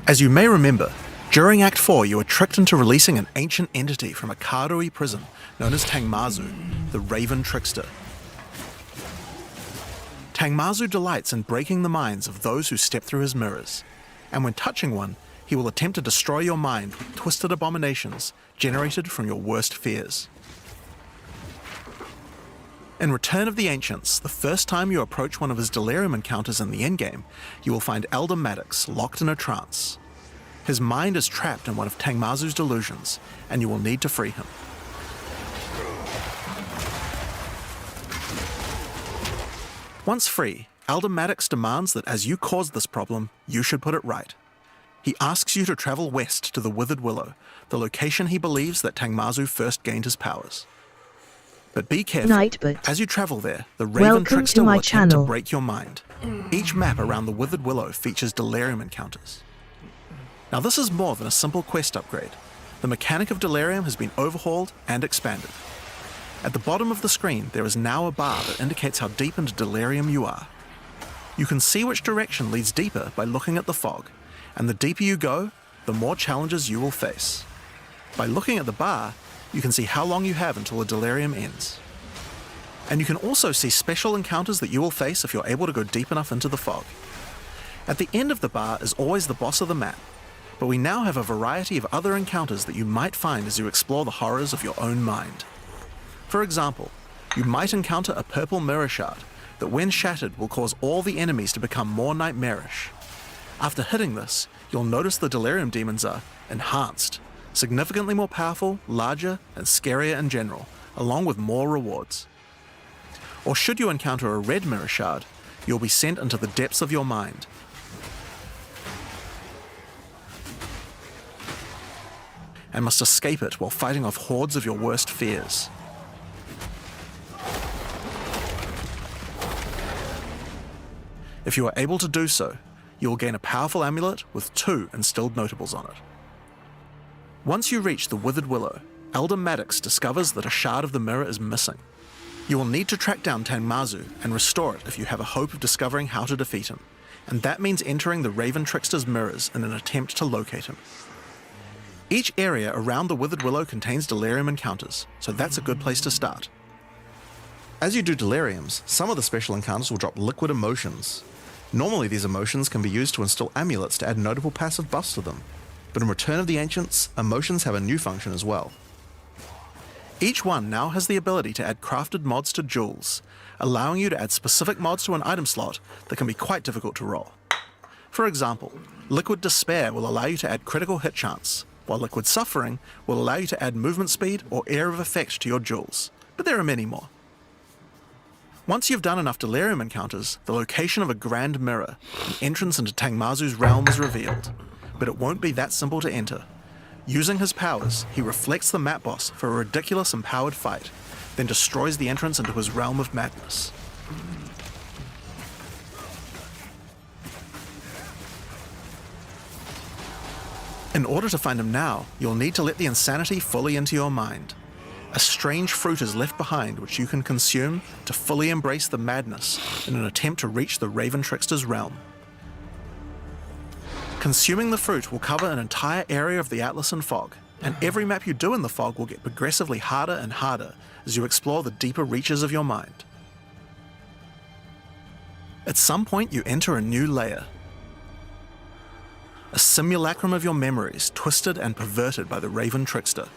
As you may remember, during Act 4 you were tricked into releasing an ancient entity from a Karui prison known as Tangmazu, the Raven Trickster. Tangmazu delights in breaking the minds of those who step through his mirrors, and when touching one, he will attempt to destroy your mind with twisted abominations generated from your worst fears. In Return of the Ancients, the first time you approach one of his delirium encounters in the endgame, you will find Elder Maddox locked in a trance. His mind is trapped in one of Tangmazu's delusions, and you will need to free him. Once free, Elder Maddox demands that as you caused this problem, you should put it right. He asks you to travel west to the Withered Willow, the location he believes that Tangmazu first gained his powers. But be careful, as you travel there, the Raven Trickster will attempt to break your mind. Each map around the Withered Willow features delirium encounters. Now this is more than a simple quest upgrade. The mechanic of delirium has been overhauled and expanded. At the bottom of the screen, there is now a bar that indicates how deep into delirium you are. You can see which direction leads deeper by looking at the fog, and the deeper you go, the more challenges you will face. By looking at the bar, you can see how long you have until the delirium ends. And you can also see special encounters that you will face if you're able to go deep enough into the fog. At the end of the bar is always the boss of the map, but we now have a variety of other encounters that you might find as you explore the horrors of your own mind. For example, you might encounter a purple mirror shard that when shattered will cause all the enemies to become more nightmarish. After hitting this, you'll notice the delirium demons are enhanced, significantly more powerful, larger, and scarier in general, along with more rewards. Or should you encounter a red mirror shard, you'll be sent into the depths of your mind. And must escape it while fighting off hordes of your worst fears. If you are able to do so, you will gain a powerful amulet with 2 instilled notables on it. Once you reach the Withered Willow, Elder Maddox discovers that a shard of the mirror is missing. You will need to track down Tangmazu and restore it if you have a hope of discovering how to defeat him, and that means entering the Raven Trickster's mirrors in an attempt to locate him. Each area around the Withered Willow contains delirium encounters, so that's a good place to start. As you do deliriums, some of the special encounters will drop liquid emotions. Normally these emotions can be used to install amulets to add notable passive buffs to them, but in Return of the Ancients, emotions have a new function as well. Each one now has the ability to add crafted mods to jewels, allowing you to add specific mods to an item slot that can be quite difficult to roll. For example, Liquid Despair will allow you to add critical hit chance, while Liquid Suffering will allow you to add movement speed or Air of Effect to your jewels, but there are many more. Once you've done enough delirium encounters, the location of a grand mirror, the entrance into Tangmazu's realm is revealed, but it won't be that simple to enter. Using his powers, he reflects the map boss for a ridiculous empowered fight, then destroys the entrance into his realm of madness. In order to find him now, you'll need to let the insanity fully into your mind. A strange fruit is left behind which you can consume to fully embrace the madness in an attempt to reach the Raven Trickster's realm. Consuming the fruit will cover an entire area of the Atlas in fog, and every map you do in the fog will get progressively harder and harder as you explore the deeper reaches of your mind. At some point you enter a new layer. A simulacrum of your memories twisted and perverted by the Raven Trickster.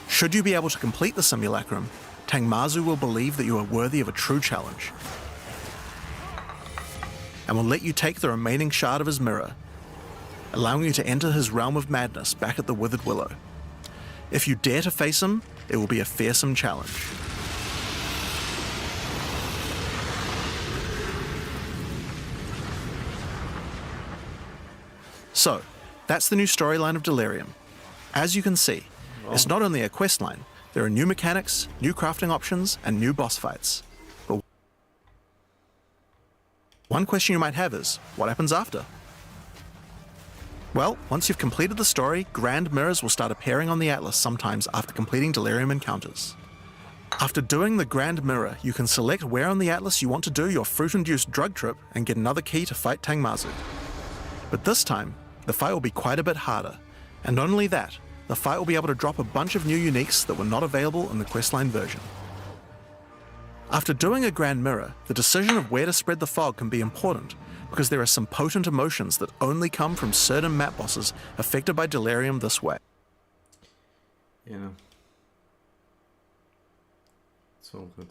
Should you be able to complete the simulacrum, Tangmazu will believe that you are worthy of a true challenge, and will let you take the remaining shard of his mirror, allowing you to enter his realm of madness back at the Withered Willow. If you dare to face him, it will be a fearsome challenge. So, that's the new storyline of Delirium. As you can see, it's not only a quest line, there are new mechanics, new crafting options, and new boss fights. But one question you might have is, what happens after? Well, once you've completed the story, grand mirrors will start appearing on the Atlas sometimes after completing Delirium encounters. After doing the Grand Mirror, you can select where on the atlas you want to do your fruit-induced drug trip and get another key to fight Tangmazu. But this time, the fight will be quite a bit harder, and not only that, the fight will be able to drop a bunch of new uniques that were not available in the questline version. After doing a Grand Mirror, the decision of where to spread the fog can be important, because there are some potent emotions that only come from certain map bosses affected by delirium this way. Yeah. It's all good.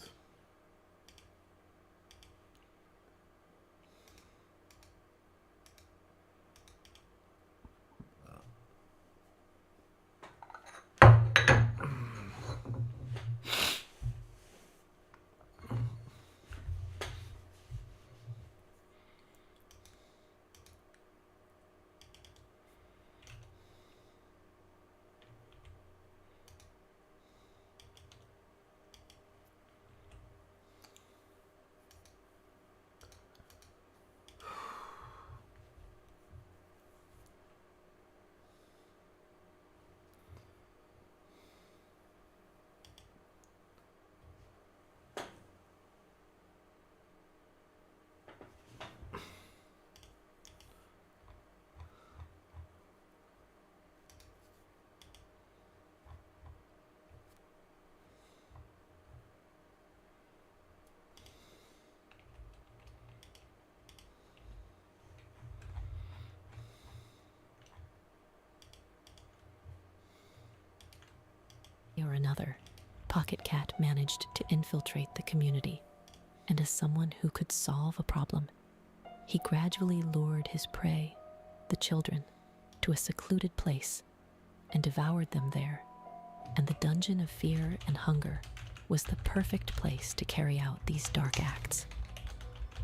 Or another, Pocket Cat managed to infiltrate the community, and as someone who could solve a problem, he gradually lured his prey, the children, to a secluded place and devoured them there, and the dungeon of fear and hunger was the perfect place to carry out these dark acts.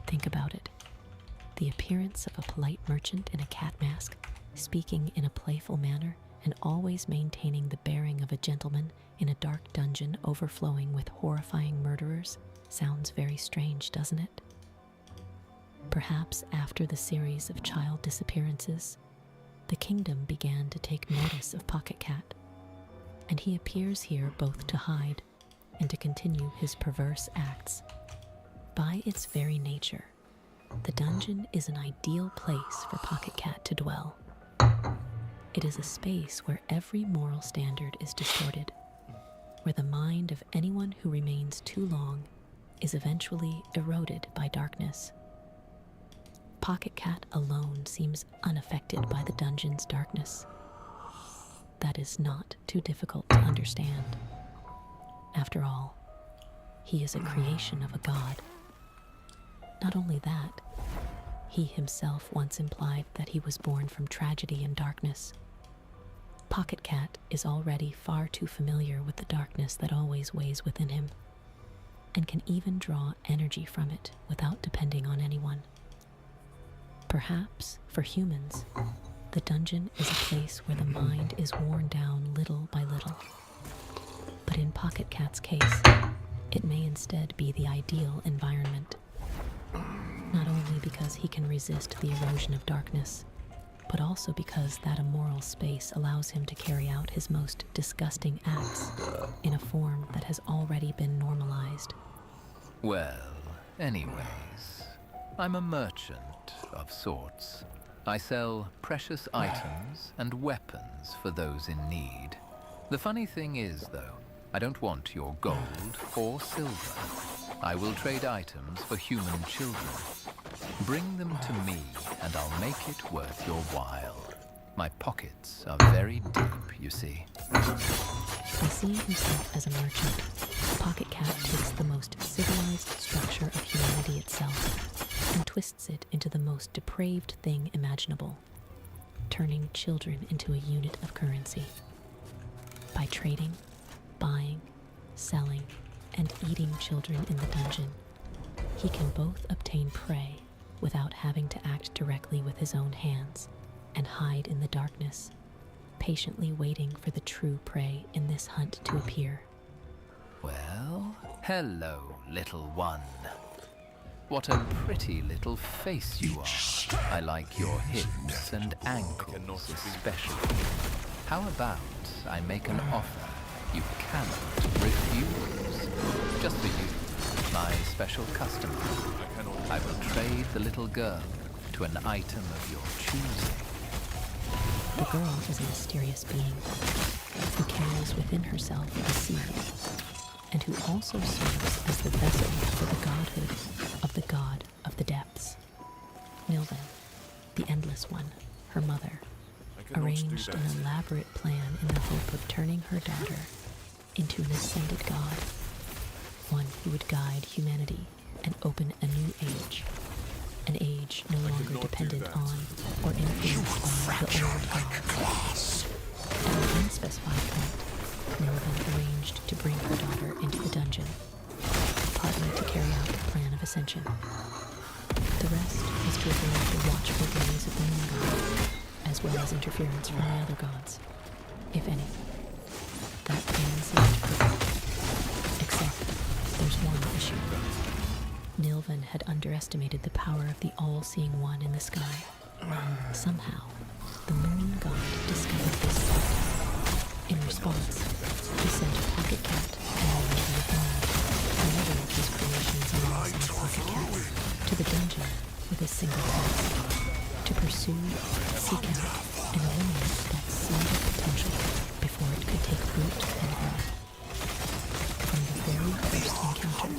Think about it. The appearance of a polite merchant in a cat mask, speaking in a playful manner, and always maintaining the bearing of a gentleman in a dark dungeon overflowing with horrifying murderers sounds very strange, doesn't it? Perhaps after the series of child disappearances, the kingdom began to take notice of Pocket Cat, and he appears here both to hide and to continue his perverse acts. By its very nature, the dungeon is an ideal place for Pocket Cat to dwell. It is a space where every moral standard is distorted, where the mind of anyone who remains too long is eventually eroded by darkness. Pocket Cat alone seems unaffected by the dungeon's darkness. That is not too difficult to understand. After all, he is a creation of a god. Not only that, he himself once implied that he was born from tragedy and darkness. Pocket Cat is already far too familiar with the darkness that always weighs within him, and can even draw energy from it without depending on anyone. Perhaps, for humans, the dungeon is a place where the mind is worn down little by little. But in Pocket Cat's case, it may instead be the ideal environment. Not only because he can resist the erosion of darkness, but also because that immoral space allows him to carry out his most disgusting acts in a form that has already been normalized. Well, anyways, I'm a merchant of sorts. I sell precious items and weapons for those in need. The funny thing is, though, I don't want your gold or silver. I will trade items for human children. Bring them to me, and I'll make it worth your while. My pockets are very deep, you see. By seeing himself as a merchant, Pocket Cat takes the most civilized structure of humanity itself and twists it into the most depraved thing imaginable, turning children into a unit of currency. By trading, buying, selling, and eating children in the dungeon, he can both obtain prey without having to act directly with his own hands and hide in the darkness, patiently waiting for the true prey in this hunt to appear. Well, hello, little one. What a pretty little face you are. I like your hips and ankles especially. How about I make an offer you cannot refuse? Just for you, my special customer. I will trade the little girl to an item of your choosing. The girl is a mysterious being who carries within herself a seed, and who also serves as the vessel for the godhood of the god of the depths. Nilven, the Endless One, her mother, arranged an elaborate plan in the hope of turning her daughter into an ascended god, one who would guide humanity and open a new age, an age no longer dependent on or influenced by the old gods. At an unspecified point, Nilven arranged to bring her daughter into the dungeon, partly to carry out the plan of ascension. The rest was to avoid the watchful gaze of the moon god, as well as interference from the other gods, if any. That plan seemed perfect. Except there's one issue. Nilven had underestimated the power of the all-seeing one in the sky. Somehow, the moon god discovered this fact. In response, he sent Pocket Cat and the Lady of Moon, another of his creations alongside Pocket Cat, to the dungeon with a single task: to pursue, seek out, and eliminate that seed of potential before it could take root and grow. From the very first encounter,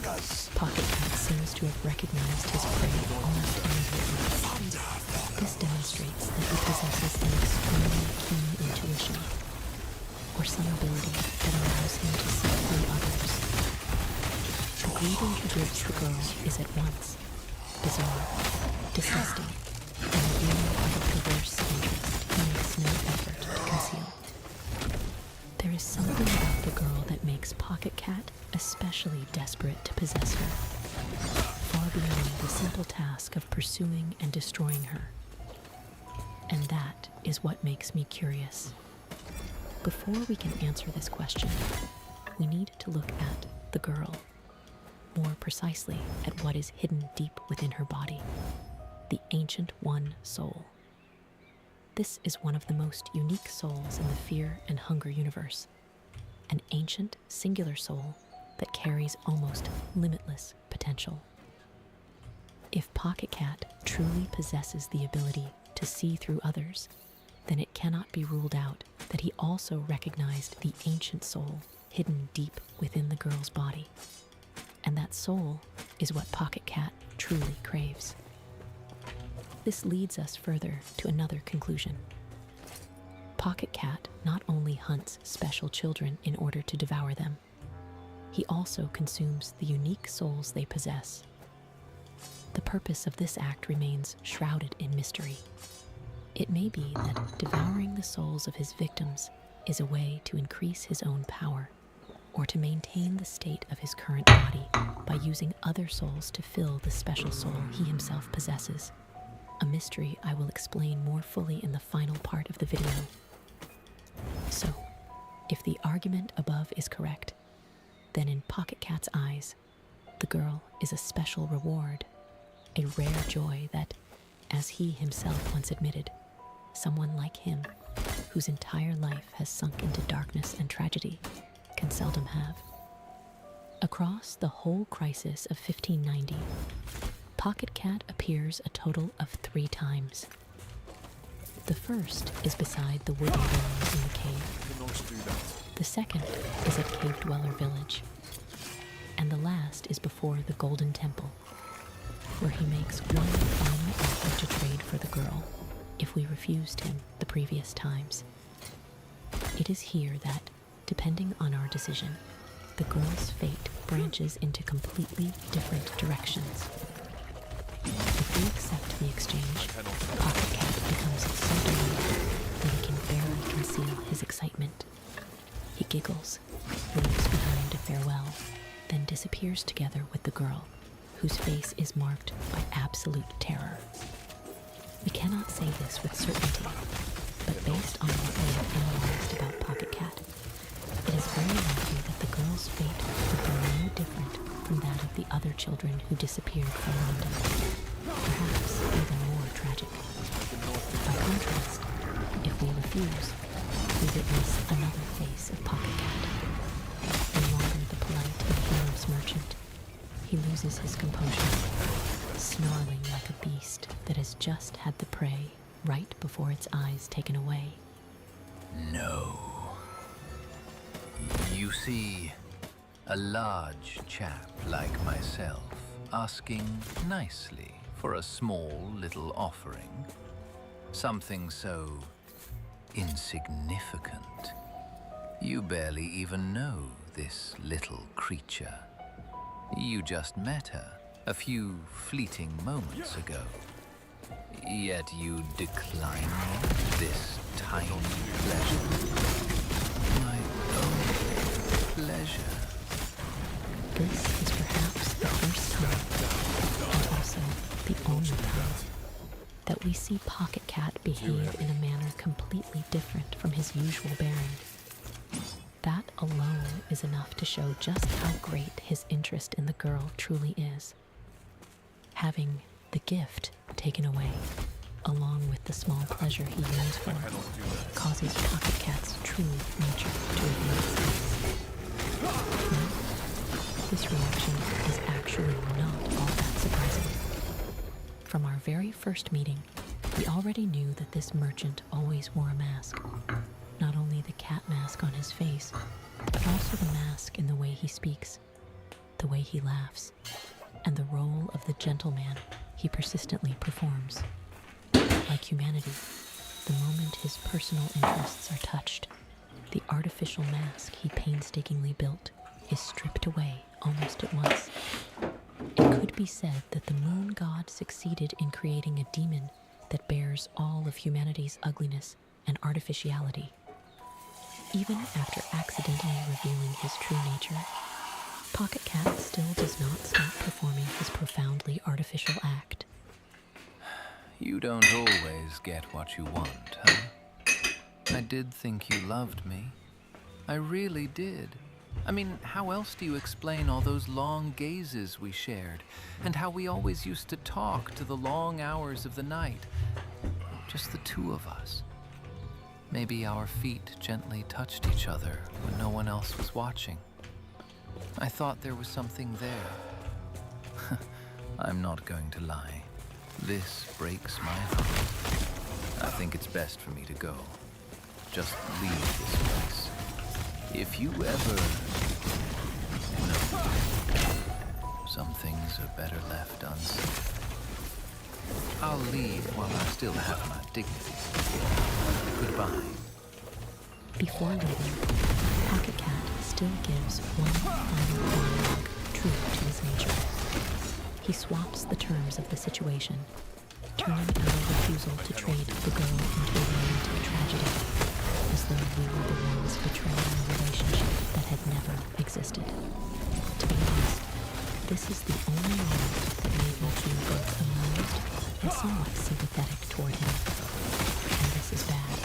Pocket Cat seems to have recognized his prey almost immediately. This demonstrates that he possesses an extremely keen intuition, or some ability that allows him to see through others. The greeting he gives the girl is at once bizarre, disgusting, and revealing of a perverse interest he makes no effort to conceal. There is something about the girl that makes Pocket Cat especially desperate to possess her, far beyond the simple task of pursuing and destroying her. And that is what makes me curious. Before we can answer this question, we need to look at the girl, more precisely at what is hidden deep within her body, the Ancient One soul. This is one of the most unique souls in the Fear and Hunger universe, an ancient, singular soul that carries almost limitless potential. If Pocket Cat truly possesses the ability to see through others, then it cannot be ruled out that he also recognized the ancient soul hidden deep within the girl's body. And that soul is what Pocket Cat truly craves. This leads us further to another conclusion. Pocket Cat not only hunts special children in order to devour them, he also consumes the unique souls they possess. The purpose of this act remains shrouded in mystery. It may be that devouring the souls of his victims is a way to increase his own power, or to maintain the state of his current body by using other souls to fill the special soul he himself possesses. A mystery I will explain more fully in the final part of the video. So, if the argument above is correct, then in Pocket Cat's eyes, the girl is a special reward, a rare joy that, as he himself once admitted, someone like him, whose entire life has sunk into darkness and tragedy, can seldom have. Across the whole crisis of 1590, Pocket Cat appears a total of 3 times. The first is beside the wooden dwellings in the cave. The second is at Cave Dweller Village. And the last is before the Golden Temple, where he makes one final offer to trade for the girl, if we refused him the previous times. It is here that, depending on our decision, the girl's fate branches into completely different directions. If we accept the exchange, Pocket Cat becomes so delighted that he can barely conceal his excitement. He giggles, leaves behind a farewell, then disappears together with the girl, whose face is marked by absolute terror. We cannot say this with certainty, but based on what we have analyzed about Pocket Cat, it is very likely that the girl's fate would be no different from that of the other children who disappeared from London, perhaps even more tragic. By contrast, if we refuse, we witness another face of Pocket Cat, no longer the polite and humorous merchant, he loses his composure, snarling like a beast that has just had the prey right before its eyes taken away. No. You see, a large chap like myself asking nicely for a small little offering, something so insignificant. You barely even know this little creature. You just met her a few fleeting moments ago. Yet you decline me this tiny pleasure. My only pleasure. This is perhaps the first time, and also the only time, that we see Pocket Cat behave in a manner completely different from his usual bearing. That alone is enough to show just how great his interest in the girl truly is. Having the gift taken away, along with the small pleasure he yearns for, causes Pocket Cat's true nature to reveal itself. But this reaction is actually not all that surprising. From our very first meeting, we already knew that this merchant always wore a mask. Not only the cat mask on his face, but also the mask in the way he speaks, the way he laughs, and the role of the gentleman he persistently performs. Like humanity, the moment his personal interests are touched, the artificial mask he painstakingly built is stripped away almost at once. It could be said that the moon god succeeded in creating a demon that bears all of humanity's ugliness and artificiality. Even after accidentally revealing his true nature, Pocket Cat still does not stop performing his profoundly artificial act. You don't always get what you want, huh? I did think you loved me. I really did. I mean, how else do you explain all those long gazes we shared, and how we always used to talk to the long hours of the night? Just the two of us. Maybe our feet gently touched each other when no one else was watching. I thought there was something there. I'm not going to lie. This breaks my heart. I think it's best for me to go. Just leave this place. If you ever... No. Some things are better left unsaid. I'll leave while I still have my dignity. Goodbye. Before leaving, Pocket Cat still gives one final dialogue true to his nature. He swaps the terms of the situation, turning our refusal to trade the girl into a romantic tragedy, as though we were the ones betraying a relationship that had never existed. To be honest, this is the only moment that made me feel both amused and somewhat sympathetic toward him. And this is bad.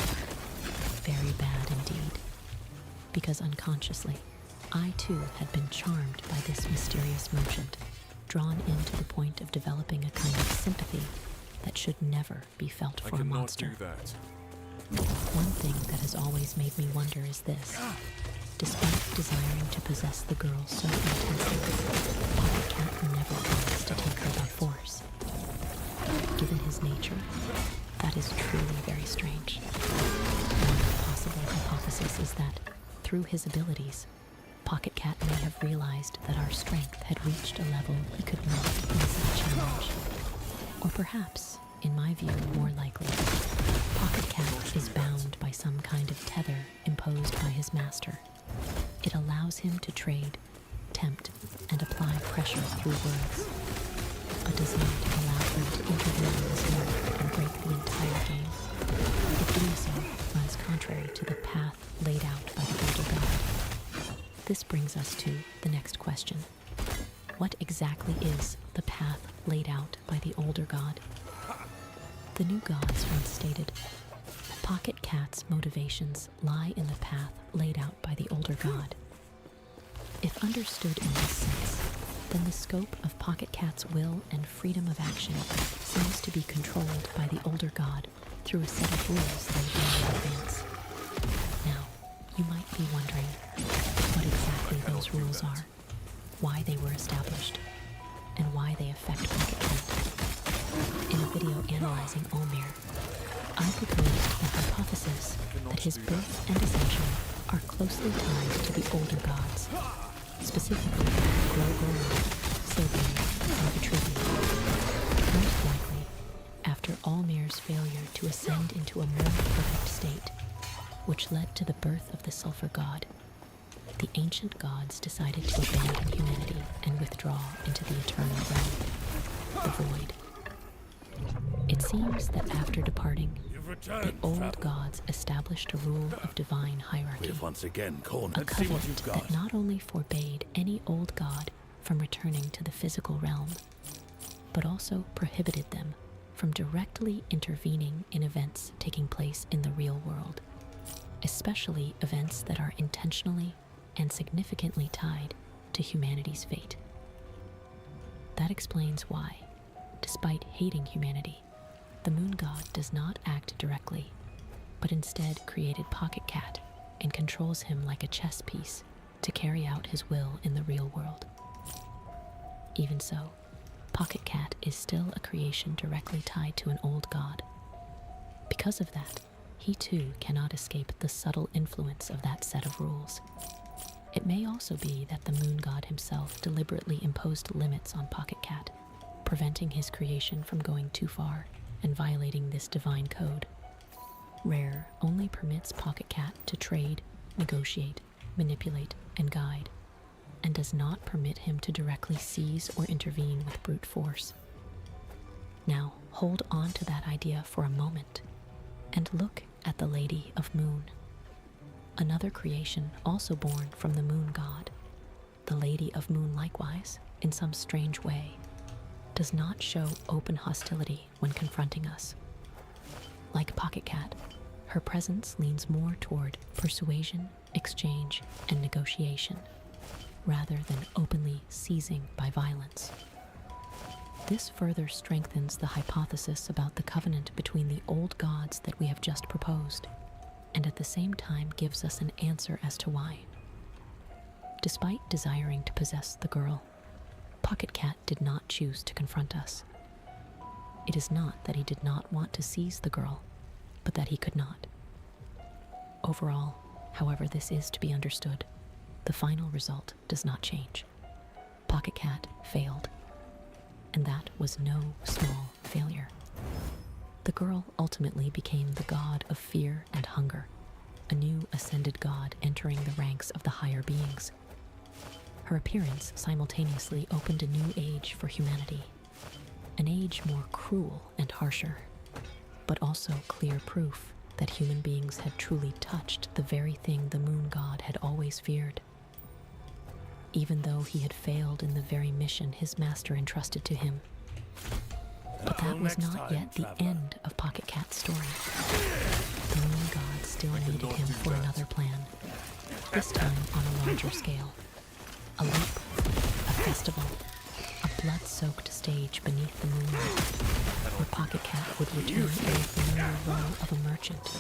Very bad indeed. Because unconsciously, I too had been charmed by this mysterious merchant, drawn in to the point of developing a kind of sympathy that should never be felt for a monster. I cannot do that. One thing that has always made me wonder is this. Despite desiring to possess the girl so intensely, Pocket Cat never promised to take her by force. Given his nature, that is truly very strange. One possible hypothesis is that, through his abilities, Pocket Cat may have realized that our strength had reached a level he could not easily challenge. Or perhaps, in my view, more likely, Pocket Cat is bound by some kind of tether imposed by his master. It allows him to trade, tempt, and apply pressure through words, but does not allow him to intervene in his work and break the entire game. If doing so runs contrary to the path laid out by the older god. This brings us to the next question. What exactly is the path laid out by the older god? The new gods once stated, Pocket Cat's motivations lie in the path laid out by the older god. If understood in this sense, then the scope of Pocket Cat's will and freedom of action seems to be controlled by the older god through a set of rules laid down in advance. Now, you might be wondering what exactly those rules are, why they were established, and why they affect Pocket Cat. In a video analyzing Olmir, I proposed the hypothesis that his birth and ascension are closely tied to the older gods, specifically Glogorod, Sylvian, and Vitruvian. Most likely, after Olmir's failure to ascend into a more perfect state, which led to the birth of the sulfur god, the ancient gods decided to abandon humanity and withdraw into the eternal realm, the void. It seems that after departing, the old gods established a rule of divine hierarchy, We've once again a cornered. See what covenant you've that got. not only forbade any old god from returning to the physical realm, but also prohibited them from directly intervening in events taking place in the real world, especially events that are intentionally and significantly tied to humanity's fate. That explains why, despite hating humanity, the moon god does not act directly, but instead created Pocket Cat and controls him like a chess piece to carry out his will in the real world. Even so, Pocket Cat is still a creation directly tied to an old god. Because of that, he too cannot escape the subtle influence of that set of rules. It may also be that the moon god himself deliberately imposed limits on Pocket Cat, preventing his creation from going too far and violating this divine code. Rare only permits Pocket Cat to trade, negotiate, manipulate, and guide, and does not permit him to directly seize or intervene with brute force. Now, hold on to that idea for a moment and look at the Lady of Moon. Another creation also born from the moon god, the Lady of Moon likewise, in some strange way, does not show open hostility when confronting us. Like Pocket Cat, her presence leans more toward persuasion, exchange, and negotiation, rather than openly seizing by violence. This further strengthens the hypothesis about the covenant between the old gods that we have just proposed, and at the same time gives us an answer as to why. Despite desiring to possess the girl, Pocket Cat did not choose to confront us. It is not that he did not want to seize the girl, but that he could not. Overall, however this is to be understood, the final result does not change. Pocket Cat failed, and that was no small failure. The girl ultimately became the god of fear and hunger, a new ascended god entering the ranks of the higher beings. Her appearance simultaneously opened a new age for humanity, an age more cruel and harsher, but also clear proof that human beings had truly touched the very thing the moon god had always feared. Even though he had failed in the very mission his master entrusted to him. But that was not yet the end of Pocket Cat's story. The moon god still needed him for another plan, this time on a larger scale. A leap, a festival, a blood-soaked stage beneath the moonlight, where Pocket Cat would return in the familiar role of a merchant.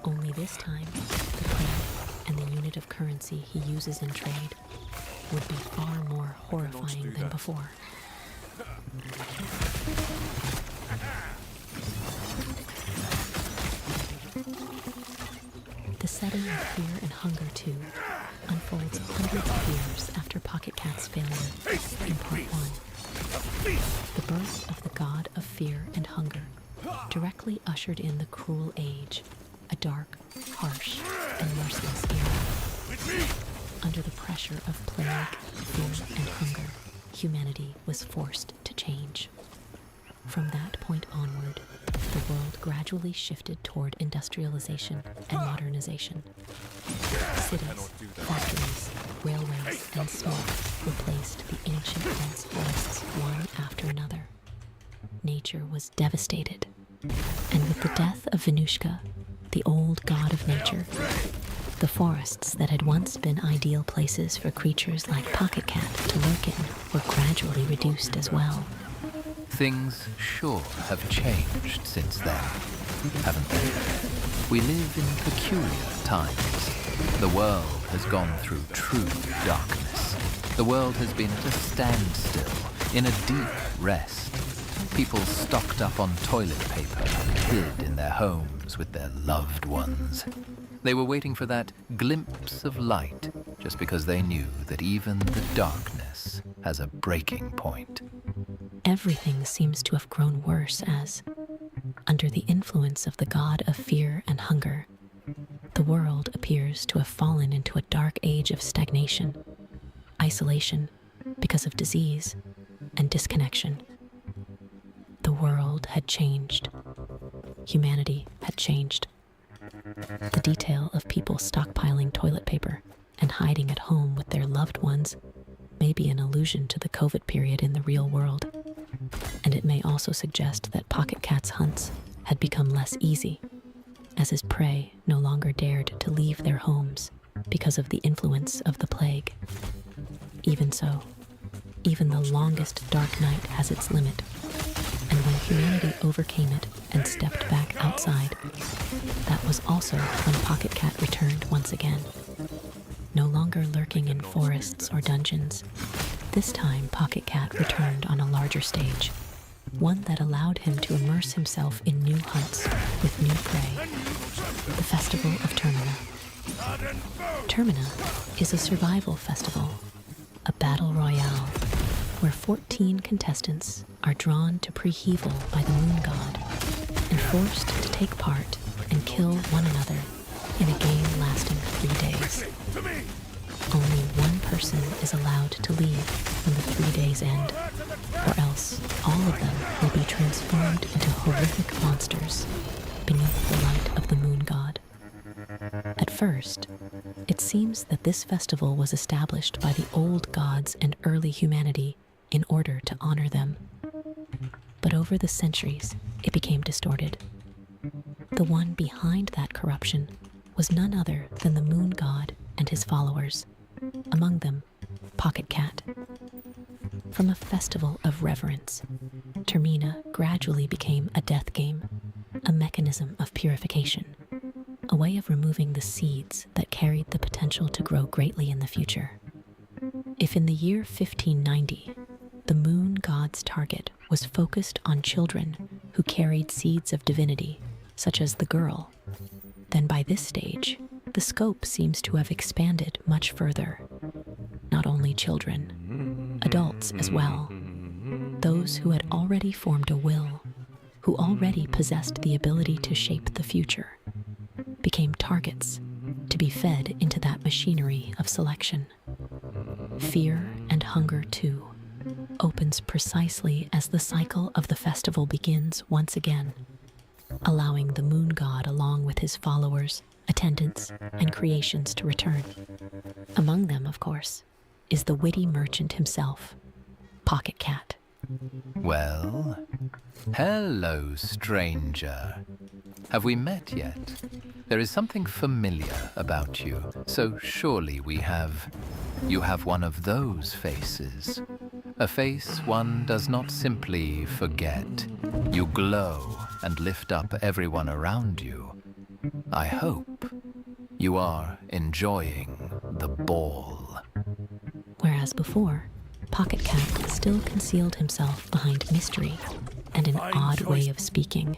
Only this time, the coin and the unit of currency he uses in trade would be far more horrifying than before. The setting of fear and hunger, too, unfolds hundreds of years after Pocket Cat's failure in Part 1. The birth of the god of fear and hunger directly ushered in the cruel age, a dark, harsh, and merciless era. Under the pressure of plague, fear, and hunger, humanity was forced to change. From that point onward, the world gradually shifted toward industrialization and modernization. Cities, factories, railways, and smoke replaced the ancient dense forests one after another. Nature was devastated, and with the death of Venushka, the old god of nature, the forests that had once been ideal places for creatures like Pocket Cat to lurk in were gradually reduced as well. Things sure have changed since then, haven't they? We live in peculiar times. The world has gone through true darkness. The world has been at a standstill In a deep rest, people stocked up on toilet paper, hid in their homes with their loved ones. They were waiting for that glimpse of light, just because they knew that even the darkness has a breaking point. Everything seems to have grown worse as, under the influence of the god of fear and hunger, the world appears to have fallen into a dark age of stagnation, isolation because of disease, and disconnection. The world had changed. Humanity had changed. The detail of people stockpiling toilet paper and hiding at home with their loved ones may be an allusion to the COVID period in the real world, and it may also suggest that Pocket Cat's hunts had become less easy, as his prey no longer dared to leave their homes because of the influence of the plague. Even so, even the longest dark night has its limit, and when humanity overcame it and stepped back outside, that was also when Pocket Cat returned once again. No longer lurking in forests or dungeons, this time Pocket Cat returned on a larger stage, one that allowed him to immerse himself in new hunts with new prey. The Festival of Termina. Termina is a survival festival, a battle royale, where 14 contestants are drawn to Preheval by the moon god and forced to take part and kill one another in a game lasting 3 days. Only one person is allowed to leave when the 3 days end, or else all of them will be transformed into horrific monsters beneath the light of the moon god. At first, it seems that this festival was established by the old gods and early humanity in order to honor them. But over the centuries, it became distorted. The one behind that corruption was none other than the moon god and his followers, among them Pocket Cat. From a festival of reverence, Termina gradually became a death game, a mechanism of purification, a way of removing the seeds that carried the potential to grow greatly in the future. If in the year 1590, the moon god's target was focused on children who carried seeds of divinity, such as the girl, then by this stage, the scope seems to have expanded much further. Not only children, adults as well, those who had already formed a will, who already possessed the ability to shape the future, became targets to be fed into that machinery of selection. Fear and hunger, too, opens precisely as the cycle of the festival begins once again, allowing the moon god along with his followers, attendants, and creations to return. Among them, of course, is the witty merchant himself, Pocket Cat. Well, hello, stranger. Have we met yet? There is something familiar about you, so surely we have... You have one of those faces. A face one does not simply forget. You glow and lift up everyone around you. I hope you are enjoying the ball. Whereas before, Pocket Cat still concealed himself behind mystery and an odd way of speaking.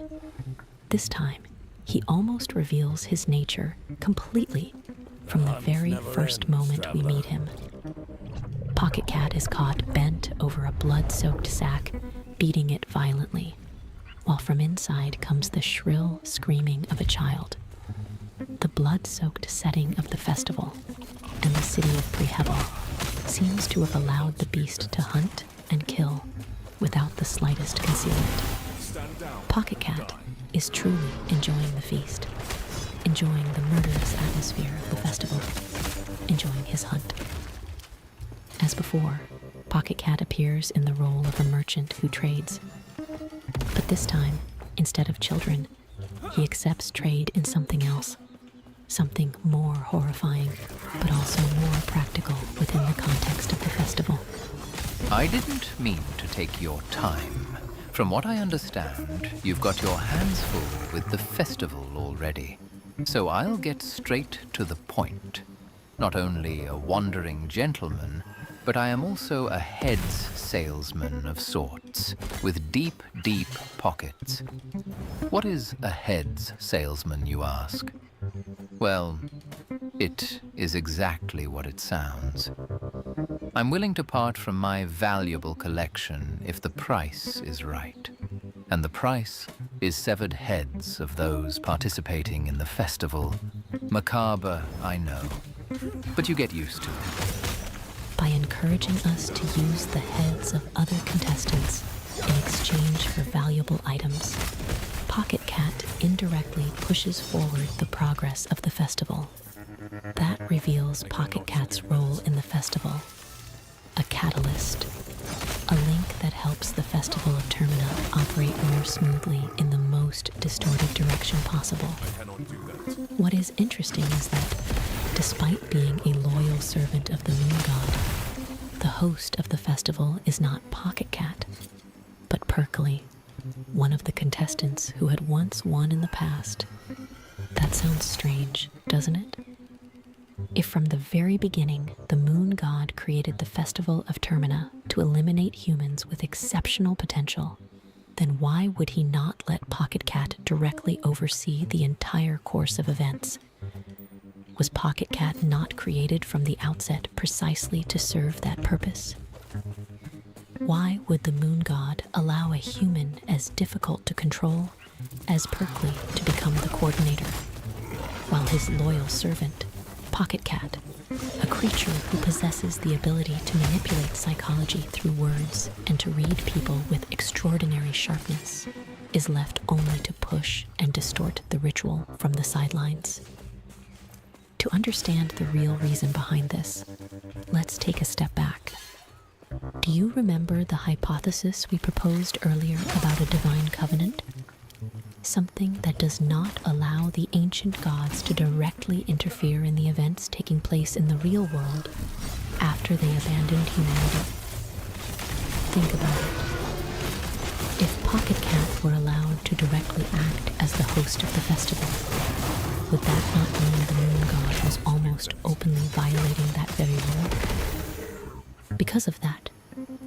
This time, he almost reveals his nature completely from the very first moment we meet him. Pocket Cat is caught bent over a blood-soaked sack, beating it violently, while from inside comes the shrill screaming of a child. The blood-soaked setting of the festival and the city of Preheval seems to have allowed the beast to hunt and kill without the slightest concealment. Pocket Cat is truly enjoying the feast, enjoying the murderous atmosphere of the festival, enjoying his hunt. As before, Pocket Cat appears in the role of a merchant who trades. But this time, instead of children, he accepts trade in something else, something more horrifying, but also more practical within the context of the festival. I didn't mean to take your time. From what I understand, you've got your hands full with the festival already. So I'll get straight to the point. Not only a wandering gentleman, but I am also a heads salesman of sorts, with deep, deep pockets. What is a heads salesman, you ask? Well, it is exactly what it sounds. I'm willing to part from my valuable collection if the price is right. And the price is severed heads of those participating in the festival. Macabre, I know, but you get used to it. By encouraging us to use the heads of other contestants in exchange for valuable items, Pocket Cat indirectly pushes forward the progress of the festival. That reveals Pocket Cat's role in the festival. A catalyst, a link that helps the Festival of Termina operate more smoothly in the most distorted direction possible. What is interesting is that, despite being a loyal servant of the moon god, the host of the festival is not Pocket Cat, but Perkley, one of the contestants who had once won in the past. That sounds strange, doesn't it? If from the very beginning the moon god created the Festival of Termina to eliminate humans with exceptional potential, then why would he not let Pocket Cat directly oversee the entire course of events? Was Pocket Cat not created from the outset precisely to serve that purpose? Why would the moon god allow a human as difficult to control as Perkley to become the coordinator, while his loyal servant, Pocket Cat, a creature who possesses the ability to manipulate psychology through words and to read people with extraordinary sharpness, is left only to push and distort the ritual from the sidelines? To understand the real reason behind this, let's take a step back. Do you remember the hypothesis we proposed earlier about a divine covenant? Something that does not allow the ancient gods to directly interfere in the events taking place in the real world after they abandoned humanity. Think about it. If Pocket Cat were allowed to directly act as the host of the festival, would that not mean the moon god was almost openly violating that very rule? Because of that,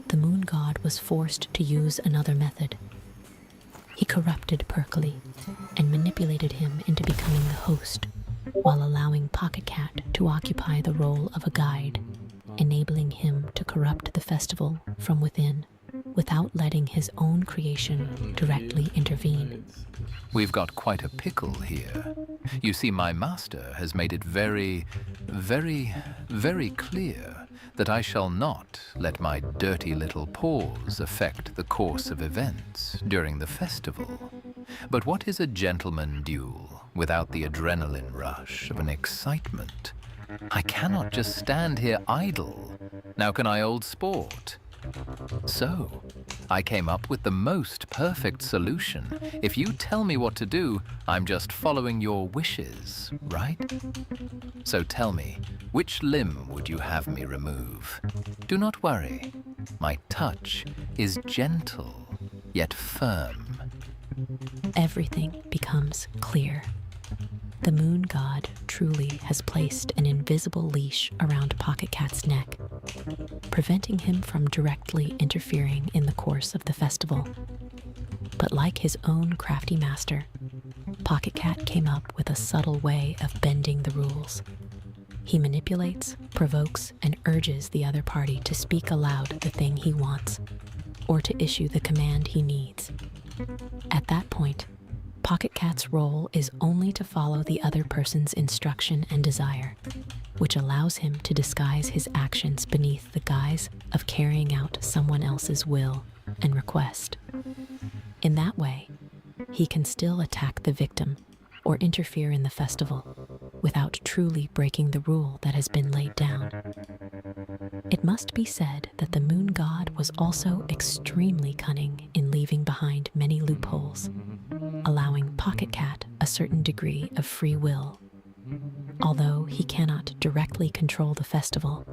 the moon god was forced to use another method. He corrupted Perkley and manipulated him into becoming the host, while allowing Pocket Cat to occupy the role of a guide, enabling him to corrupt the festival from within, without letting his own creation directly intervene. We've got quite a pickle here. You see, my master has made it very, very, very clear that I shall not let my dirty little paws affect the course of events during the festival. But what is a gentleman duel without the adrenaline rush of an excitement? I cannot just stand here idle. Now can I, old sport? So, I came up with the most perfect solution. If you tell me what to do, I'm just following your wishes, right? So tell me, which limb would you have me remove? Do not worry. My touch is gentle, yet firm. Everything becomes clear. The moon god truly has placed an invisible leash around Pocket Cat's neck, preventing him from directly interfering in the course of the festival. But like his own crafty master, Pocket Cat came up with a subtle way of bending the rules. He manipulates, provokes, and urges the other party to speak aloud the thing he wants, or to issue the command he needs. At that point, Pocket Cat's role is only to follow the other person's instruction and desire, which allows him to disguise his actions beneath the guise of carrying out someone else's will and request. In that way, he can still attack the victim or interfere in the festival without truly breaking the rule that has been laid down. It must be said that the moon god was also extremely cunning in leaving behind many loopholes, allowing Pocket Cat a certain degree of free will. Although he cannot directly control the festival,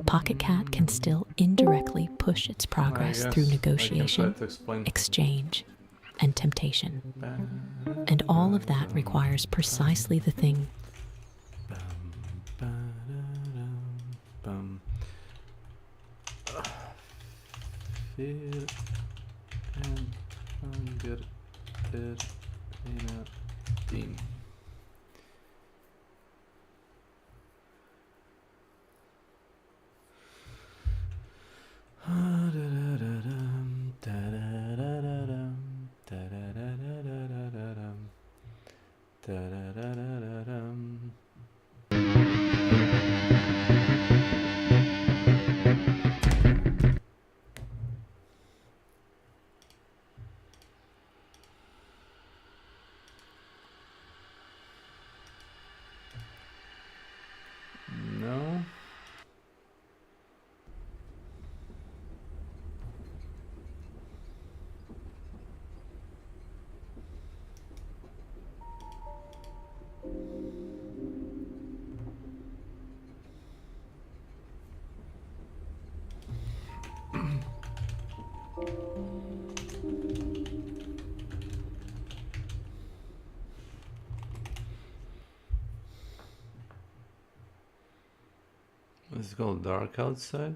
Pocket Cat can still indirectly push its progress through negotiation, exchange, and temptation. And all of that requires precisely the thing. fear and hunger er ena din. No. It's called dark outside.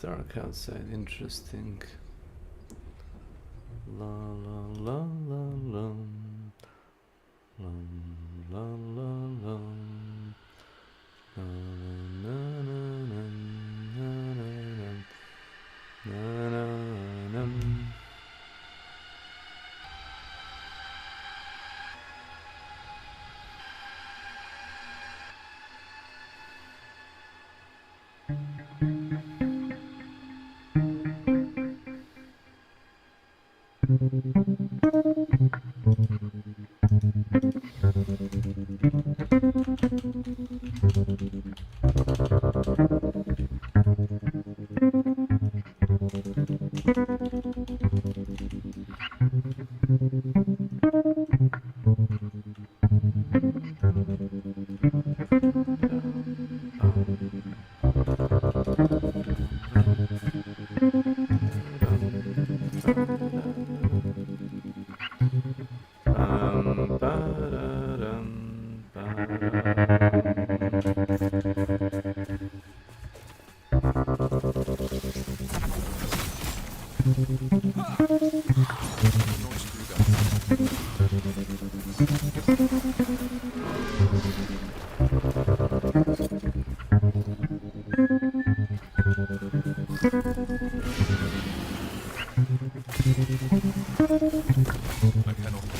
Dark outside, interesting. La la la la la. La la la la. Na na na na na na na na na.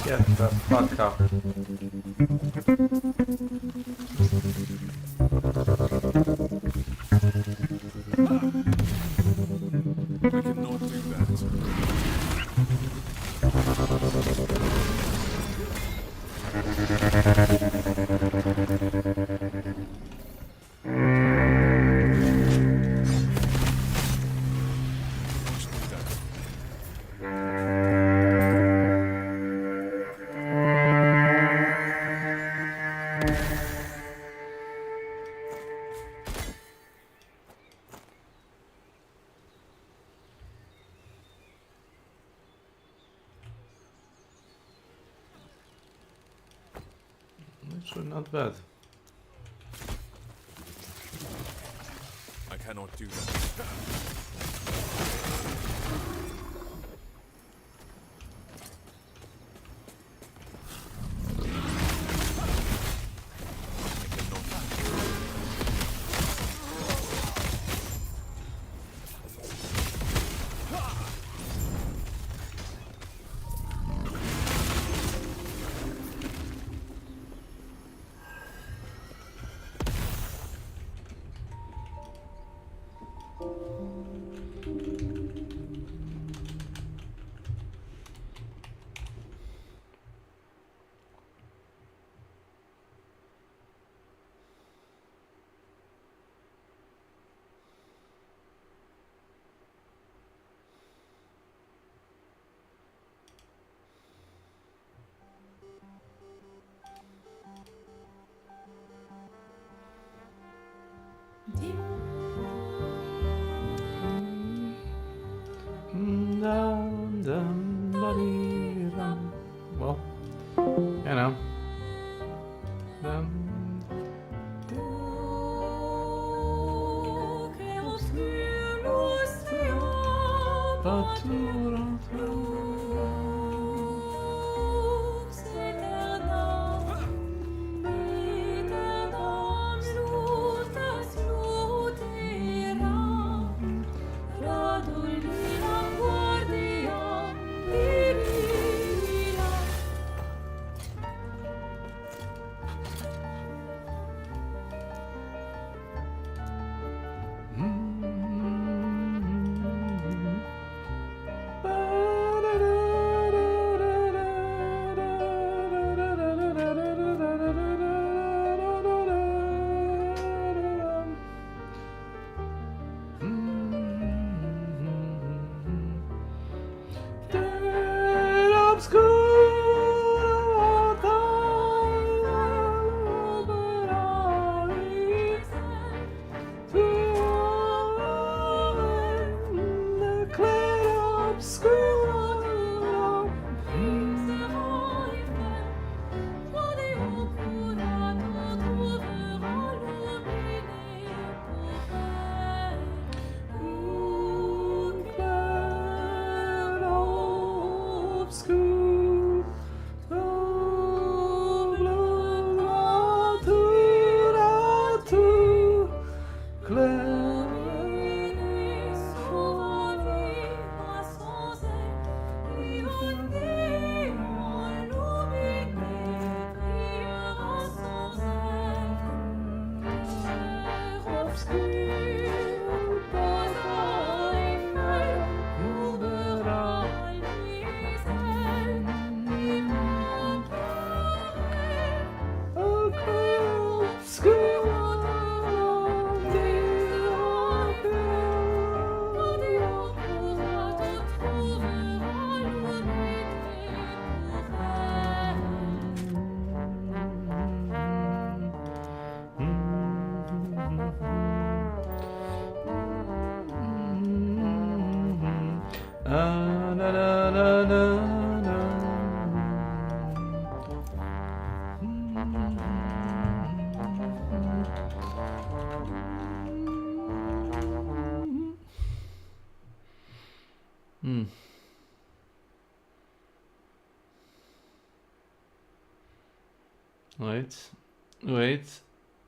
Get the fuck up. I cannot do Actually, not bad. I cannot do that. Well, you know. Che oscuro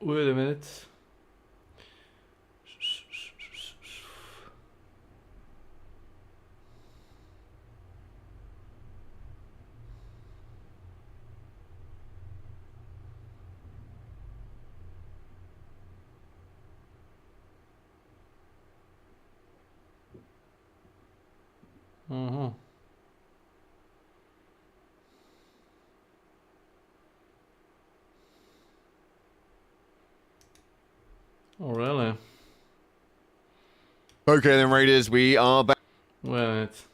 Wait a minute. Uh-huh. Oh, really? Okay then, Raiders, we are back. Wait a minute.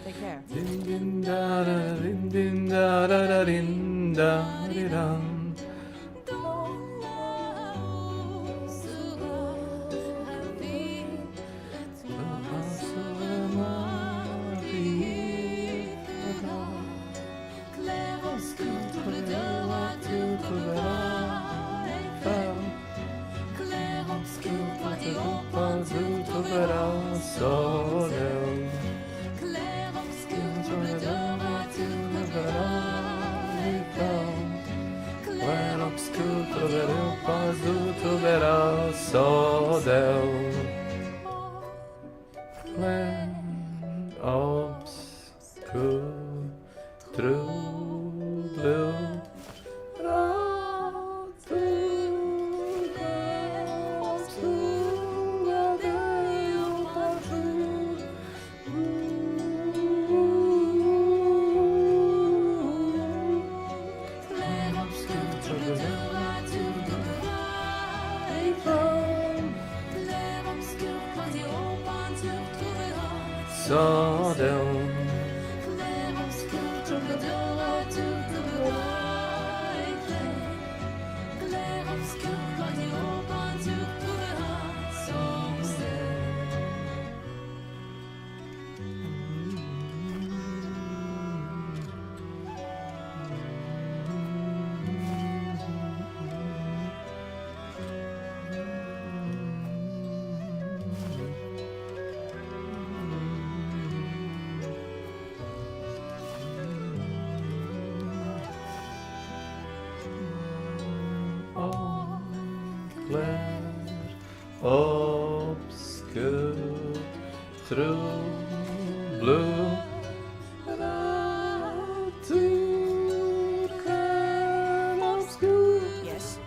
Take care. sadel. Obscure, true blue. Yes.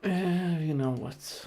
You know what?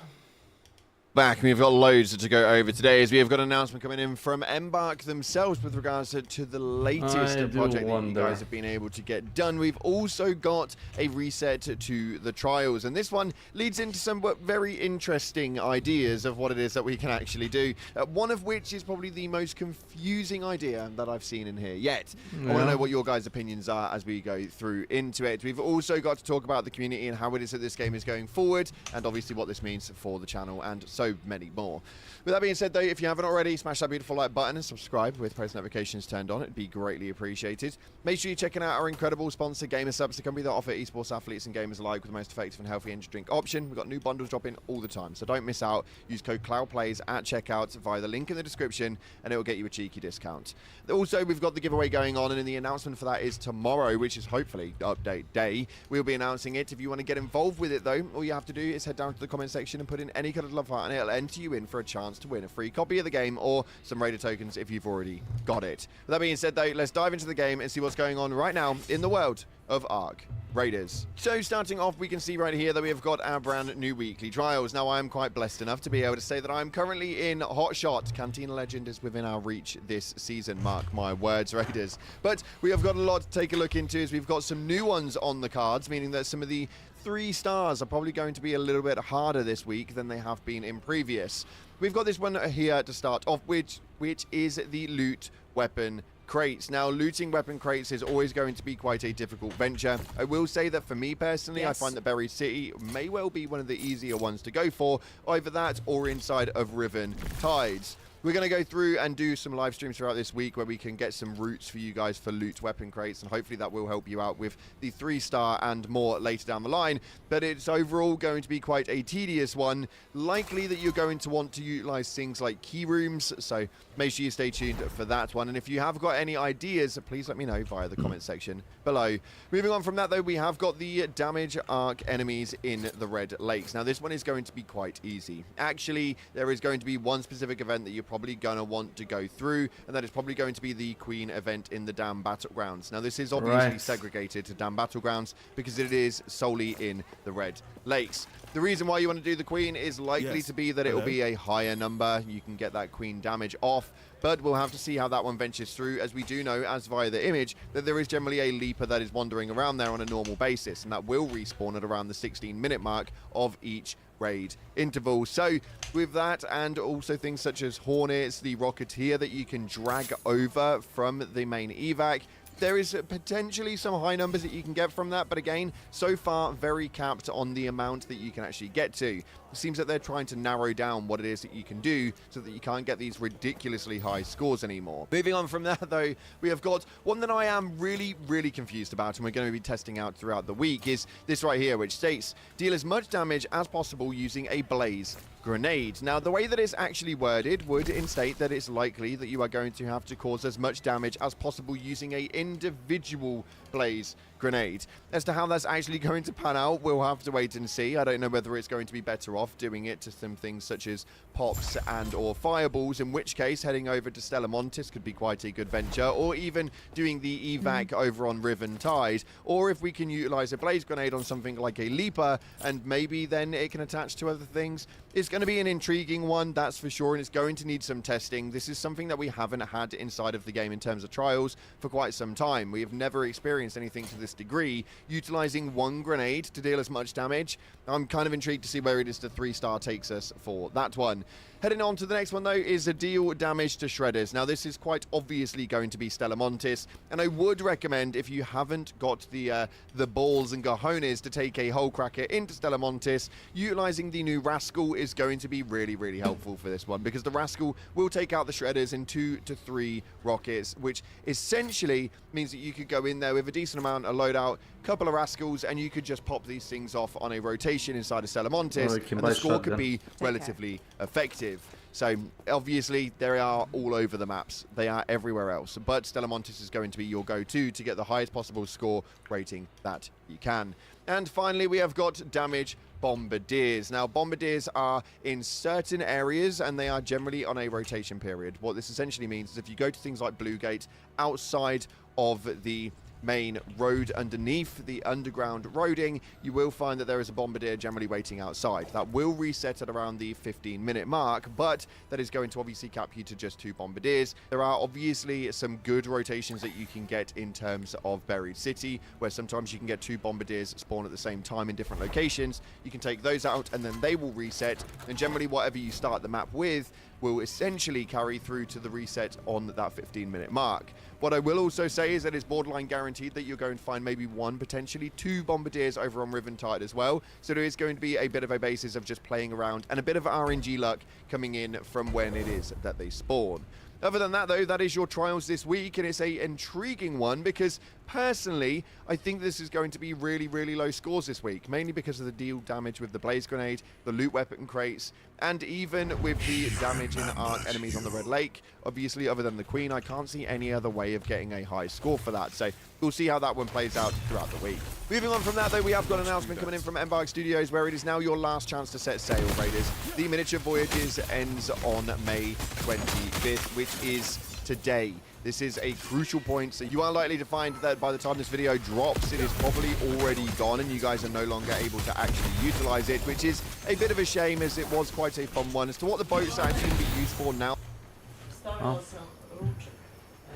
Back, and we've got loads to go over today as we have got an announcement coming in from Embark themselves with regards to the latest I do project that you wonder. guys have been able to get done. We've also got a reset to the trials, and this one leads into some very interesting ideas of what it is that we can actually do, one of which is probably the most confusing idea that I've seen in here yet. I want to know what your guys' opinions are as we go through into it. We've also got to talk about the community and how it is that this game is going forward, and obviously what this means for the channel and so many more. With that being said, though, if you haven't already, smash that beautiful like button and subscribe with post notifications turned on. It'd be greatly appreciated. Make sure you're checking out our incredible sponsor, GamerSupps, the company that offer esports athletes and gamers alike with the most effective and healthy energy drink option. We've got new bundles dropping all the time, so don't miss out. Use code CloudPlays at checkout via the link in the description, and it will get you a cheeky discount. Also, we've got the giveaway going on, and the announcement for that is tomorrow, which is hopefully update day. We'll be announcing it. If you want to get involved with it, though, all you have to do is head down to the comment section and put in any kind of love heart, and it'll enter you in for a chance to win a free copy of the game or some Raider tokens if you've already got it. With that being said, though, let's dive into the game and see what's going on right now in the world of Ark Raiders. So starting off, we can see right here that we have got our brand new weekly trials. Now, I am quite blessed enough to be able to say that I'm currently in Hot Shot. Cantina Legend is within our reach this season, mark my words, Raiders. But we have got a lot to take a look into as we've got some new ones on the cards, meaning that some of the 3 stars are probably going to be a little bit harder this week than they have been in previous. We've got this one here to start off with, which is the loot weapon crates. Now, looting weapon crates is always going to be quite a difficult venture. I will say that for me personally, I find that Buried City may well be one of the easier ones to go for, either that or inside of Riven Tides. We're going to go through and do some live streams throughout this week where we can get some routes for you guys for loot weapon crates, and hopefully that will help you out with the 3-star and more later down the line. But it's overall going to be quite a tedious one. Likely that you're going to want to utilize things like key rooms, so make sure you stay tuned for that one. And if you have got any ideas, please let me know via the comment section below. Moving on from that, though, we have got the damage arc enemies in the Red Lakes. Now, this one is going to be quite easy. Actually, there is going to be one specific event that you're probably going to want to go through, and that is probably going to be the Queen event in the Dam Battlegrounds. Now, this is obviously segregated to Dam Battlegrounds because it is solely in the Red Lakes. The reason why you want to do the queen is likely Yes. to be that it will Hello? be a higher number. You can get that queen damage off, but we'll have to see how that one ventures through, as we do know, as via the image, that there is generally a leaper that is wandering around there on a normal basis, and that will respawn at around the 16-minute mark of each raid interval. So with that, and also things such as Hornets, the Rocketeer that you can drag over from the main evac, there is potentially some high numbers that you can get from that, but again, so far very capped on the amount that you can actually get to. It seems that they're trying to narrow down what it is that you can do so that you can't get these ridiculously high scores anymore. Moving on from that though, we have got one that I am really confused about, and we're going to be testing out throughout the week, is this right here, which states, deal as much damage as possible using a blaze grenade. Now, the way that it's actually worded would state that it's likely that you are going to have to cause as much damage as possible using a individual blaze grenade. As to how that's actually going to pan out, we'll have to wait and see. I don't know whether it's going to be better off doing it to some things such as pops and or fireballs, in which case heading over to Stellamontis could be quite a good venture, or even doing the evac over on Riven Tide, or if we can utilize a blaze grenade on something like a leaper, and maybe then it can attach to other things. It's going to be an intriguing one, that's for sure, and it's going to need some testing. This is something that we haven't had inside of the game in terms of trials for quite some time. We have never experienced anything to this degree, utilizing one grenade to deal as much damage. I'm kind of intrigued to see where it is the 3-star takes us for that one. Heading on to the next one, though, is a deal damage to shredders. Now, this is quite obviously going to be Stellamontis, and I would recommend, if you haven't got the balls and cojones to take a hole cracker into Stellamontis, utilizing the new Rascal is going to be really helpful for this one, because the Rascal will take out the shredders in 2 to 3 rockets, which essentially means that you could go in there with a decent amount of loadout, couple of Rascals, and you could just pop these things off on a rotation inside of Stellamontis, Or you can and buy the score could shotgun. be relatively effective. So obviously they are all over the maps, they are everywhere else, but Stellamontis is going to be your go-to to get the highest possible score rating that you can. And finally, we have got damage bombardiers. Now, bombardiers are in certain areas, and they are generally on a rotation period. What this essentially means is if you go to things like Blue Gate, outside of the main road underneath the underground roading, you will find that there is a bombardier generally waiting outside. That will reset at around the 15-minute mark, but that is going to obviously cap you to just 2 bombardiers. There are obviously some good rotations that you can get in terms of Buried City, where sometimes you can get 2 bombardiers spawn at the same time in different locations. You can take those out and then they will reset, and generally whatever you start the map with will essentially carry through to the reset on that 15-minute mark. What I will also say is that it's borderline guaranteed that you're going to find maybe 1, potentially 2 bombardiers over on Riven Tide as well. So there is going to be a bit of a basis of just playing around and a bit of RNG luck coming in from when it is that they spawn. Other than that, though, that is your trials this week, and it's a intriguing one because personally, I think this is going to be really low scores this week, mainly because of the deal damage with the blaze grenade, the loot weapon crates, and even with the damage in arc enemies on the Red Lake. Obviously, other than the Queen, I can't see any other way of getting a high score for that, so we'll see how that one plays out throughout the week. Moving on from that, though, we have got an announcement coming in from Embark Studios, where it is now your last chance to set sail, Raiders. The Miniature Voyages ends on May 25th, which is today. This is a crucial point, so you are likely to find that by the time this video drops, it is probably already gone and you guys are no longer able to actually utilize it, which is a bit of a shame, as it was quite a fun one. As to what the boats are actually going to be used for now.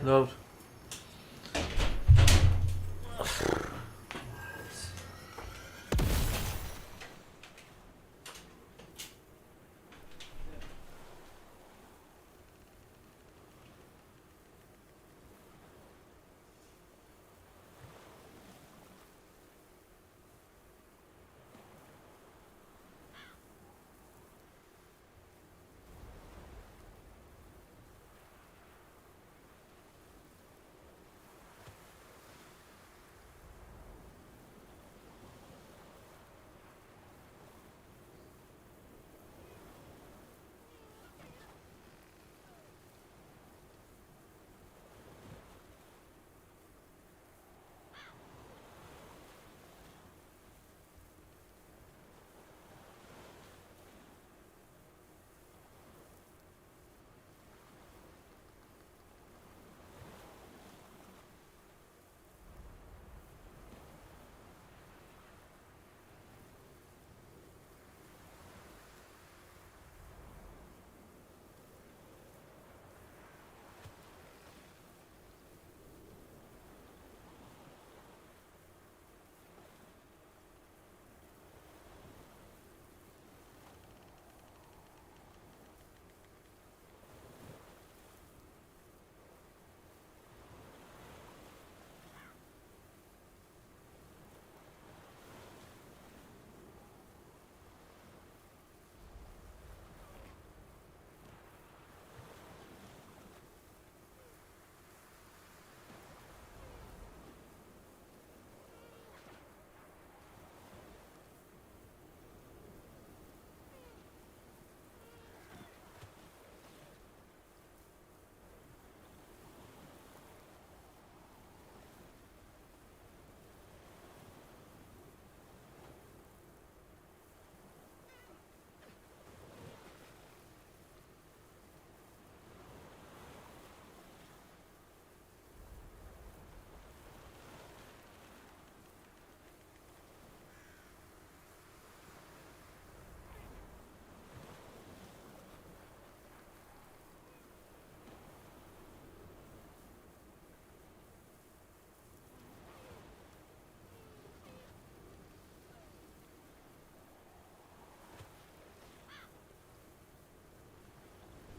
Dobrze.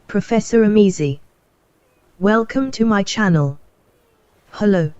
Professor Amizi. Welcome to my channel. Hello.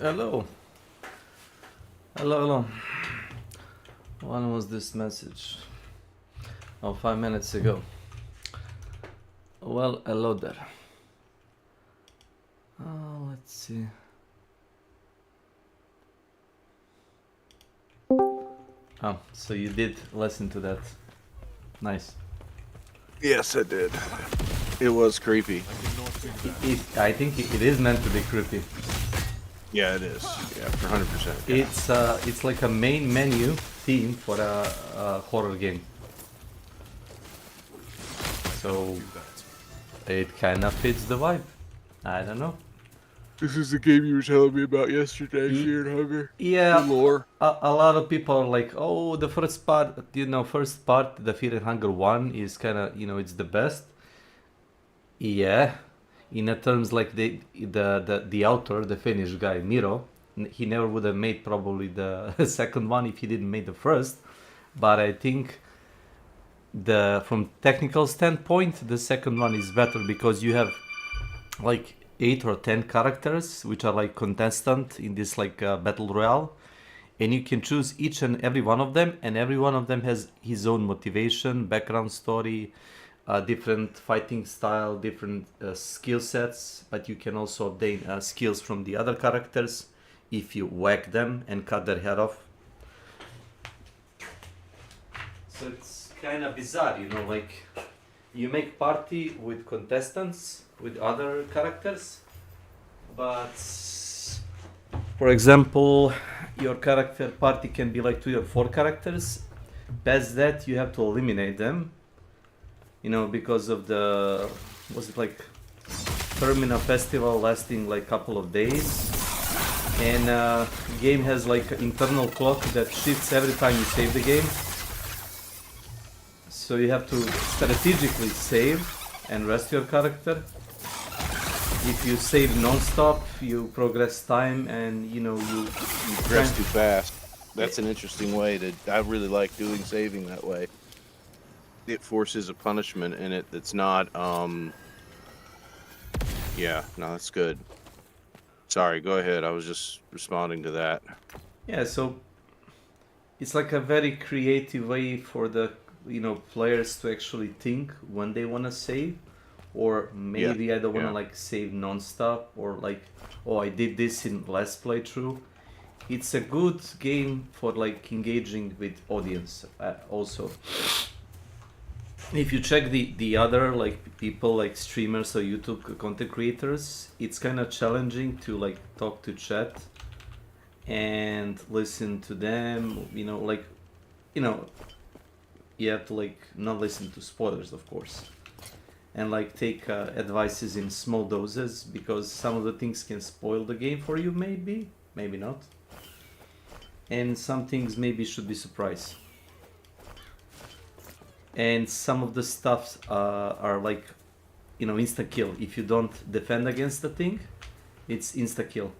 Hello. Hello, hello. When was this message? Oh, 5 minutes ago. Well, hello there. Let's see. Oh, so you did listen to that. Nice. Yes, I did. It was creepy. I think it is meant to be creepy. Yeah, it is. Yeah, for 100%. Yeah. It's like a main menu theme for a horror game. So it kind of fits the vibe. I don't know. This is the game you were telling me about yesterday, Fear and Hunger. Yeah, The lore. a lot of people are like, oh, the first part, the Fear and Hunger 1 is kind of, it's the best. Yeah, in a terms like the author, the Finnish guy, Miro, he never would have made probably the second one if he didn't make the first. But I think from technical standpoint, the second one is better because you have like 8 or 10 characters which are like contestant in this like battle royale, and you can choose each and every one of them, and every one of them has his own motivation, background story, different fighting style, different skill sets, but you can also obtain skills from the other characters if you whack them and cut their head off. So it's kind of bizarre, like you make party with contestants, with other characters, but for example, your character party can be like 2 or 4 characters. Past that, you have to eliminate them, because of the, was it like Termina festival lasting like couple of days, and game has like internal clock that shifts every time you save the game. So you have to strategically save and rest your character. If you save non-stop, you progress time, and you Progress too fast. That's an interesting way to. I really like doing saving that way. It forces a punishment in it that's not. Yeah, no, that's good. Sorry, go ahead. I was just responding to that. Yeah, so it's like a very creative way for the players to actually think when they want to save, or maybe I don't want to like save non-stop, or like, oh, I did this in last playthrough. It's a good game for like engaging with audience. Also, if you check the other like people like streamers or YouTube content creators, it's kind of challenging to like talk to chat and listen to them. You have to like not listen to spoilers, of course, and like take advices in small doses, because some of the things can spoil the game for you, maybe not, and some things maybe should be surprise, and some of the stuff are like insta kill. If you don't defend against the thing, it's insta kill.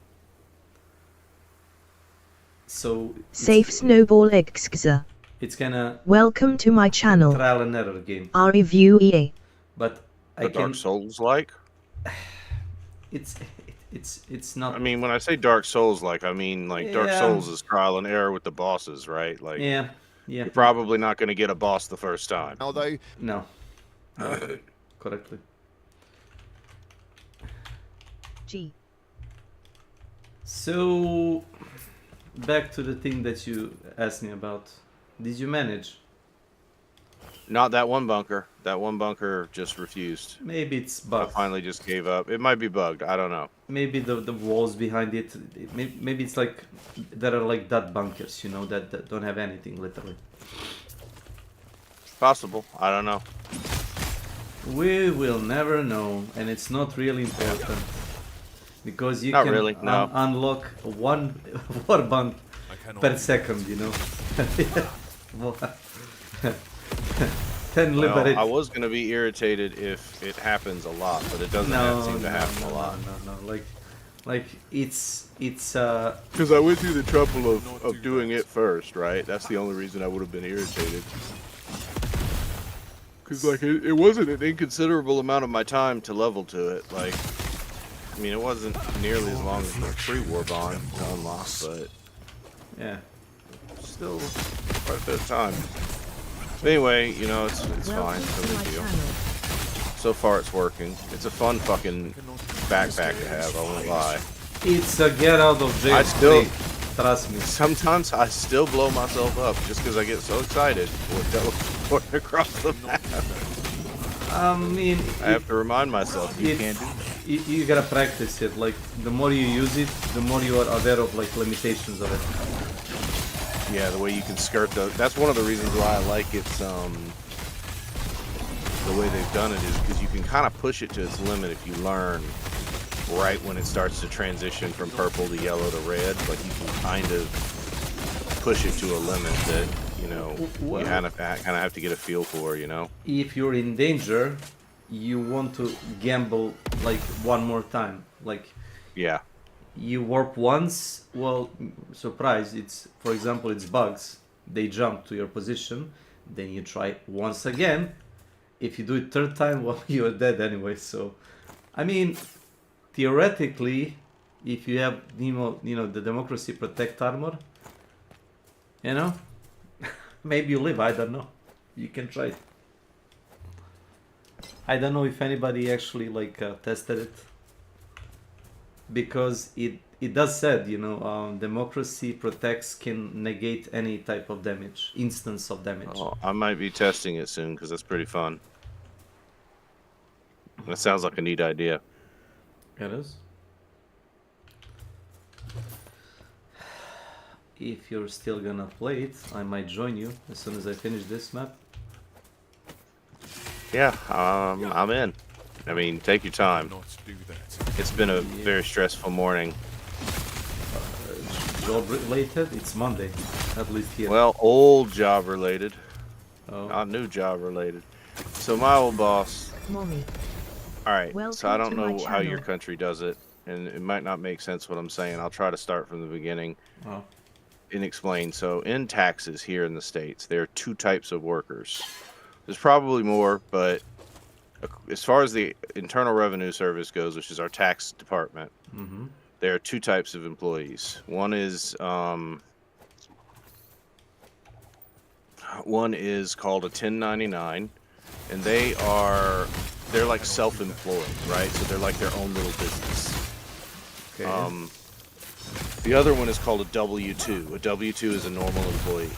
So Safe Snowball Xxa. it's kinda Welcome to my channel. trial and error game, I review EA. but I The can. Dark Souls like. It's not. I mean, when I say Dark Souls like, I mean like Dark Yeah. Souls is trial and error with the bosses, right? Like, Yeah. you're probably not going to get a boss the first time. Although, No. Correctly. G. So, back to the thing that you asked me about. Did you manage? Not that one bunker. That one bunker just refused. Maybe it's I bugged. finally just gave up. It might be bugged. I don't know. Maybe the walls behind it. Maybe it's like there are like dot bunkers, that don't have anything literally. Possible. I don't know. We will never know, and it's not really important, because you Not can really, no. unlock one war bunk I cannot per do second, 10 Well, liberate. I was going to be irritated if it happens a lot, but it doesn't seem to happen a lot. No. Like it's Because I went through the trouble of doing it first, right? That's the only reason I would have been irritated. Because, like, it wasn't an inconsiderable amount of my time to level to it. Like, I mean, it wasn't nearly as long as the pre-war bond to unlock, but yeah. still quite a bit of time. But anyway, it's fine. No big deal. So far, it's working. It's a fun fucking backpack to have, I won't lie. It's a get out of jail I still, free. Trust me. Sometimes I still blow myself up just because I get so excited for teleporting across the map. I mean, I have to remind myself you can't do that. You gotta practice it. Like the more you use it, the more you are aware of like limitations of it. Yeah, the way you can skirt that's one of the reasons why I like it's the way they've done it is because you can kind of push it to its limit if you learn right when it starts to transition from purple to yellow to red. Like you can kind of push it to a limit that you kind of have to get a feel for. If you're in danger, you want to gamble like one more time. Like Yeah. you warp once, well, surprise, it's, for example, it's bugs. They jump to your position, then you try once again. If you do it third time, well, you're dead anyway. So, I mean, theoretically, if you have, the democracy protect armor, maybe you live, I don't know. You can try it. I don't know if anybody actually, tested it. Because it does said, democracy protects can negate any type of damage, instance of damage. Oh, I might be testing it soon because that's pretty fun. That sounds like a neat idea. It is. If you're still gonna play it, I might join you as soon as I finish this map. Yeah, I'm in. I mean, take your time. Not do that. It's been a very stressful morning. Job related, it's Monday, at least here. Well, old job related, Oh. not new job related. So my old boss. Mommy. All right. So I Welcome don't to my know how your channel. country does it, and it might not make sense what I'm saying. I'll try to start from the beginning Oh. and explain. So in taxes here in the States, there are two types of workers. There's probably more, but as far as the Internal Revenue Service goes, which is our tax department, Mm-hmm. there are two types of employees. One is called a 1099, and they're like self-employed, right? So they're like their own little business. Okay. The other one is called a W-2. A W-2 is a normal employee.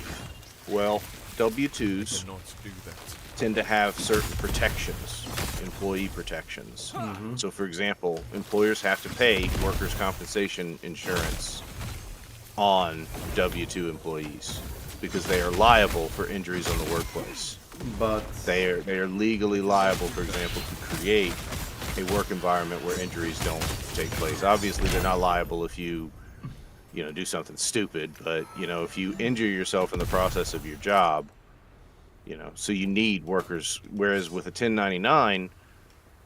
Well, W-2s Not do that. tend to have certain protections, employee protections. So, for example, employers have to pay workers' compensation insurance on W-2 employees because they are liable for injuries on the workplace. But They are legally liable, for example, to create a work environment where injuries don't take place. Obviously, they're not liable if you do something stupid, but if you injure yourself in the process of your job, so you need workers. Whereas with a 1099,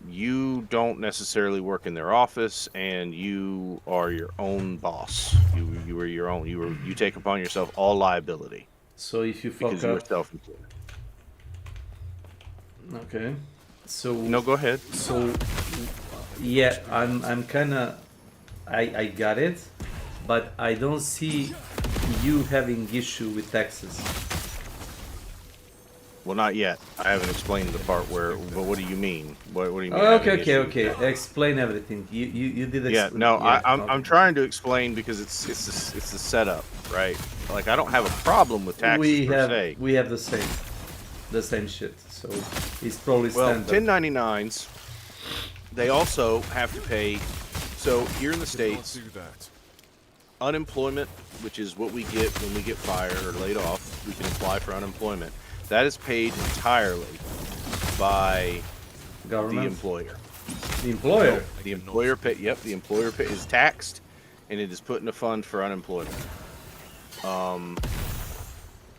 you don't necessarily work in their office, and you are your own boss. You are your own. You take upon yourself all liability so if you fuck because you are up, self-employed. okay. So No, go ahead. So yeah, I'm kind of I got it, but I don't see you having issue with taxes. Well, not yet. I haven't explained the part where. But what do you mean? What do you mean? Oh, having issue with okay. taxes? Explain everything. You did. Yeah, no, I'm okay. trying to explain because it's the setup, right? Like I don't have a problem with taxes per se. We have the same shit. So it's probably Well, standard. 1099s, they also have to pay. So here in the Not States, do that. unemployment, which is what we get when we get fired or laid off, we can apply for unemployment. That is paid entirely by the Government. employer. The employer. The employer pay. Yep, the employer pay is taxed, and it is put in a fund for unemployment.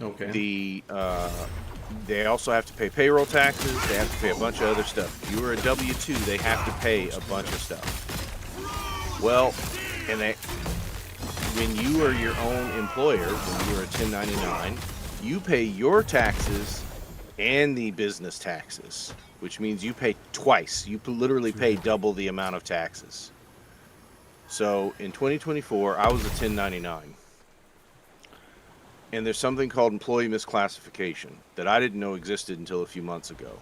Okay. They also have to pay payroll taxes. They have to pay a bunch of other stuff. If you are a W-2, they have to pay a bunch of stuff. Well, when you are your own employer, when you are a 1099, you pay your taxes and the business taxes, which means you pay twice. You literally pay double the amount of taxes. So in 2024, I was a 1099. And there's something called employee misclassification that I didn't know existed until a few months ago.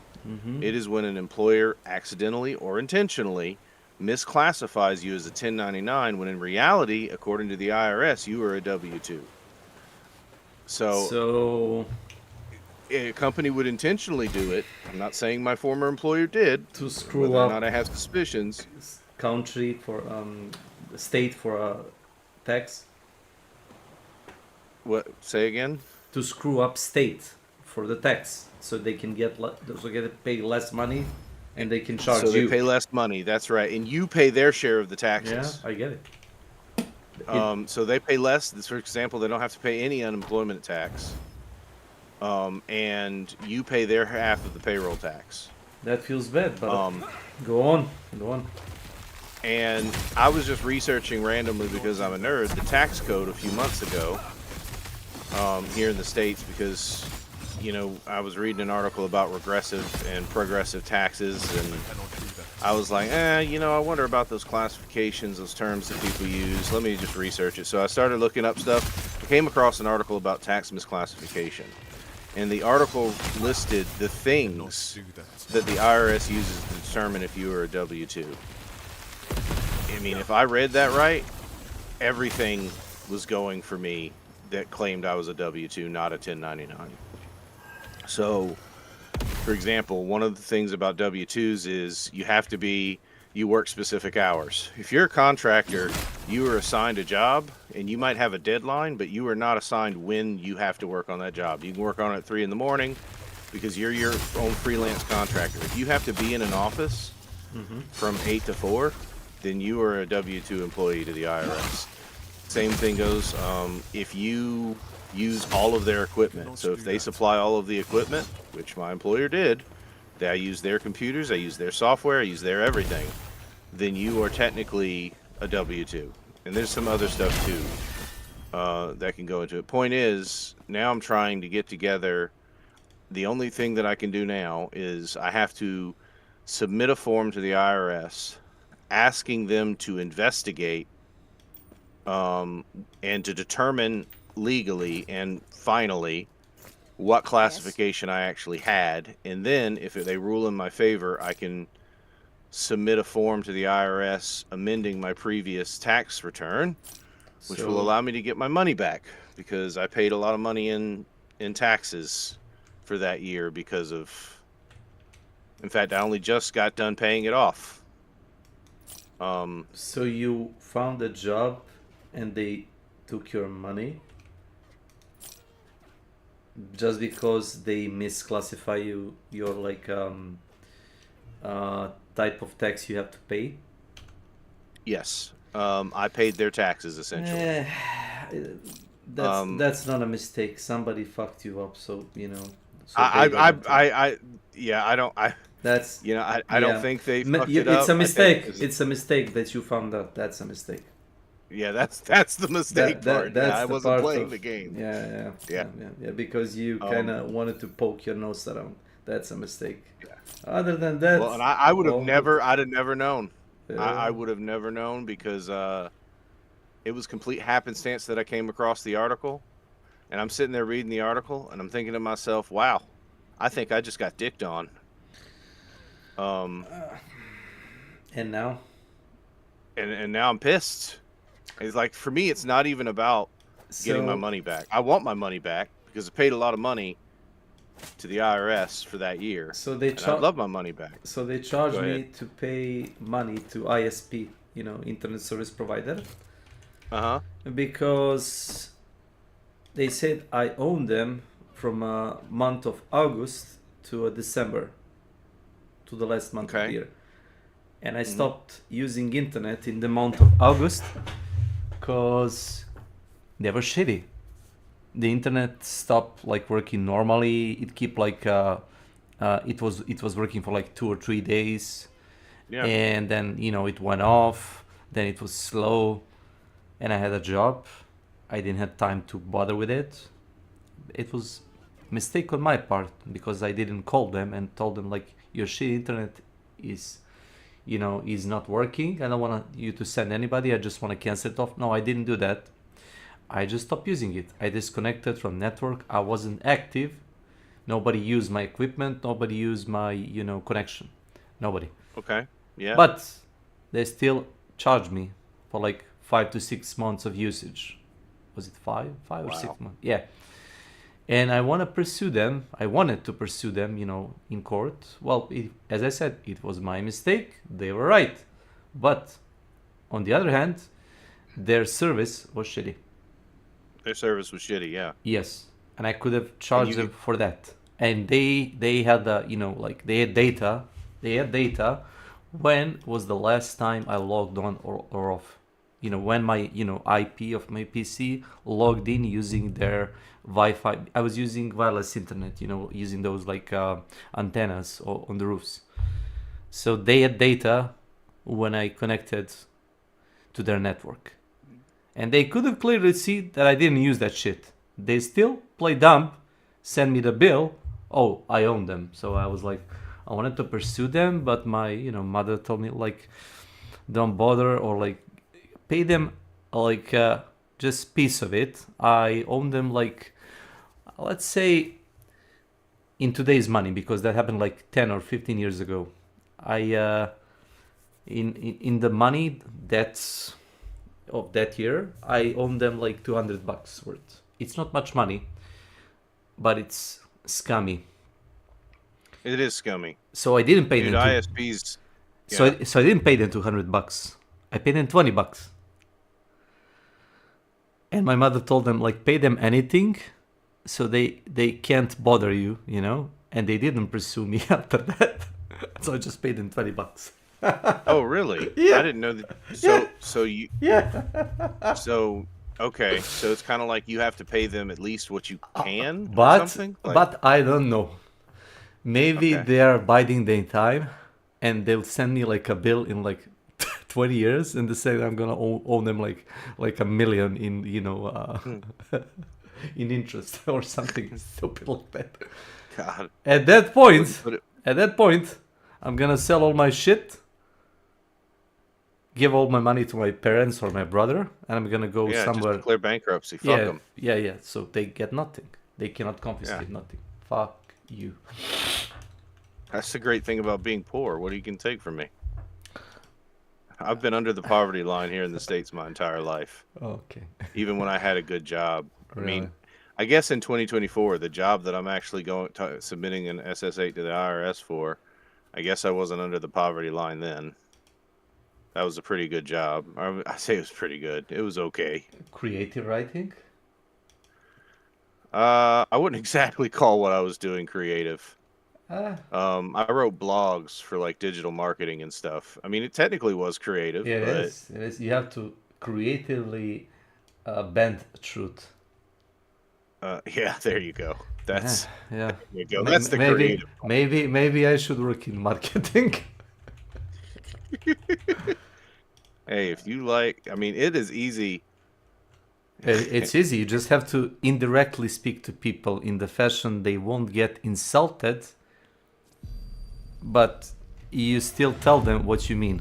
It is when an employer accidentally or intentionally misclassifies you as a 1099 when in reality, according to the IRS, you are a W-2. So a company would intentionally do it. I'm not saying my former employer did. to screw Whether or up not I have suspicions. country for state for tax, What? Say again? to screw up state for the tax, so they can pay less money, and they can charge So they you. pay less money. That's right, and you pay their share of the Yeah, taxes. I get it. So they pay less. For example, they don't have to pay any unemployment tax. And you pay their half of the payroll tax. That feels bad, but go on. And I was just researching randomly because I'm a nerd the tax code a few months ago here in the States because, I was reading an article about regressive and progressive taxes and I was like, I wonder about those classifications, those terms that people use. Let me just research it. So I started looking up stuff. I came across an article about tax misclassification. And the article listed the things that the IRS uses to determine if you are a W-2. I mean, if I read that right, everything was going for me that claimed I was a W-2, not a 1099. So, for example, one of the things about W-2s is you work specific hours. If you're a contractor, you are assigned a job and you might have a deadline, but you are not assigned when you have to work on that job. You can work on it at 3 in the morning because you're your own freelance contractor. If you have to be in an office from 8 to 4, then you are a W-2 employee to the IRS. Same thing goes if you use all of their equipment. So if they supply all of the equipment, which my employer did, I use their computers, I use their software, I use their everything, then you are technically a W-2. And there's some other stuff too that can go into it. Point is, now I'm trying to get together. The only thing that I can do now is I have to submit a form to the IRS asking them to investigate and to determine legally and finally what classification I actually had, and then if they rule in my favor, I can submit a form to the IRS amending my previous tax return, which will allow me to get my money back because I paid a lot of money in taxes for that year because of, in fact, I only just got done paying it off. So you found a job and they took your money just because they misclassify your type of tax you have to pay? Yes. I paid their taxes essentially. That's not a mistake. Somebody fucked you up, so So that's I don't think they fucked it up. It's a mistake. It's a mistake that you found out. That's a mistake. Yeah, that's the mistake part. I wasn't playing the game. Yeah. Because you kind of wanted to poke your nose around. That's a mistake. Yeah. Other than that, Well, and I would have never. I'd have never known. I would have never known because it was complete happenstance that I came across the article, and I'm sitting there reading the article, and I'm thinking to myself, "Wow, I think I just got dicked on." And now? And now I'm pissed. It's like, for me, it's not even about getting my money back. I want my money back because I paid a lot of money to the IRS for that year. So they I love my money back. So they charged me to pay money to ISP, Internet Service Provider. Because they said I own them from a month of August to December, to the last month of the year. And I stopped using internet in the month of August because they were shitty. The internet stopped working normally. It kept it was working for 2 or 3 days. Yeah. And then it went off. Then it was slow, and I had a job. I didn't have time to bother with it. It was a mistake on my part because I didn't call them and told them your shitty internet is not working. I don't want you to send anybody. I just want to cancel it off. No, I didn't do that. I just stopped using it. I disconnected from network. I wasn't active. Nobody used my equipment. Nobody used my connection. Nobody. Okay. Yeah. But they still charge me for like 5 to 6 months of usage. Was it 5 or 6 months? Yeah. And I want to pursue them. I wanted to pursue them, you know, in court. Well, as I said, it was my mistake. They were right. But on the other hand, their service was shitty. Their service was shitty, yeah. Yes, and I could have charged them for that. And they had you know, like they had data. They had data. When was the last time I logged on or off? You know, when my, you know, IP of my PC logged in using their Wi-Fi. I was using wireless internet, you know, using those like antennas on the roofs. So they had data when I connected to their network. And they could have clearly see that I didn't use that shit. They still play dumb, send me the bill. Oh, I own them. So I was like, I wanted to pursue them, but my, you know, mother told me like, don't bother, or like pay them like just piece of it. I own them like, let's say in today's money, because that happened like 10 or 15 years ago. I in the money that's of that year, I own them like $200 worth. It's not much money, but it's scummy. It is scummy. So I didn't pay Dude, them. ISPs. So I didn't pay them $200. I paid them $20. And my mother told them like pay them anything, so they can't bother you, you know. And they didn't pursue me after that. So I just paid them $20. Oh, really? Yeah. I didn't know that. So you. Yeah. So okay. So it's kind of like you have to pay them at least what you can, or But something. Like, but I don't know. Maybe Okay. they are biding their time, and they'll send me like a bill in like 20 years, and they say I'm gonna owe them like $1 million in, you know, in interest or something stupid like that. God. At that point, I'm gonna sell all my shit, give all my money to my parents or my brother, and I'm gonna go Yeah, somewhere. just declare bankruptcy. Fuck them. Yeah. So they get nothing. They cannot confiscate nothing. Fuck you. That's the great thing about being poor. What you can take from me. I've been under the poverty line here in the States my entire life. Okay. Even when I had a good job. I Really? mean, I guess in 2024, the job that I'm actually submitting an SS8 to the IRS for, I guess I wasn't under the poverty line then. That was a pretty good job. I say it was pretty good. It was okay. Creative writing? I wouldn't exactly call what I was doing creative. Ah, I wrote blogs for like digital marketing and stuff. I mean, it technically was creative, yeah, but it is. It is. You have to creatively bend truth. yeah, there you go. That's Yeah. there you go. That's the maybe, creative. maybe I should work in marketing. Hey, if you like, I mean, it is easy. It's easy. You just have to indirectly speak to people in the fashion they won't get insulted, but you still tell them what you mean.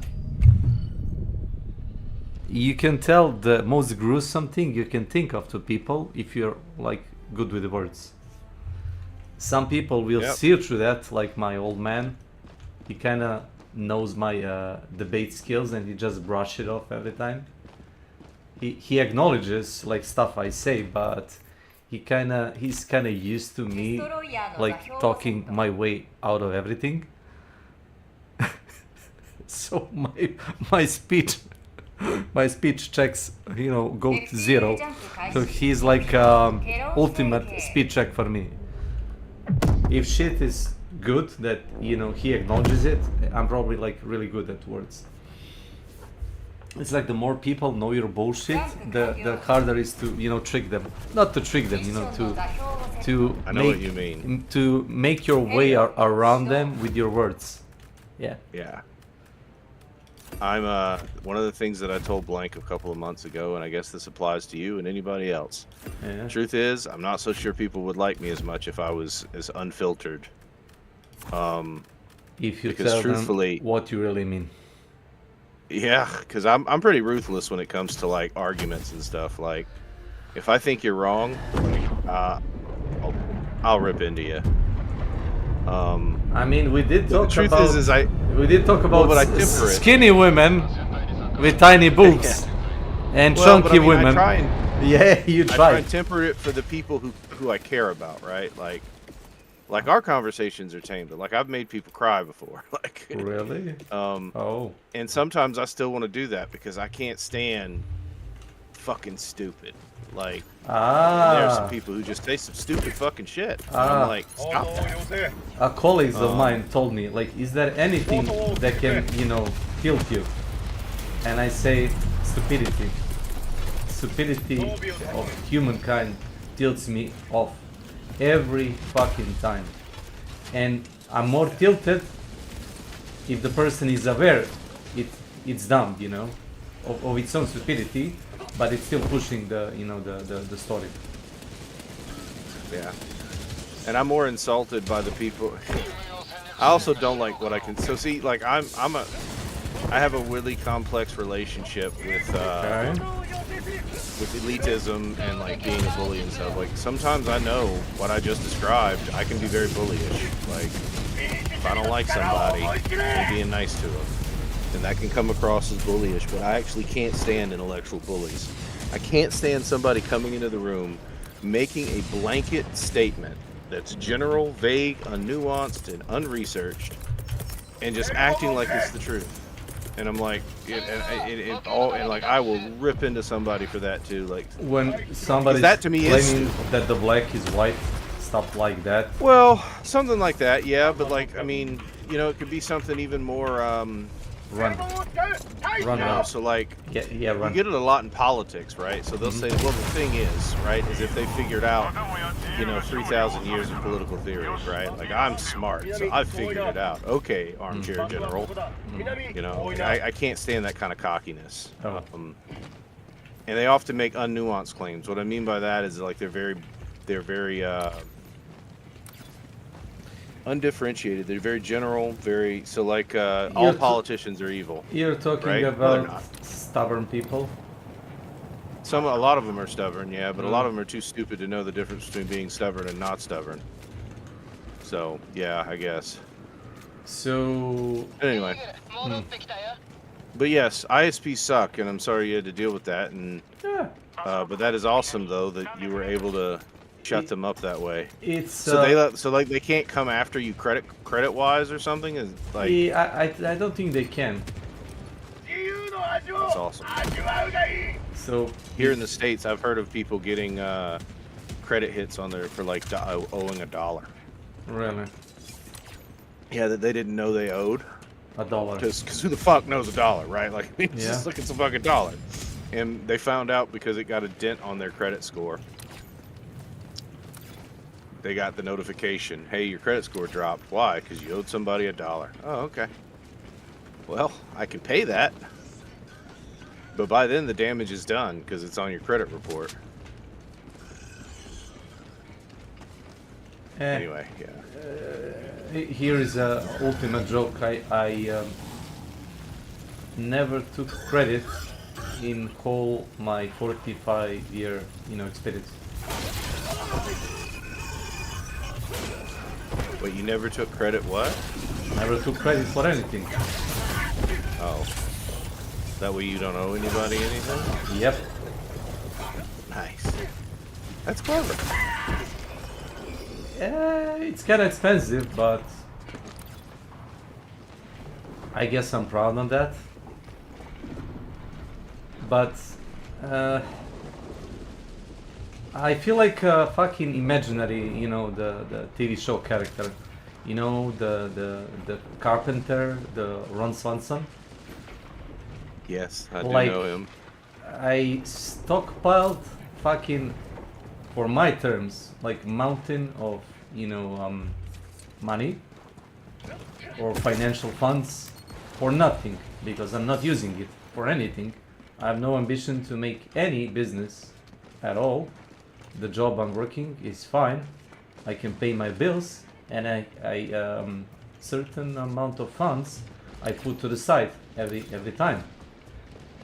You can tell the most gruesome thing you can think of to people if you're like good with the words. Some people will Yep. see through that, like my old man. He kind of knows my debate skills, and he just brush it off every time. He acknowledges like stuff I say, but he's kind of used to me like talking my way out of everything. So my speech checks, you know, go to zero. So he's like ultimate speed check for me. If shit is good that, you know, he acknowledges it, I'm probably like really good at words. It's like the more people know your bullshit, the harder it is to, you know, trick them. Not to trick them, you know, to I know what you mean. to make your way around them with your words. Yeah. Yeah. I'm one of the things that I told Blank a couple of months ago, and I guess this applies to you and anybody else. Yeah. Truth is, I'm not so sure people would like me as much if I was as unfiltered. If you Because tell truthfully- them what you really mean. Yeah, because I'm pretty ruthless when it comes to like arguments and stuff. Like, if I think you're wrong, I'll rip into you. I mean, we did The talk truth about is we did talk about but I temper it. skinny women with tiny boobs and well, but chunky I mean, women. I try and Yeah, you I try tried. and temper it for the people who I care about, right? Like our conversations are tame, but like I've made people cry before, like Really? Oh. and sometimes I still want to do that because I can't stand fucking stupid. Like, and there are some people who just say some stupid fucking shit. And I'm like, stop that. Colleagues of mine told me, like, is there anything that can, you know, tilt you? And I say, stupidity. Stupidity of humankind tilts me off every fucking time. And I'm more tilted if the person is aware it's dumb, you know, of its own stupidity, but it's still pushing the, you know, the story. Yeah. And I'm more insulted by the people. I also don't like what I can. So see, like I have a really complex relationship with elitism and like being a bully and stuff. Like sometimes I know what I just described. I can be very bullyish. Like if I don't like somebody, I'm being nice to them, and that can come across as bullyish. But I actually can't stand intellectual bullies. I can't stand somebody coming into the room making a blanket statement that's general, vague, unnuanced, and unresearched, and just acting like it's the truth. And I'm like, like I will rip into somebody for that too. Like when somebody's that to me claiming that the black is white, stuff like that. Well, something like that, yeah. But like, I mean, you know, it could be something even more. Run. You know, so like, run. You get it a lot in politics, right? So they'll say, well, the thing is, right, is if they figured out, you know, 3,000 years of political theory, right? Like, I'm smart, so I've figured it out. Okay, armchair general. You know, I can't stand that kind of cockiness. Oh. And they often make unnuanced claims. What I mean by that is like they're very undifferentiated. They're very general, so like all politicians are evil. You're talking right? about stubborn people. A lot of them are stubborn, yeah, but a lot of them are too stupid to know the difference between being stubborn and not stubborn. So yeah, I guess. So anyway, but yes, ISPs suck, and I'm sorry you had to deal with that. And but that is awesome though that you were able to shut them up that way. It's so like they can't come after you credit wise or something. Is like I don't think they can. That's awesome. So here in the States, I've heard of people getting credit hits on for like owing $1. Really? Yeah, that they didn't know they owed $1. Because who the fuck knows $1, right? Like just look, it's a fucking dollar. And they found out because it got a dent on their credit score. They got the notification, hey, your credit score dropped. Why? Because you owed somebody $1. Oh, okay. Well, I can pay that. But by then, the damage is done because it's on your credit report. Anyway, yeah. Here is a ultimate joke. I never took credit in whole my 45-year, you know, experience. Wait, you never took credit what? Never took credit for anything. Oh. That way you don't owe anybody anything? Yep. Nice. That's clever. It's kind of expensive, but I guess I'm proud of that. But I feel like a fucking imaginary, you know, the TV show character. You know, the carpenter, the Ron Swanson. Yes, I do like, know him. I stockpiled fucking, for my terms, like mountain of, you know, money or financial funds for nothing, because I'm not using it for anything. I have no ambition to make any business at all. The job I'm working is fine. I can pay my bills, and I certain amount of funds I put to the side every time.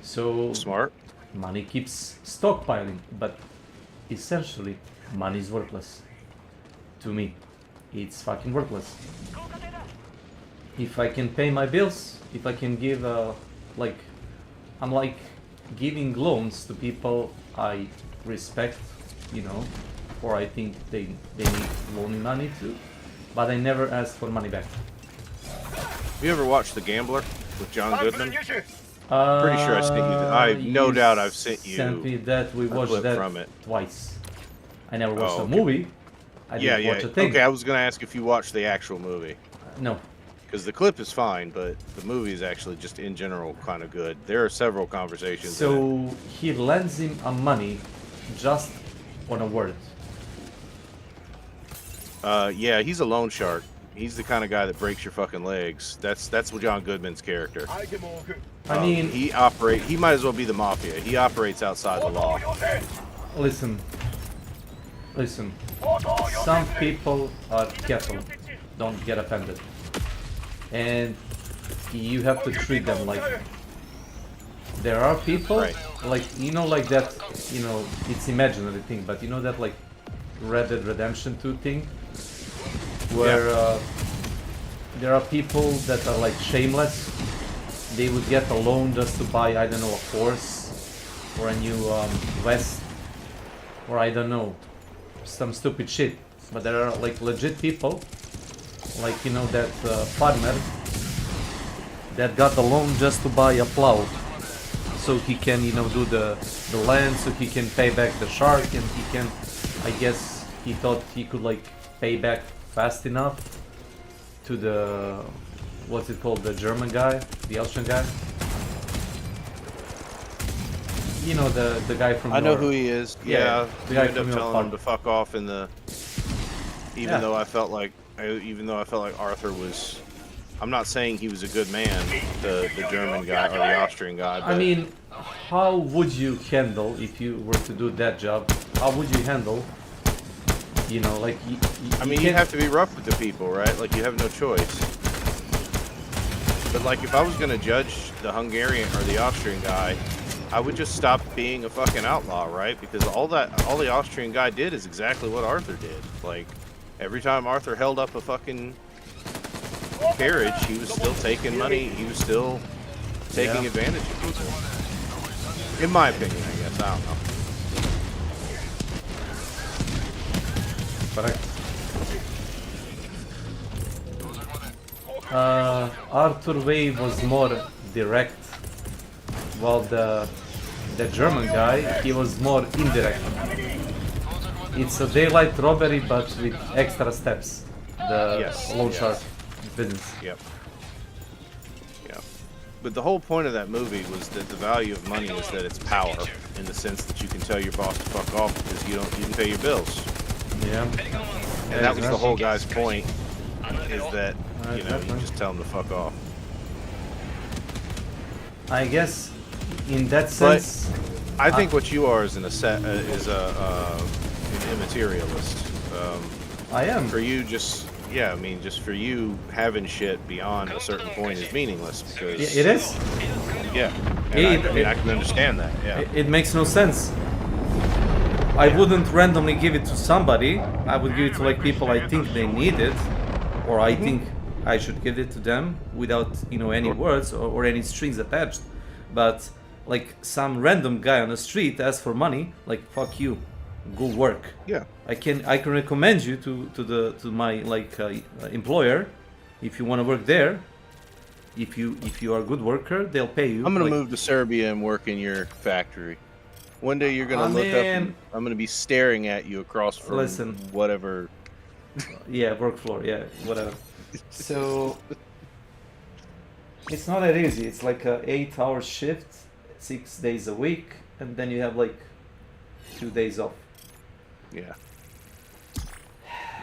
So smart. Money keeps stockpiling, but essentially money is worthless to me. it's fucking worthless. If I can pay my bills, if I can give like, I'm like giving loans to people I respect, you know, or I think they need loan money to, but I never ask for money back. You ever watched The Gambler with John Goodman? Pretty sure I sent you. No You doubt I've sent you. Sent me that. We watched clip that from it. twice. I never watched Oh, the okay. movie. I Yeah, didn't yeah. watch a thing. Okay, I was gonna ask if you watched the actual movie. No. Because the clip is fine, but the movie is actually just in general kind of good. There are several conversations. in it. So he lends him a money just on a word. Yeah, he's a loan shark. He's the kind of guy that breaks your fucking legs. That's what John Goodman's character. I mean, He might as well be the mafia. He operates outside the law. listen. Some people are cattle. Don't get offended. And you have to treat them like. There are people Right. like, you know, like that, you know, it's imaginary thing, but you know that like Red Dead Redemption 2 thing, where there are people that are like shameless. They would get a loan just to buy, I don't know, a horse or a new vest, or I don't know, some stupid shit. But there are like legit people, like, you know, that farmer that got the loan just to buy a plow, so he can, you know, do the land, so he can pay back the shark, and he can, I guess he thought he could like pay back fast enough to the, what's it called, the German guy, the Austrian guy, you know, the guy from I know your- who he is. Yeah, Yeah, the you guy end up from your telling farm. him to fuck off in the. Yeah. Though I felt like Arthur was. I'm not saying he was a good man, the German guy or the Austrian guy. But I mean, how would you handle, if you were to do that job, how would you handle, you know, like I mean, you have to be rough with the people, right? Like, you have no choice. But like, if I was gonna judge the Hungarian or the Austrian guy, I would just stop being a fucking outlaw, right? Because all the Austrian guy did is exactly what Arthur did. Like, every time Arthur held up a fucking carriage, he was still taking money. He was still taking advantage of people. In my opinion, I guess. I don't know. Correct. Arthur way was more direct, while the German guy, he was more indirect. It's a daylight robbery, but with extra steps. The Yes, loan yes. shark business. Yep. Yeah. But the whole point of that movie was that the value of money is that it's power, in the sense that you can tell your boss to fuck off because you can pay your bills. Yeah. And that was the whole guy's point, is that, you know, you Exactly. just tell him to fuck off. I guess in that sense, I think what you are is an immaterialist. I am. For you, just for you, having shit beyond a certain point is meaningless because It is. Yeah, and It- I can understand that. Yeah, It makes no sense. I wouldn't randomly give it to somebody. I would give it to like people I think they need it, or I think I should give it to them without, you know, any words or any strings attached. But like some random guy on the street asks for money, like fuck you, go work. yeah. I can recommend you to my like employer if you want to work there. If you are a good worker, they'll pay you. I'm gonna like, move to Serbia and work in your factory. One day you're gonna I look up. mean- And I'm gonna be staring at you across from Listen. whatever. Yeah, work floor, yeah, whatever. So it's not that easy. It's like a 8-hour shift, 6 days a week, and then you have like 2 days off. Yeah.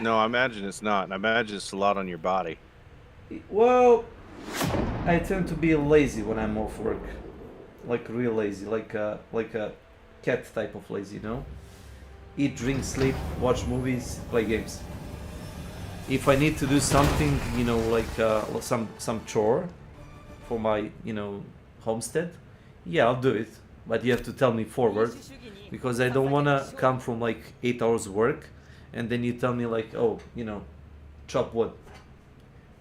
No, I imagine it's not. I imagine it's a lot on your body. Well, I tend to be lazy when I'm off work, like real lazy, like a cat type of lazy, you know. Eat, drink, sleep, watch movies, play games. If I need to do something, you know, like some chore for my, you know, homestead, yeah, I'll do it. But you have to tell me forward, because I don't wanna come from like 8 hours work, and then you tell me like, oh, you know, chop wood.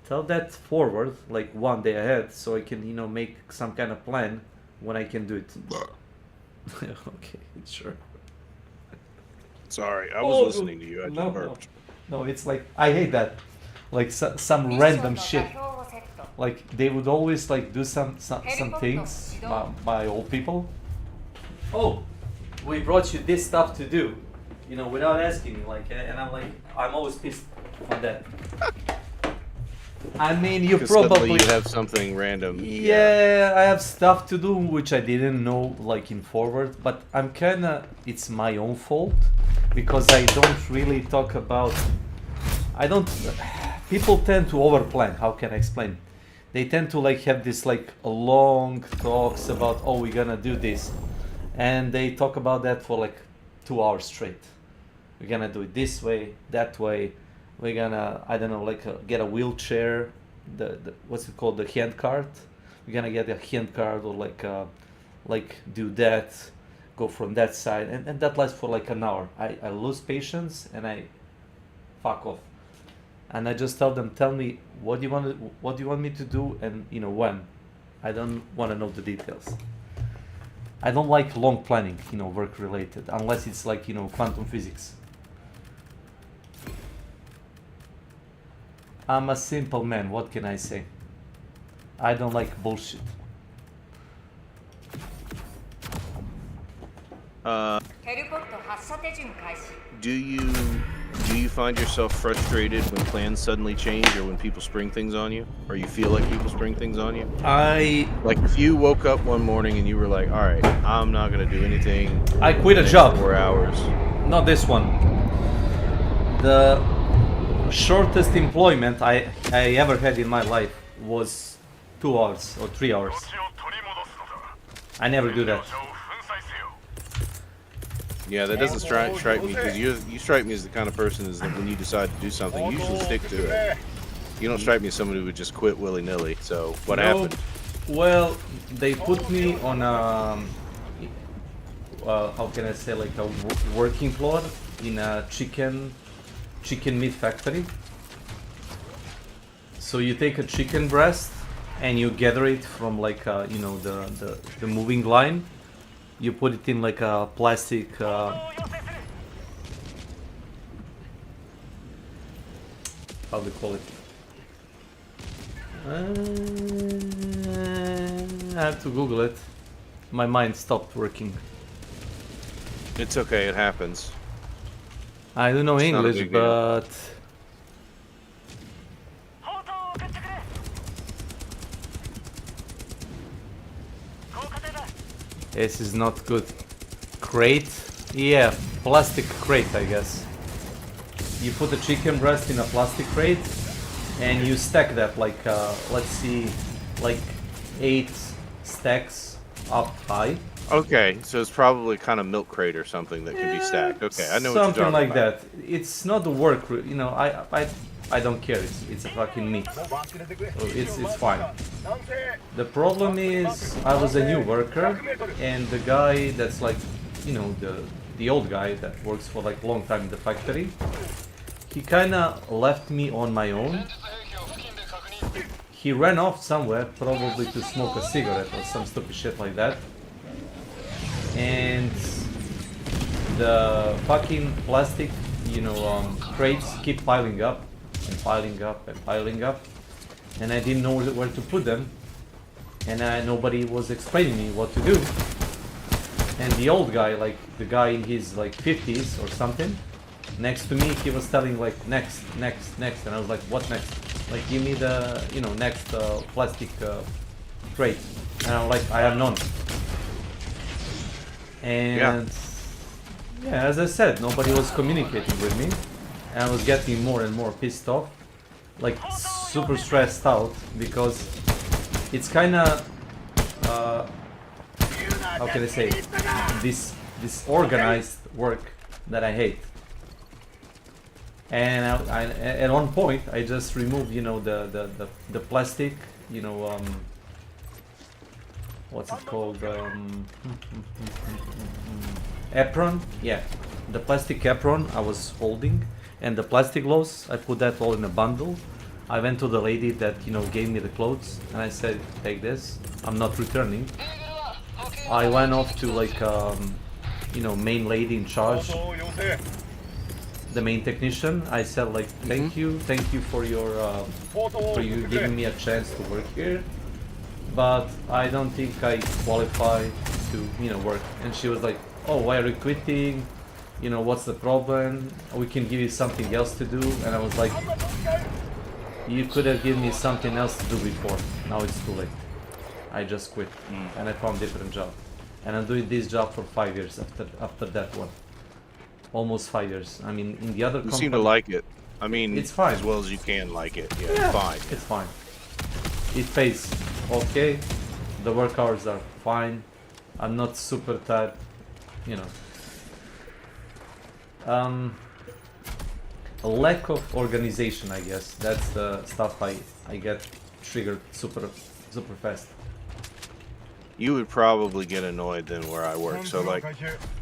Tell that forward, like 1 day ahead, so I can, you know, make some kind of plan when I can do it. Okay, sure. Sorry, I was listening to you. I just burped. No, it's like, I hate that. Like some random shit. Like they would always like do some things by old people. Oh, we brought you this stuff to do, you know, without asking me. Like, and I'm like, I'm always pissed on that. I mean, you 'Cause probably suddenly you have something random. yeah, I have stuff to do which I didn't know like in forward, but I'm kinda, it's my own fault because I don't really talk about, people tend to overplan, how can I explain? They tend to like have this like long talks about, oh, we're gonna do this, and they talk about that for like 2 hours straight. We're gonna do it this way, that way. We're gonna, I don't know, like get a wheelchair, the what's it called, the hand cart. We're gonna get a hand cart or like do that, go from that side, and that lasts for like an hour. I lose patience and I fuck off, and I just tell them, tell me what do you want me to do, and you know when. I don't want to know the details. I don't like long planning, you know, work related, unless it's like, you know, quantum physics. I'm a simple man, what can I say? I don't like bullshit. Do you find yourself frustrated when plans suddenly change or when people spring things on you? Or you feel like people spring things on you? Like if you woke up one morning and you were like, all right, I'm not going to do anything. I quit a job. 4 hours. Not this one. The shortest employment I ever had in my life was 2 hours or 3 hours. I never do that. Yeah, that doesn't strike me because you strike me as the kind of person is that when you decide to do something, you usually stick to it. You don't strike me as someone who would just quit willy-nilly. So what happened? Well, they put me on a how can I say, like a working floor in a chicken meat factory. So you take a chicken breast and you gather it from like you know, the moving line. You put it in like a plastic how do you call it? I have to Google it. My mind stopped working. It's okay, it happens. I don't know It's not a English, big deal. but this is not good. Crate? Yeah, plastic crate, I guess. You put a chicken breast in a plastic crate and you stack that like, let's see, like 8 stacks up high. Okay, so it's probably kind of milk crate or something that can be stacked. Okay, I know what you're Something talking like about. that. It's not the work, you know. I don't care. It's a fucking meat. So it's fine. The problem is I was a new worker, and the guy that's like, you know, the old guy that works for like a long time in the factory, he kind of left me on my own. He ran off somewhere, probably to smoke a cigarette or some stupid shit like that. And the fucking plastic, you know, crates keep piling up and piling up and piling up, and I didn't know where to put them, and nobody was explaining me what to do. And the old guy, like the guy in his like 50s or something, next to me, he was telling like next, next, next, and I was like, what next? Like, give me the, you know, next plastic crate, and I'm like, I have none. And yeah, as I said, nobody was communicating with me, and I was getting more and more pissed off, like super stressed out, because it's kind of how can I say, this organized work that I hate. And at one point I just removed, you know, the plastic, you know, what's it called, apron, yeah, the plastic apron I was holding, And the plastic gloves, I put that all in a bundle. I went to the lady that, you know, gave me the clothes, and I said, take this, I'm not returning. I went off to like, you know, main lady in charge, the main technician. I said like, thank you for your, for you giving me a chance to work here, but I don't think I qualify to, you know, work. And she was like, oh, why are you quitting? You know, what's the problem? We can give you something else to do. And I was like, you could have given me something else to do before. Now it's too late. I just quit and I found a different job. And I'm doing this job for 5 years after that one. Almost 5 years. I mean, in the other You company, seem to like it. I mean, it's fine. as well as you can like it. Yeah, it's fine. It's fine. It pays okay. The work hours are fine. I'm not super tired, you know. A lack of organization, I guess. That's the stuff I get triggered super fast. You would probably get annoyed then where I work. So like,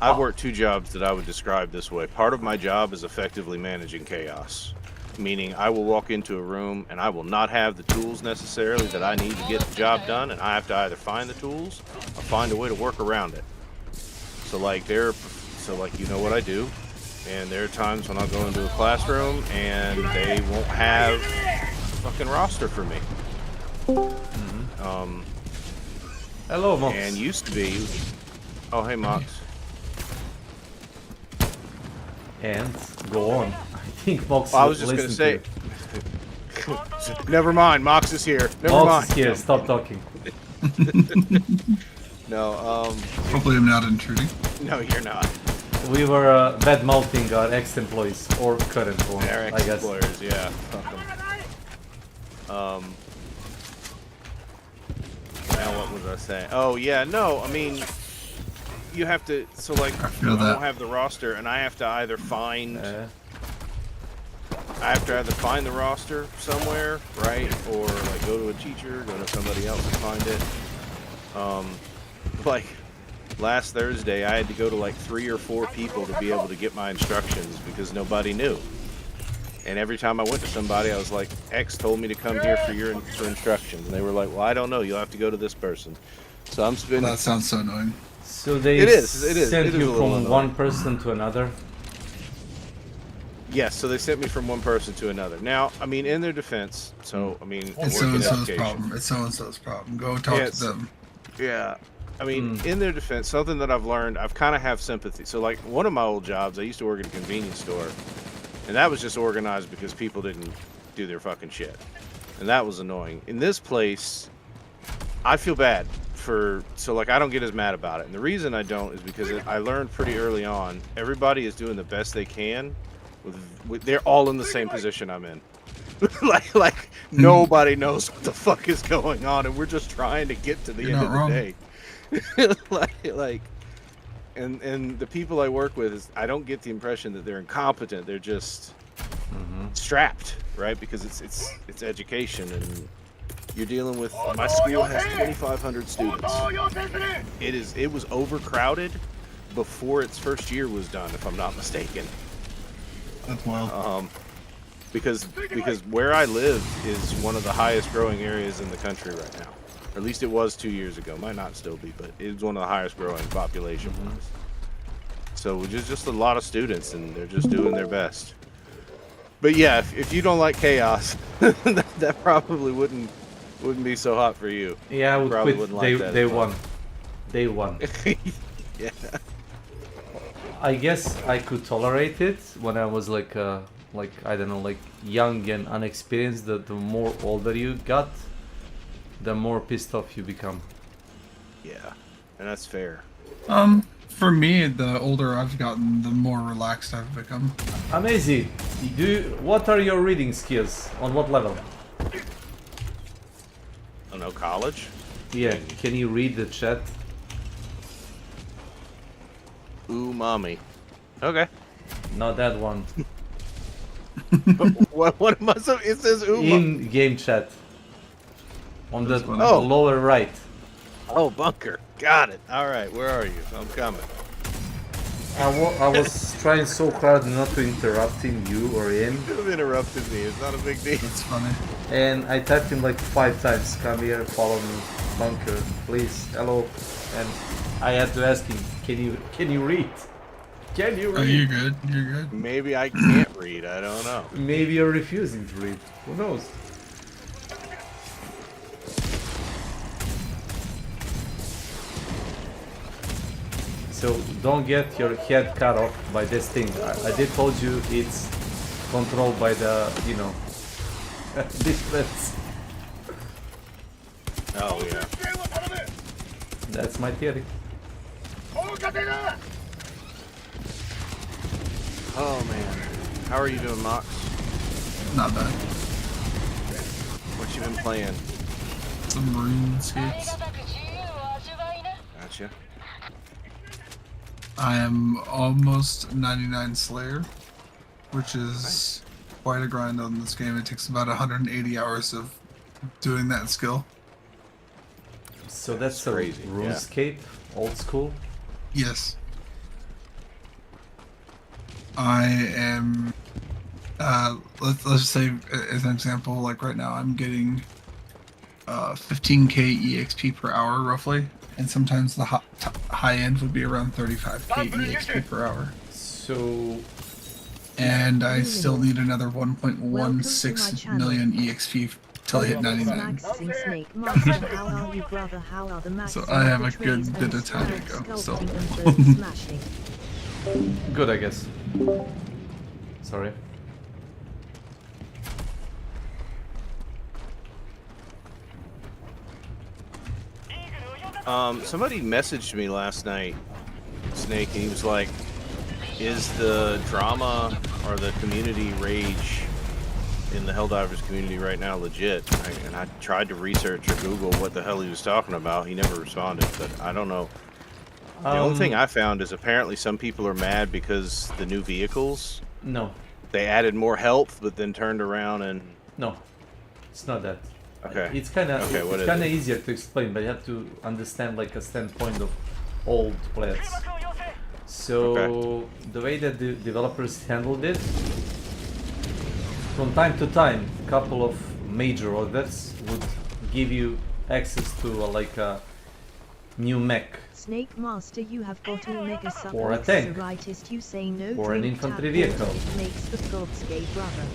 I've worked 2 jobs that I would describe this way. Part of my job is effectively managing chaos. Meaning I will walk into a room and I will not have the tools necessarily that I need to get the job done, and I have to either find the tools or find a way to work around it. So like you know what I do, and there are times when I'll go into a classroom and they won't have a fucking roster for me. Hello, Mox. And used to be, oh hey Mox. And go on. I think Mox. Well, I was just gonna say. Never mind, Mox is here. Never Mox mind. is here. Stop talking. No, Hopefully I'm not intruding. no, you're not. We were bad mouthing our ex-employees or current ones, They're I guess. ex-employers, yeah. Fuck 'em. Now what was I saying? Oh yeah, no, I mean, you have to. So like, I feel that. don't have the roster, and I have to either find. I have to either find the roster somewhere, right, or like go to a teacher, go to somebody else and find it. Like last Thursday, I had to go to like 3 or 4 people to be able to get my instructions because nobody knew. And every time I went to somebody, I was like, X told me to come here for instructions, and they were like, well, I don't know. You'll have to go to this person. So I'm spending. That sounds so annoying. So they sent you from one person to another? Yes, so they sent me from one person to another. Now, I mean, in their defense, so, I mean, It's work in so-and-so's education. problem. It's so-and-so's problem. Go talk to them. Yeah. I mean, in their defense, something that I've learned, I've kind of have sympathy. So, like, one of my old jobs, I used to work at a convenience store, and that was just organized because people didn't do their fucking shit. And that was annoying. In this place, I feel bad so like I don't get as mad about it. And the reason I don't is because I learned pretty early on, everybody is doing the best they can. They're all in the same position I'm in. like nobody knows what the fuck is going on, and we're just trying to get to the end of the day. And the people I work with, I don't get the impression that they're incompetent. They're just strapped, right? Because it's education, and you're dealing with. My school has 2,500 students. It was overcrowded before its first year was done, if I'm not mistaken. That's wild. Because where I live is one of the highest growing areas in the country right now. Or at least it was 2 years ago. Might not still be, but it's one of the highest growing population-wise. So just a lot of students, and they're just doing their best. But yeah, if you don't like chaos, that probably wouldn't be so hot for you. Yeah, I would probably quit wouldn't like that day as well. one. Day one. Yeah. I guess I could tolerate it when I was like I don't know, like young and unexperienced. The more older you got, the more pissed off you become. Yeah, and that's fair. For me, the older I've gotten, the more relaxed I've become. Amazing. What are your reading skills? On what level? I don't know, college? Yeah, can you read the chat? Ooh, mommy. Okay. Not that one. What am I so? It says ooh. In game chat. On the Oh. lower right. Oh, bunker. Got it. All right, where are you? I'm coming. I was trying so hard not to interrupting you or him, You have interrupted me. It's not a big deal. It's funny. and I tapped him like 5 times. Come here, follow me, bunker, please, hello. And I had to ask him, can you read? Can you Oh, read? you're good. You're good. Maybe I can't read. I don't know. Maybe you're refusing to read. Who knows? So don't get your head cut off by this thing. I did told you it's controlled by the, you know, difference. Oh yeah. That's my theory. Oh man. How are you doing, Mox? Not bad. What you been playing? Some RuneScapes. Gotcha. I am almost 99 Slayer, which is quite a grind on this game. It takes about 180 hours of doing that skill. So that's a crazy, yeah. RuneScape, old school. Yes. I am, let's just say, as an example, like right now I'm getting 15k EXP per hour roughly, and sometimes the high end would be around 35k EXP per hour. So And I still need another 1.16 million EXP till I hit 99. So I have a good bit of time to go still. good, I guess. Sorry. Somebody messaged me last night, Snake, and he was like, is the drama or the community rage in the Helldivers community right now legit? And I tried to research or Google what the hell he was talking about. He never responded, but I don't know. The only thing I found is apparently some people are mad because the new vehicles, No, they added more health, but then turned around and... no, it's not that. Okay. It's kind of Okay, what is it? easier to explain, but you have to understand like a standpoint of old players. So the way that the developers handled it, from time to time, a couple of major orders would give you access to like a new mech Snake Master, you have got to make a Or a tank. You say no or an drink infantry tap vehicle. water makes the gods gay brother.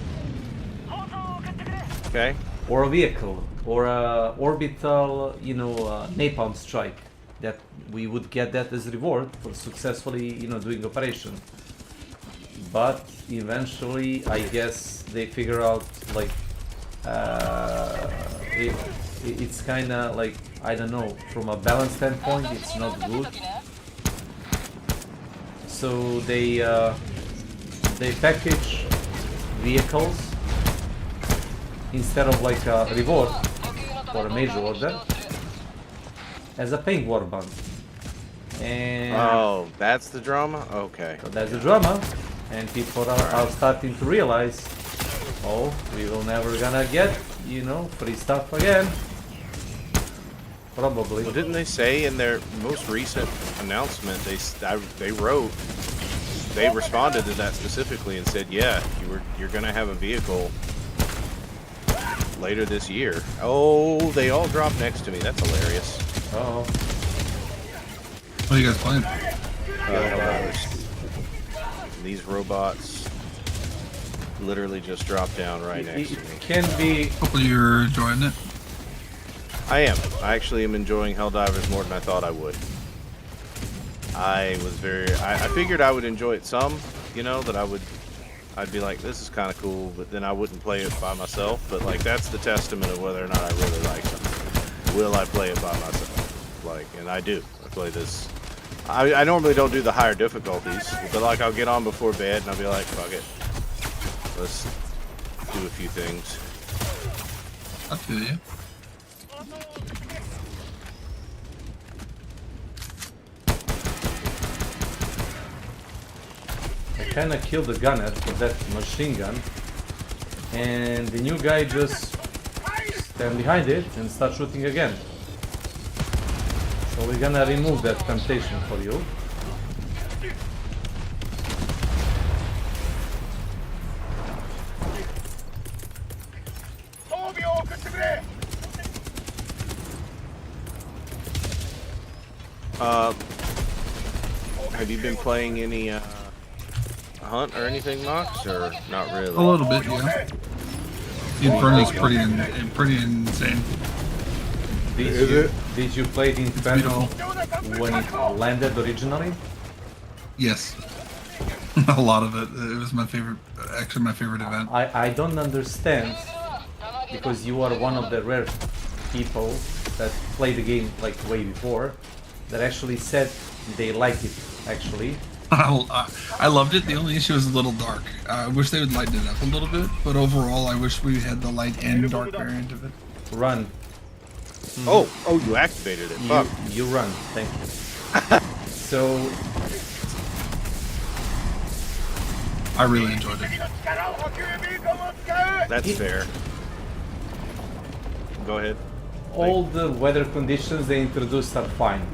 Okay. or a vehicle or a orbital, you know, napalm strike that we would get that as reward for successfully, you know, doing operation. But eventually, I guess they figure out like it's kind of like, I don't know, from a balance standpoint, it's not good. So they package vehicles instead of like a reward for a major order as a paying warband. And Oh, that's the drama? Okay. so that's the drama, and people are starting to realize, oh, we will never gonna get, you know, free stuff again. Probably. Well, didn't they say in their most recent announcement, they wrote, they responded to that specifically and said, yeah, you're gonna have a vehicle later this year. Oh, they all dropped next to me. That's hilarious. Oh, What are you guys playing? These robots literally just dropped down right next to me. it can be. Hopefully you're enjoying it. I am. I actually am enjoying Helldivers more than I thought I would. I figured I would enjoy it some, you know, that I'd be like, this is kind of cool, but then I wouldn't play it by myself. But like, that's the testament of whether or not I really like something. Will I play it by myself? Like, and I do. I play this. I normally don't do the higher difficulties, but like I'll get on before bed and I'll be like, fuck it. Let's do a few things. I feel you. I kinda killed the gunner with that machine gun, and the new guy just stand behind it and start shooting again. So we're gonna remove that temptation for you. Have you been playing any Hunt or anything, Mox, or not really? A little bit, yeah. Inferno's pretty insane. Did you play the Inferno when it landed originally? Yes. A lot of it. It was my favorite, actually my favorite event. I don't understand, because you are one of the rare people that played the game like way before, that actually said they like it, actually. I loved it. The only issue is a little dark. I wish they would lighten it up a little bit, but overall I wish we had the light and dark variant of it. Run. Oh, you activated it. Fuck. You run, thank you. So, I really enjoyed it. That's fair. Go ahead. all the weather conditions they introduced are fine.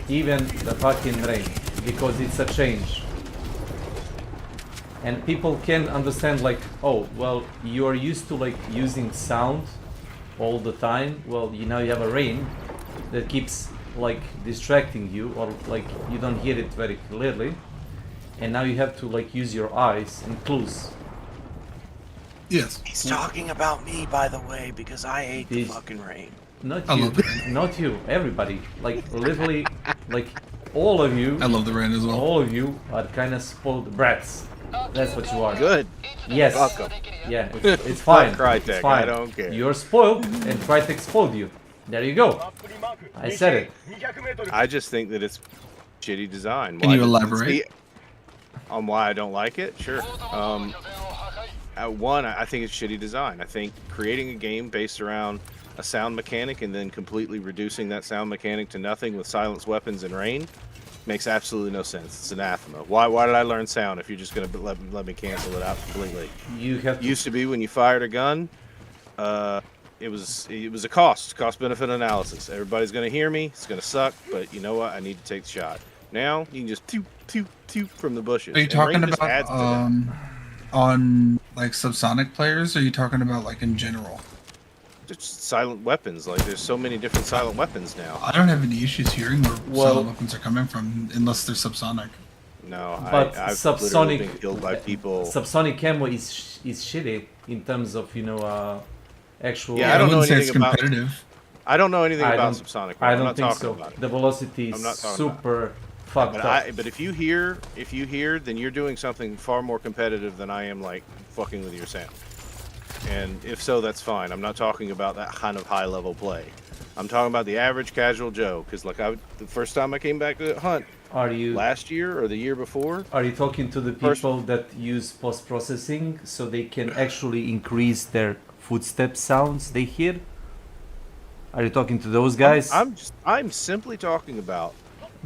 Even the fucking rain, because it's a change. And people can understand like, oh, well, you're used to like using sound all the time. Well, you have a rain that keeps like distracting you, or like you don't hear it very clearly. And now you have to like use your eyes and clues. Yes. He's talking about me, by the way, because I hate the fucking rain. Not I you, love the rain. not you, everybody. Like literally, like all of you. I love the rain as well. All of you are kind of spoiled brats. That's what you are. Good. Yes. Fuck 'em. Yeah, it's fine. Fuck It's Crytek, fine. I don't care. You're spoiled, and Crytek spoiled you. There you go. I said it. I just think that it's shitty design. Can you elaborate? On why I don't like it? Sure. One, I think it's shitty design. I think creating a game based around a sound mechanic and then completely reducing that sound mechanic to nothing with silenced weapons and rain makes absolutely no sense. It's anathema. Why did I learn sound if you're just going to let me cancel it out completely? You have Used to be when you fired a gun, it was a cost benefit analysis. Everybody's going to hear me. It's going to suck, but you know what? I need to take the shot. Now you can just toot from the bushes. Are you And talking rain just adds about to that. on like subsonic players? Or are you talking about like in general? Just silent weapons. Like there's so many different silent weapons now. I don't have any issues hearing where Well- silent weapons are coming from, unless they're subsonic. No, But I've literally been subsonic killed by people. subsonic ammo is shitty in terms of actual. Yeah, I don't know wouldn't say anything it's about- competitive. I don't know anything I about don't- subsonic. I I'm don't not think talking so. about it. The velocity is I'm not talking about super fucked up. But if you hear, then you're doing something far more competitive than I am, like fucking with your sound. And if so, that's fine. I'm not talking about that kind of high level play. I'm talking about the average casual Joe. Because like the first time I came back to Hunt Are you last year or the year before, Are you talking to the people that use post-processing so they can actually increase their footstep sounds they hear? Are you talking to those guys? I'm simply talking about.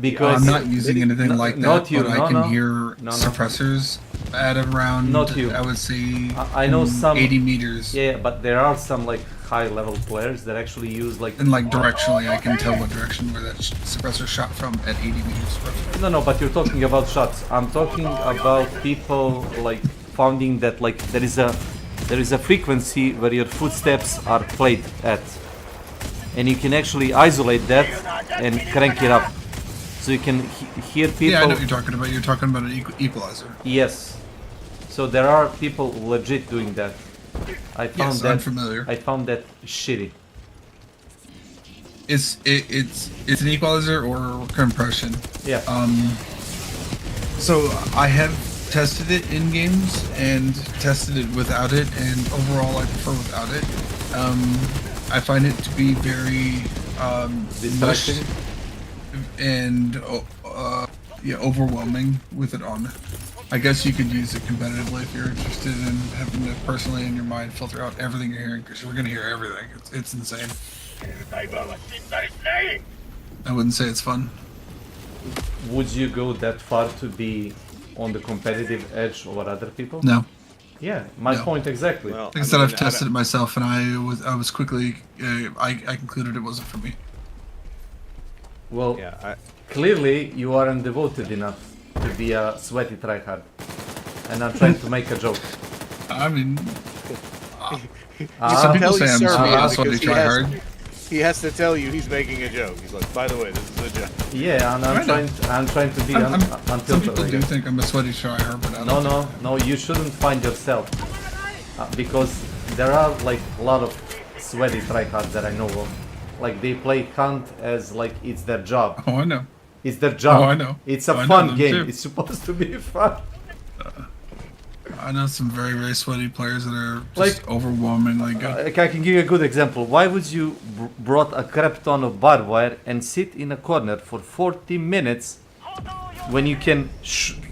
Because I'm not using anything No- like that, not you, but I no, can no. hear No. suppressors at around, Not you. I would say, I know some 80 meters. Yeah, but there are some like high-level players that actually use like And like directionally, I can tell what direction where that suppressor shot from at 80 meters. No, but you're talking about shots. I'm talking about people like finding that like there is a frequency where your footsteps are played at, and you can actually isolate that and crank it up, so you can hear people. Yeah, I know what you're talking about. You're talking about an equalizer. Yes. So there are people legit doing that. I found Yes, that I'm familiar. I found that shitty. It's an equalizer or compression. Yeah. So I have tested it in games and tested it without it, and overall I prefer without it. I find it to be very mush Distracting. and overwhelming with it on. I guess you could use it competitively if you're interested in having to personally in your mind filter out everything you're hearing, because we're gonna hear everything. It's insane. I wouldn't say it's fun. Would you go that far to be on the competitive edge over other people? No. Yeah, my No. point exactly. Well, Like I said, I've tested it myself, and I was quickly I concluded it wasn't for me. Well, Yeah, clearly you aren't devoted enough to be a sweaty tryhard, and I'm trying to make a joke. I mean, Ah, some people tell say you, I'm sir, man, sweaty because try he has- hard. he has to tell you he's making a joke. He's like, by the way, this is a joke. Yeah, and I'm trying to be Some unfiltered. people I do guess. think I'm a sweaty tryhard, but I don't. No, you shouldn't find yourself. Because there are like a lot of sweaty tryhards that I know of. Like they play Hunt as like it's their job. Oh, I know. It's their job. Oh, I know. It's a I know fun them game. too. It's supposed to be fun. I know some very, very sweaty players that are just Like- overwhelmingly good. I can give you a good example. Why would you brought a crap ton of barbed wire and sit in a corner for 40 minutes when you can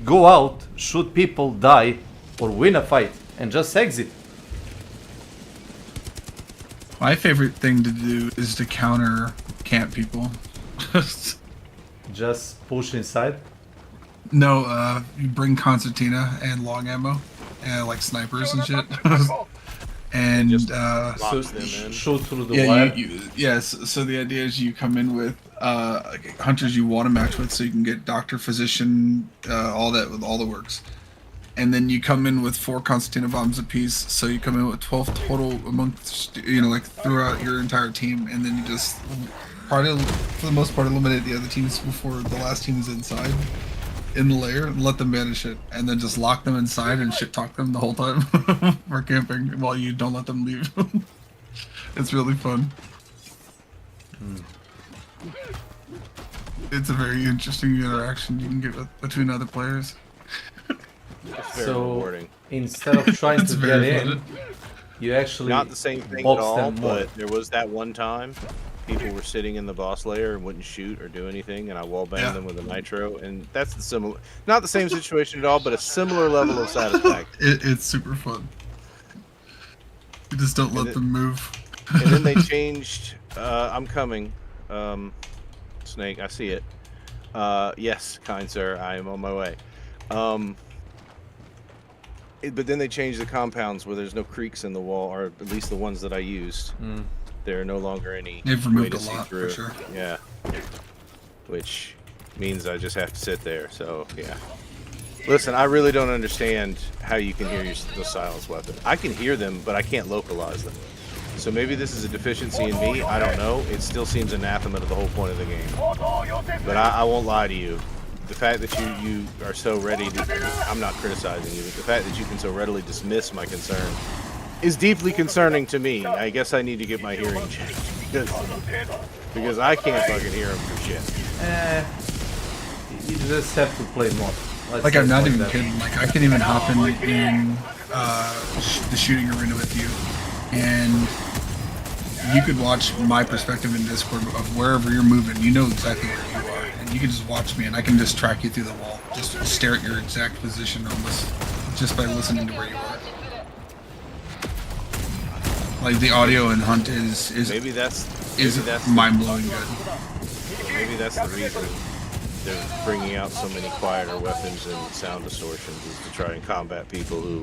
go out, shoot people, die, or win a fight and just exit? My favorite thing to do is to counter camp people. Just push inside. No, you bring concertina and long ammo, and like snipers and shit. And Just uh, locks them in. Shoot through the yeah, wire. yes. So the idea is you come in with hunters you want to match with, so you can get doctor, physician, all that with all the works. And then you come in with 4 concertina bombs apiece, so you come in with 12 total amongst, like throughout your entire team, and then you just probably for the most part eliminate the other teams before the last team is inside in the lair, and let them banish it, and then just lock them inside and shit talk them the whole time for camping while you don't let them leave. It's really fun. It's a very interesting interaction you can get between other players. It's very So rewarding. instead of trying It's to get very in, fun. you actually Not the same thing at box all, them more. but there was that one time people were sitting in the boss layer and wouldn't shoot or do anything, and I wallbanged Yeah. them with a nitro, and that's the similar, not the same situation at all, but a similar level of satisfaction. It's super fun. You just don't let them move. And then they changed. I'm coming, Snake. I see it. Yes, kind sir, I am on my way. But then they changed the compounds where there's no creaks in the wall, or at least the ones that I used. There are no longer any They've way removed to a see lot, through. for sure. Yeah, which means I just have to sit there. So yeah. Listen, I really don't understand how you can hear the silence weapon. I can hear them, but I can't localize them. So maybe this is a deficiency in me. I don't know. It still seems anathema to the whole point of the game. But I won't lie to you. The fact that you are so ready to, I'm not criticizing you, but the fact that you can so readily dismiss my concern is deeply concerning to me. I guess I need to get my hearing checked because I can't fucking hear them for shit. You just have to play more. Let's Like say I'm it not like even that. kidding. Like I can even hop in the shooting arena with you, and you could watch my perspective in Discord of wherever you're moving. You know exactly where you are, and you can just watch me, and I can just track you through the wall. Just stare at your exact position almost, just by listening to where you are. Like the audio in Hunt is Maybe that's mind blowing good. maybe that's the reason they're bringing out so many quieter weapons and sound distortions, is to try and combat people who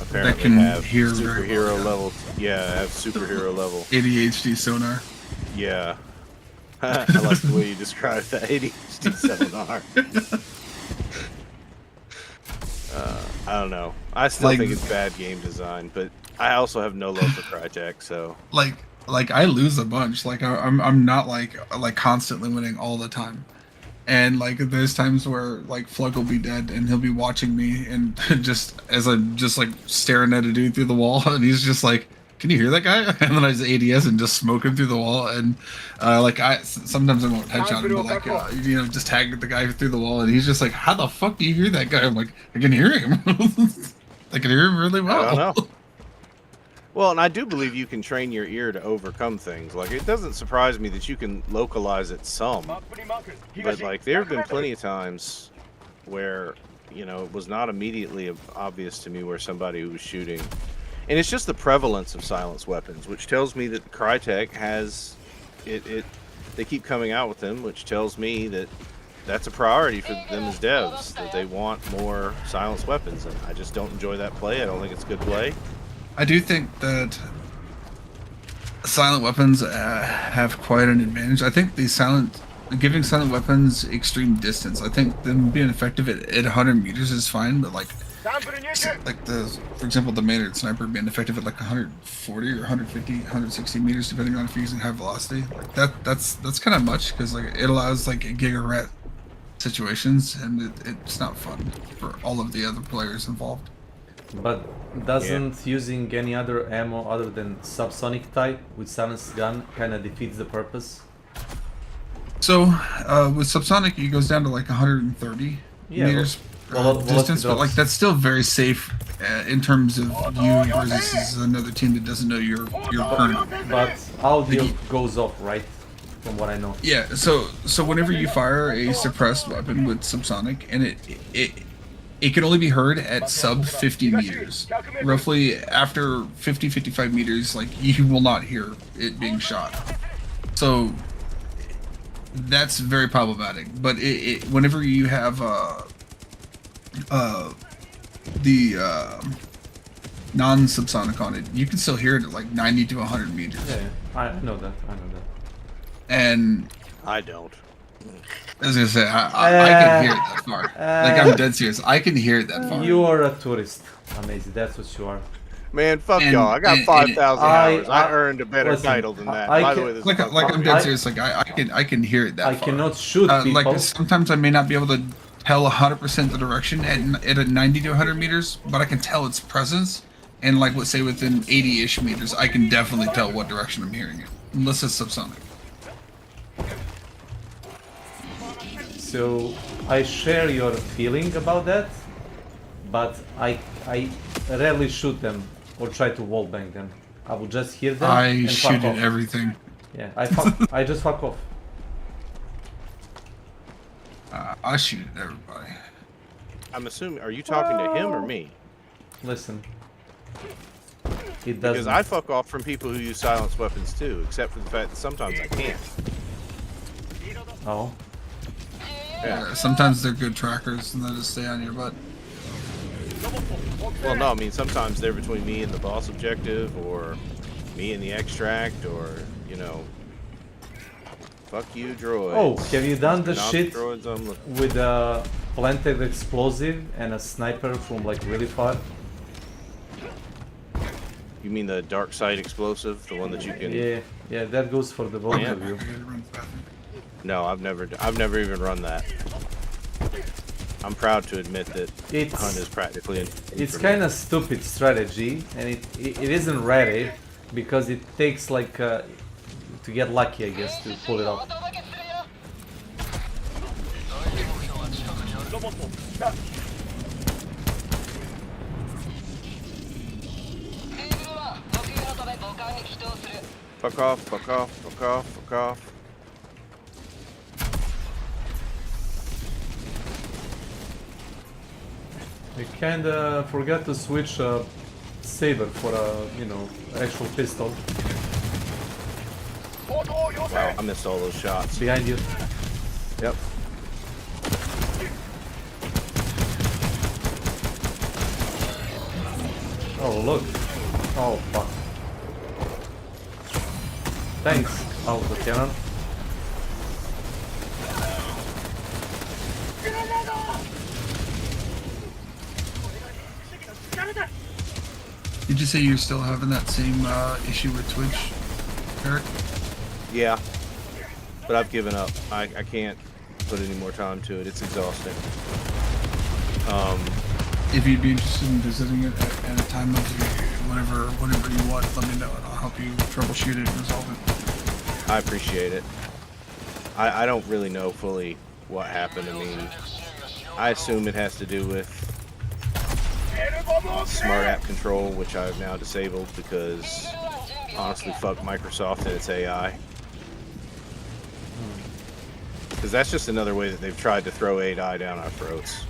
apparently can have hear very superhero well, yeah. level. Yeah, have superhero level. ADHD sonar. Yeah. I like the way you described that ADHD seminar. I don't know. I still Like- think it's bad game design, but I also have no love for Crytek, so Like I lose a bunch. Like I'm not like constantly winning all the time. And like there's times where like Flug will be dead and he'll be watching me, and just as I'm just like staring at a dude through the wall, and he's just like, "Can you hear that guy?" And then I just ADS and just smoke him through the wall. And like sometimes I won't headshot him, but like just tag the guy through the wall, and he's just like, "How the fuck do you hear that guy?" I'm like, "I can hear him. I can hear him really well." I don't know. Well, and I do believe you can train your ear to overcome things. Like, it doesn't surprise me that you can localize it some. But, like, there have been plenty of times where, it was not immediately obvious to me where somebody was shooting. And it's just the prevalence of silence weapons, which tells me that Crytek has... They keep coming out with them, which tells me that that's a priority for them as devs, that they want more silence weapons. And I just don't enjoy that play. I don't think it's good play. I do think that silent weapons have quite an advantage. I think giving silent weapons extreme distance. I think them being effective at 100 meters is fine, but like like for example, the Maynard sniper being effective at like 140 or 150, 160 meters, depending on if you're using high velocity. Like that's kind of much because like it allows like gigaret situations, and it's not fun for all of the other players involved. But doesn't using any other ammo other than subsonic type with silenced gun kind of defeats the purpose? So with subsonic, it goes down to like 130 meters distance, but like that's still very safe in terms of you versus another team that doesn't know your current. But audio goes off, right? From what I know. Yeah. So whenever you fire a suppressed weapon with subsonic, and it can only be heard at sub 50 meters. Roughly after 55 meters, like you will not hear it being shot. So that's very problematic. But whenever you have the non-subsonic on it, you can still hear it at like 90 to 100 meters. Yeah, I know that. And I don't. I was gonna say I can hear it that far. Like I'm dead serious. I can hear it that far. You are a tourist, Amazing. That's what you are. Man, fuck y'all. I got 5,000 hours. I earned a better title than that. By the way, this like I'm dead serious. Like I can hear it that far. I cannot shoot people. Like sometimes I may not be able to tell 100% the direction at a 90 to 100 meters, but I can tell its presence. And like let's say within 80-ish meters, I can definitely tell what direction I'm hearing it, unless it's subsonic. So I share your feeling about that, but I rarely shoot them or try to wallbang them. I will just hear them and shoot fuck at off. everything. Yeah, I just fuck off. I shoot at everybody. I'm assuming, are you talking to him or me? Listen. It doesn't. Because I fuck off from people who use silenced weapons too, except for the fact that sometimes I can't. Oh. Yeah, sometimes they're good trackers and they'll just stay on your butt. Well, no, I mean, sometimes they're between me and the boss objective, or me and the extract, or, you know, fuck you, droids. Oh, have you done the Not shit droids I'm looking with a planted explosive and a sniper from like really far? You mean the dark side explosive, the one that you can? Yeah, that goes for the both of you. No, I've never even run that. I'm proud to admit that Hunt is practically. It's kind of stupid strategy, and it isn't ready because it takes like to get lucky, I guess, to pull it off. Fuck off! Fuck off! Fuck off! Fuck off! I kinda forgot to switch a saber for a, you know, actual pistol. Wow, I missed all those shots. Behind you. Yep. Oh, look. Oh, fuck. Thanks, Alpha Cannon. Did you say you're still having that same issue with Twitch, Eric? Yeah. But I've given up. I can't put any more time to it. It's exhausting. If you'd be interested in visiting it at a time of whenever you want, let me know and I'll help you troubleshoot it and resolve it. I appreciate it. I don't really know fully what happened. I mean, I assume it has to do with smart app control, which I've now disabled because honestly, fuck Microsoft and its AI. Because that's just another way that they've tried to throw AI down our throats.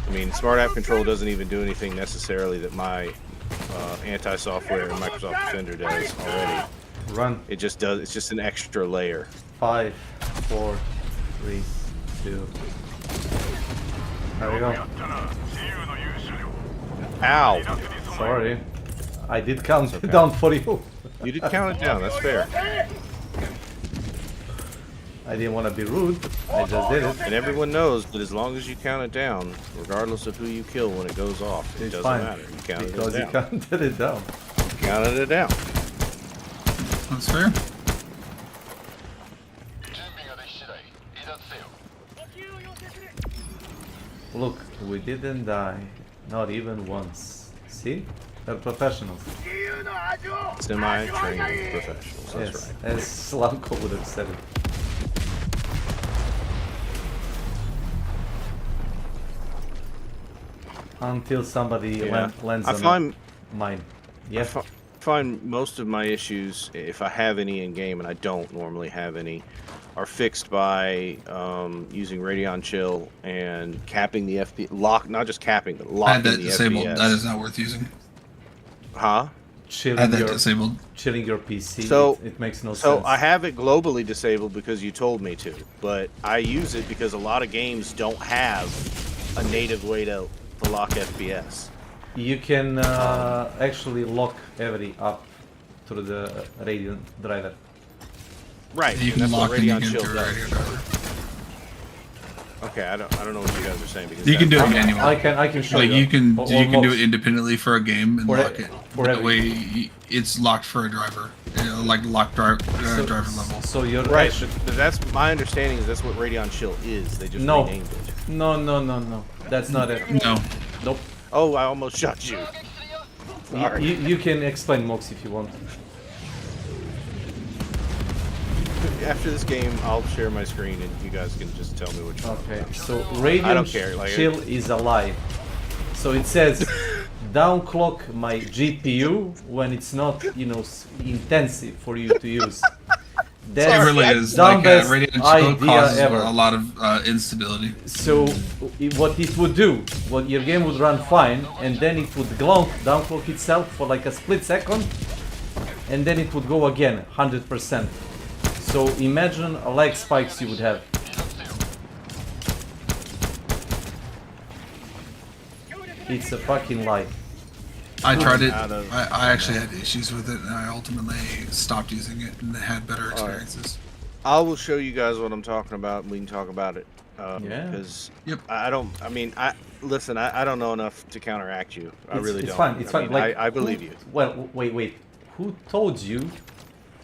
I mean, smart app control doesn't even do anything necessarily that my anti-software and Microsoft Defender does already. Run. It just does. It's just an extra layer. 5, 4, 3, 2. There we go. Ow! Sorry. I did count it down for you. You did count it down. That's fair. I didn't want to be rude. I just did it. And everyone knows that as long as you count it down, regardless of who you kill when it goes off, it It's doesn't fine. matter. You counted Because it you down. counted it down. You counted it down. That's fair. Look, we didn't die. Not even once. See? They're professionals. Semi-trained professionals. That's Yes, right. as Slavko would have said it. Until somebody Yeah. lands I on find mine. I Yeah. find most of my issues, if I have any in game, and I don't normally have any, are fixed by using Radeon Chill and capping the FPS. Not just capping, but I had locking that the disabled. FPS. That is not worth using. Huh? I Chilling had that your disabled. chilling your PC. So- it makes no So sense. I have it globally disabled because you told me to, but I use it because a lot of games don't have a native way to lock FPS. You can actually lock every up through the Radeon driver. Right. You and can that's what lock and you Radeon can Chill do a does. radio driver. Okay, I don't know what you guys are saying because You can do it I manually. can show Like you. you can Or do most. it independently for a game and For lock e- it. for That every- way it's locked for a driver, like lock driver level. So you're Right, actu- but that's my understanding is that's what Radeon Chill is. They just No. renamed it. No. That's not it. No, Nope. Oh, I almost shot you. Sorry. You can explain Mox if you want. After this game, I'll share my screen and you guys can just tell me which one. Okay, so Radeon I don't care, like- Chill is a lie. So it says downclock my GPU when it's not, intensive for you to use. That's it really is. Like dumbest Radeon Chill idea causes ever. a lot of instability. So what it would do, your game would run fine, and then it would downclock itself for like a split second, and then it would go again 100%. So imagine a lag spikes you would have. It's a fucking lie. I tried it. Out of- I actually had issues with it, and I ultimately stopped using it and had better experiences. I will show you guys what I'm talking about and we can talk about it. Yeah. Because Yep. I don't know enough to counteract you. I really it's don't. fine. It's I fine. mean, Like I believe you. Well, wait. Who told you?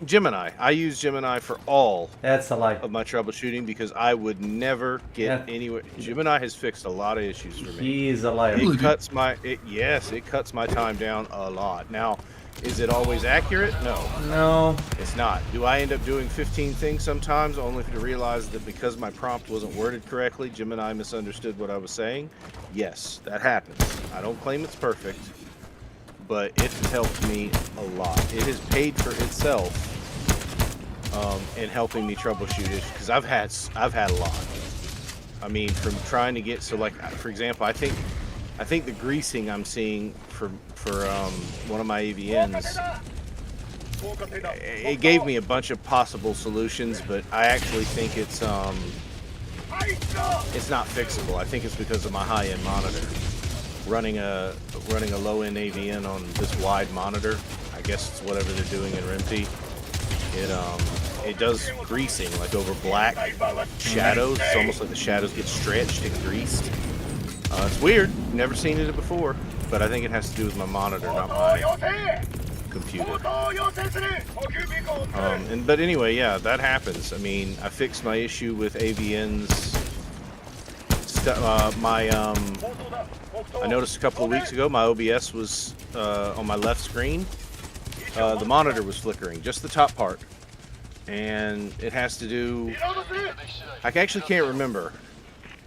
Gemini. I use Gemini for all That's a lie. of my troubleshooting because I would never get Yeah. anywhere. Gemini has fixed a lot of issues for me. He is a liar. Really? It cuts my it cuts my time down a lot. Now, is it always accurate? No, No. it's not. Do I end up doing 15 things sometimes only to realize that because my prompt wasn't worded correctly, Gemini misunderstood what I was saying? Yes, that happens. I don't claim it's perfect, but it has helped me a lot. It has paid for itself in helping me troubleshoot it because I've had a lot. I mean, from trying to get for example, I think the greasing I'm seeing for one of my AVNs, it gave me a bunch of possible solutions, but I actually think it's not fixable. I think it's because of my high-end monitor. Running a low-end AVN on this wide monitor, I guess it's whatever they're doing in Rimpi. It does greasing like over black shadows. It's almost like the shadows get stretched and greased. It's weird. Never seen it before, but I think it has to do with my monitor, not my computer. But anyway, yeah, that happens. I mean, I fixed my issue with AVN's. I noticed a couple of weeks ago my OBS was on my left screen. The monitor was flickering, just the top part, and it has to do. I actually can't remember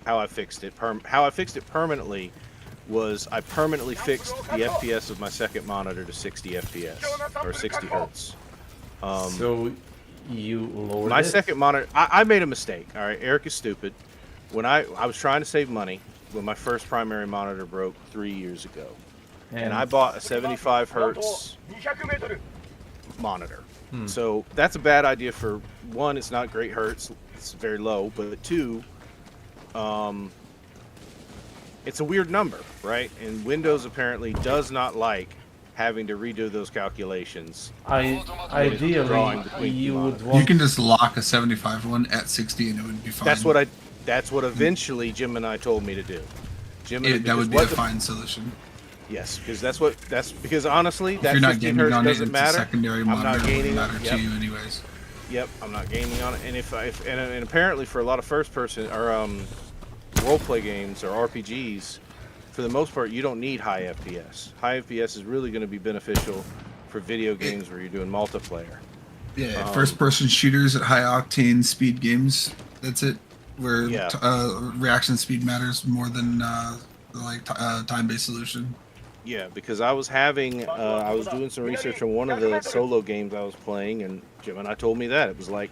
how I fixed it. How I fixed it permanently was I permanently fixed the FPS of my second monitor to 60 FPS or 60 hertz. So you lowered My it? second monitor, I made a mistake. All right, Eric is stupid. When I was trying to save money when my first primary monitor broke 3 years ago, and I bought a 75 hertz monitor. So that's a bad idea for one. It's not great hertz; it's very low. But two, it's a weird number, right? And Windows apparently does not like having to redo those calculations. Ideally, drawing between you would commodities. want. You can just lock a 75 one at 60 and it would be fine. That's what eventually Jim and I told me to do. That would be a fine solution. Yes, because because honestly, If that you're not 50 gaming hertz on it, doesn't it's a matter. secondary I'm monitor. not It wouldn't gaining. matter Yep. to you anyways. Yep, I'm not gaming on it. And and apparently for a lot of first-person or role-play games or RPGs, for the most part, you don't need high FPS. High FPS is really going to be beneficial for video games where you're doing multiplayer. Yeah, first-person shooters at high octane speed games. That's it. Where Yeah. Reaction speed matters more than time-based solution. Yeah, because I was doing some research on one of the solo games I was playing, and Jim and I told me that. It was like,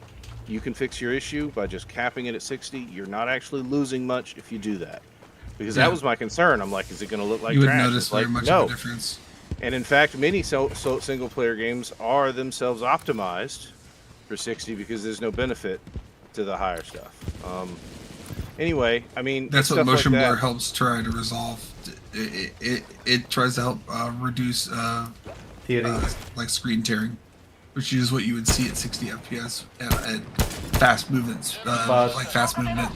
you can fix your issue by just capping it at 60. You're not actually losing much if you do that. Because that was my concern. I'm like, is it going to look like You wouldn't trash? notice It's very like, much no. of a difference. And in fact, many single-player games are themselves optimized for 60 because there's no benefit to the higher stuff. Anyway, I mean, That's what stuff motion like blur that. helps try to resolve. It tries to help reduce like screen tearing, which is what you would see at 60 FPS at fast movements, like fast movement.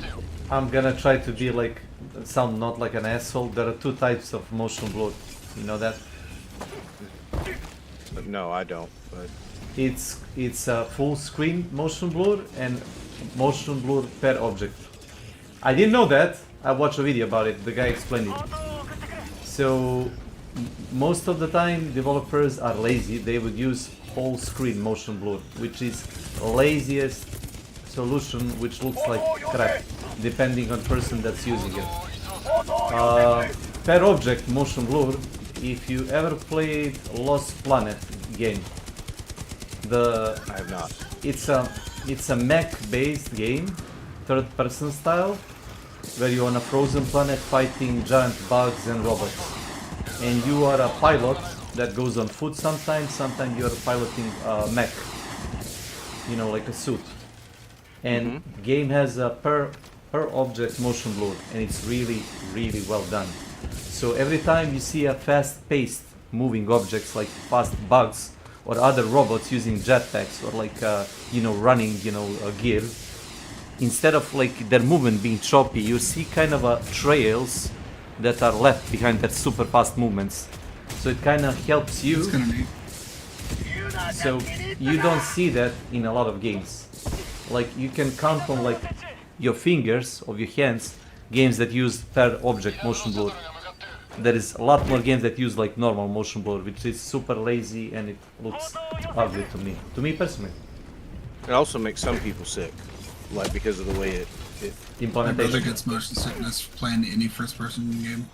I'm gonna try to be like, sound not like an asshole. There are two types of motion blur. You know that? No, I don't. But It's a full screen motion blur and motion blur per object. I didn't know that. I watched a video about it. The guy explained it. So most of the time developers are lazy. They would use whole screen motion blur, which is laziest solution, which looks like crap, depending on person that's using it. Per object motion blur. If you ever played Lost Planet game, I have not. it's a mech-based game, third-person style, where you're on a frozen planet fighting giant bugs and robots, and you are a pilot that goes on foot sometimes you're piloting a mech, you know, like a suit. And game has a per object motion blur, and it's really well done. So every time you see a fast-paced moving objects like fast bugs or other robots using jetpacks or like running gear, instead of like their movement being choppy, you see kind of trails that are left behind that super fast movements. So it kind of helps you. It's kind of neat. So you don't see that in a lot of games. Like you can count on like your fingers of your hands games that use per object motion blur. There is a lot more games that use like normal motion blur, which is super lazy and it looks ugly to me. To me personally. It also makes some people sick, like because of the way it My brother Implementation. gets motion sickness playing any first-person game.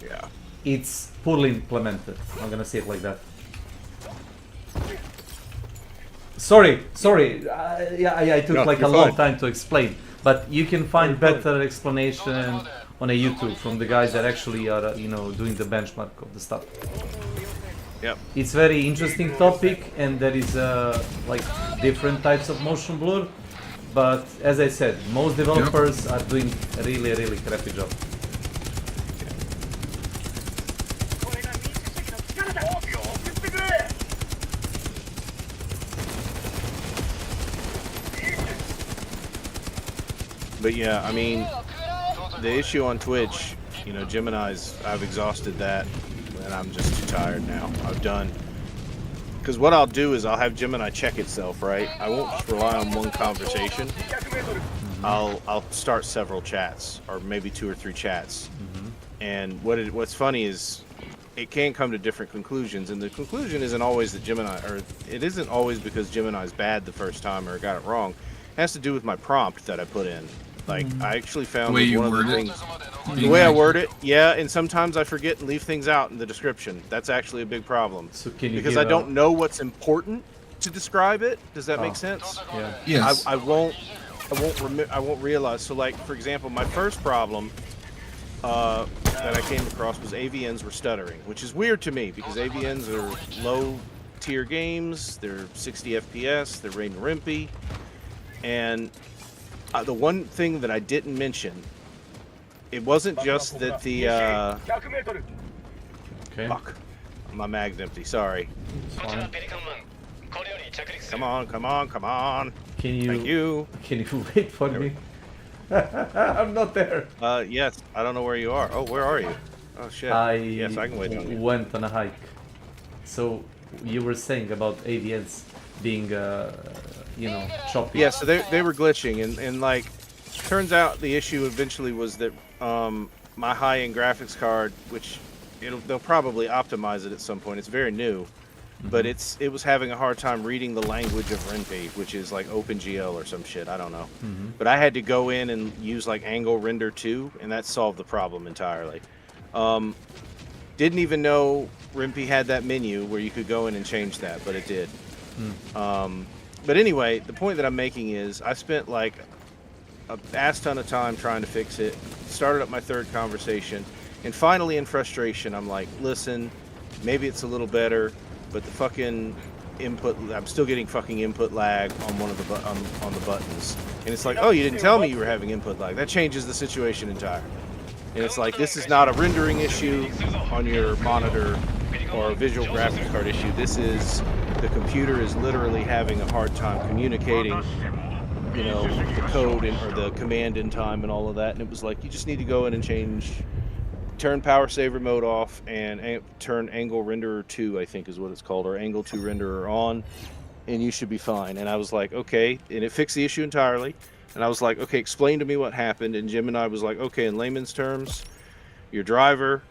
yeah. It's poorly implemented. I'm gonna say it like that. Sorry. I took No, like a you're long fine. time to explain, but you can find better explanation on a YouTube from the guys that actually are, doing the benchmark of the stuff. Yep. It's very interesting topic, and there is like different types of motion blur. But as I said, most developers are doing a really crappy job. But yeah, I mean, the issue on Twitch, Jim and I've exhausted that, and I'm just too tired now. I'm done. Because what I'll do is I'll have Jim and I check itself, right? I won't just rely on one conversation. I'll start several chats, or maybe 2 or 3 chats. And what's funny is it can come to different conclusions, and the conclusion isn't always that it isn't always because Jim and I's bad the first time or got it wrong. It has to do with my prompt that I put in. Like, I actually found The way that you one of the word it. things... The way I word it, yeah, and sometimes I forget and leave things out in the description. That's actually a big problem. So can you Because give I don't know what's important to describe it. Does that make sense? Yeah. Yes. I won't realize. So, like, for example, my first problem that I came across was AVNs were stuttering, which is weird to me because AVNs are low-tier games. They're 60 FPS. They're rain rimpy. And the one thing that I didn't mention, it wasn't just that the Okay. fuck. my mag's empty. Sorry. Fine. Come on, come on, come on. Can you? Thank you. Can you wait for me? I'm not there. Yes. I don't know where you are. Oh, where are you? Oh shit. Yes, I can wait on you. Went on a hike. So you were saying about AVNs being, choppy. Yeah, so they were glitching, and like, turns out the issue eventually was that my high-end graphics card, which they'll probably optimize it at some point. It's very new, but it was having a hard time reading the language of Ren'Py, which is like OpenGL or some shit. I don't know. But I had to go in and use like Angle Render 2, and that solved the problem entirely. Didn't even know Ren'Py had that menu where you could go in and change that, but it did. But anyway, the point that I'm making is I spent like a ass ton of time trying to fix it, started up my third conversation, and finally in frustration I'm like, listen, maybe it's a little better, but the fucking input, I'm still getting fucking input lag on one of the on the buttons. And it's like, oh, you didn't tell me you were having input lag. That changes the situation entirely. And it's like, this is not a rendering issue on your monitor or a visual graphics card issue. This is the computer is literally having a hard time communicating, you know, the code or the command in time and all of that. And it was like, you just need to go in and turn power saver mode off and turn angle renderer 2, I think is what it's called, or angle 2 renderer on, and you should be fine. And I was like, okay, and it fixed the issue entirely. And I was like, okay, explain to me what happened. And Jim and I was like, okay, in layman's terms, your driver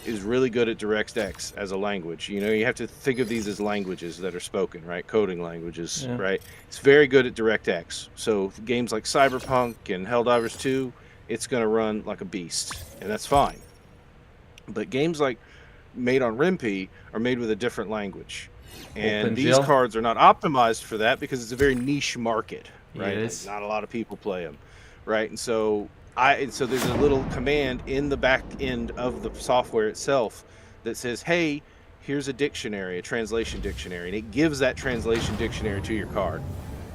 is really good at DirectX as a language. You know, you have to think of these as languages that are spoken, right? Coding languages, right? It's very good at DirectX. So games like Cyberpunk and Helldivers 2, it's going to run like a beast, and that's fine. But games like made on Ren'Py are made with a different language. And these cards are not optimized for that because it's a very niche market, right? Yes. Not a lot of people play them, right? And so there's a little command in the back end of the software itself that says, hey, here's a dictionary, a translation dictionary, and it gives that translation dictionary to your card,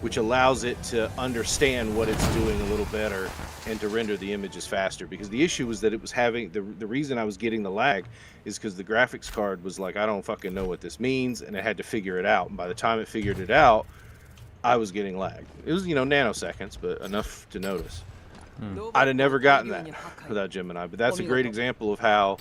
which allows it to understand what it's doing a little better and to render the images faster. Because the issue was that it was having, the reason I was getting the lag is because the graphics card was like, I don't fucking know what this means, and it had to figure it out. And by the time it figured it out, I was getting lag. It was, nanoseconds, but enough to notice. I'd have never gotten that without Gemini, but that's a great example of how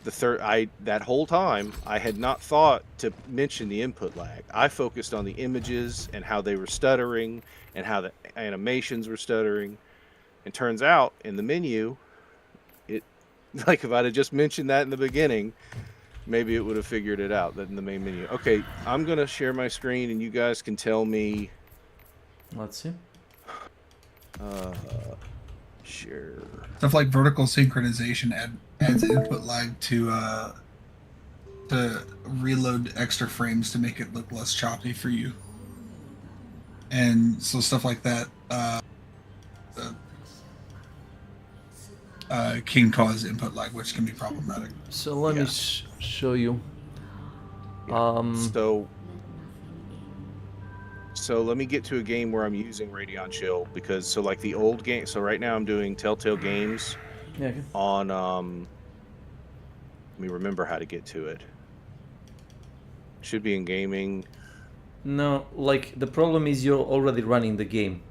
that whole time I had not thought to mention the input lag. I focused on the images and how they were stuttering and how the animations were stuttering. And turns out in the menu, like if I'd have just mentioned that in the beginning, maybe it would have figured it out, that in the main menu. Okay, I'm gonna share my screen and you guys can tell me. Let's see. Sure. Stuff like vertical synchronization adds input lag to reload extra frames to make it look less choppy for you. And so stuff like that can cause input lag, which can be problematic. So let me show you. So let me get to a game where I'm using Radeon Chill, because like the old game. So right now I'm doing Telltale Games on. Let me remember how to get to it. Should be in gaming. No, like the problem is you're already running the game.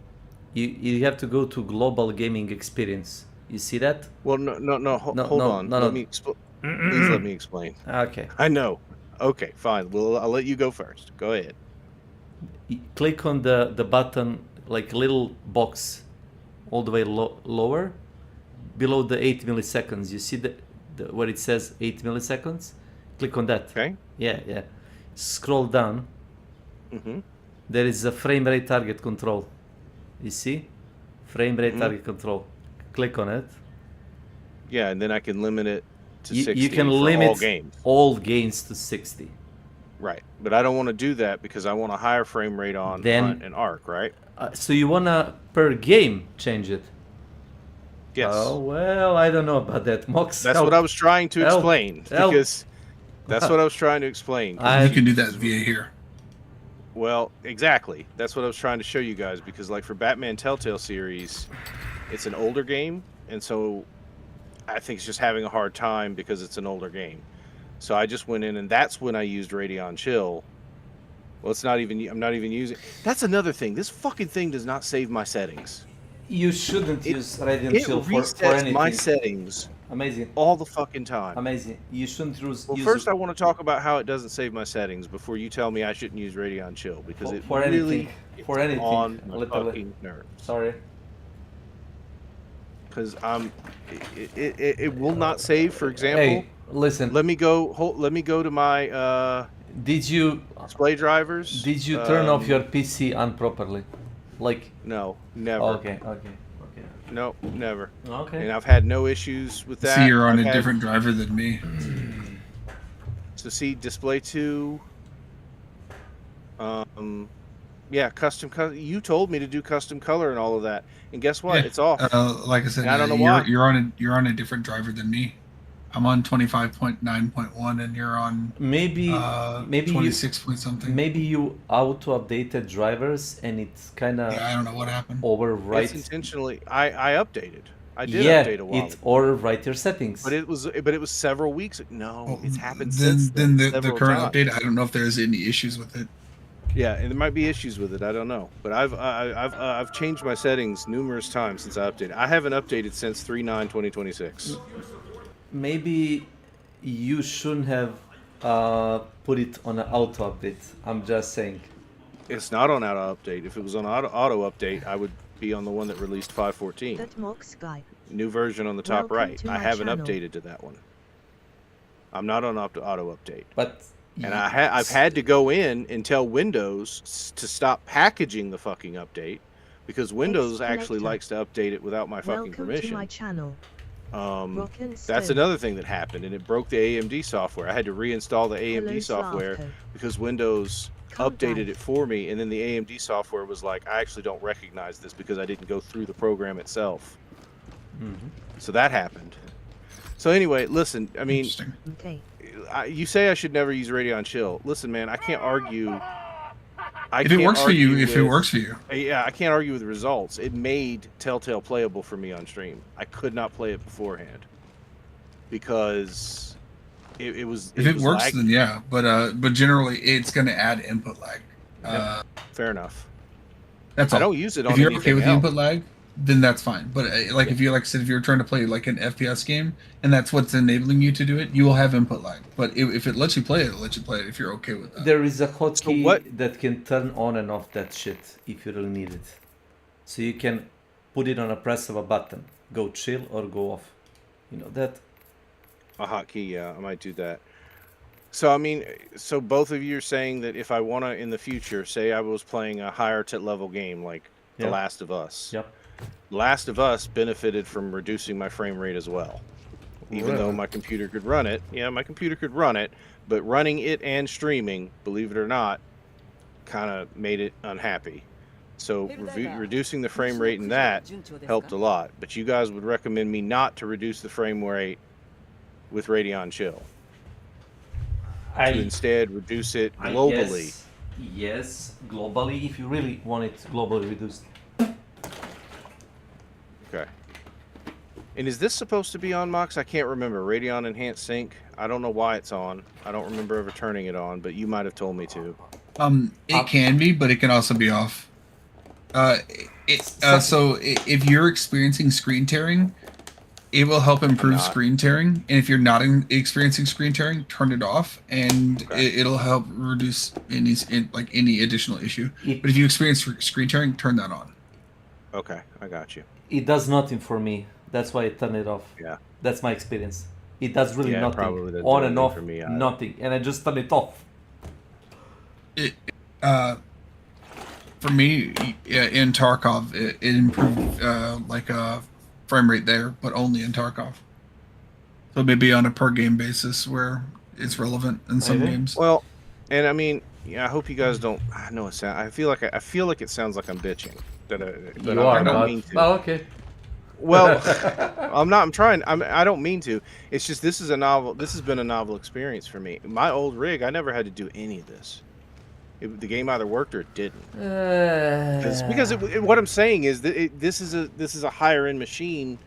You have to go to global gaming experience. You see that? Well, no. Hold on. Let me please let me explain. Okay. I know. Okay, fine. Well, I'll let you go first. Go ahead. Click on the button, like little box, all the way lower, below the 8 milliseconds. You see the where it says 8 milliseconds? Click on that. Okay. Yeah. Scroll down. There is a frame rate target control. You see? Frame rate target control. Click on it. Yeah, and then I can limit it to 60 you can for limit all games to 60. Right, but I don't want to do that because I want a higher frame rate on Hunt and Arc, right? So you wanna per game change it? Yes. Oh well, I don't know about that, Mox. That's what I was trying to explain. Because that's what I was trying to explain. You can do that via here. Well, exactly. That's what I was trying to show you guys, because like for Batman Telltale series, it's an older game, and so I think it's just having a hard time because it's an older game. So I just went in, and that's when I used Radeon Chill. Well, it's not even. I'm not even using. That's another thing. This fucking thing does not save my settings. You shouldn't use Radiant It Chill resets for anything. my settings Amazing. all the fucking time. Amazing. You shouldn't use. Well, first I want to talk about how it doesn't save my settings before you tell me I shouldn't use Radeon Chill, because it for really anything. For anything. on my Literally. fucking nerves. Sorry. Because it will not save. For example, Hey, listen. let me go. Let me go to my Did you display drivers. did you turn off your PC on properly? Like. No, never. Okay. No, never. Okay. And I've had no issues with that. See, you're on I've a had- different driver than me. So see, display 2. Yeah, custom color. You told me to do custom color and all of that, and guess what? Yeah. It's off. Like I said, And I don't know why. you're on a different driver than me. I'm on 25.9.1, and you're on Maybe maybe 26 point something. Maybe you auto updated drivers and it's kind of Yeah, I don't know what happened. overwrite. It's intentionally. I updated. I did Yeah, update a while it ago. overwrite your settings. But it was several weeks. No, Well, it's happened then, since then the several current times. update, I don't know if there's any issues with it. Yeah, and there might be issues with it. I don't know, but I've changed my settings numerous times since I updated. I haven't updated since 3/9/2026. Maybe you shouldn't have put it on an auto update. I'm just saying. It's not on auto update. If it was on auto update, I would be on the one that released 5.14. That mock sky. New version on the top Welcome right. to I my haven't channel. updated to that one. I'm not on auto update. But And I've had to go in and tell Windows to stop packaging the fucking update, because Windows actually Collector. likes to update it without my fucking Welcome permission. to my channel. Rock and That's Stone. another thing that happened, and it broke the AMD software. I had to reinstall the AMD Hello, software Slavko. because Windows Come updated back. it for me, and then the AMD software was like, I actually don't recognize this because I didn't go through the program itself. So that happened. So anyway, listen, I mean, Interesting. Okay. you say I should never use Radeon Chill. Listen, man, I can't argue. If it works for you, if it works for you. Yeah, I can't argue with the results. It made Telltale playable for me on stream. I could not play it beforehand because it was. If it was works, laggy. then yeah. But generally, it's going to add input lag. Fair enough. That's I all. don't use it on If you're okay anything with the else. input lag, then that's fine. But if you, like I said, if you're trying to play like an FPS game and that's what's enabling you to do it, you will have input lag. But if it lets you play it, it'll let you play it if you're okay with that. there is a hotkey what- that can turn on and off that shit if you really need it. So you can put it on a press of a button. Go chill or go off. You know that? A hotkey, yeah, I might do that. So I mean, so both of you are saying that if I want to in the future, say I was playing a higher level game like The Yeah. Last of Us. Yep. Last of Us benefited from reducing my frame rate as well. Even though Really? my computer could run it. Yeah, my computer could run it, but running it and streaming, believe it or not, kind of made it unhappy. So reducing the frame rate in that helped a lot. But you guys would recommend me not to reduce the frame rate with Radeon Chill. To instead reduce it globally. Yes, globally, if you really want it globally reduced. Okay. And is this supposed to be on, Mox? I can't remember. Radeon Enhanced Sync. I don't know why it's on. I don't remember ever turning it on, but you might have told me to. It can be, but it can also be off. So if you're experiencing screen tearing, it will help improve not. screen tearing. And if you're not experiencing screen tearing, turn it off, and Okay. it'll help reduce any additional issue. It- But if you experience screen tearing, turn that on. Okay, I got you. It does nothing for me. That's why I turn it off. Yeah. That's my experience. It does really Yeah, it nothing. probably doesn't On do and anything off, for me either. nothing. And I just turn it off. For me, in Tarkov, it improved frame rate there, but only in Tarkov. So maybe on a per game basis where it's relevant in some Maybe. games. Well, and I mean, yeah, I hope you guys don't. I know it sound. I feel like it sounds like I'm bitching. But You I are don't not. mean to. Well, okay. Well, I'm not. I'm trying. I don't mean to. It's just this is a novel. This has been a novel experience for me. My old rig, I never had to do any of this. The game either worked or it didn't. Because what I'm saying is that this is a higher end machine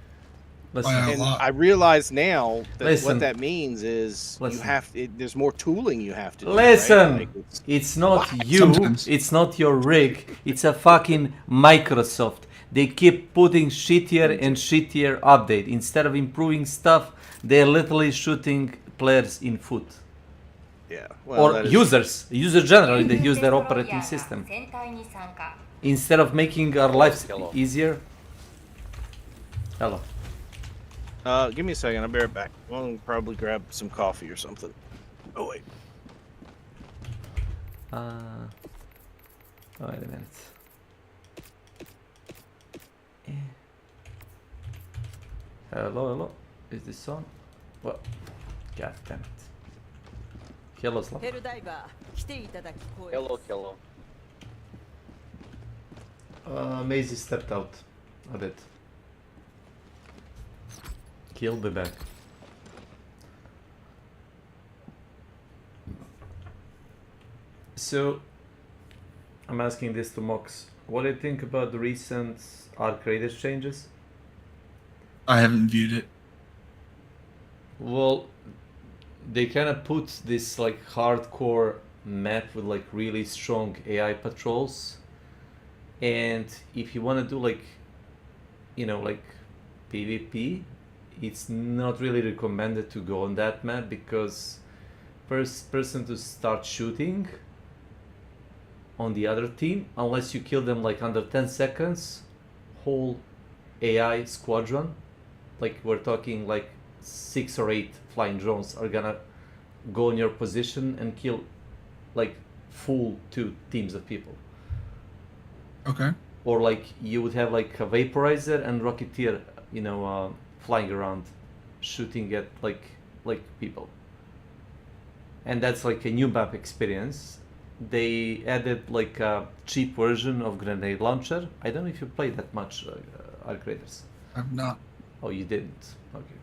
Listen, Wow. And lot. I realize now that Listen. what that means is you Listen. have there's more tooling you have to do. listen, Right? Like it's not Why? you, Sometimes. it's not your rig, it's a fucking Microsoft. They keep putting shittier and shittier update. Instead of improving stuff, they're literally shooting players in foot. Yeah. Well, Or that is users generally, they use their operating system. Instead of making our lives easier. Hello. Give me a second. I'll be right back. I'll probably grab some coffee or something. Oh wait. Wait a minute. Hello. Is this on? Well, god damn it. Hello, Slav. Hello. Maisie stepped out a bit. He'll be back. So, I'm asking this to Mox. What do you think about the recent Arc Raiders changes? I haven't viewed it. Well, they kind of put this like hardcore map with like really strong AI patrols, and if you want to do like, you know, like PvP, it's not really recommended to go on that map because first person to start shooting on the other team, unless you kill them like under 10 seconds, whole AI squadron, like we're talking like 6 or 8 flying drones are gonna go in your position and kill like full 2 teams of people. Okay. Or like you would have like a vaporizer and rocketeer, you know, flying around shooting at like people, and that's like a new map experience. They added like a cheap version of grenade launcher. I don't know if you played that much Arc Raiders. I've not. Oh, you didn't. Okay.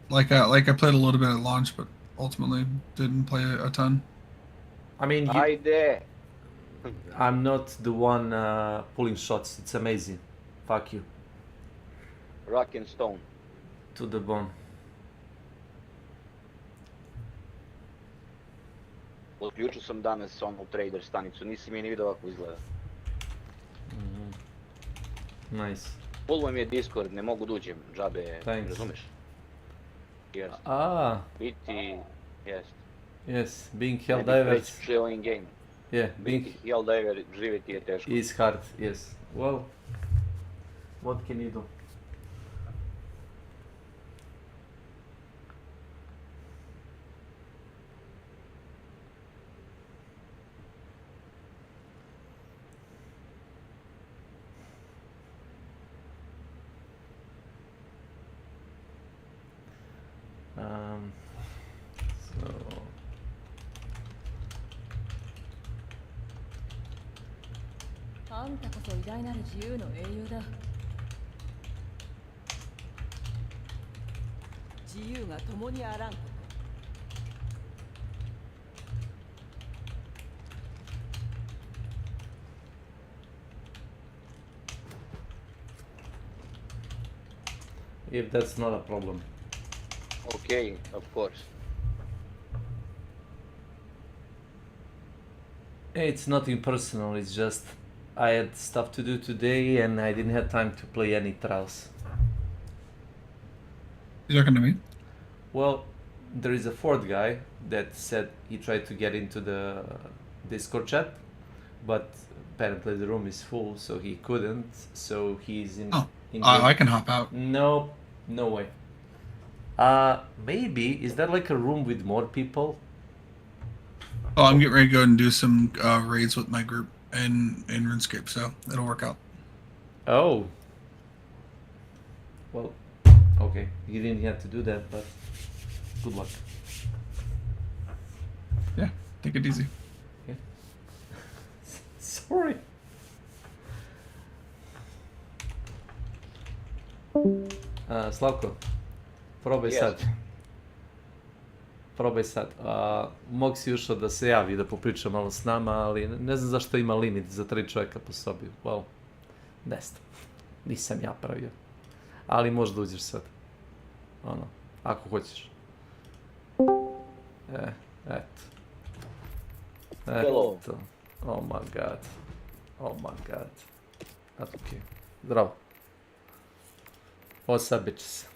Like I played a little bit at launch, but ultimately didn't play a ton. I mean, Ajde. I'm not the one pulling shots. It's amazing. Fuck you. Rock and Stone. To the bone. Uključio sam danas onu trader stanicu, nisi mi ni vidio kako izgleda. Nice. Pulvo mi je Discord, ne mogu duđem, džabe, Thanks. razumeš? Yes. Ah, Biti, yes. yes. Being Ne bih Helldivers. prećio in game. Yeah, being Biti Helldiver, živjeti je teško. is hard. Yes. Well, what can you do? So あんたこそ偉大なる自由の英雄だ。自由が共にあらんこと。if that's not a problem. Okay, of course. It's nothing personal, it's just I had stuff to do today and I didn't have time to play any trials. You talking to me? Well, there is a fourth guy that said he tried to get into the Discord chat, but apparently the room is full, so he couldn't. So he's in. Oh, in I can hop out. No, no way. Maybe is that like a room with more people? Oh, I'm getting ready to go and do some raids with my group in RuneScape, so it'll work out. Oh. Well, okay. You didn't have to do that, but good luck. Yeah, take it easy. Okay. Sorry. Slavko, probaj Yes. sad. Probaj sad. Mox je ušao da se javi, da popriča malo s nama, ali ne znam zašto ima limit za 3 čovjeka po sobi. Well, ne znam. Nisam ja pravio. Ali možda uđeš sad. Ono, ako hoćeš. Eto. Hello. Eto. Oh my god. Oh my god. Okay. Zdravo. What's up, bitches?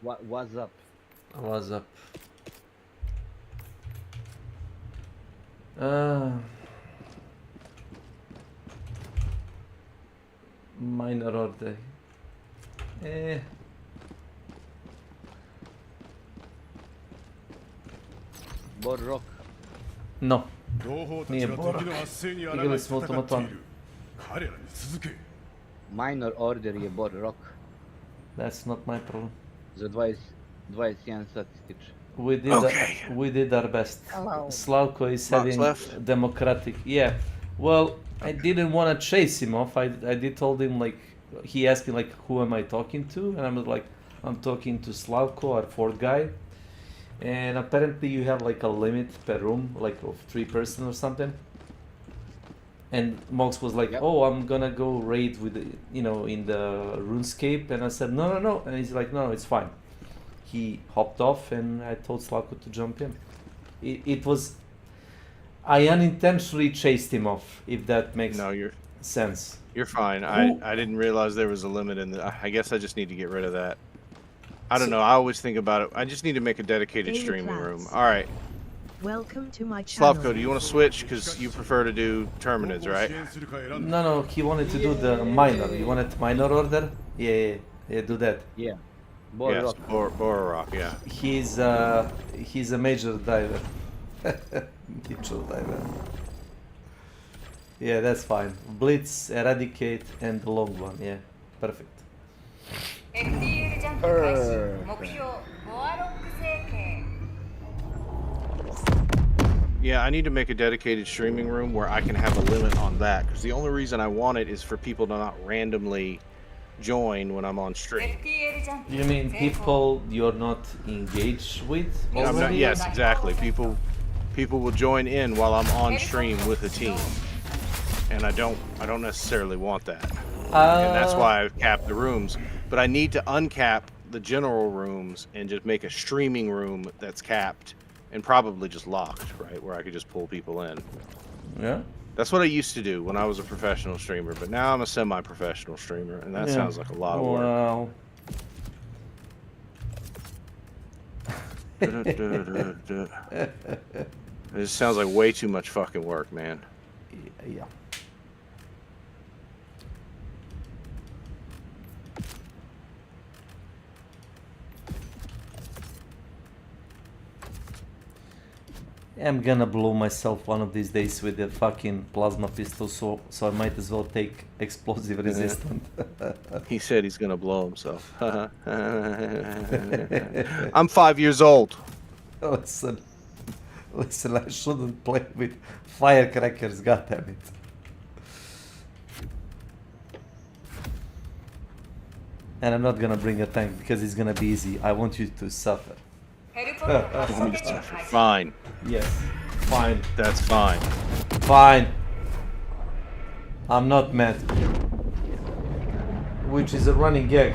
What's up? What's up? Minor order. Bor rock. No. 同胞たねえちは敵の圧政にあらがい戦っている。彼らに続け。 Minor order je bor rock. That's not my problem. Za 21 sat stiče. We did our best. Slavko is Lots having left? democratic. Yeah. Well, I didn't want to chase him off. I did told him like he asked me like who am I talking to, and I was like I'm talking to Slavko, our fourth guy. And apparently you have like a limit per room, like of 3 person or something. And Mox was like, Yep. "Oh, I'm gonna go raid with, in the RuneScape," and I said, "No," and he's like, "No, it's fine." He hopped off, and I told Slavko to jump in. It was, I unintentionally chased him off, if that makes No, sense. you're fine. I didn't realize there was a limit in the. I guess I just need to get rid of that. I don't know. I always think about it. I just need to make a dedicated Daily streaming class. room. All right, Welcome to my channel. Slavko, do you want to switch? Because you prefer to do Terminids, right? No, he wanted to do the minor. You wanted minor order? Yeah, do that. Yeah. Bor Yes, rock. Bororok, yeah. He's a major diver. Major diver. Yeah, that's fine. Blitz, eradicate, and the long one. Yeah, perfect. FTL ジャンプ開始目標ボアロック成形 Yeah, I need to make a dedicated streaming room where I can have a limit on that. Because the only reason I want it is for people to not randomly join when I'm on stream. FTL ジャンプ You mean people you're not engaged with I'm not, already? yes, exactly. People will join in while I'm on stream with a team, and I don't necessarily want that. And that's why I've capped the rooms. But I need to uncap the general rooms and just make a streaming room that's capped and probably just locked, right, where I could just pull people in. Yeah. That's what I used to do when I was a professional streamer, but now I'm a semi-professional streamer, and that Yeah. sounds like a lot of work. Wow. It just sounds like way too much fucking work, man. Yeah. I'm gonna blow myself one of these days with a fucking plasma pistol, so I might as well take explosive resistant. He said he's gonna blow himself. I'm 5 years old. Listen, I shouldn't play with firecrackers, goddammit. And I'm not gonna bring a tank because it's gonna be easy. I want you to suffer. ヘルポット発射設置開始 Fine. Yes, fine. That's fine. Fine. I'm not mad. Which is a running gag.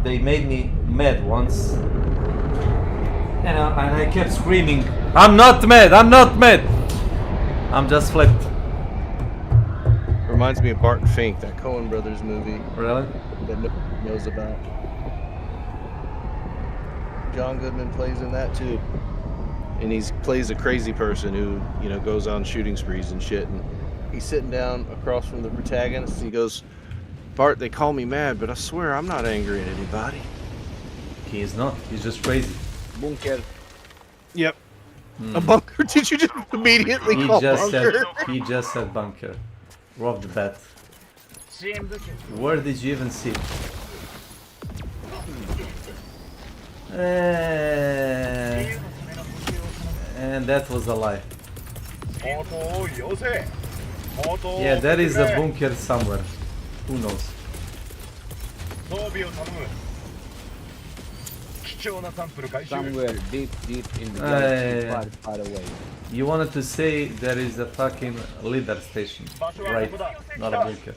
They made me mad once. And I kept screaming, I'm not mad! I'm not mad! I'm just flipped. Reminds me of Bart and Fink, that Coen Brothers movie Really? that nobody knows about. John Goodman plays in that too. And he plays a crazy person who, goes on shooting sprees and shit. And he's sitting down across from the protagonist and he goes, Bart, they call me mad, but I swear I'm not angry at anybody. He is not. He's just crazy. Bunker. Yep. A bunker? Did you just immediately call bunker? He just said bunker. Rob the bat. Where did you even see? And that was a lie. Yeah, there is a bunker somewhere. Who knows? Somewhere deep in the galaxy, far away. You wanted to say there is a fucking leader station, right? Not a bunker.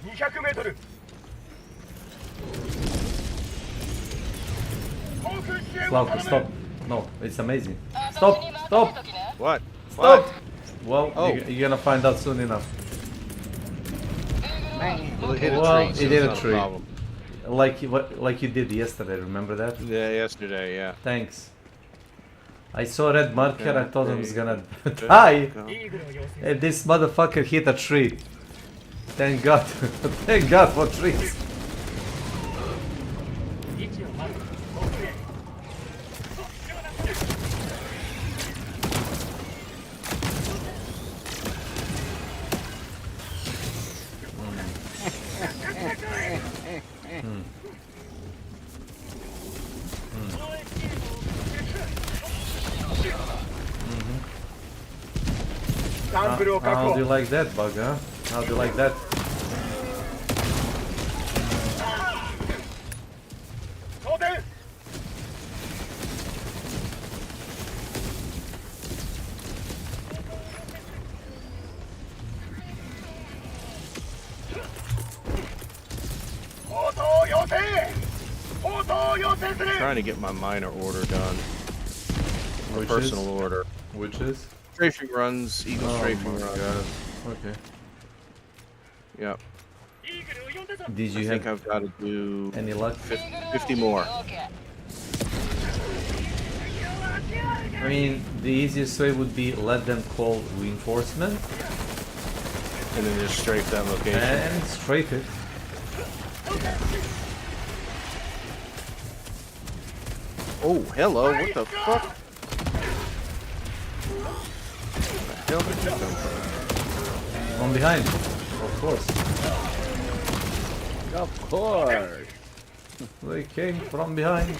Slavko, stop. No, it's amazing. Stop! Stop! What? Stop! What? Well, Oh. you're gonna find out soon enough. Well, it hit a Well, tree, so it hit it's a not tree. problem. Like you did yesterday, remember that? Yeah, yesterday, yeah. Thanks. I saw a red marker, I thought I was gonna Go. die. Go. And this motherfucker hit a tree. Thank God. Thank God for trees. How do you like that, Bug, huh? How do you like that? I'm trying to get my minor order done. My Which personal is? order. Which is? Strafing runs, Eagle strafing my runs. God. Okay. Yep. Did I you think have I've got to do any luck? 50 more. I mean, the easiest way would be let them call reinforcement And then just strafe that location. and strafe it. Oh, hello, what the fuck? Where the hell did you come from? From behind, of course. Of course. They came from behind.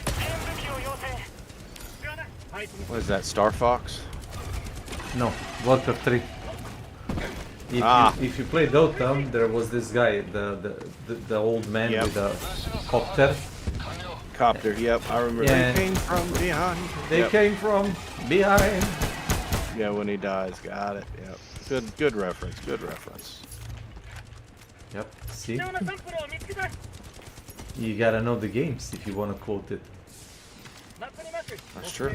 What is that, Star Fox? No, Water 3. If you play Dota, there was this guy, the old man Yep. with a copter. Copter, yep, I remember. Yeah. They came from behind. They Yep. came from behind. Yeah, when he dies, got it. Yep. Good reference, good reference. Yep, see? You gotta know the games if you wanna quote it. That's true.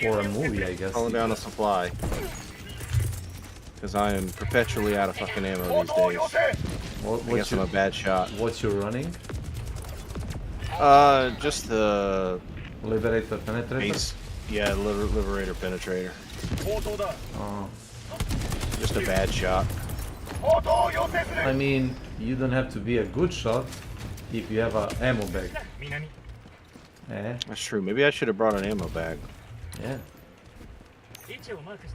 Or a movie, I guess. Calling down a supply. Because I am perpetually out of fucking ammo these days. I guess I'm a bad shot. What you're running? Just the Liberator Penetrator? base. Yeah, Liberator Penetrator. Oh. Just a bad shot. I mean, you don't have to be a good shot if you have a ammo bag. Eh? That's true. Maybe I should have brought an ammo bag. Yeah.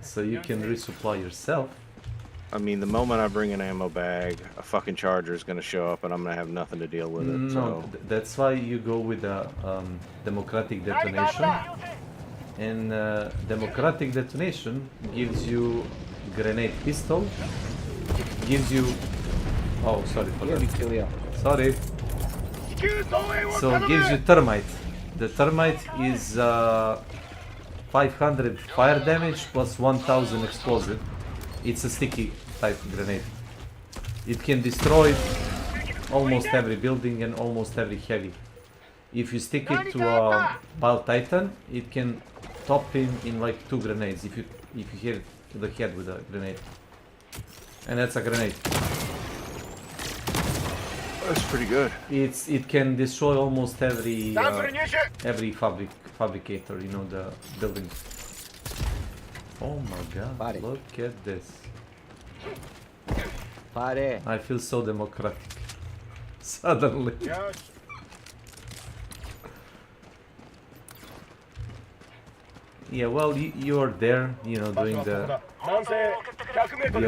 So you can resupply yourself. I mean, the moment I bring an ammo bag, a fucking charger is going to show up and I'm going to have nothing to deal with it. No, So that's why you go with a democratic detonation. And democratic detonation gives you grenade pistol, gives you... Oh, sorry for that. Sorry. So it gives you thermite. The thermite is 500 fire damage plus 1000 explosive. It's a sticky type grenade. It can destroy almost every building and almost every heavy. If you stick it to a pile titan, it can top him in like 2 grenades if you hit it to the head with a grenade. And that's a grenade. that's pretty good. It can destroy almost every fabricator, you know, the building. Oh my god, look at this. I feel so democratic. Suddenly. Yeah, well, you're there, you know, doing the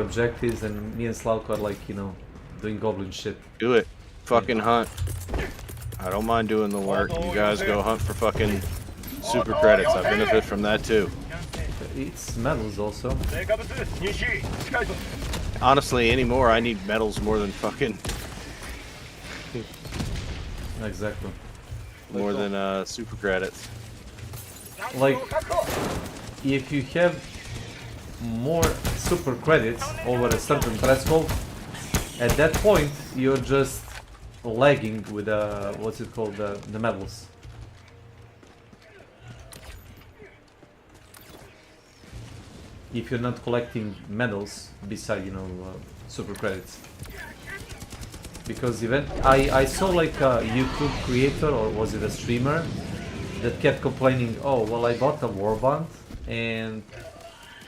objectives, and me and Slavko are like, you know, doing goblin shit. Do it. Fucking hunt. I don't mind doing the work. You guys go hunt for fucking super credits. I benefit from that too. It's medals also. Honestly, anymore, I need medals more than fucking... Exactly. More than super credits. Like, if you have more super credits over a certain threshold, at that point you're just lagging with what's it called, the medals. If you're not collecting medals beside, you know, super credits. Because even I saw like a YouTube creator, or was it a streamer, that kept complaining, oh well, I bought a warband and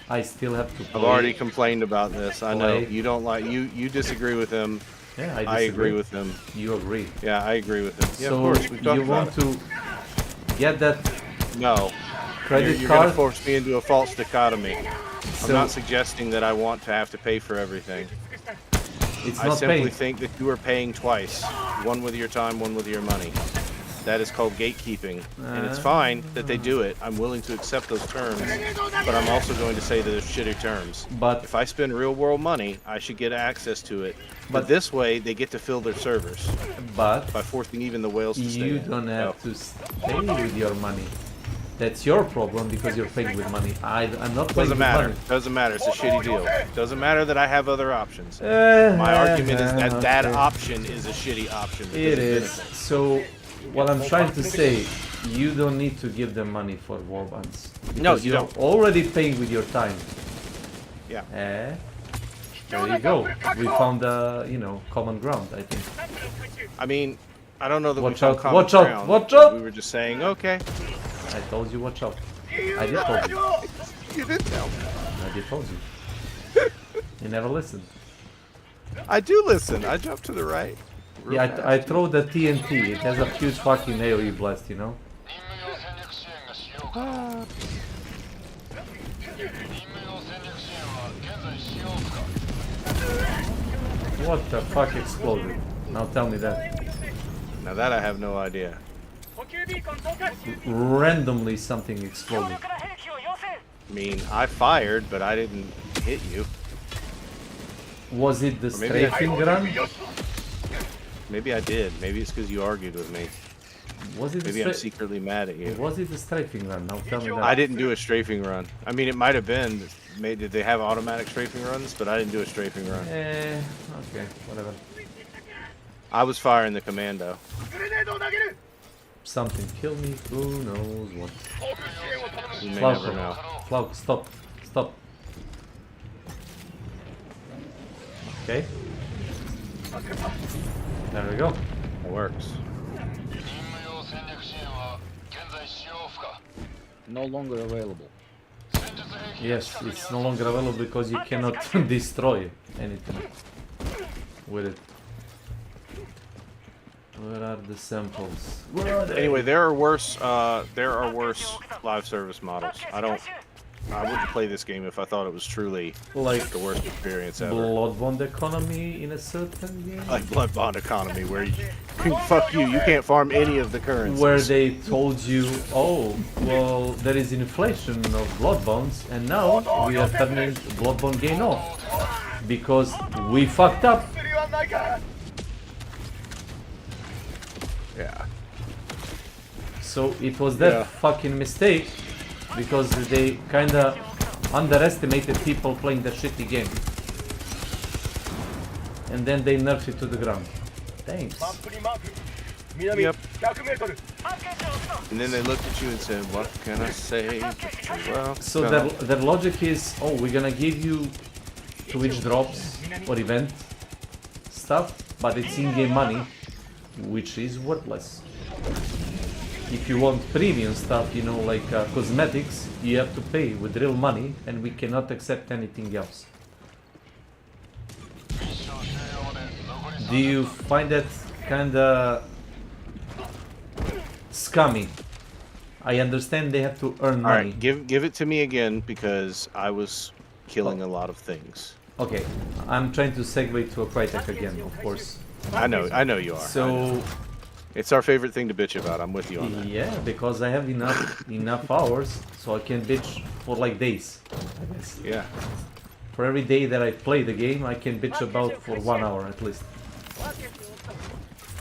I still have to play. I've already complained about this. I know you don't like you disagree with him. Yeah, I agree with him. You agree. Yeah, I agree with him. Yeah, so of course. We've talked you want about it. to get that No. credit You're card? going to force me into a false dichotomy. So I'm not suggesting that I want to have to pay for everything. it's I not simply paying. think that you are paying twice. One with your time, one with your money. That is called gatekeeping. And it's fine that they do it. I'm willing to accept those terms. But I'm also going to say that they're shitty terms. But if I spend real world money, I should get access to it. But this way, they get to fill their servers. But by forcing even the whales to stay you in. don't have to stay with your money. That's your problem because you're paying with money. I'm not paying Doesn't with matter. money. Doesn't matter. It's a shitty deal. Doesn't matter that I have other options. My argument is that that option is a shitty option. It is. So what I'm trying to say, you don't need to give them money for warbands. No, you you're don't. already paying with your time. Yeah. There you go. We found you know, common ground, I think. I mean, I don't know that Watch we found out, common watch out, ground. watch out! We were just saying, okay. I told you, watch out. I did told you. You did tell me. I did told you. You never listened. I do listen. I jump to the right. Yeah, I throw the TNT. It has a huge fucking AoE blast, you know? What the fuck exploded? Now tell me that. Now that I have no idea. Randomly something exploded. I mean, I fired, but I didn't hit you. Was it the Or maybe I- strafing run? Maybe I did. Maybe it's because you argued with me. Was it Maybe I'm secretly mad at you. Was it the strafing run? Now tell me that. I didn't do a strafing run. I mean, it might have been. Did they have automatic strafing runs? But I didn't do a strafing run. Okay, whatever. I was firing the commando. Something killed me. Who knows what? You may Flauk, never know. Flauk, stop. Stop. Okay. There we go. It works. No longer available. Yes, it's no longer available because you cannot destroy anything with it. Where are the samples? Where are they? Anyway, there are worse live service models. I wouldn't play this game if I thought it was truly like the worst experience ever. Bloodborne economy in a certain game. Like Bloodborne economy, where you fuck you can't farm any of the currencies. Where they told you, oh, well, there is inflation of Bloodborns, and now we are turning Bloodborne game off because we fucked up. Yeah. So it was that fucking mistake because they kinda underestimated people playing the shitty game. And then they nerfed it to the ground. Thanks. Yep. And then they looked at you and said, what can I say? Well, So no. their logic is, oh, we're gonna give you Twitch drops or event stuff, but it's in-game money, which is worthless. If you want premium stuff, you know, like cosmetics, you have to pay with real money, and we cannot accept anything else. Do you find that kinda scummy? I understand they have to earn money. Alright, give it to me again because I was killing a lot of things. Okay, I'm trying to segue to a Crytek again, of course. I know you are. So it's our favorite thing to bitch about. I'm with you on that. yeah, because I have enough hours, so I can bitch for like days, I guess. Yeah. For every day that I play the game, I can bitch about for 1 hour at least.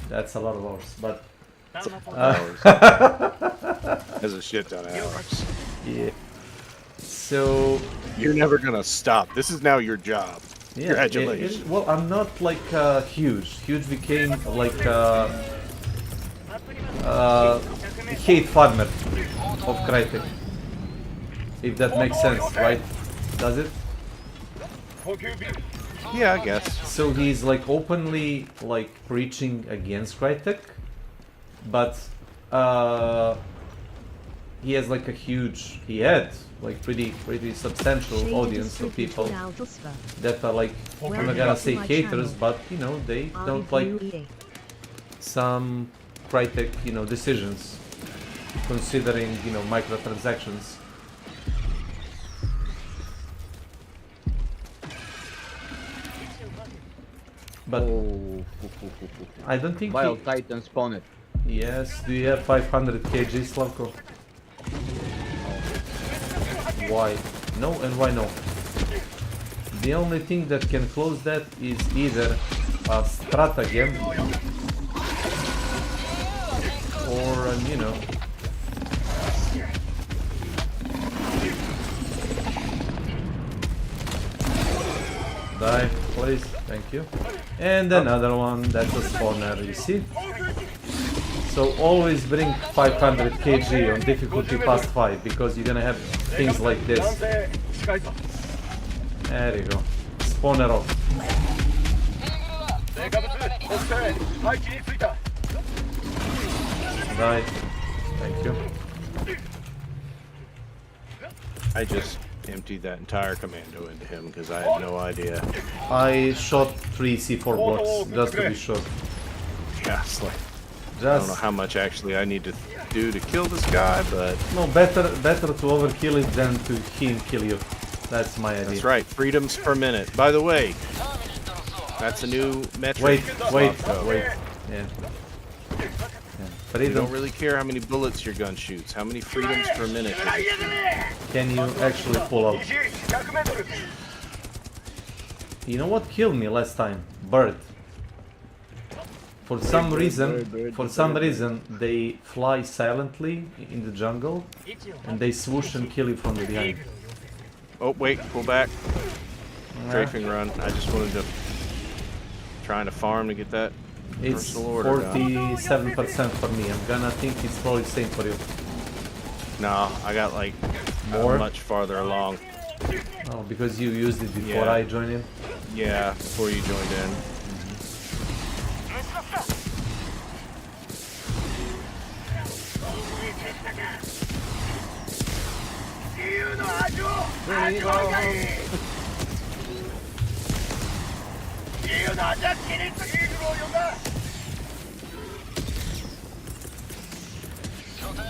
That's a lot of hours, but There's a shit ton of hours. yeah. So you're never gonna stop. This is now your job. Yeah, Congratulations. well, I'm not like huge. Huge became like hate farmer of Crytek. If that makes sense, right? Does it? Yeah, I guess. So he's like openly like preaching against Crytek, but he has like he had like pretty substantial audience of people that are like, I'm not gonna say haters, but you know, they don't like some Crytek, you know, decisions, considering, you know, microtransactions. But I don't think Wild Titan spawned. Yes, do you have 500 kg, Slavko? Why? No, and why no? The only thing that can close that is either a stratagem or, you know, die, please, thank you. And another one, that's a spawner, you see? So always bring 500 kg on difficulty past 5, because you're gonna have things like this. There you go. Spawner off. Die. Thank you. I just emptied that entire commando into him because I had no idea. I shot 3 C4 blocks just to be sure. Yeah, it's like, I don't know how much actually I need to do to kill this guy, but... No, better to overkill it than to him kill you. That's my idea. That's right, freedoms per minute. By the way, that's a new metric. Wait. Yeah. You don't really care how many bullets your gun shoots. How many freedoms per minute does it shoot? Can you actually pull out? You know what killed me last time? Bird. For some reason, they fly silently in the jungle, and they swoosh and kill you from the behind. Oh wait, pull back. Strafing run. I just wanted to trying to farm to get that. It's 47% for me. I'm gonna think it's probably the same for you. No, I got like more, much farther along. Oh, because you used it before I joined in? Yeah, before you joined in.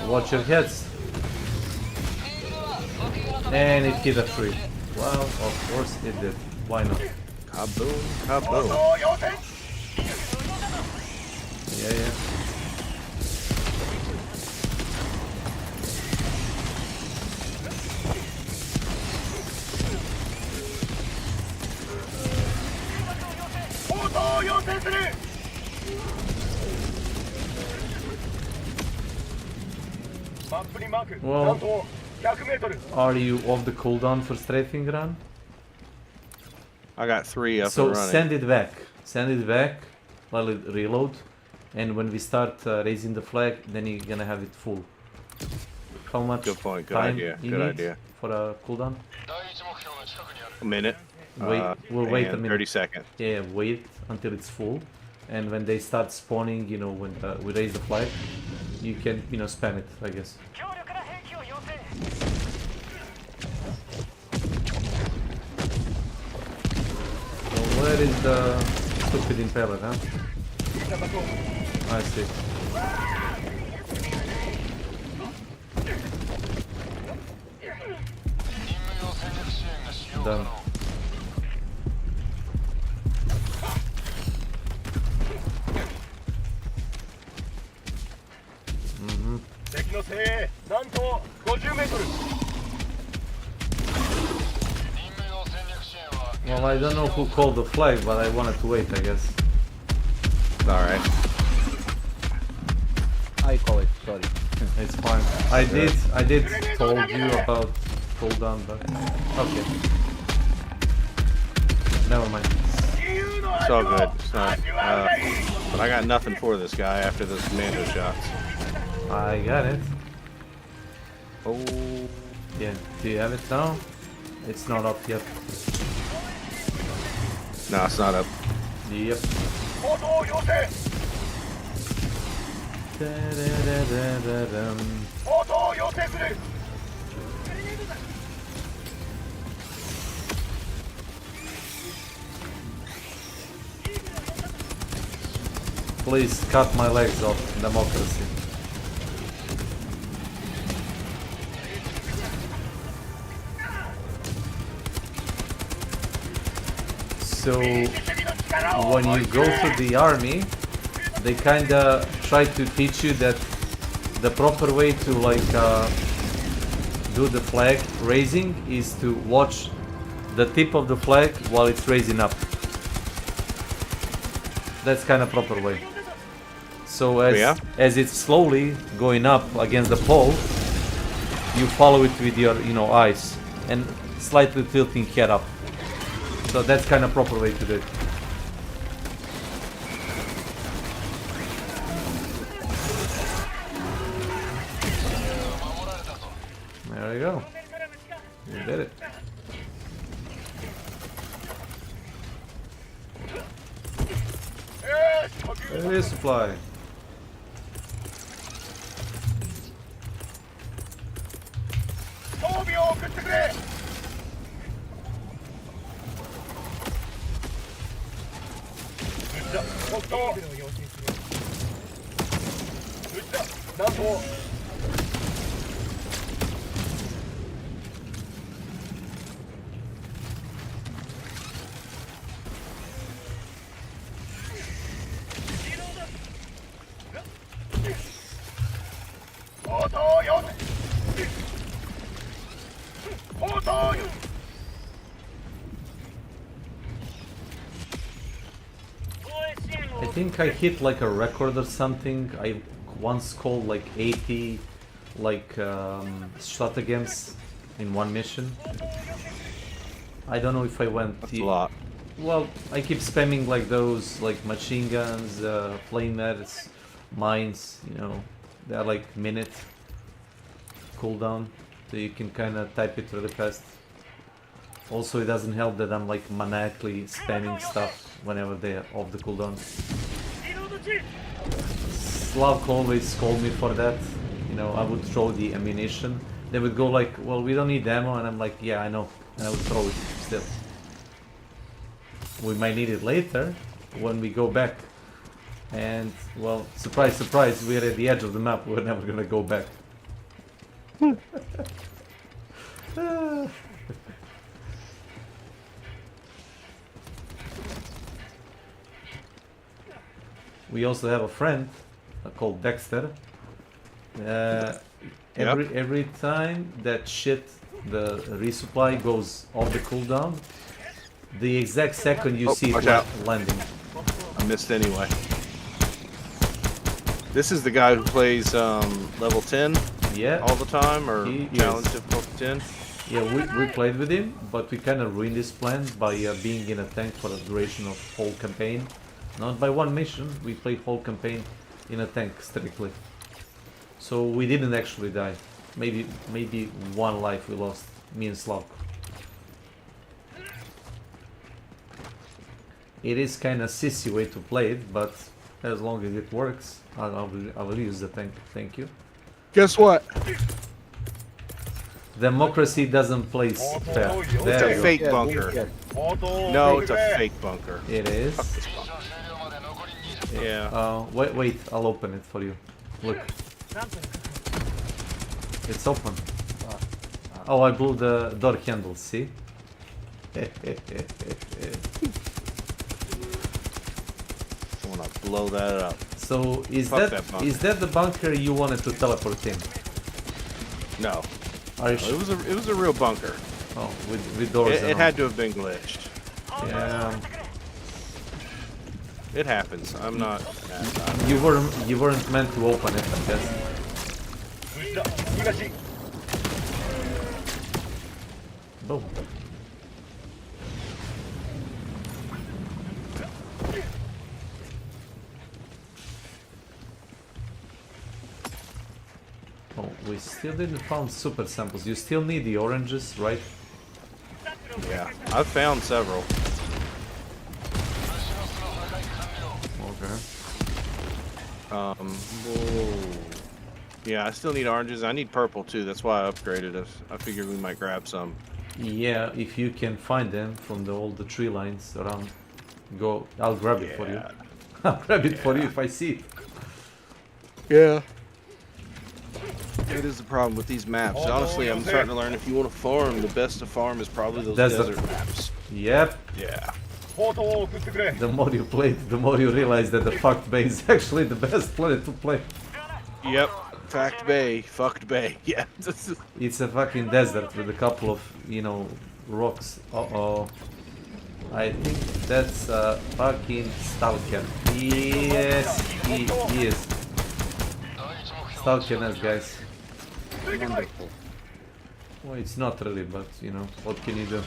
Watch your heads. And it hit a tree. Well, of course it did. Why not? Kaboom, kaboom. Yeah. Well, are you off the cooldown for strafing run? I got 3 up so and running. Send it back, let it reload, and when we start raising the flag, then you're gonna have it full. How much good point, good time idea, you good need idea. For a cooldown? A minute. We'll wait a minute. 30 seconds. Yeah, wait until it's full, and when they start spawning, you know, when we raise the flag, you can, you know, spam it, I guess. So where is the stupid impaler, huh? I see. Done. Well, I don't know who called the flag, but I wanted to wait, I guess. Alright. I call it, sorry. It's fine. I did told you about cooldown, but okay. Never mind. It's all good. It's not. But I got nothing for this guy after those commando shots. I got it. Oh. Yeah. Do you have it now? It's not up yet. No, it's not up. Yep. Please cut my legs off, democracy. So when you go to the army, they kinda try to teach you that the proper way to like do the flag raising is to watch the tip of the flag while it's raising up. That's kind of proper way. So as it's slowly going up against the pole, you follow it with your eyes and slightly tilting head up. So that's kind of proper way to do it. There you go. You did it. There is supply. I think I hit like a record or something. I once called like 80 shot against in one mission. I don't know if I went. That's a lot. Well, I keep spamming like those like machine guns, flamethrowers, mines. They're like minute cooldown, so you can kind of type it really fast. Also, it doesn't help that I'm like maniacally spamming stuff whenever they're off the cooldown. Slav always called me for that. I would throw the ammunition. They would go like, well, we don't need ammo, and I'm like, yeah, I know, and I would throw it still. We might need it later when we go back. And, well, surprise, surprise, we're at the edge of the map. We're never gonna go back. We also have a friend called Dexter. Every time that the resupply goes off the cooldown, the exact second you see it landing. I missed anyway. This is the guy who plays level 10 all the time, or challenge difficulty 10? Yeah, we played with him, but we kind of ruined his plan by being in a tank for the duration of whole campaign. Not by one mission, we played whole campaign in a tank strictly. So we didn't actually die. Maybe one life we lost, me and Slav. It is kind of sissy way to play it, but as long as it works, I will use the tank. Thank you. Guess what? Democracy doesn't play fair. It's a fake bunker. No, it's a fake bunker. It is. Yeah. Wait, I'll open it for you. Look. It's open. Oh, I blew the door handle, see? I wanna blow that up. So is that the bunker you wanted to teleport in? No. Are you it was a real bunker. Oh, with doors. It had to have been glitched. Yeah. It happens. I'm not. You weren't meant to open it, I guess. Boom. we still didn't found super samples. You still need the oranges, right? Yeah, I've found several. Okay. Whoa. Yeah, I still need oranges. I need purple too. That's why I upgraded us. I figured we might grab some. Yeah, if you can find them from all the tree lines around, go. I'll grab it for you. I'll grab it for you if I see it. Yeah. That is the problem with these maps. Honestly, I'm starting to learn if you want to farm, the best to farm is probably those desert maps. Yep. Yeah. The more you play it, the more you realize that the fucked bay is actually the best planet to play. Yep. Fact Bay. Fucked Bay. Yeah. It's a fucking desert with a couple of, you know, rocks. Uh-oh. I think that's a fucking stalker. Yes, he is. Stalker us, guys. Wonderful. Well, it's not really, but, you know, what can you do?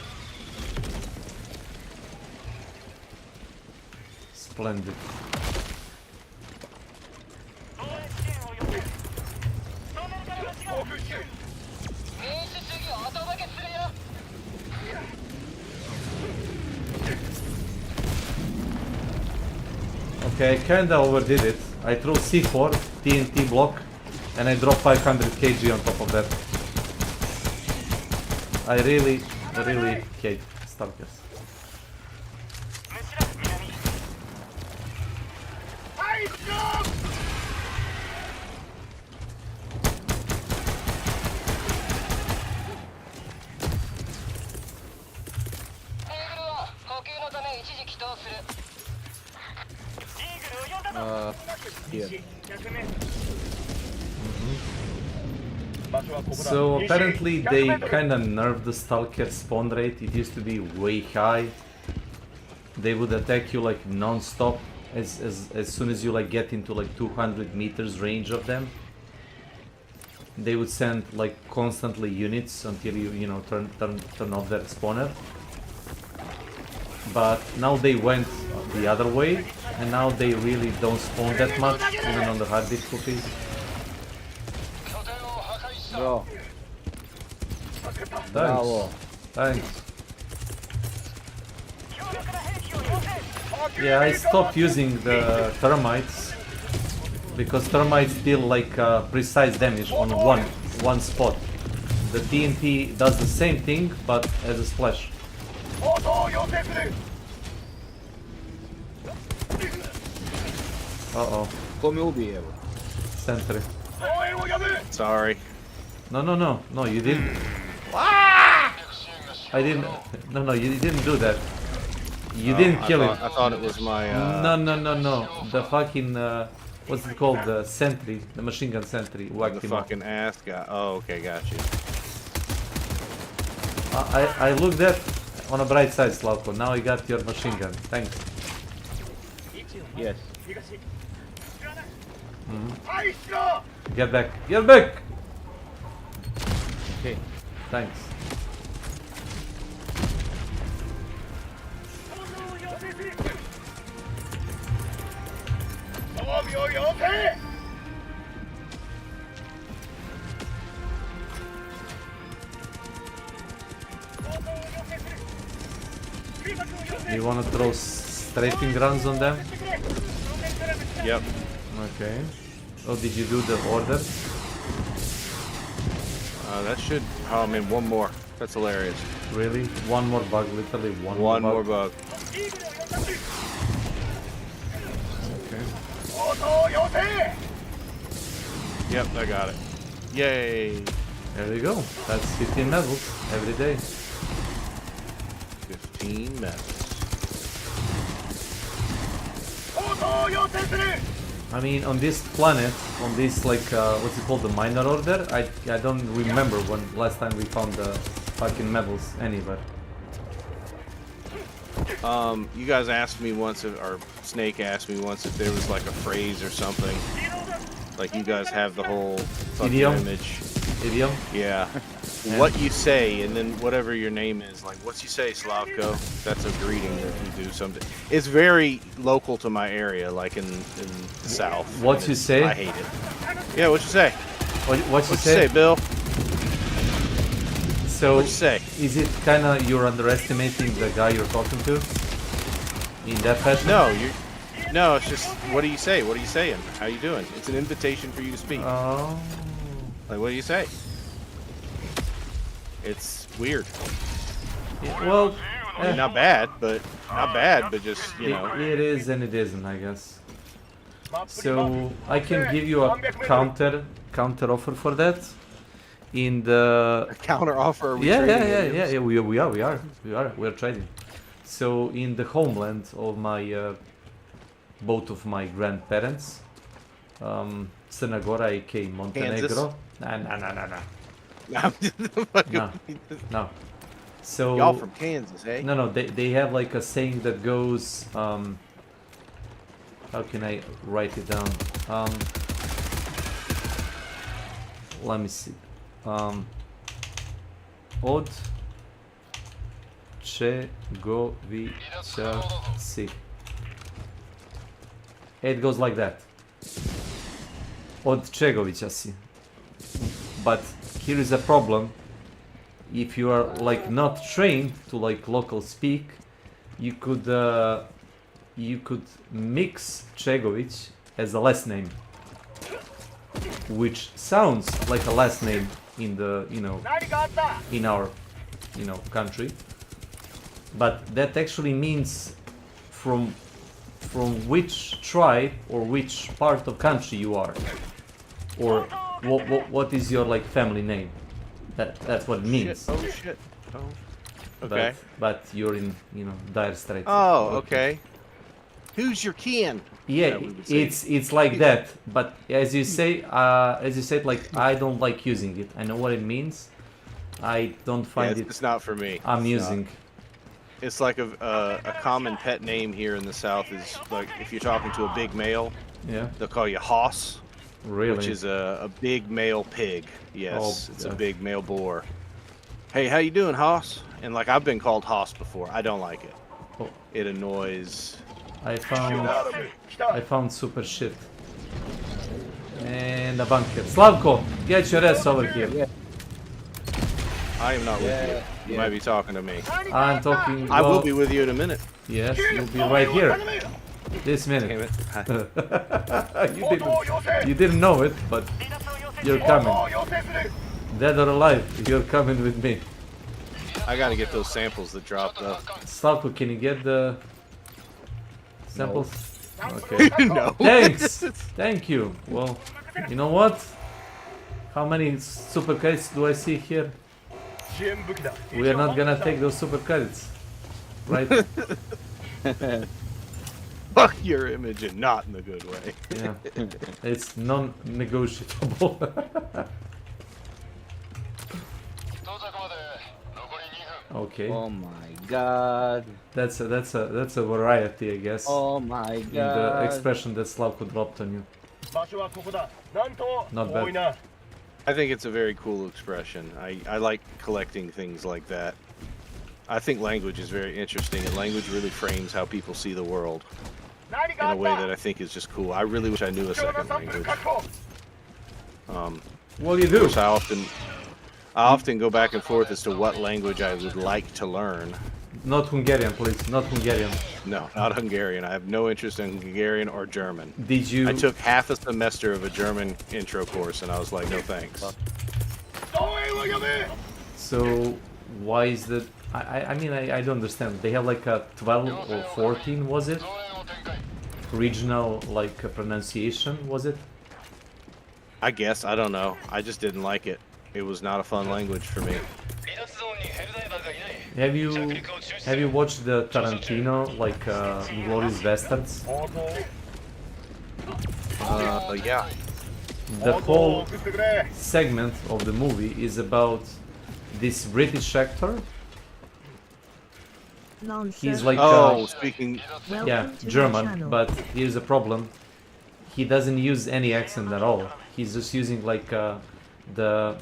Splendid. Okay, I kinda overdid it. I threw C4, TNT block, and I dropped 500 kg on top of that. I really hate stalkers. Yeah. So apparently they kinda nerfed the stalker spawn rate. It used to be way high. They would attack you like non-stop as soon as you like get into like 200 meters range of them. They would send like constantly units until you know turn off their spawner. But now they went the other way, and now they really don't spawn that much, even on the hard difficulties. Bro. Thanks. Bravo. Thanks. Yeah, I stopped using the termites because termites deal like precise damage on one spot. The TNT does the same thing, but as a splash. Uh-oh. Sentry. Sorry. No, you didn't. I didn't. No, you didn't do that. You didn't kill him. I thought it was my. No. The fucking. What's it called? The sentry. The machine gun sentry. Whacked The him up. fucking ass guy. Oh, okay, got you. I looked at on a bright side, Slavko. Now I got your machine gun. Thanks. Yes. Get back. Get back! Okay. Thanks. You wanna throw strafing runs on them? Yep. Okay. Oh, did you do the orders? That should. Oh, I mean, one more. That's hilarious. Really? One more bug, literally one more bug. Okay. Yep, I got it. Yay! There you go. That's 15 medals every day. 15 medals. I mean, on this planet, on this like, what's it called, the minor order, I don't remember when last time we found the fucking medals anywhere. You guys asked me once, or Snake asked me once if there was like a phrase or something. Like you guys have the whole fucking Idiom? image. Idiom? Yeah. What you say, and then whatever your name is, like what you say, Slavko. That's a greeting that you do something. It's very local to my area, like in the south. What you say? I hate it. Yeah, what you say? What you What'd you say, Bill? So, What'd you say? is it kind of you're underestimating the guy you're talking to? In that fashion? No, it's just, what do you say? What are you saying? How you doing? It's an invitation for you to speak. Oh. Like, what do you say? It's weird. Well, I mean, not bad, but just, you know. It is and it isn't, I guess. So I can give you a counter offer for that. In the A counter offer? Yeah. We are trading. So in the homeland of my both of my grandparents, Crna Gora, aka Montenegro. No. So y'all from Kansas, eh? No, they have like a saying that goes, how can I write it down? Let me see. Od čegovića si. It goes like that. Od čegovića si. But here is a problem. If you are like not trained to like local speak, you could mix Čegović as a last name, which sounds like a last name in the in our country, but that actually means from which tribe or which part of country you are, or what is your like family name. That's what it means. Oh shit. Oh. Okay. But you're in, dire straits. Oh, okay. Who's your kin? Yeah, it's like that. But as you said, like I don't like using it. I know what it means. I don't find it. It's not for me. Amusing. It's like a common pet name here in the South is like if you're talking to a big male, they'll call you hoss. Really? Which is a big male pig. Yes, it's a big male boar. Hey, how you doing, Hoss? And like I've been called Hoss before. I don't like it. Oh. It annoys. I found super shit. And a bunker. Slavko, get your ass over here. I am not with you. You might be talking to me. I'm talking. I will be with you in a minute. Yes, you'll be right here. This minute. You didn't know it, but you're coming. Dead or alive, you're coming with me. I gotta get those samples that dropped up. Slavko, can you get the samples? No. Okay. No. Thanks. Thank you. Well, you know what? How many super credits do I see here? We are not gonna take those super credits, right? Fuck your image and not in a good way. Yeah, it's non-negotiable. Okay. Oh my god. That's a variety, I guess. Oh my god. In the expression that Slavko dropped on you. Not bad. I think it's a very cool expression. I like collecting things like that. I think language is very interesting, and language really frames how people see the world in a way that I think is just cool. I really wish I knew a second language. What do you do? I often go back and forth as to what language I would like to learn. Not Hungarian, please. Not Hungarian. No, not Hungarian. I have no interest in Hungarian or German. Did you? I took half a semester of a German intro course, and I was like, no thanks. So why is that? I mean, I don't understand. They have like a 12 or 14, was it? Regional like pronunciation, was it? I guess, I don't know. I just didn't like it. It was not a fun language for me. Have you watched the Tarantino like Glorious Bastards? Yeah. The whole segment of the movie is about this British actor. He's like speaking German, but here's a problem. He doesn't use any accent at all. He's just using like the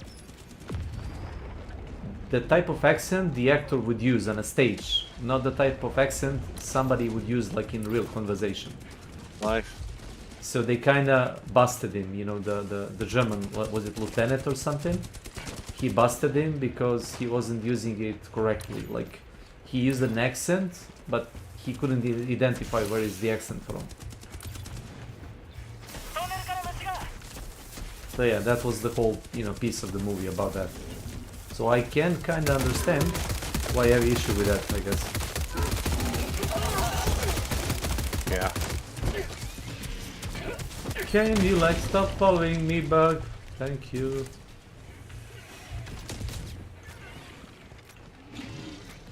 type of accent the actor would use on a stage, not the type of accent somebody would use like in real conversation. Life. So they kind of busted him, you know, the German, what was it, lieutenant or something? He busted him because he wasn't using it correctly. Like, he used an accent, but he couldn't identify where is the accent from. So yeah, that was the whole, you know, piece of the movie about that. So I can kind of understand why I have issue with that, I guess. Yeah. Can you like stop following me, bug? Thank you.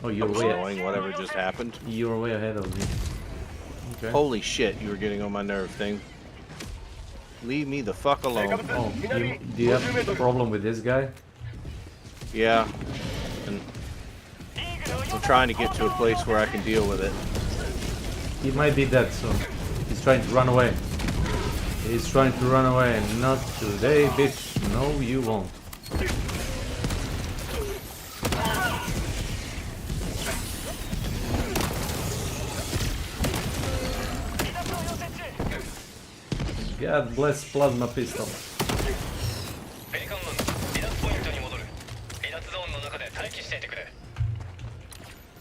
Oh, you're way knowing whatever just happened. You're way ahead of me. Okay. Holy shit, you were getting on my nerve thing. Leave me the fuck alone. Oh, do you have a problem with this guy? Yeah. And I'm trying to get to a place where I can deal with it. He might be dead soon. He's trying to run away. He's trying to run away. Not today, bitch. No, you won't. God bless plasma pistol.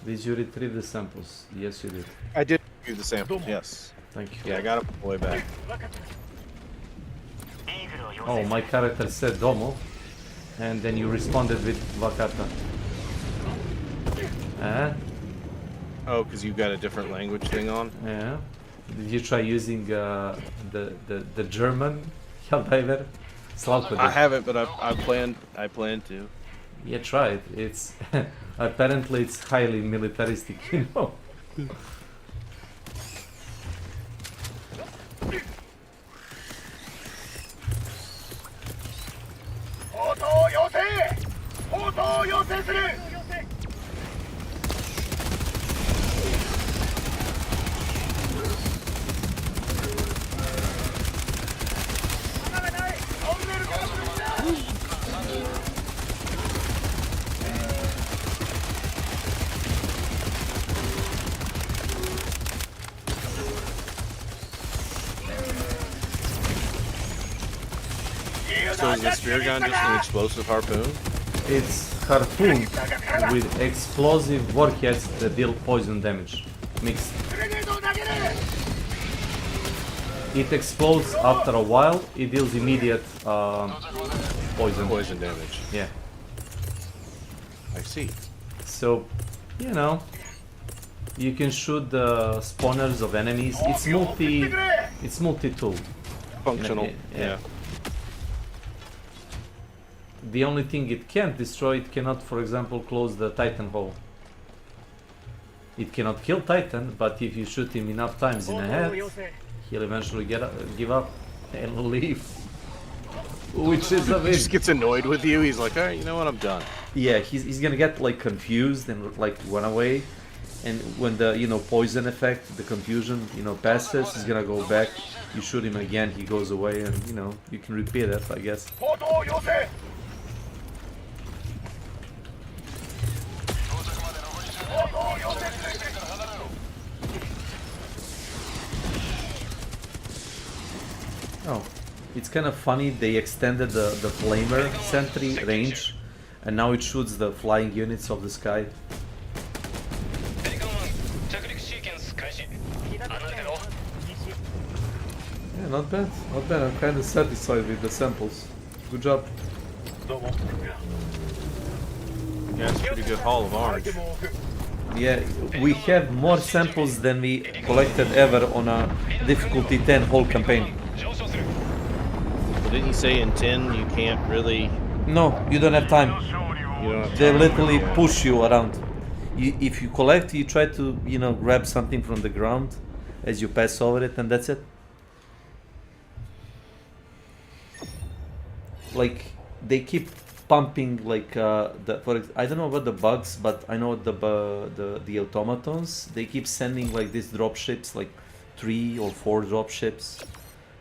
Did you retrieve the samples? Yes, you did. I did retrieve the samples, yes. Thank you. Yeah, I got him way back. Oh, my character said Domo, and then you responded with Wakata. Oh, because you got a different language thing on? Yeah. Did you try using the German Helldiver? I haven't, but I plan to. Yeah, try it. It's apparently it's highly militaristic, you know. So is the spear gun just an explosive harpoon? It's harpoon with explosive warheads that deal poison damage mixed. It explodes after a while. It deals immediate poison damage. Yeah. I see. So, you know, you can shoot the spawners of enemies. It's multi-tool. Functional. Yeah. The only thing it can't destroy, it cannot, for example, close the Titan hole. It cannot kill Titan, but if you shoot him enough times in the head, he'll eventually give up and leave. Which is a bit... He just gets annoyed with you. He's like, alright, you know what, I'm done. Yeah, he's gonna get like confused and like run away. And when the, you know, poison effect, the confusion, you know, passes, he's gonna go back. You shoot him again, he goes away, and you know, you can repeat it, I guess. Oh, it's kind of funny, they extended the flamer sentry range, and now it shoots the flying units of the sky. Yeah, not bad, not bad. I'm kind of satisfied with the samples. Good job. Yeah, it's a pretty good haul of orange. Yeah, we have more samples than we collected ever on a difficulty 10 whole campaign. Well, didn't you say in 10 you can't really... No, you don't have time. You don't have They time. literally push you around. If you collect, you try to, you know, grab something from the ground as you pass over it, and that's it. Like, they keep pumping like I don't know about the bugs, but I know the automatons, they keep sending like these drop ships, like 3 or 4 drop ships.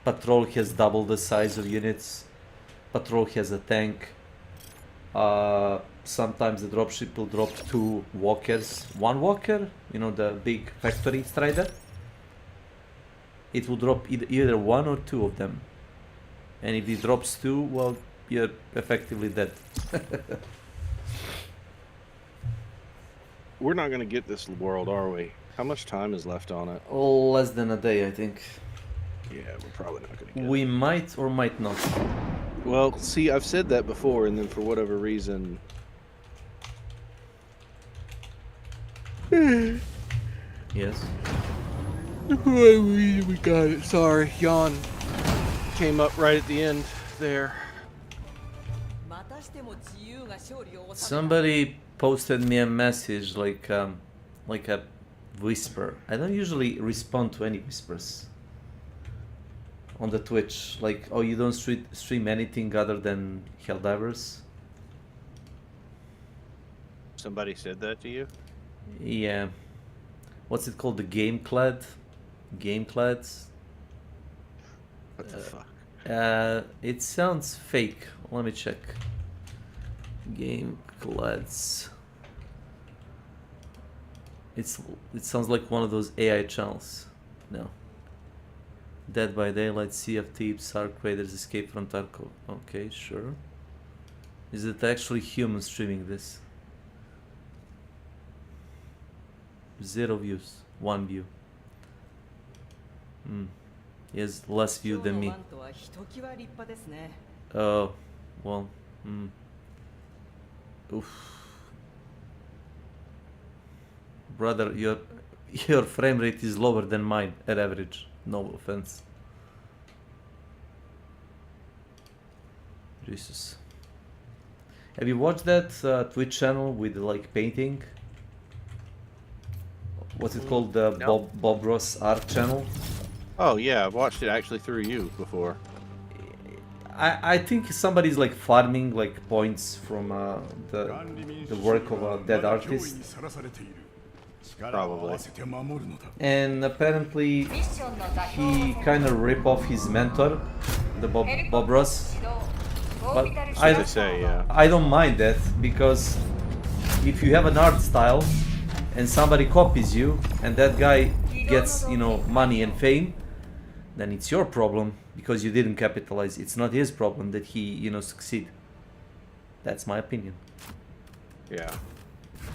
Patrol has double the size of units. Patrol has a tank. Sometimes the dropship will drop 2 walkers. 1 walker, you know, the big factory strider. it will drop either 1 or 2 of them. And if it drops 2, well, you're effectively dead. We're not going to get this world, are we? How much time is left on it? Oh, less than a day, I think. Yeah, we're probably not going to get it. We might or might not. Well, see, I've said that before, and then for whatever reason... Yes. We got it. Sorry, yawn came up right at the end there. Somebody posted me a message like a whisper. I don't usually respond to any whispers on the Twitch. Like, oh, you don't stream anything other than Helldivers? Somebody said that to you? Yeah. What's it called? The Gameclad? Gameclads? What the fuck? It sounds fake. Let me check. Gameclads. It sounds like one of those AI channels. No. Dead by Daylight, Sea of Thieves, Ark Raiders, Escape from Tarkov. Okay, sure. Is it actually human streaming this? 0 views. 1 view. He has less view than me. Oh, well. Oof. Brother, your frame rate is lower than mine at average. No offense. Jesus. Have you watched that Twitch channel with like painting? What's it called? The No. Bob Ross art channel? Oh yeah, I've watched it actually through you before. I think somebody's like farming like points from the work of a dead artist. Probably. And apparently he kind of rip off his mentor, the Bob Ross. But I don't mind that, because if you have an art style and somebody copies you and that guy gets, you know, money and fame, then it's your problem because you didn't capitalize. It's not his problem that he, you know, succeed. That's my opinion. Yeah.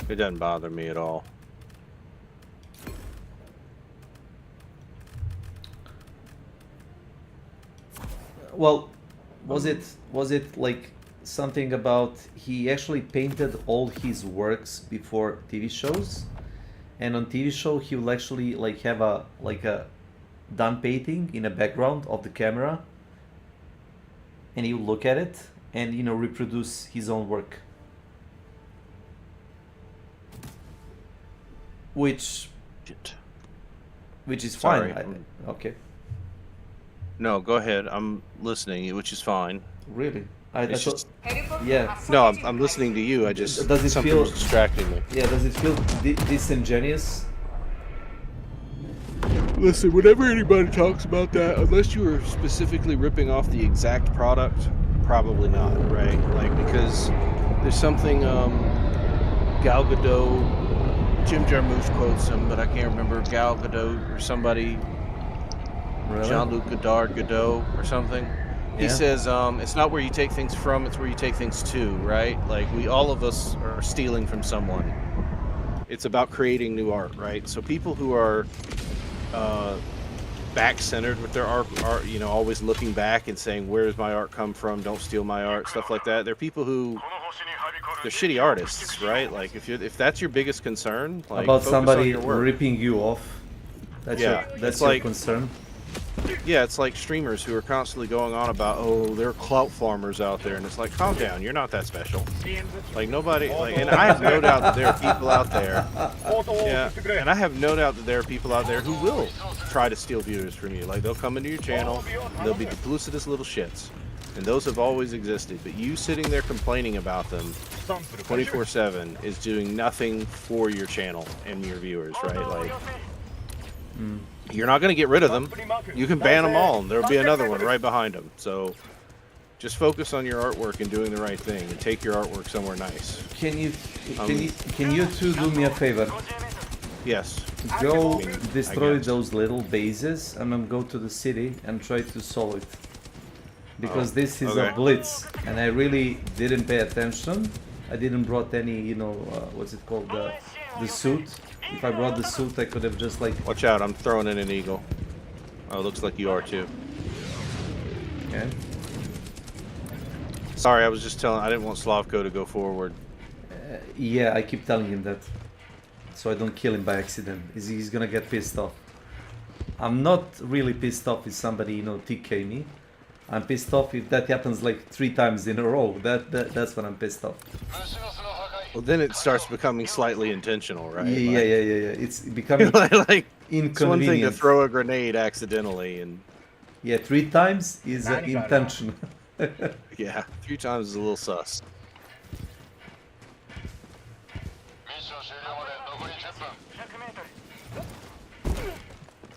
It doesn't bother me at all. Well, was it like something about he actually painted all his works before TV shows, and on TV show he will actually like have a done painting in the background of the camera, and he will look at it and, you know, reproduce his own work, which is Sorry. fine. Okay. No, go ahead. I'm listening, which is fine. Really? It's just, yeah. no, I'm listening to you. I just Does it something feel was distracting me. Yeah, does it feel disingenuous? Listen, whenever anybody talks about that, unless you are specifically ripping off the exact product, probably not, right? Like, because there's something Gal Gadot, Jim Jarmusch quotes him, but I can't remember, Gal Gadot or somebody. Really? Jean-Luc Godard or something. He says, it's not where you take things from, it's where you take things to, right? Like, all of us are stealing from someone. It's about creating new art, right? So people who are back-centered with their art, you know, always looking back and saying, where does my art come from? Don't steal my art, stuff like that. They're people who, they're shitty artists, right? Like, if that's your biggest concern, like, about focus somebody on your work. ripping you off, that's it's your like, concern. Yeah, it's like streamers who are constantly going on about, oh, there are clout farmers out there, and it's like, calm down, you're not that special. Like, nobody, like, and I have no doubt that there are people out there, yeah, and I have no doubt that there are people out there who will try to steal viewers from you. Like, they'll come into your channel, and they'll be duplicitous little shits, and those have always existed, but you sitting there complaining about them 24/7 is doing nothing for your channel and your viewers, right? Like, you're not going to get rid of them. You can ban them all, and there'll be another one right behind them. So just focus on your artwork and doing the right thing, and take your artwork somewhere nice. Can you two do me a favor? Yes. Go destroy those little bases and then go to the city and try to solve it. Because this is a blitz and I really didn't pay attention. I didn't brought any, you know, what's it called, the suit. If I brought the suit, I could have just like... Watch out, I'm throwing in an eagle. Oh, looks like you are too. Okay. Sorry, I was just telling, I didn't want Slavko to go forward. Yeah, I keep telling him that. So I don't kill him by accident. He's gonna get pissed off. I'm not really pissed off if somebody, you know, TK me. I'm pissed off if that happens like 3 times in a row. That's when I'm pissed off. Well, then it starts becoming slightly intentional, right? Yeah. It's becoming like inconvenient. It's one thing to throw a grenade accidentally, and yeah, 3 times is intentional. yeah, 3 times is a little sus.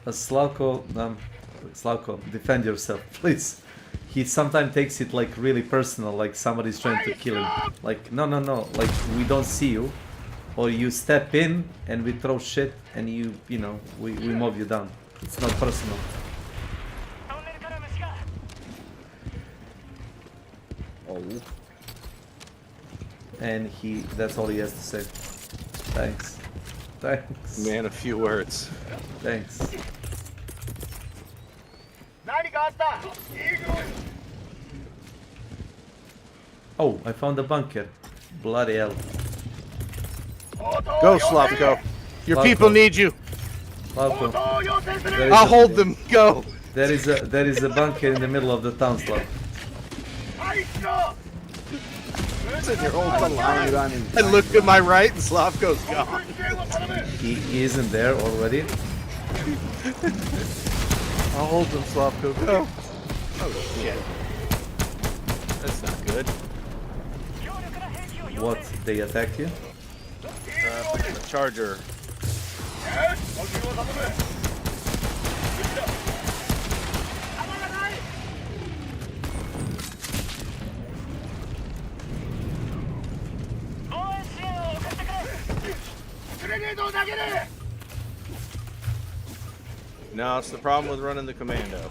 Slavko, defend yourself, please. He sometimes takes it like really personal, like somebody's trying to kill him. Like, no, like we don't see you. Or you step in and we throw shit and you know, we mob you down. It's not personal. Oh. And that's all he has to say. Thanks. Man, a few words. Thanks. Oh, I found a bunker. Bloody hell. Go, Slavko. Your people need you. Slavko. I'll hold them. Go. There is a bunker in the middle of the town, Slav. I look to my right and Slavko's gone. He isn't there already. I'll hold them, Slavko. Go. Oh shit. That's not good. What? They attack you? Charger. No, it's the problem with running the commando.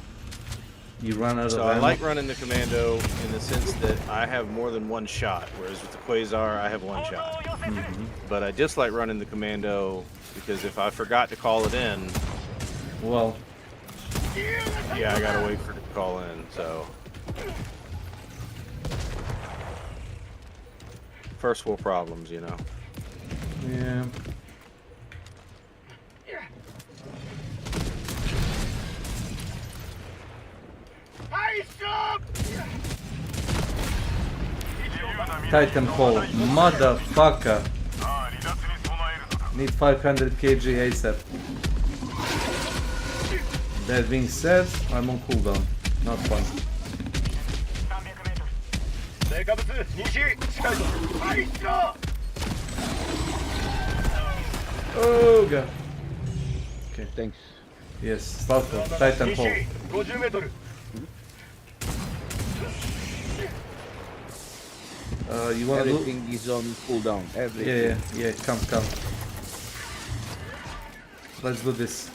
You run out of So I ammo? like running the commando in the sense that I have more than one shot, whereas with the Quasar I have one shot. But I dislike running the commando because if I forgot to call it in, well, yeah, I gotta wait for it to call in. So first world problems, you know. Yeah. Titanfall, motherfucker. Need 500 kg ASAP. That being said, I'm on cooldown. Not fun. Oh god. Okay. Thanks. Yes, Slavko, Titanfall. You wanna Everything is on cooldown. Everything. Yeah, come. Let's do this.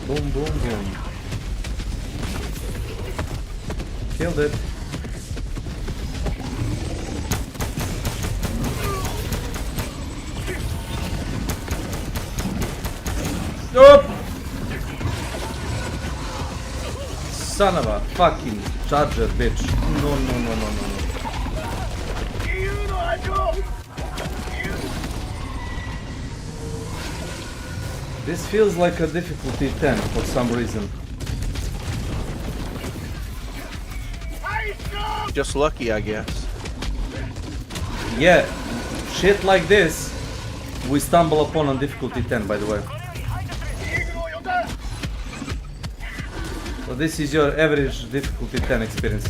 Boom, boom, boom. Killed it. Stop! Son of a fucking charger, bitch. No. This feels like a difficulty 10 for some reason. Just lucky, I guess. Yeah, shit like this we stumble upon on difficulty 10, by the way. So this is your average difficulty 10 experience.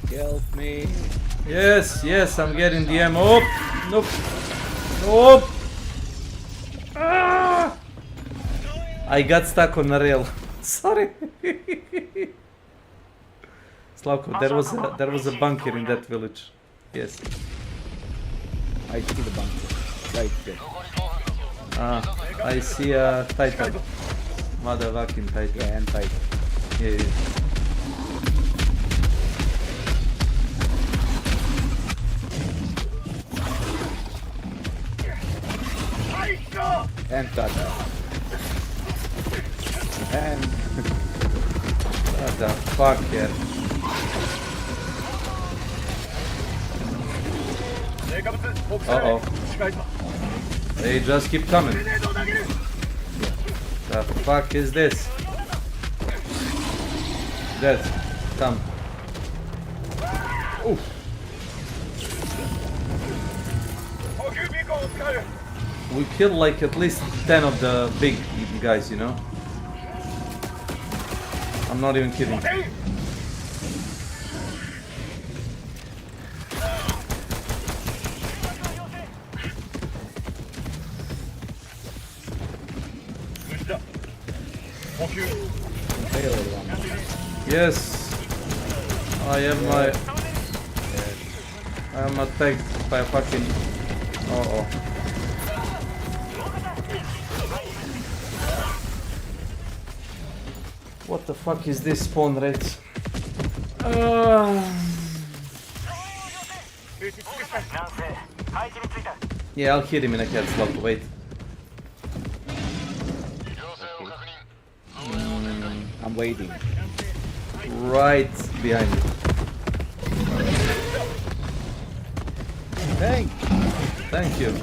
Help me. Yes, yes, I'm getting the ammo. Oh, nope. Nope. Ah! I got stuck on a rail. Sorry. Slavko, there was a bunker in that village. Yes. I see the bunker. Right there. Ah, I see a Titan. Motherfucking Titan. Yeah, and Titan. Yeah, yeah. And Tata. And What the fuck, yeah. Uh-oh. They just keep coming. The fuck is this? Dead. Come. Oof. We killed like at least 10 of the big guys, you know? I'm not even kidding. Yes, I am attacked by a fucking. Uh-oh. What the fuck is this spawn rate? Yeah, I'll hit him in a cat slot. Wait. I'm waiting. Right behind you. Thank you.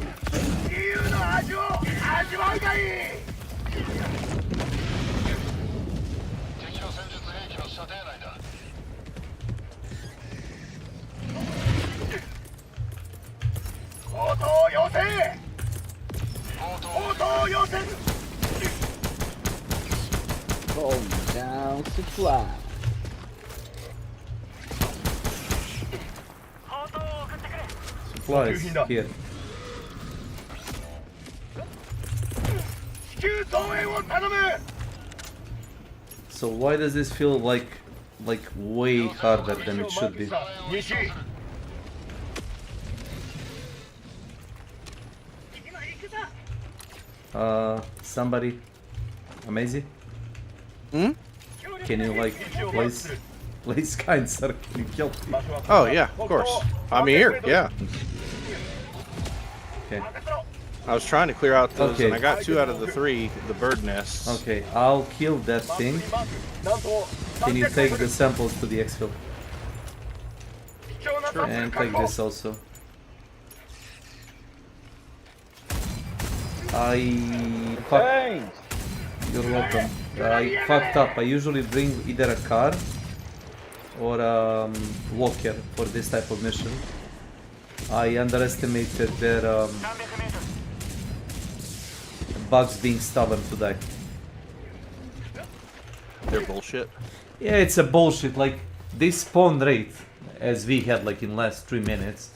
Going down supply. Supplies here. So why does this feel like way harder than it should be? Somebody amazing? Hmm? Can you like place kind sir? Can you kill me? Oh yeah, of course. I'm here, yeah. Okay. I was trying to clear out those, Okay. and I got 2 out of the 3, the bird nests. Okay, I'll kill that thing. Can you take the samples to the exfil? Sure. And take this also. Thanks. You're welcome. I fucked up. I usually bring either a car or a walker for this type of mission. I underestimated their bugs being stubborn to die. They're bullshit. Yeah, it's a bullshit. Like this spawn rate, as we had like in last 3 minutes,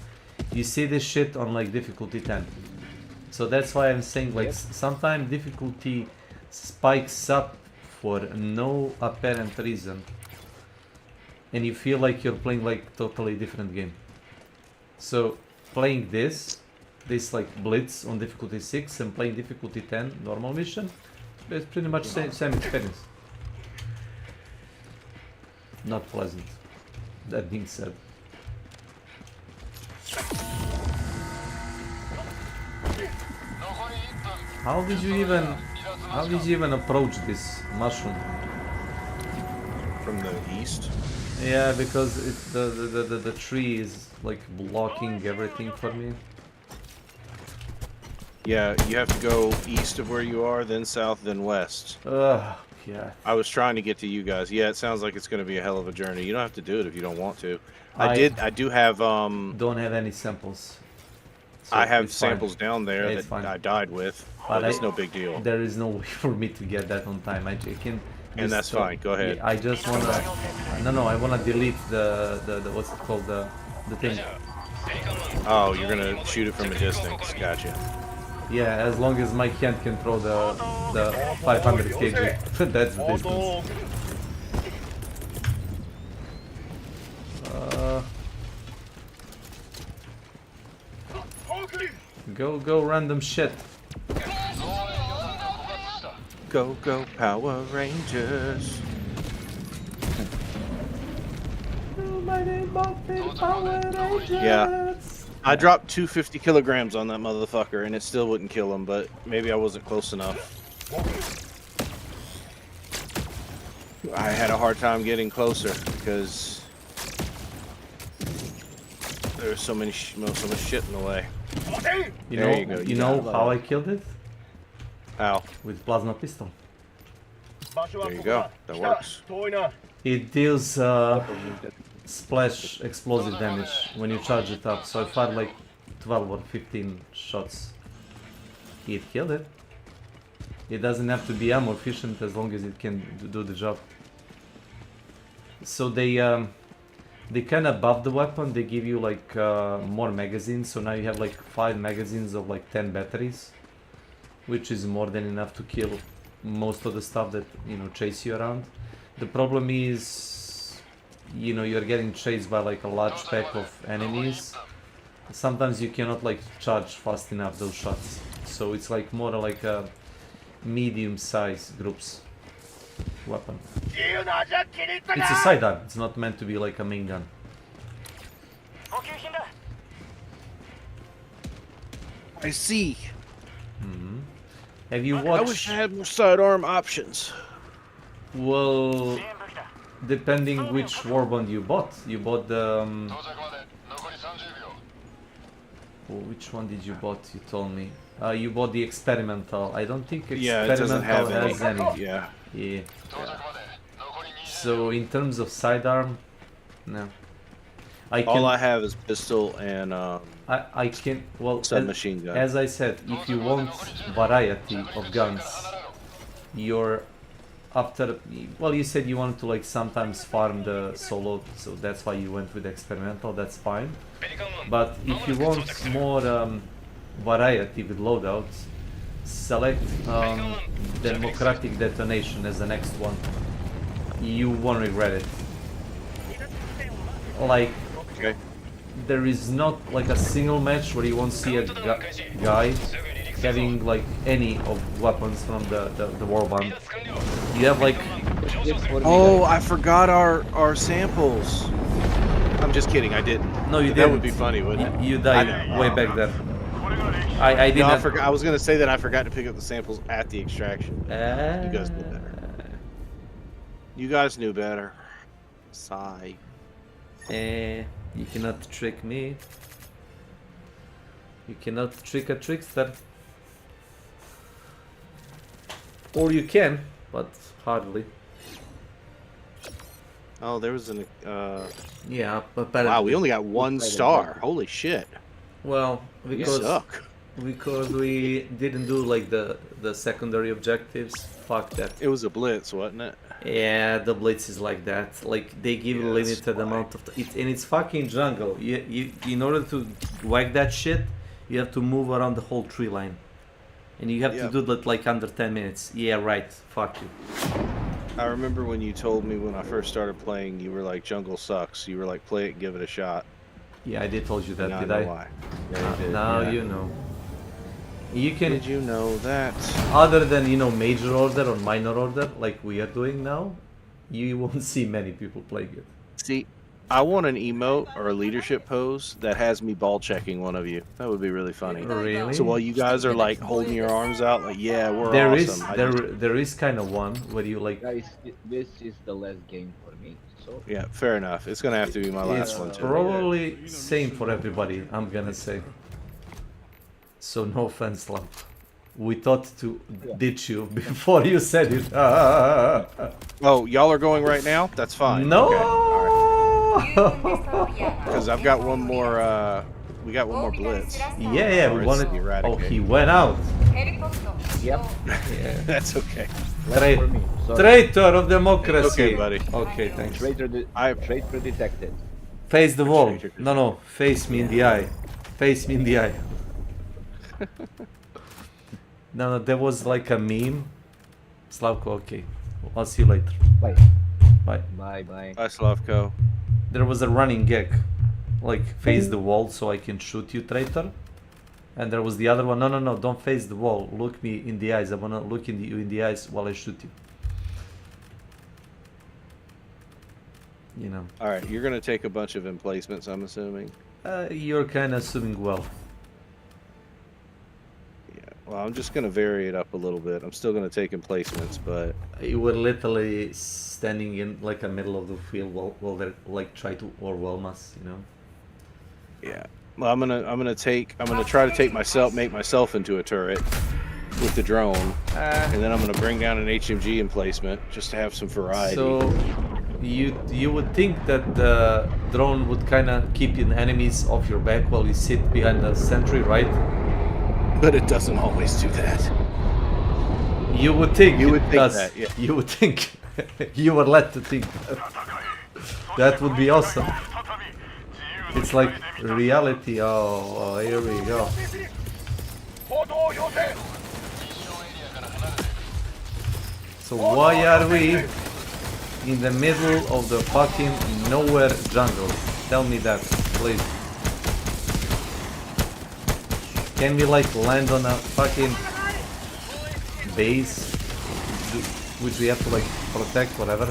you see this shit on like difficulty 10. So that's why I'm saying like sometimes difficulty spikes up for no apparent reason, and you feel like you're playing like totally different game. So playing this like blitz on difficulty 6 and playing difficulty 10 normal mission, it's pretty much same experience. Not pleasant. That being said. How did you even approach this mushroom? From the east. Yeah, because the tree is like blocking everything for me. Yeah, you have to go east of where you are, then south, then west. Ugh, yeah. I was trying to get to you guys. Yeah, it sounds like it's going to be a hell of a journey. You don't have to do it if you don't want to. I do have don't have any samples. So I have it's fine. samples down there Yeah, that I died with, but it's no big deal. There is no way for me to get that on time. I can. And that's fine. Go ahead. I just wanna. No, I wanna delete the what's it called, the thing. Oh, you're gonna shoot it from a distance. Gotcha. Yeah, as long as my hand can throw the 500 kg, that's the distance. Go random shit. Go Power Rangers. Yeah. I dropped 250 kilograms on that motherfucker and it still wouldn't kill him, but maybe I wasn't close enough. I had a hard time getting closer because there's so much shit in the way. You know how I killed it? How? With plasma pistol. There you go. That works. It deals splash explosive damage when you charge it up. So I fired like 12 or 15 shots. It killed it. It doesn't have to be ammo efficient as long as it can do the job. So they kind of buff the weapon. They give you like more magazines. So now you have like 5 magazines of like 10 batteries, which is more than enough to kill most of the stuff that, you know, chase you around. The problem is, you know, you're getting chased by like a large pack of enemies. Sometimes you cannot like charge fast enough those shots. So it's like more like a medium-sized groups weapon. It's a sidearm. It's not meant to be like a main gun. I see. Have you watched? I wish I had more sidearm options. Well, depending which warband you bought. You bought the. Which one did you bought? You told me. You bought the experimental. I don't think experimental has any. Yeah. So in terms of sidearm, no. All I have is pistol and I can, well, submachine gun. As I said, if you want variety of guns, you're after, well, you said you wanted to like sometimes farm the solo, so that's why you went with experimental. That's fine. But if you want more variety with loadouts, select democratic detonation as the next one. You won't regret it. Like, there is not like a single match where you won't see a guy having like any of weapons from the warband. You have like, oh, I forgot our samples. I'm just kidding, I didn't. No, you didn't. That would be funny, wouldn't it? You died way back there. I didn't. No, I forgot. I was gonna say that I forgot to pick up the samples at the extraction. You guys knew better. You guys knew better. Sigh. You cannot trick me. You cannot trick a trickster. Or you can, but hardly. Oh, there was an. Yeah, but wow, we only got 1 star. Holy shit. Well, because you suck. Because we didn't do like the secondary objectives. Fuck that. It was a blitz, wasn't it? Yeah, the blitz is like that. Like they give a limited amount of and it's fucking jungle. You in order to whack that shit, you have to move around the whole tree line, and you have to do that like under 10 minutes. Yeah, right. Fuck you. I remember when you told me when I first started playing, you were like, "Jungle sucks." You were like, "Play it, and give it a shot." Yeah, I did told you that. Now Did I I? know why. Yeah, you did. Now yeah. you know. You can. Did you know that? Other than, you know, major order or minor order, like we are doing now, you won't see many people playing it. See, I want an emote or a leadership pose that has me ball checking one of you. That would be really funny. Really? So while you guys are like holding your arms out, like, yeah, we're There awesome. there is kind of one where you like. Guys, this is the last game for me. So Yeah, fair enough. It's gonna have to be my last It's one too. probably same for everybody. I'm gonna say. So no offense, Lamp. We thought to ditch you before you said it. Oh, y'all are going right now? That's fine. No. Because I've got one more. We got one more blitz. Yeah, we wanted. Oh, he went out. yep. Yeah. That's okay. Left for me. Sorry. Traitor of democracy. Okay, buddy. Okay, thanks. Traitor detected. Face the wall. No, face me in the eye. Face me in the eye. No, there was like a meme. Slavko, okay. I'll see you later. Bye. Bye. Bye. Bye. Bye, Slavko. There was a running gag. Like, face the wall so I can shoot you, traitor. And there was the other one. No, don't face the wall. Look me in the eyes. I wanna look you in the eyes while I shoot you. You know. Alright, you're gonna take a bunch of emplacements, I'm assuming. You're kind of assuming well. Well, I'm just gonna vary it up a little bit. I'm still gonna take emplacements, but You were literally standing in like the middle of the field while they like try to overwhelm us, you know. yeah. Well, I'm gonna try to make myself into a turret with the drone, and then I'm gonna bring down an HMG emplacement just to have some variety. So you would think that the drone would kind of keep the enemies off your back while you sit behind the sentry, right? But it doesn't always do that. You would think. You would think does. that, yeah. You would think. You were led to think that. That would be awesome. It's like reality. Oh, here we go. So why are we in the middle of the fucking nowhere jungle? Tell me that, please. Can we like land on a fucking base which we have to like protect, whatever?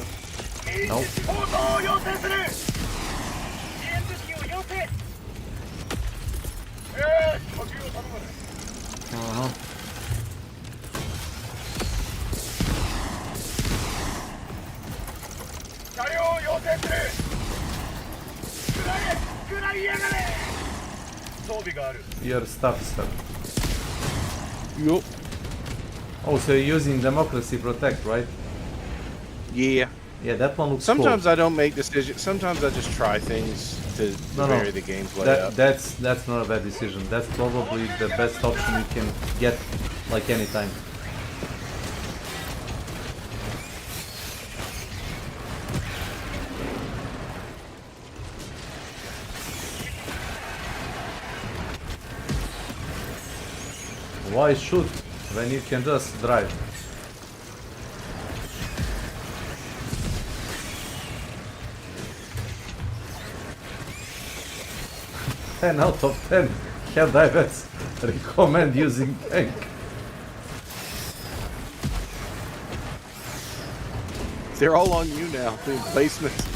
No. Uh-huh. You're stuck. Yup. Oh, so you're using Democracy Protect, right? Yeah. Yeah, that one looks Sometimes cool. I don't make decisions. Sometimes I just try things to vary the gameplay up. That's not a bad decision. That's probably the best option you can get, like anytime. Why shoot when you can just drive? 10 out of 10 head divers recommend using tank. They're all on you now, the emplacements.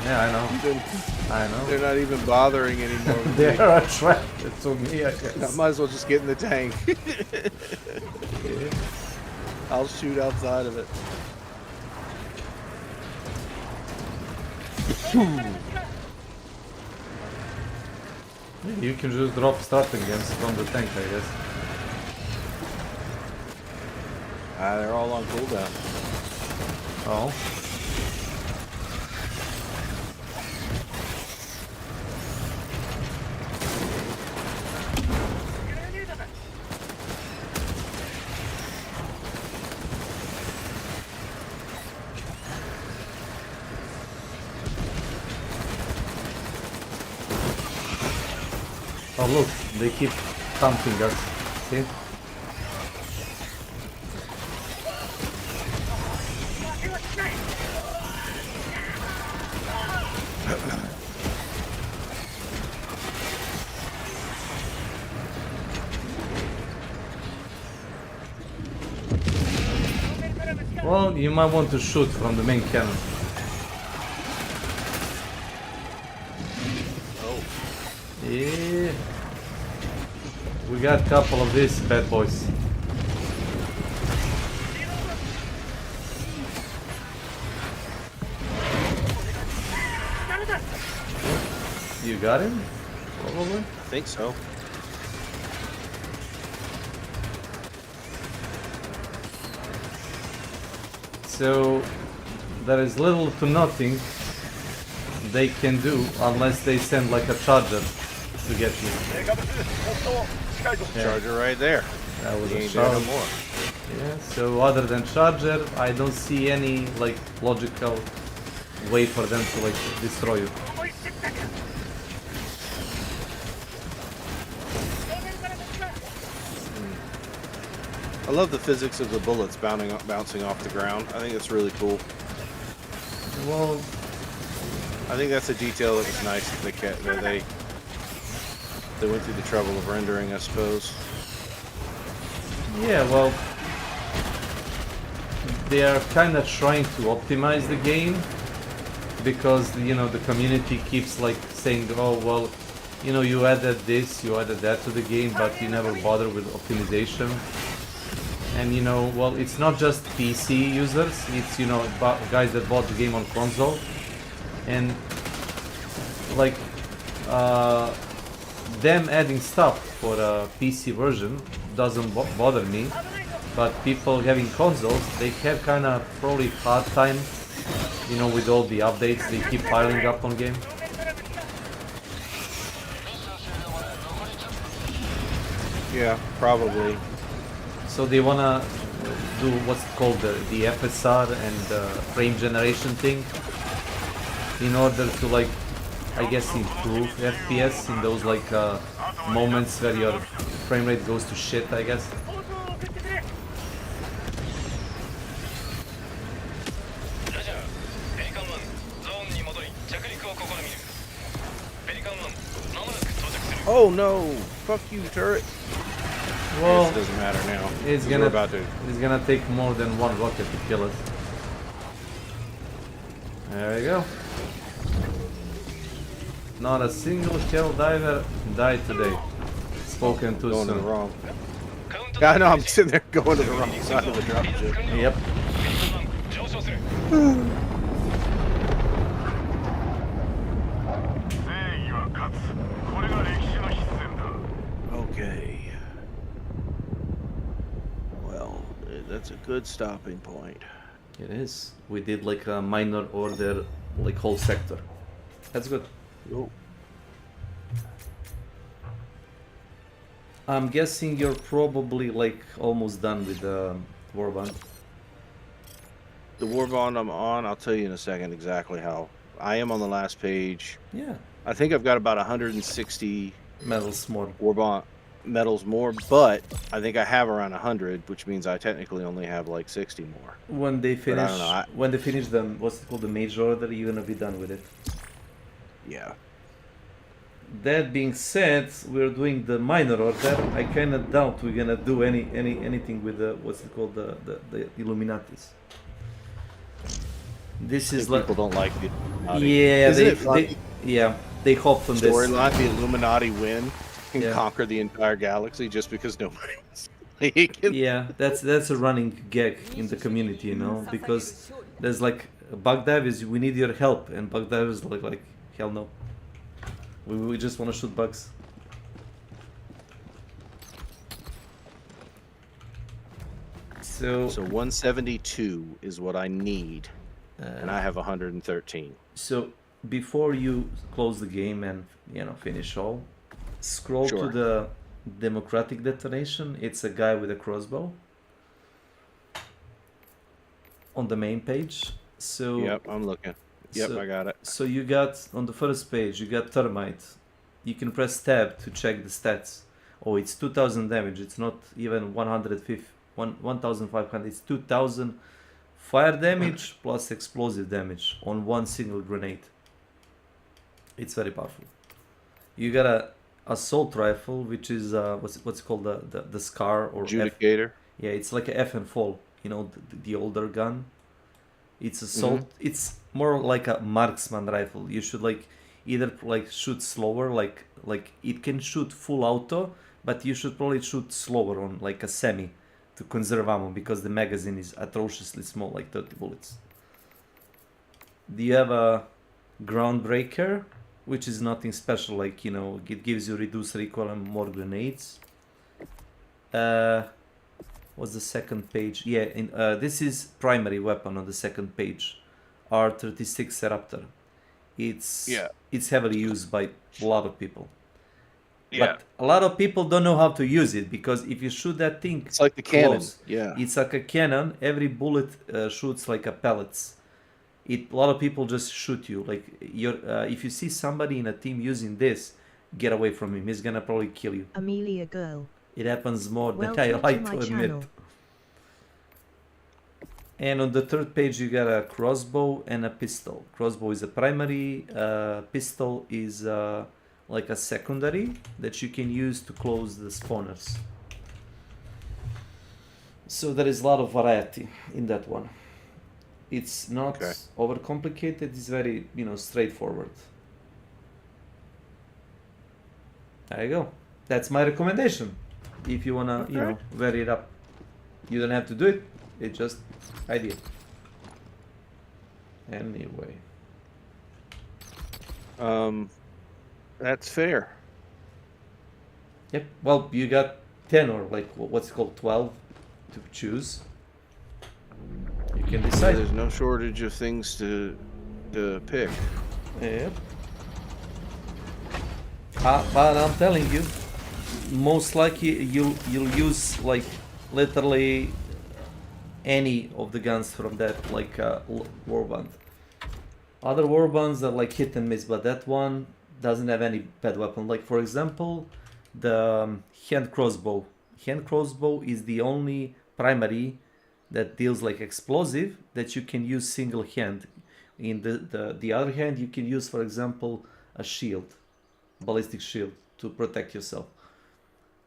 Yeah, I know. I know. They're not even bothering anymore. They are attracted to me, I guess. I might as well just get in the tank. I'll shoot outside of it. You can just drop starting guns from the tank, I guess. They're all on cooldown. Oh. Oh look, they keep thumping us. See? Well, you might want to shoot from the main cannon. Yeah. We got a couple of these bad boys. You got him? Probably. I think so. So there is little to nothing they can do unless they send like a charger to get you. Yeah. Charger right there. That was he a ain't there no charge. more. Yeah, so other than charger, I don't see any like logical way for them to like destroy you. I love the physics of the bullets bouncing off the ground. I think that's really cool. Well, I think that's a detail that was nice that they went through the trouble of rendering, I suppose. yeah, well, they are kind of trying to optimize the game because you know the community keeps like saying, oh well, you know, you added this, you added that to the game, but you never bother with optimization. And you know, well, it's not just PC users, it's, you know, guys that bought the game on console. And like them adding stuff for a PC version doesn't bother me, but people having consoles, they have kind of probably hard time, you know, with all the updates they keep piling up on game. Yeah, probably. So they wanna do what's called the FSR and frame generation thing in order to, like, I guess improve FPS in those like moments where your frame rate goes to shit, I guess. Oh no! Fuck you, turret. Well, it doesn't matter now. It's gonna take more than one rocket to kill it. There we go. Not a single hell diver died today. Spoken too going soon. to the wrong. I know, I'm sitting there going to the wrong side of the dropship. Yep. Okay. Well, that's a good stopping point. It is. We did like a minor order, like whole sector. That's good. Yo. I'm guessing you're probably like almost done with the warband. The warband I'm on, I'll tell you in a second exactly how. I am on the last page. Yeah. I think I've got about 160 medals more. Warband medals more, but I think I have around 100, which means I technically only have like 60 more. When they But finish, I don't know, when they finish them, what's it called, the major order, you're gonna be done with it. Yeah. That being said, we're doing the minor order. I kind of doubt we're gonna do anything with the what's it called, the Illuminatis. This is like people don't like the Illuminati. Yeah, they hopped on this storyline. The Illuminati win and Yeah. conquer the entire galaxy just because nobody was playing. Yeah, that's a running gag in the community, you know, because there's like bug divers, we need your help, and bug divers like hell no. We just want to shoot bugs. So 172 is what I need, and I have 113. So before you close the game and, you know, finish all, scroll to Sure. the democratic detonation. It's a guy with a crossbow on the main page. So Yep, I'm looking. Yep, so- I got it. So you got on the first page, you got termite. You can press tab to check the stats. Oh, it's 2000 damage. It's not even 1500. It's 2000 fire damage plus explosive damage on one single grenade. It's very powerful. You got a assault rifle, which is what's it called, the Scar or Adjudicator. Yeah, it's like a F and fall. You know, the older gun. It's assault. It's more like a marksman rifle. You should like either like shoot slower, like it can shoot full auto, but you should probably shoot slower on like a semi to conserve ammo because the magazine is atrociously small, like 30 bullets. Do you have a groundbreaker, which is nothing special, like, you know, it gives you reduced recoil and more grenades. What's the second page? Yeah, this is primary weapon on the second page, R36 Raptor. It's heavily used by a lot of people. Yeah. But a lot of people don't know how to use it, because if you shoot that thing, It's like the cannon. Yeah. it's like a cannon. Every bullet shoots like a pellets. A lot of people just shoot you. Like if you see somebody in a team using this, get away from him. He's gonna probably kill you. Amelia Girl. It happens more than Welcome I like to to my admit. channel. And on the third page you got a crossbow and a pistol. Crossbow is a primary, pistol is like a secondary that you can use to close the spawners. So there is a lot of variety in that one. It's not overcomplicated, it's very, you know, straightforward. There you go. That's my recommendation. If you wanna, you know, vary it up. You don't have to do it, it's just idea. Anyway. That's fair. Yep. Well, you got 10 or like what's it called, 12 to choose. You can decide. There's no shortage of things to pick. Yep. But I'm telling you, most likely you'll use like literally any of the guns from that like warband. Other warbands are like hit and miss, but that one doesn't have any bad weapon. Like for example, the hand crossbow. Hand crossbow is the only primary that deals like explosive that you can use single hand. In the other hand, you can use, for example, a shield, ballistic shield, to protect yourself.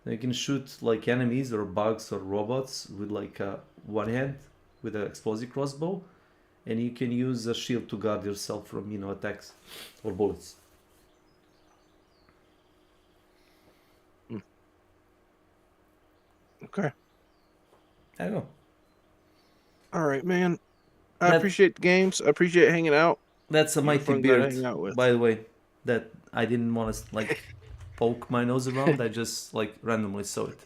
You can shoot like enemies or bugs or robots with like one hand with an explosive crossbow, and you can use a shield to guard yourself from, you know, attacks or bullets. Okay. There you go. All right, man. I appreciate the games. I appreciate hanging out. That's a You're mighty fun guy to beard, hang out with. by the way. That I didn't want to like poke my nose around. I just like randomly saw it.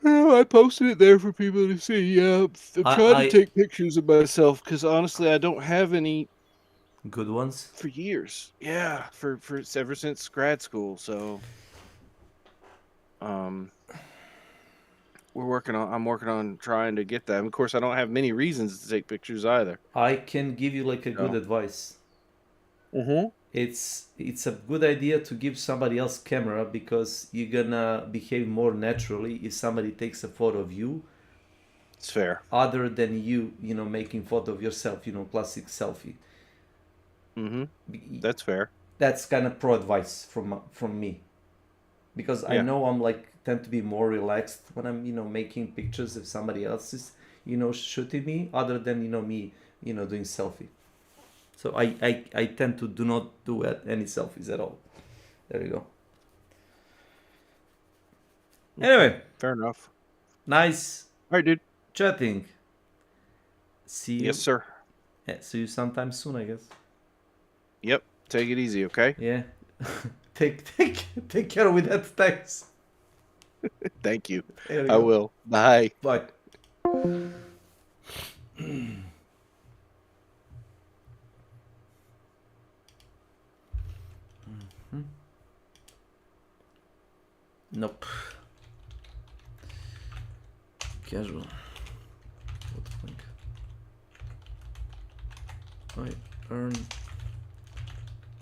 Oh, I posted it there for people to see. Yeah, I'm trying to take pictures of myself because honestly, I don't have any good ones for years. Yeah, for ever since grad school. So, I'm working on trying to get that. And of course, I don't have many reasons to take pictures either. I can give you like a good advice. Mm-hmm. It's a good idea to give somebody else camera because you're gonna behave more naturally if somebody takes a photo of you. It's fair. Other than you know, making photo of yourself, you know, classic selfie. Mm-hmm. That's fair. That's kind of pro advice from me, because I know I'm like tend to be more relaxed when I'm, you know, making pictures if somebody else is, you know, shooting me, other than, you know, me, you know, doing selfie. So I tend to do not do any selfies at all. There you go. Anyway. Fair enough. Nice. All right, dude. Chatting. See you. Yes, sir. Yeah, see you sometime soon, I guess. Yep. Take it easy, okay? Yeah. take care with that. Thanks. Thank you. I go. Will. Bye. Bye. Nope. Casual. What the fuck? I earn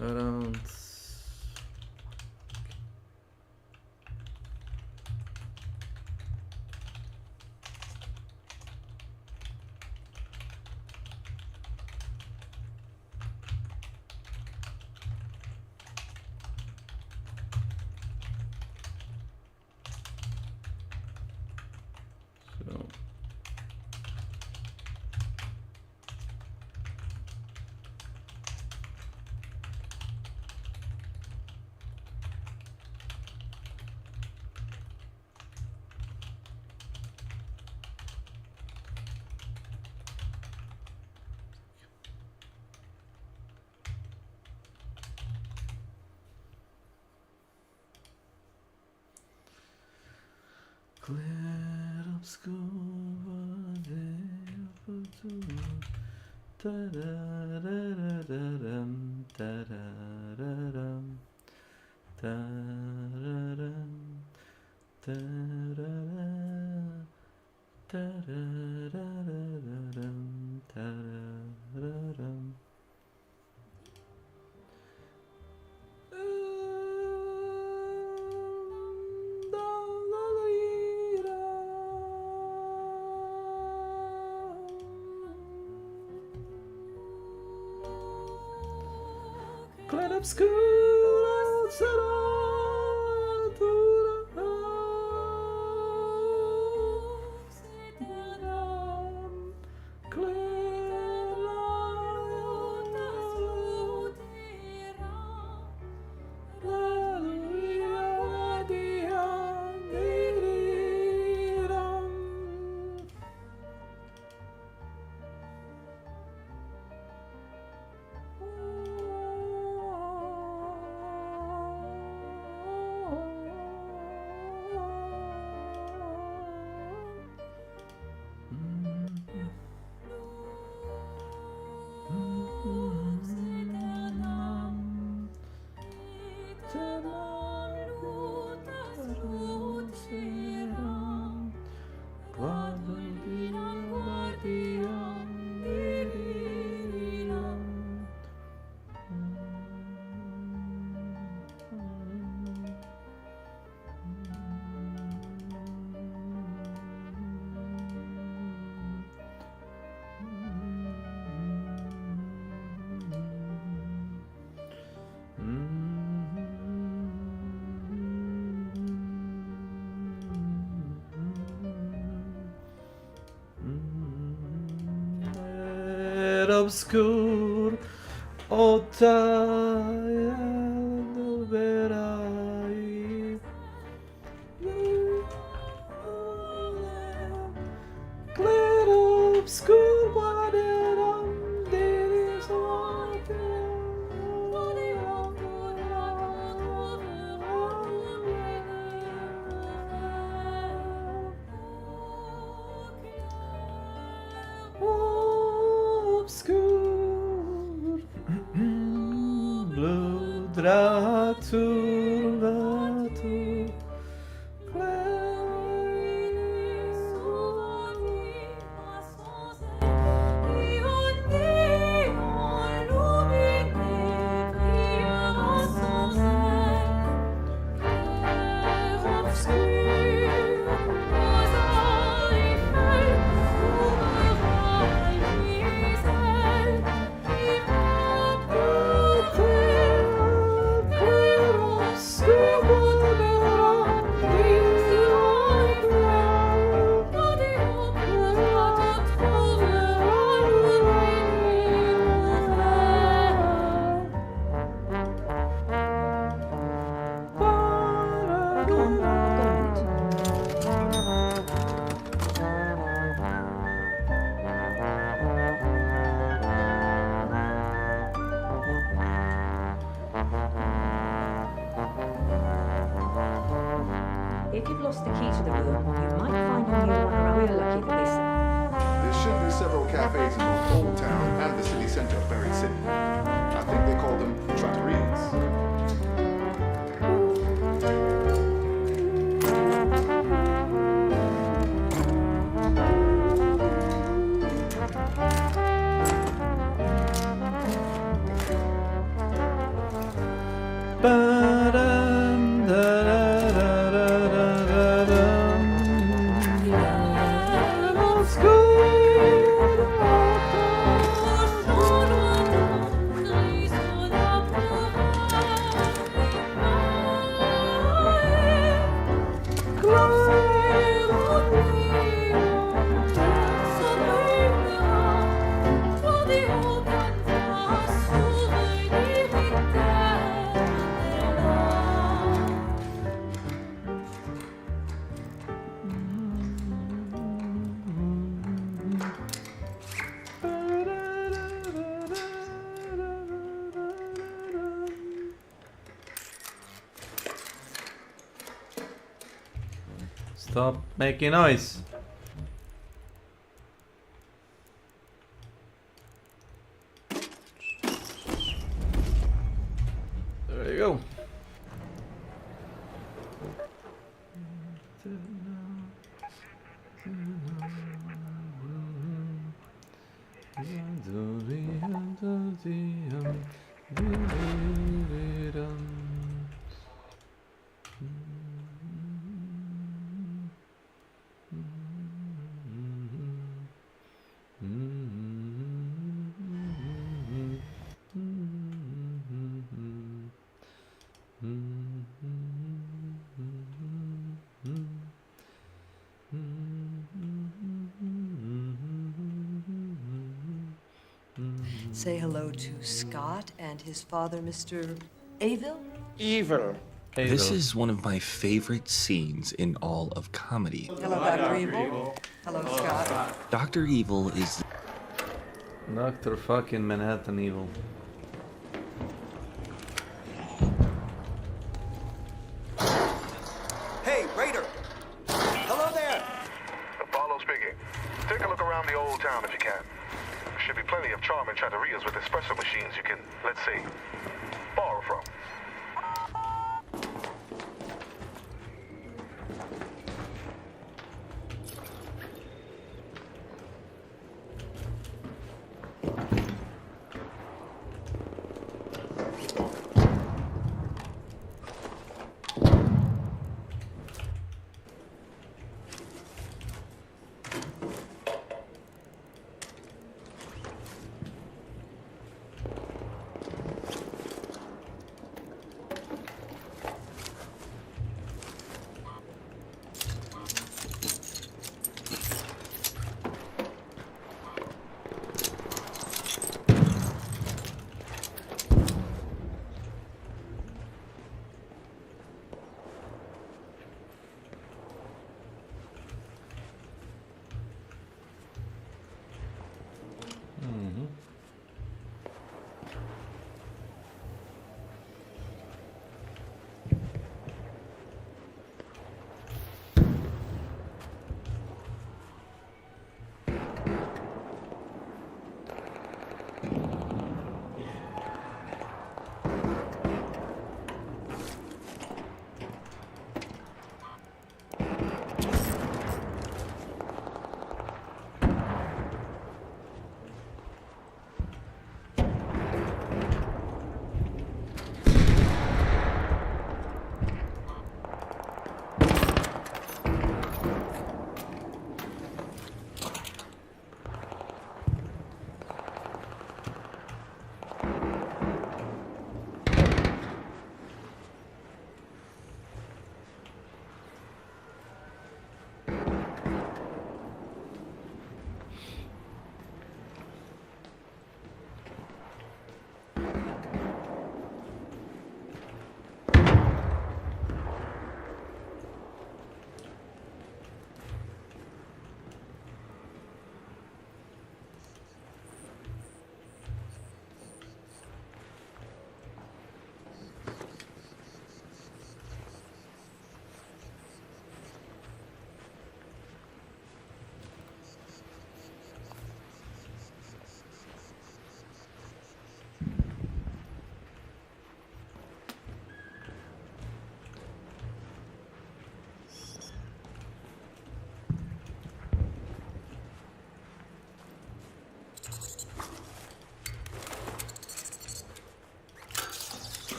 around. Clear obscure ta-da-da-da-da-dum, ta-da-da-dum, ta-da-dum, ta-da-da, ta-da-da-da-da-dum, ta-da-da-dum. Clan obscure sarà Obscure o tagliando verai clear obscure guarderam deris obscure blue dratur vatur If you've lost the key to the room, you might find a new one around. We're lucky that they There should be several cafes in both Old Town and the city center of Berry City. I think they call them trattorias. Obscure Stop making noise. There you go. Say hello to Scott and his father, Mr. Avil? Evil. This is one of my favorite scenes in all of comedy. Hello, Dr. Evil. Hello, Scott. Dr. Evil is Dr. fucking Manhattan Evil. Hey, Raider! Hello there! Apollo speaking. Take a look around the old town if you can. There should be plenty of charming trattorias with espresso machines you can, let's say, borrow from.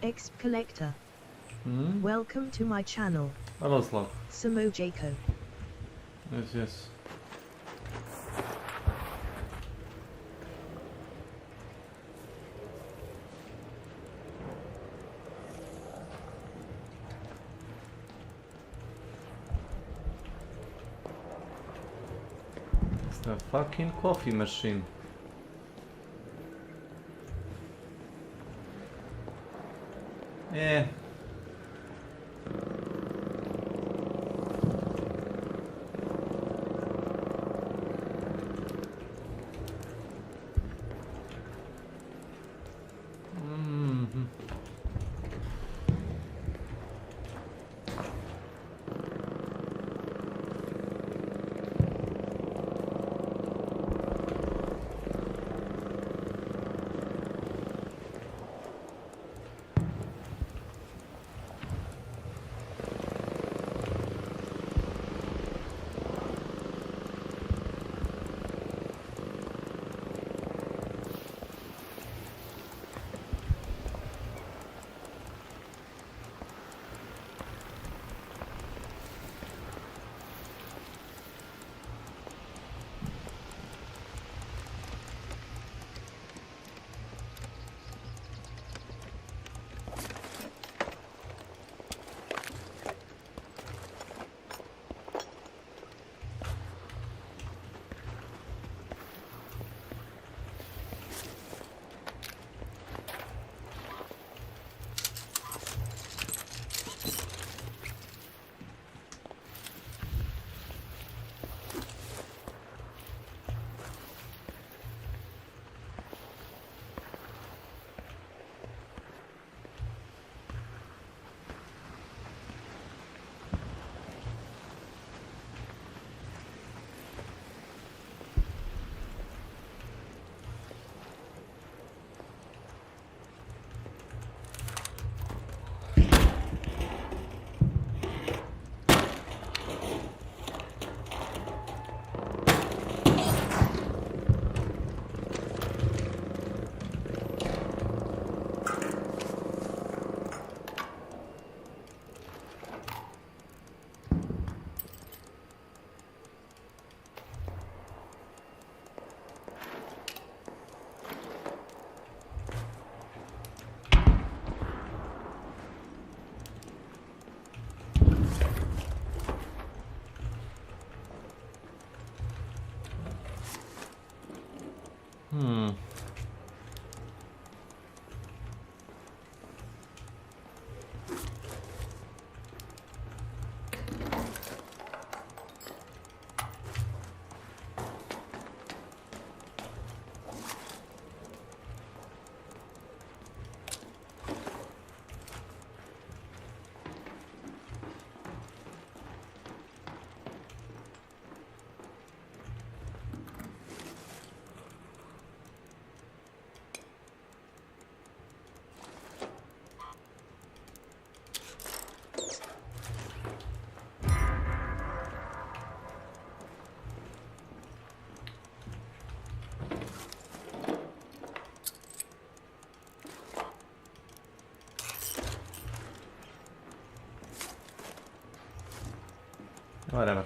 Exp Collector. Welcome to my channel. Hello, Slav. Samo Jaco. Yes, yes. It's the fucking coffee machine. Yeah. Whatever.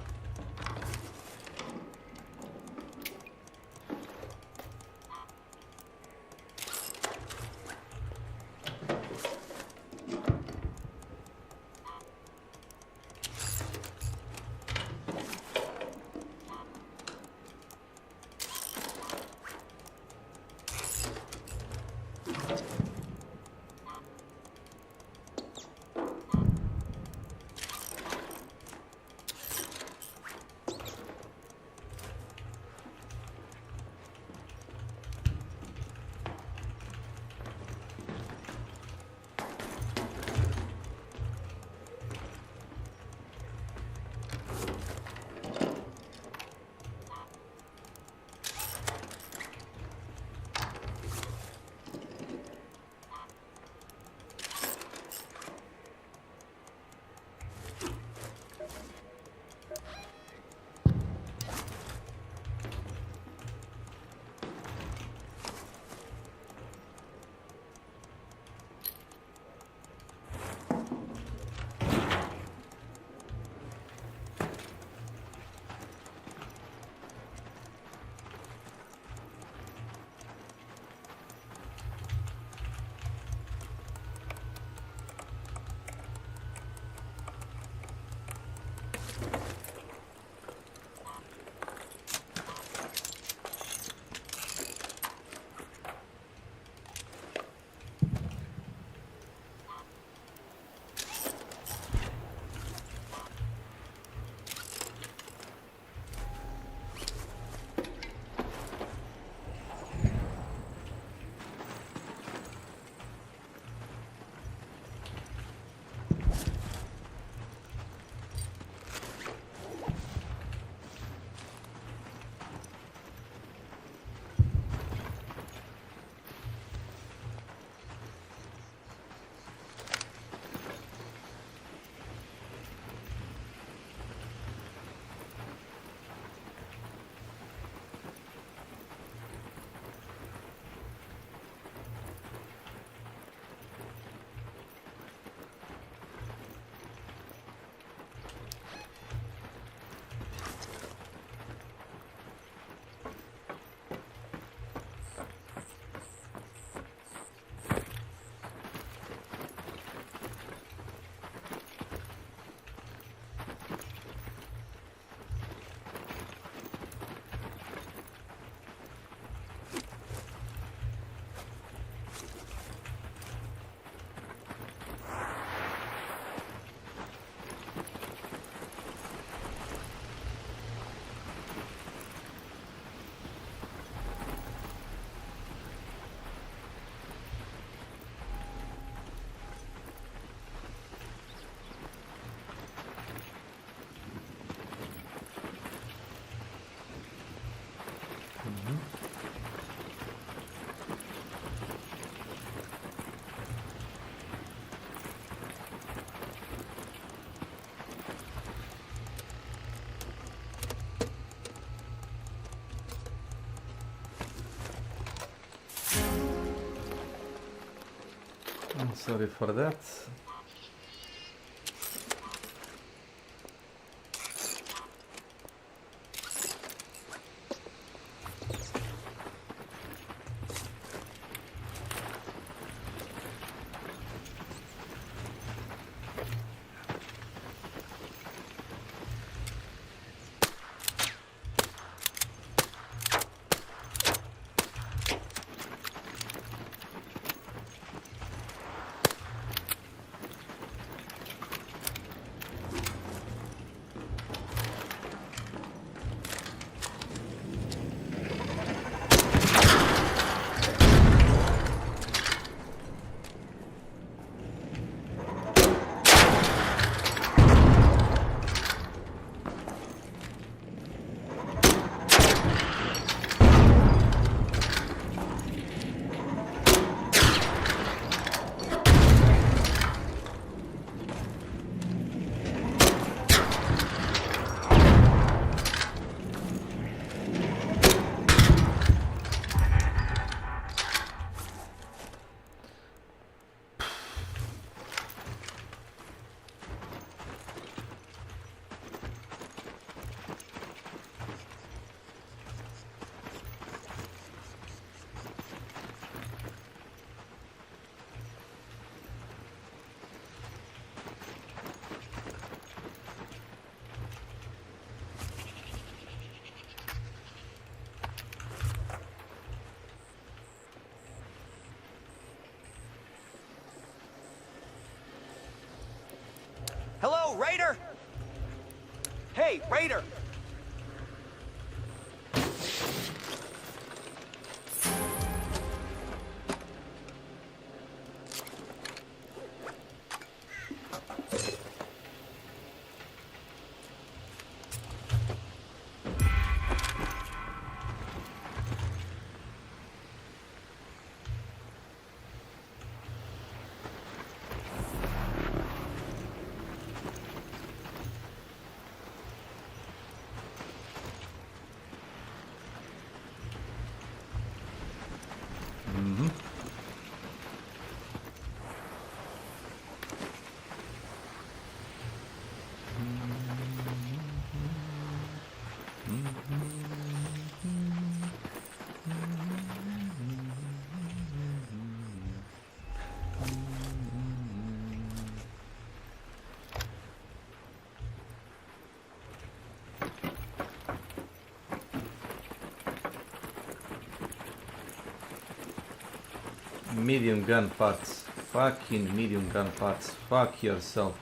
Sorry for that. Hello, Raider! Hey, Raider! Medium gun parts. Fucking medium gun parts. Fuck yourself.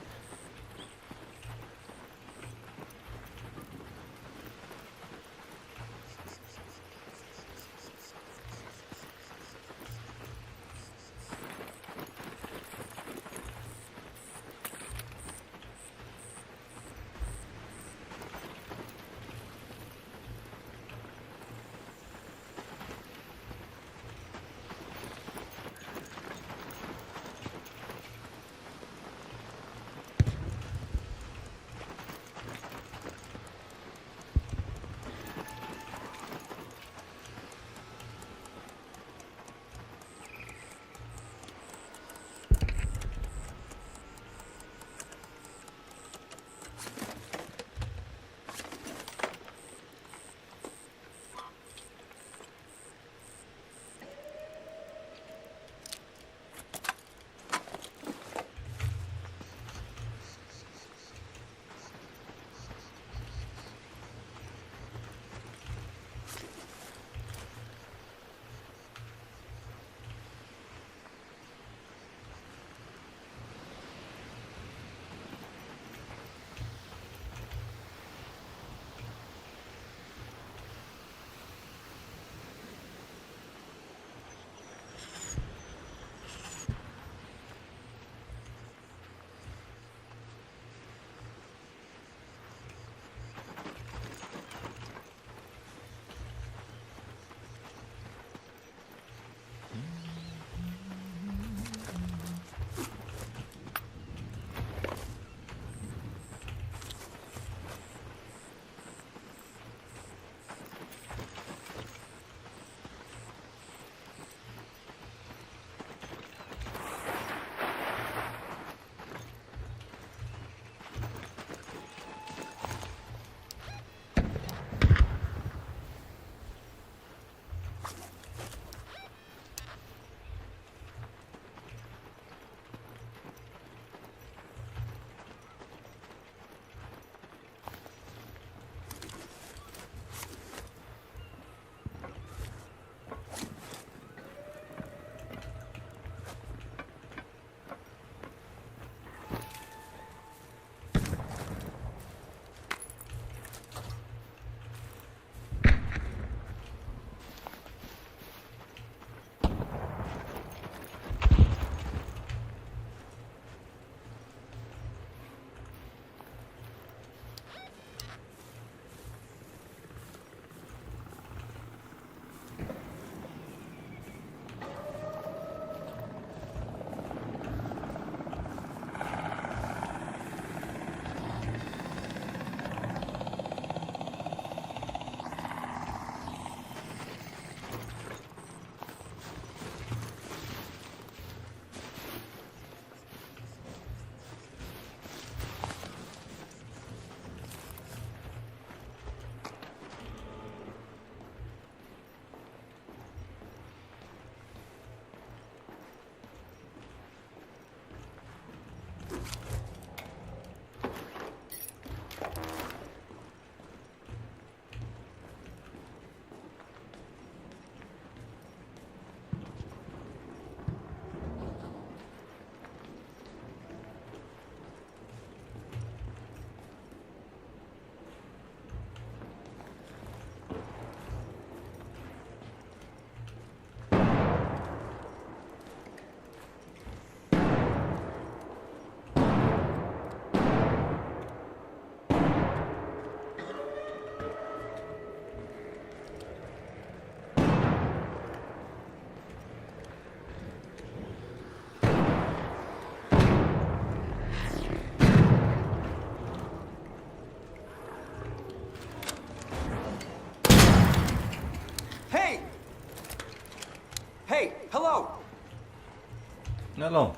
Hello.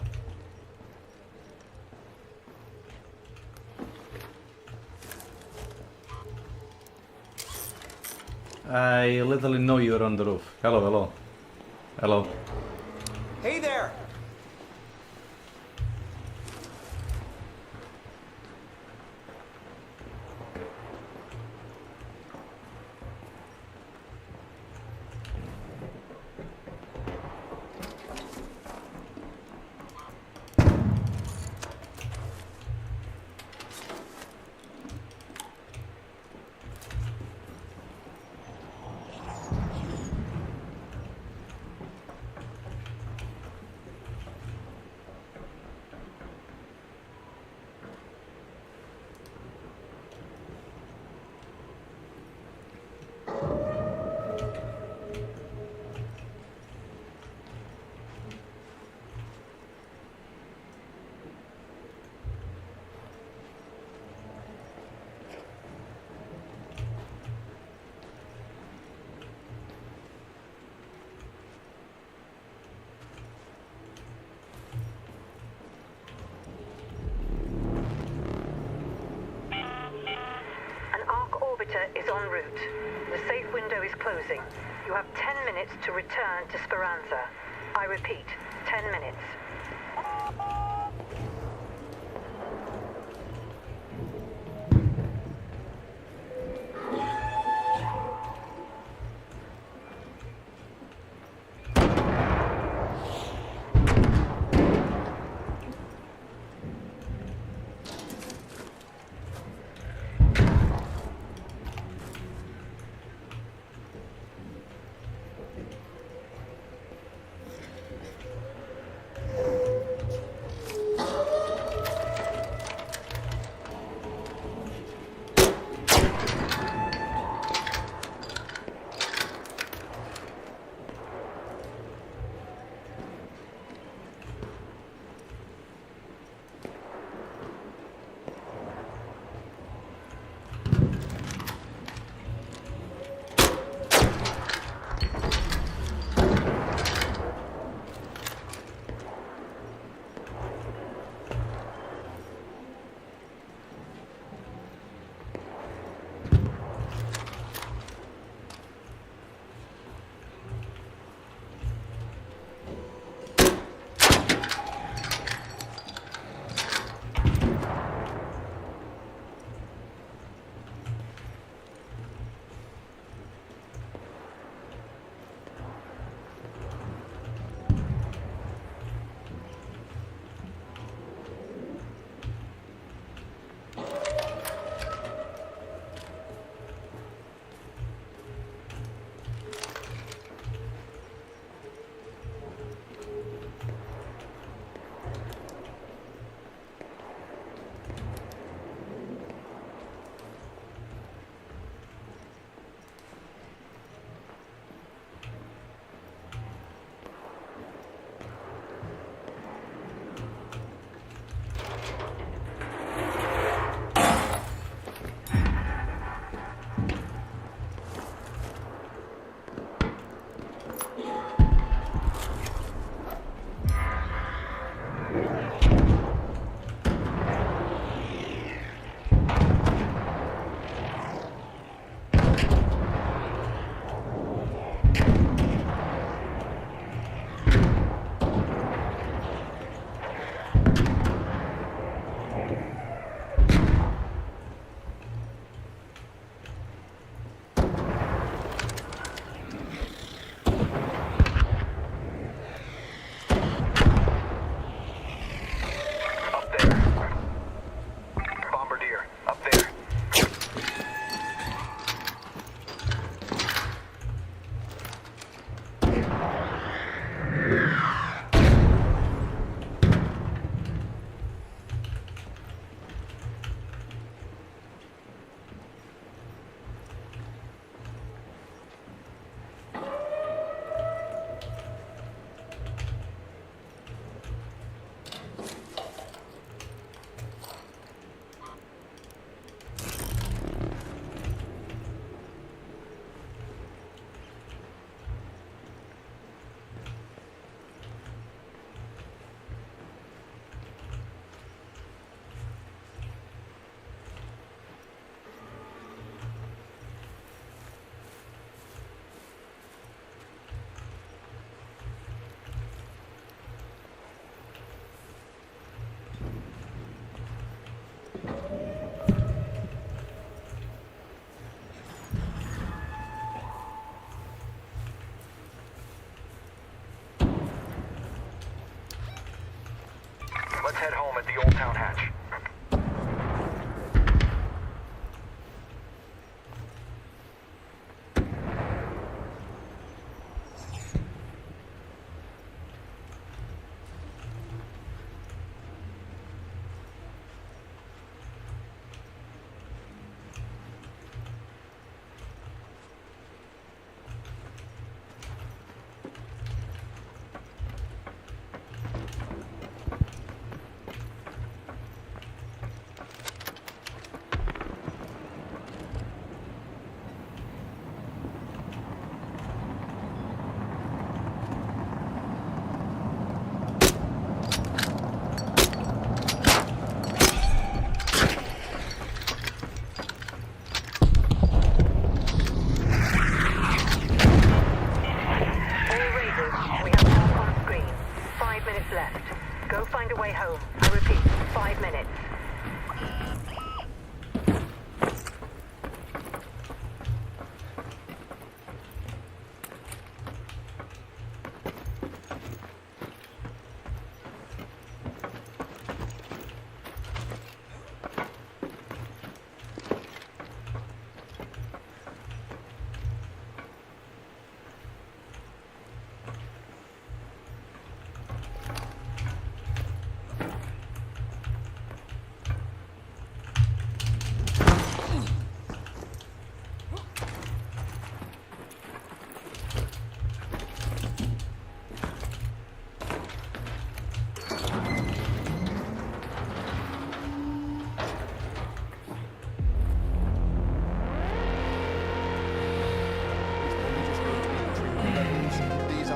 I literally know you're on the roof. Hello, hello. Hello. Hey there! Is en route. The safe window is closing. You have 10 minutes to return to Speranza. I repeat, 10 minutes.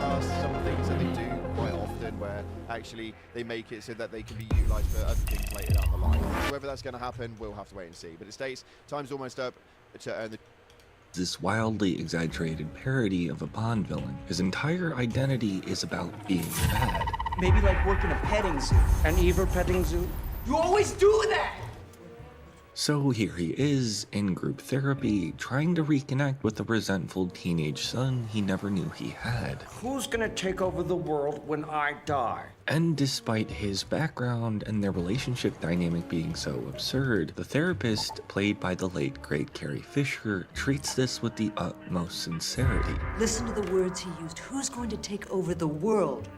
are some things that they do quite often where actually they make it so that they can be utilised for other things later down the line. Whether that's going to happen, we'll have to wait and see. But it states time's almost up to earn the... This wildly exaggerated parody of a Bond villain. His entire identity is about being bad. Maybe like working a petting zoo. An evil petting zoo? You always do that! So here he is, in group therapy, trying to reconnect with the resentful teenage son he never knew he had. Who's gonna take over the world when I die? And despite his background and their relationship dynamic being so absurd, the therapist, played by the late great Carrie Fisher, treats this with the utmost sincerity. Listen to the words he used. Who's going to take over the world?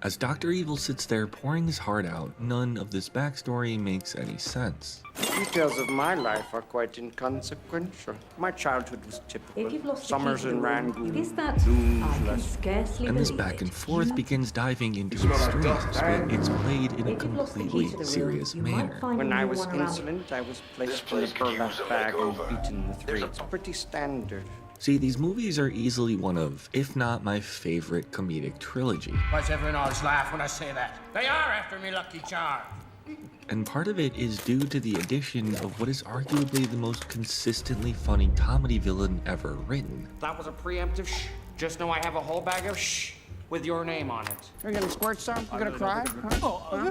As Dr. Evil sits there pouring his heart out, none of this backstory makes any sense. Details of my life are quite inconsequential. My childhood was typical. If you've lost Summers the key in to the room, Rangoon, it is that dooms I can less. scarcely And this believe back it. and forth begins diving into You smell like extremes, dust, eh? but it's played in a If you've lost the key completely to the room, serious you might manner. find When a I new was one around. insolent, I was placed in a burlap bag and beaten with reeds. Pretty standard. See, these movies are easily one of, if not my favorite comedic trilogy. Why's everyone always laugh when I say that? They are after me, Lucky Charm. And part of it is due to the addition of what is arguably the most consistently funny comedy villain ever written. That was a preemptive shh. Just know I have a whole bag of shh with your name on it. You're gonna squirt some? You gonna cry? Huh?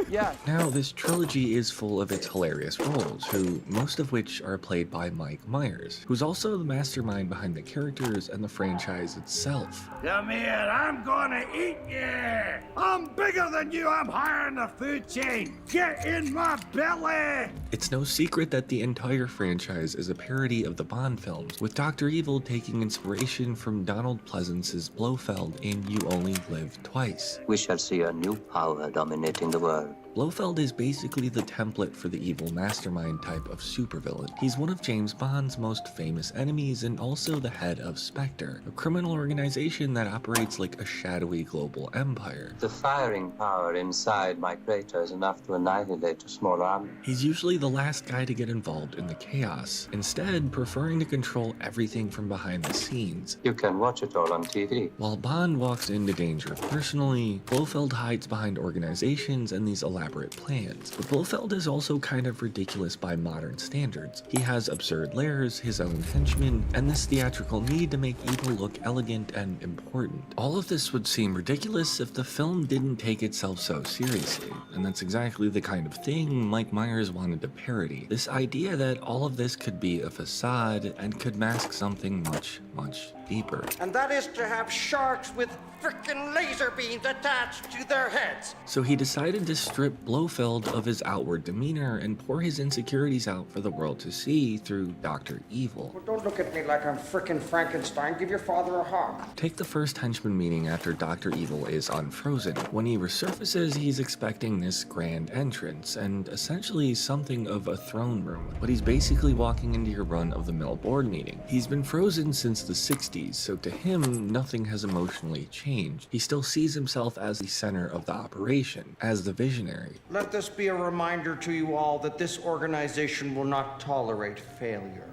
Yeah. Now, this trilogy is full of its hilarious roles, most of which are played by Mike Myers, who's also the mastermind behind the characters and the franchise itself. Come here, I'm gonna eat you. I'm bigger than you, I'm higher in the food chain. Get in my belly. It's no secret that the entire franchise is a parody of the Bond films, with Dr. Evil taking inspiration from Donald Pleasance's Blofeld in You Only Live Twice. We shall see a new power dominating the world. Blofeld is basically the template for the evil mastermind type of supervillain. He's one of James Bond's most famous enemies and also the head of Spectre, a criminal organization that operates like a shadowy global empire. The firing power inside my crater is enough to annihilate a small army. He's usually the last guy to get involved in the chaos, instead preferring to control everything from behind the scenes. You can watch it all on TV. While Bond walks into danger personally, Blofeld hides behind organizations and these elaborate plans. But Blofeld is also kind of ridiculous by modern standards. He has absurd lairs, his own henchmen, and this theatrical need to make evil look elegant and important. All of this would seem ridiculous if the film didn't take itself so seriously, and that's exactly the kind of thing Mike Myers wanted to parody. This idea that all of this could be a facade and could mask something much, much deeper. And that is to have sharks with frickin' laser beams attached to their heads. So he decided to strip Blofeld of his outward demeanor and pour his insecurities out for the world to see through Dr. Evil. Well, don't look at me like I'm frickin' Frankenstein. Give your father a hug. Take the first henchman meeting after Dr. Evil is unfrozen. When he resurfaces, he's expecting this grand entrance and essentially something of a throne room, but he's basically walking into your run-of-the-mill board meeting. He's been frozen since the 60s, so to him, nothing has emotionally changed. He still sees himself as the center of the operation, as the visionary. Let this be a reminder to you all that this organization will not tolerate failure.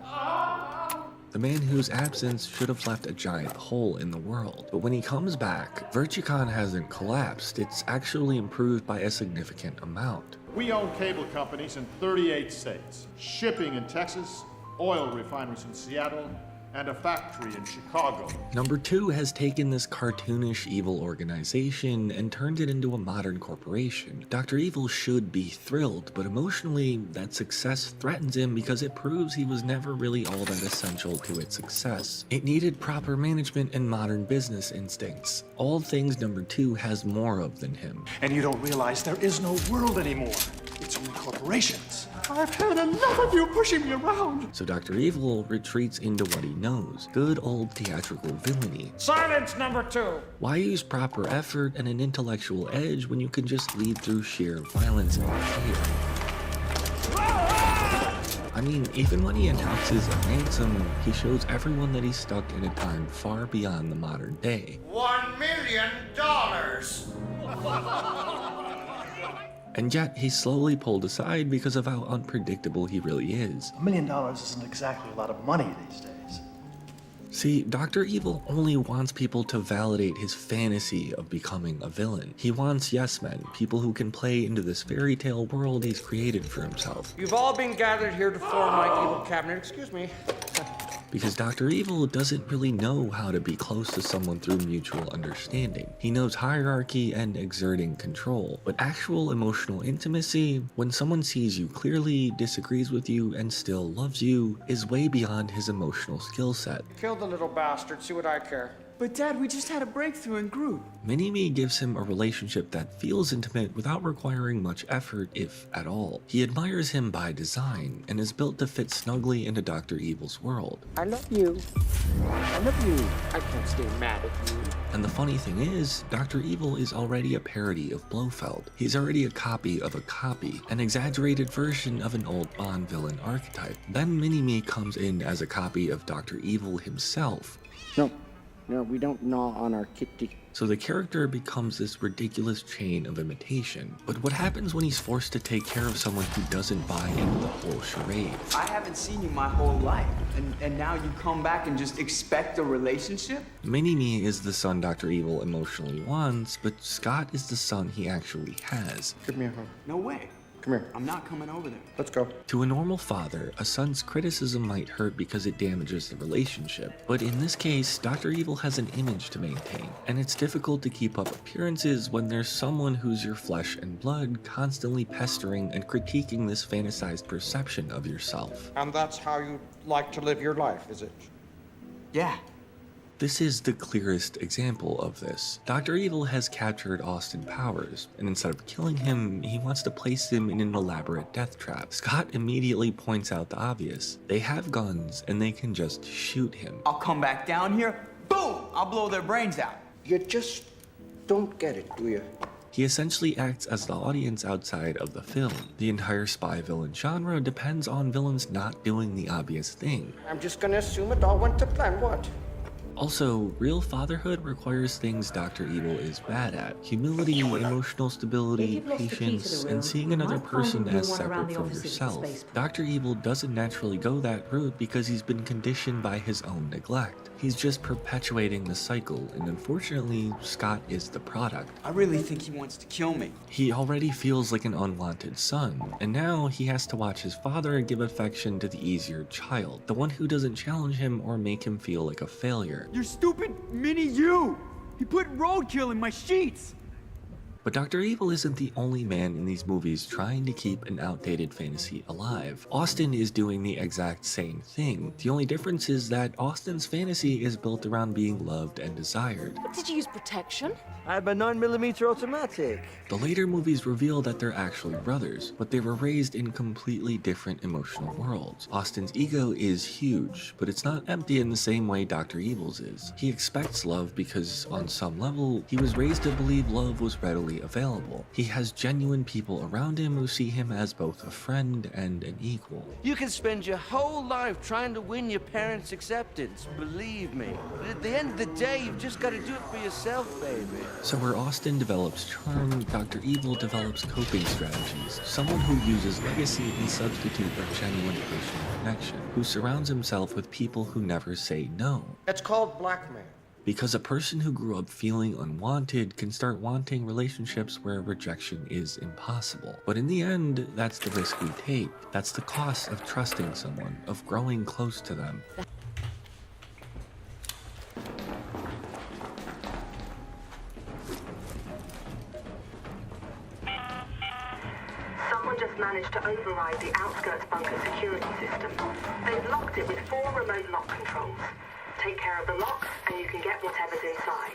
The man whose absence should have left a giant hole in the world. But when he comes back, Virtucon hasn't collapsed, it's actually improved by a significant amount. We own cable companies in 38 states, shipping in Texas, oil refineries in Seattle, and a factory in Chicago. Number 2 has taken this cartoonish evil organization and turned it into a modern corporation. Dr. Evil should be thrilled, but emotionally, that success threatens him because it proves he was never really all that essential to its success. It needed proper management and modern business instincts, all things Number 2 has more of than him. And you don't realize there is no world anymore. It's only corporations. I've had enough of you pushing me around. So Dr. Evil retreats into what he knows, good old theatrical villainy. Silence, Number 2! Why use proper effort and an intellectual edge when you can just lead through sheer violence and fear? I mean, even when he announces a ransom, he shows everyone that he's stuck in a time far beyond the modern day. $1 million. And yet, he's slowly pulled aside because of how unpredictable he really is. $1 million isn't exactly a lot of money these days. See, Dr. Evil only wants people to validate his fantasy of becoming a villain. He wants yes men, people who can play into this fairy tale world he's created for himself. You've all been gathered here to form my evil cabinet. Excuse me. Because Dr. Evil doesn't really know how to be close to someone through mutual understanding. He knows hierarchy and exerting control, but actual emotional intimacy, when someone sees you clearly, disagrees with you, and still loves you, is way beyond his emotional skill set. Kill the little bastard. See what I care. But Dad, we just had a breakthrough in group. Mini-Me gives him a relationship that feels intimate without requiring much effort, if at all. He admires him by design, and is built to fit snugly into Dr. Evil's world. I love you. I love you. I can't stay mad at you. And the funny thing is, Dr. Evil is already a parody of Blofeld. He's already a copy of a copy, an exaggerated version of an old Bond villain archetype. Then Mini-Me comes in as a copy of Dr. Evil himself. No, we don't gnaw on our kitty. So the character becomes this ridiculous chain of imitation. But what happens when he's forced to take care of someone who doesn't buy into the whole charade? I haven't seen you my whole life, and now you come back and just expect a relationship? Mini-Me is the son Dr. Evil emotionally wants, but Scott is the son he actually has. Give me a hug. No way. Come here. I'm not coming over there. Let's go. To a normal father, a son's criticism might hurt because it damages the relationship. But in this case, Dr. Evil has an image to maintain, and it's difficult to keep up appearances when there's someone who's your flesh and blood constantly pestering and critiquing this fantasized perception of yourself. And that's how you like to live your life, is it? Yeah. This is the clearest example of this. Dr. Evil has captured Austin Powers, and instead of killing him, he wants to place him in an elaborate death trap. Scott immediately points out the obvious. They have guns, and they can just shoot him. I'll come back down here, boom! I'll blow their brains out. You just don't get it, do you? He essentially acts as the audience outside of the film. The entire spy villain genre depends on villains not doing the obvious thing. I'm just gonna assume it all went to plan. What? Also, real fatherhood requires things Dr. Evil is bad at. Humility, emotional stability, patience, and seeing another person as separate from yourself. Dr. Evil doesn't naturally go that route because he's been conditioned by his own neglect. He's just perpetuating the cycle, and unfortunately, Scott is the product. I really think he wants to kill me. He already feels like an unwanted son, and now he has to watch his father give affection to the easier child, the one who doesn't challenge him or make him feel like a failure. You're stupid, Mini you! He put roadkill in my sheets! But Dr. Evil isn't the only man in these movies trying to keep an outdated fantasy alive. Austin is doing the exact same thing. The only difference is that Austin's fantasy is built around being loved and desired. Did you use protection? I had my 9mm automatic. The later movies reveal that they're actually brothers, but they were raised in completely different emotional worlds. Austin's ego is huge, but it's not empty in the same way Dr. Evil's is. He expects love because, on some level, he was raised to believe love was readily available. He has genuine people around him who see him as both a friend and an equal. You can spend your whole life trying to win your parents' acceptance, believe me. But at the end of the day, you've just got to do it for yourself, baby. So where Austin develops charm, Dr. Evil develops coping strategies. Someone who uses legacy in substitute of genuine personal connection, who surrounds himself with people who never say no. It's called blackmail. Because a person who grew up feeling unwanted can start wanting relationships where rejection is impossible. But in the end, that's the risk we take. That's the cost of trusting someone, of growing close to them. Someone just managed to override the outskirts bunker security system. They've locked it with 4 remote lock controls. Take care of the locks, and you can get whatever's inside.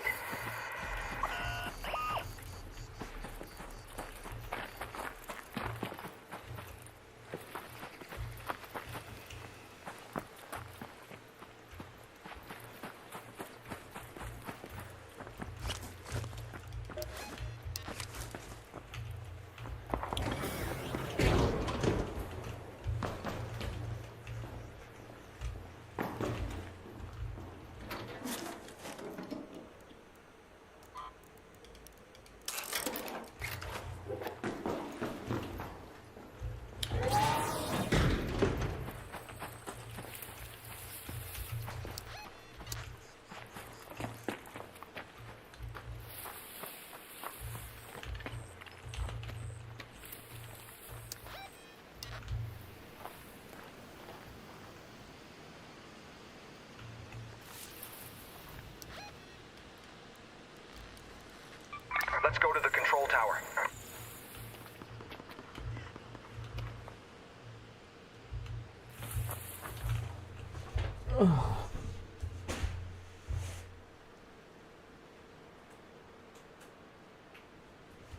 to the control tower.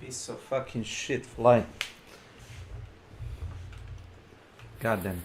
Piece of fucking shit, fly. God damn it.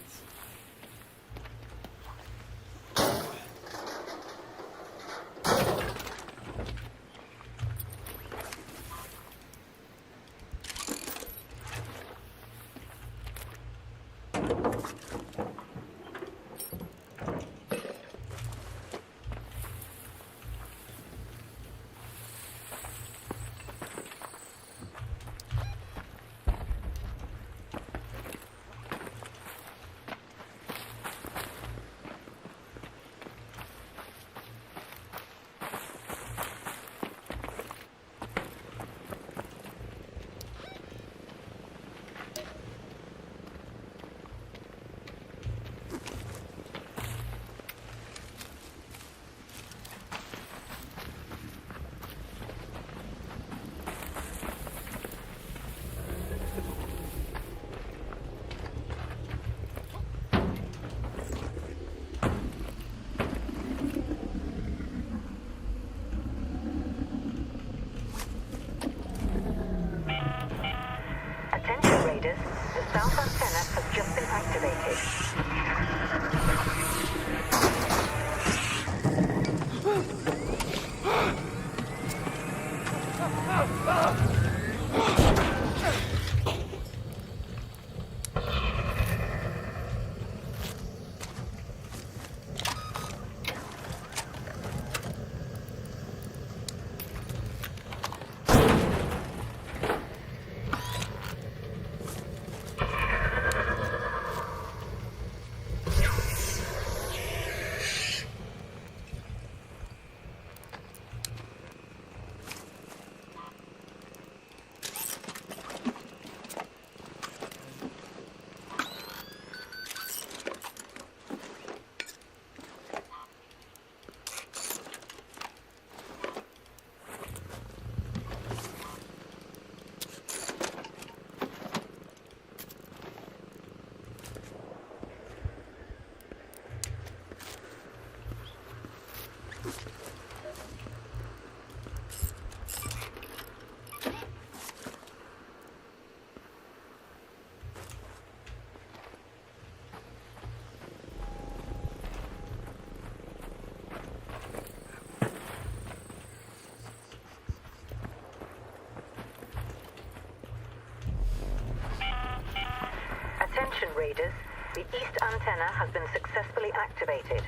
Attention Raiders, the south antenna has just been activated. Attention Raiders, the east antenna has been successfully activated.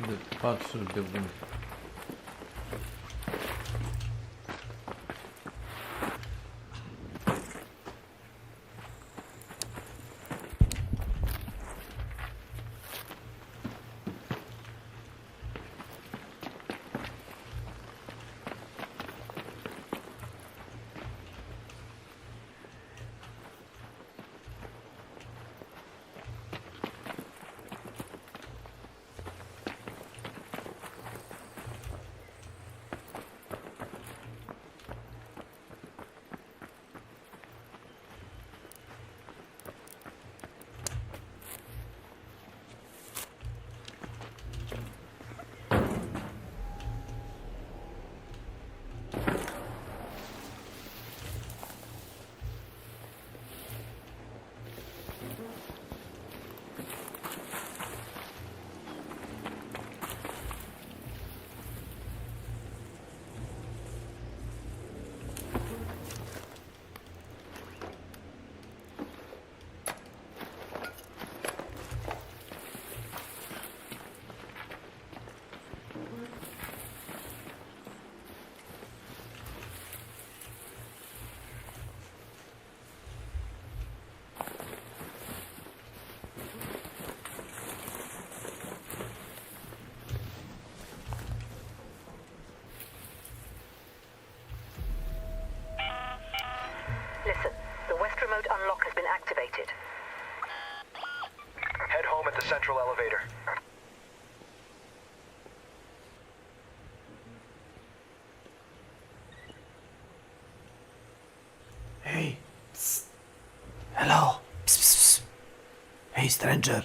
The partial building. Listen, the west remote unlock has been activated. Head home at the central elevator. Hey. Psst. Hello. Psst, psst, psst. Hey, stranger.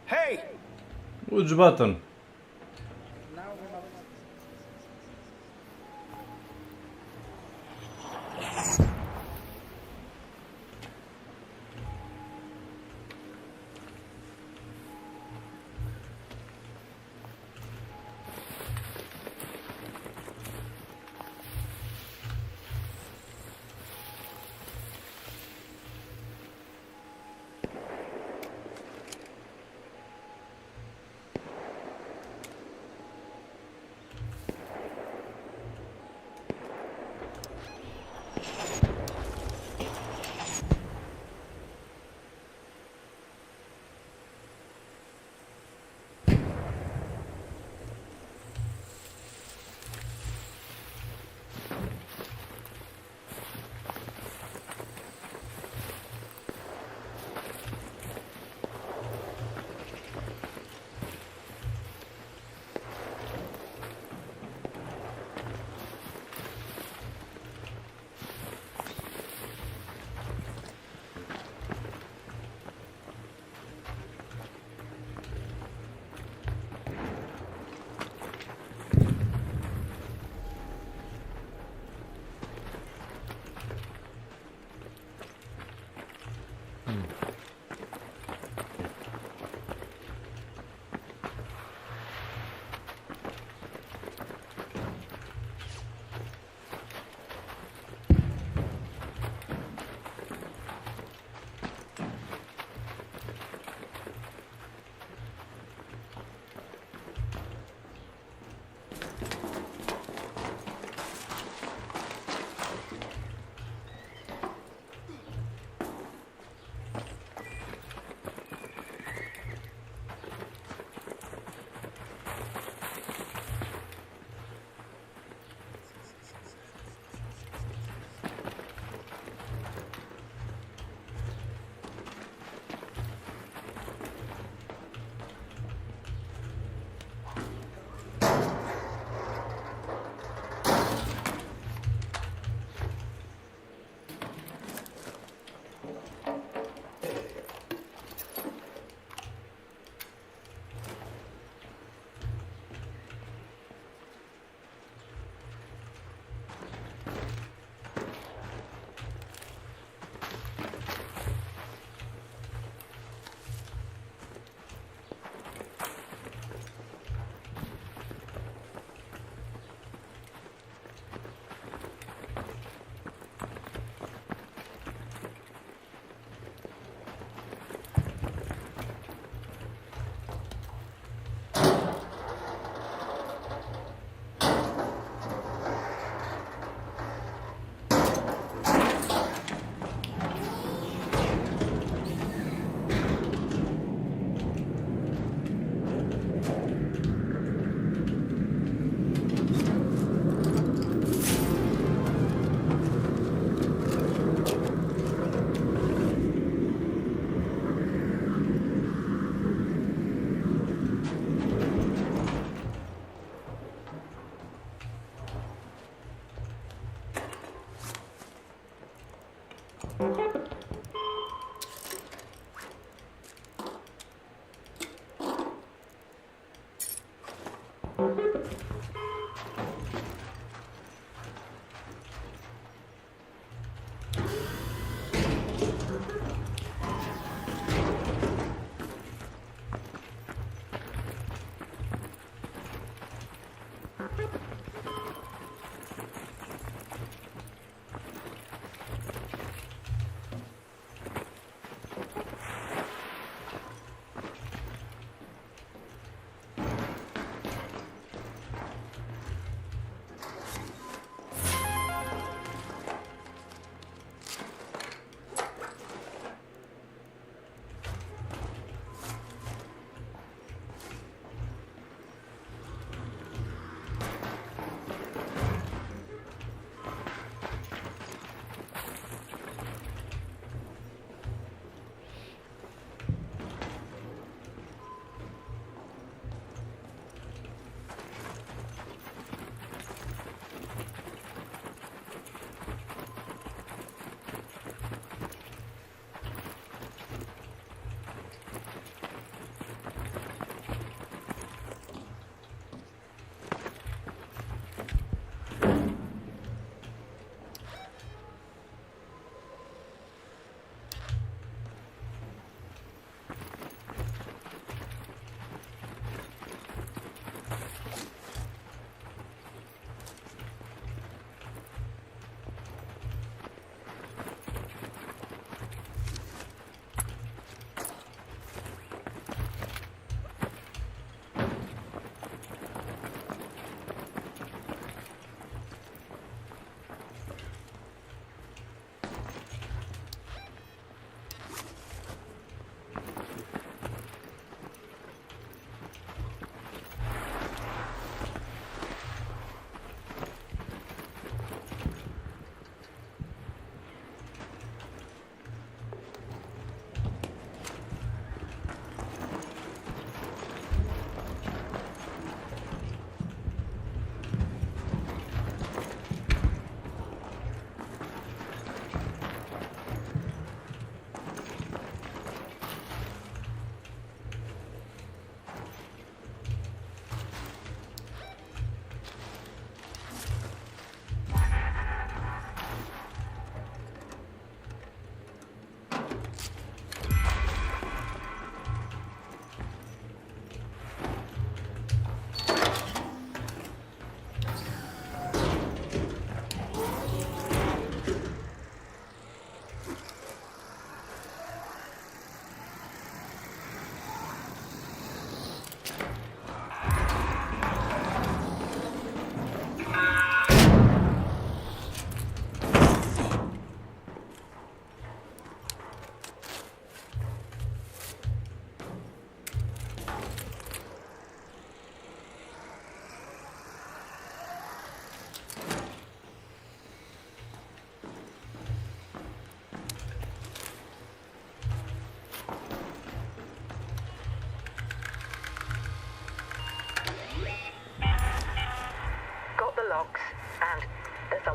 Hey! Which button?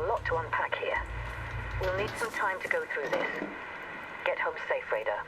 a lot to unpack here. We'll need some time to go through this. Get home safe, Raider.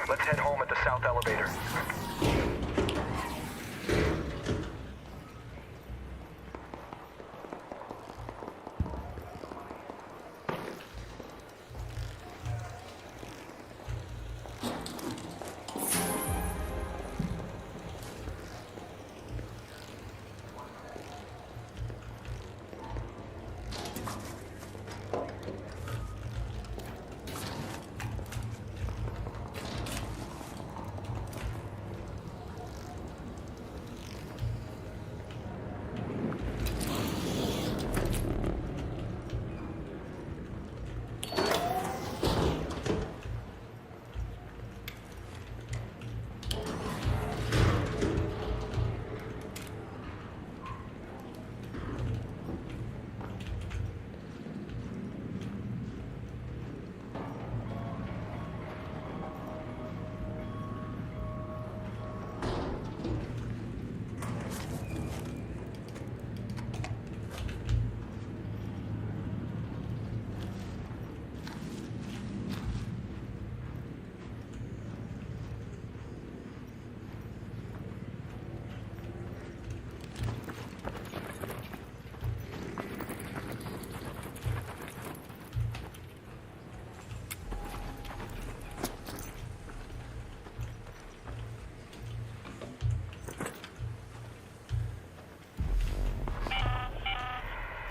Let's head home at the south elevator.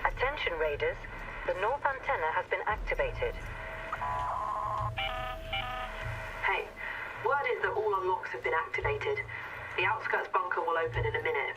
Attention Raiders, the north antenna has been activated. Hey, word is that all unlocks have been activated. The outskirts bunker will open in a minute.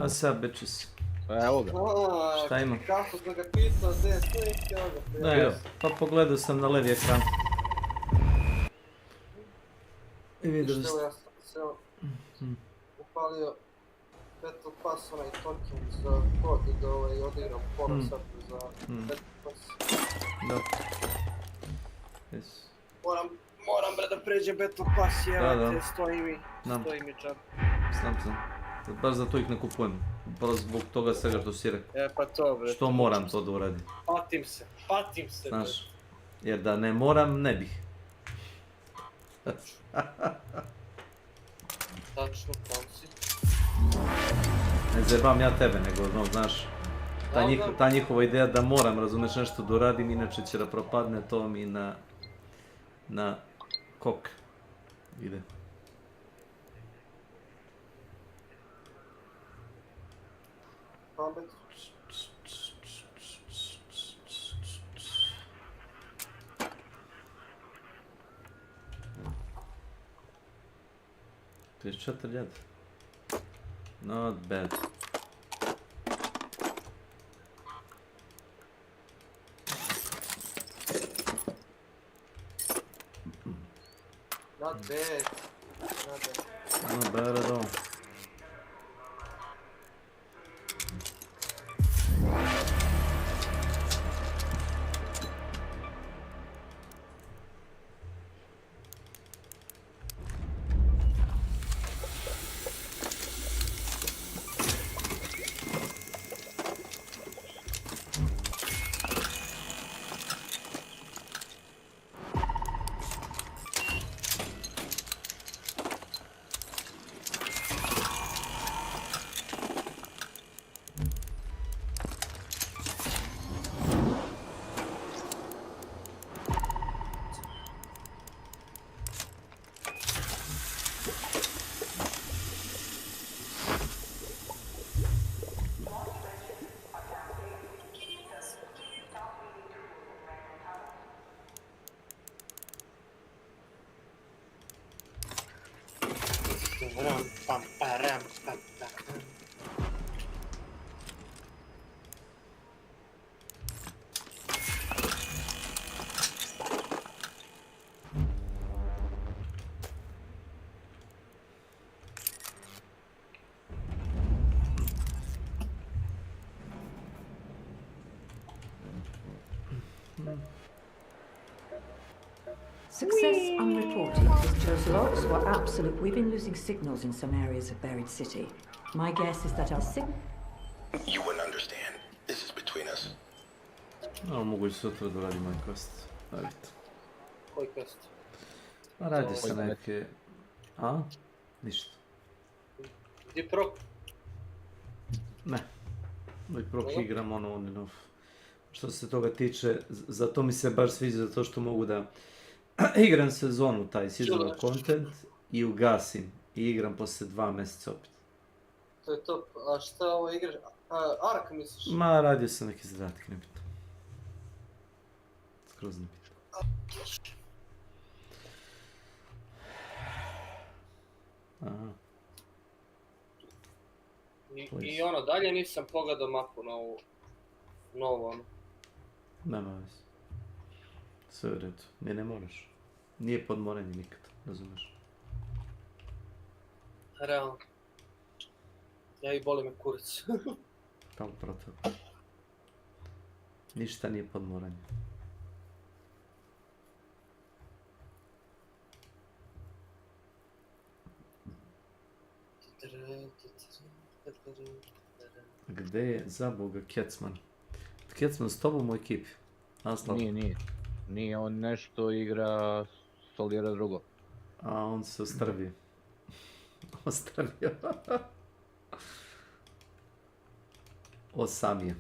A sad, bitches. Evo ga. Šta ima? Kako sam ga pitao, gdje stoji, evo ga. Ne, pa pogledao sam na levi ekran. I vidio Ništa, da evo ja sam se upalio Battle Pass, onaj token za kod i da odigram pola sata za Battle Pass. Da. Yes. Moram bre da pređem Battle Pass, Da. stoji mi džab. Znam. Baš zato ih ne kupujem. Baš zbog toga svega što si rekao. Pa to bre. Što moram to da uradim. Patim se bre. Znaš, jer da ne moram, ne bih. Tačno, konci. Ne zebam ja tebe, nego, no, znaš, ta njihova ideja da moram, razumeš, nešto da uradim, inače će da propadne, to mi na kok ide. Pamet. To je 4 Not bad. Not bad. Not bad at all. Success unreported. Those logs were absolute. We've been losing signals in some areas of Buried City. My guess is that our You wouldn't understand. This is between us. No, mogu sutra da radim moj quest. Radite. Koji quest? Pa radi se neke... A? Ništa. Gdje prok? Ne. Ovaj prok igram ono on and off. Što se toga tiče, zato mi se baš sviđa, zato što mogu da igram sezonu, taj seasonal content, i ugasim. I igram posle 2 mjeseca opet. To je top. A šta ovo igraš? Ark misliš? Ma, radio sam neke zadatke, nebitno. Skroz nebitno. Aha. I ono, dalje nisam pogledao mapu novu ono. Nema veze. Sve u redu. Ne moraš. Nije podmorenje nikad, razumeš? Realno. Ja i boli me kurac. Pa upravo tako. Ništa nije podmoranje. Gde je za Boga Kecman? Kecman s tobom u ekipi? Naslav? Nije. Nije, on nešto igra Solira drugo. A on se ostrvio. Ostavio. Osamio.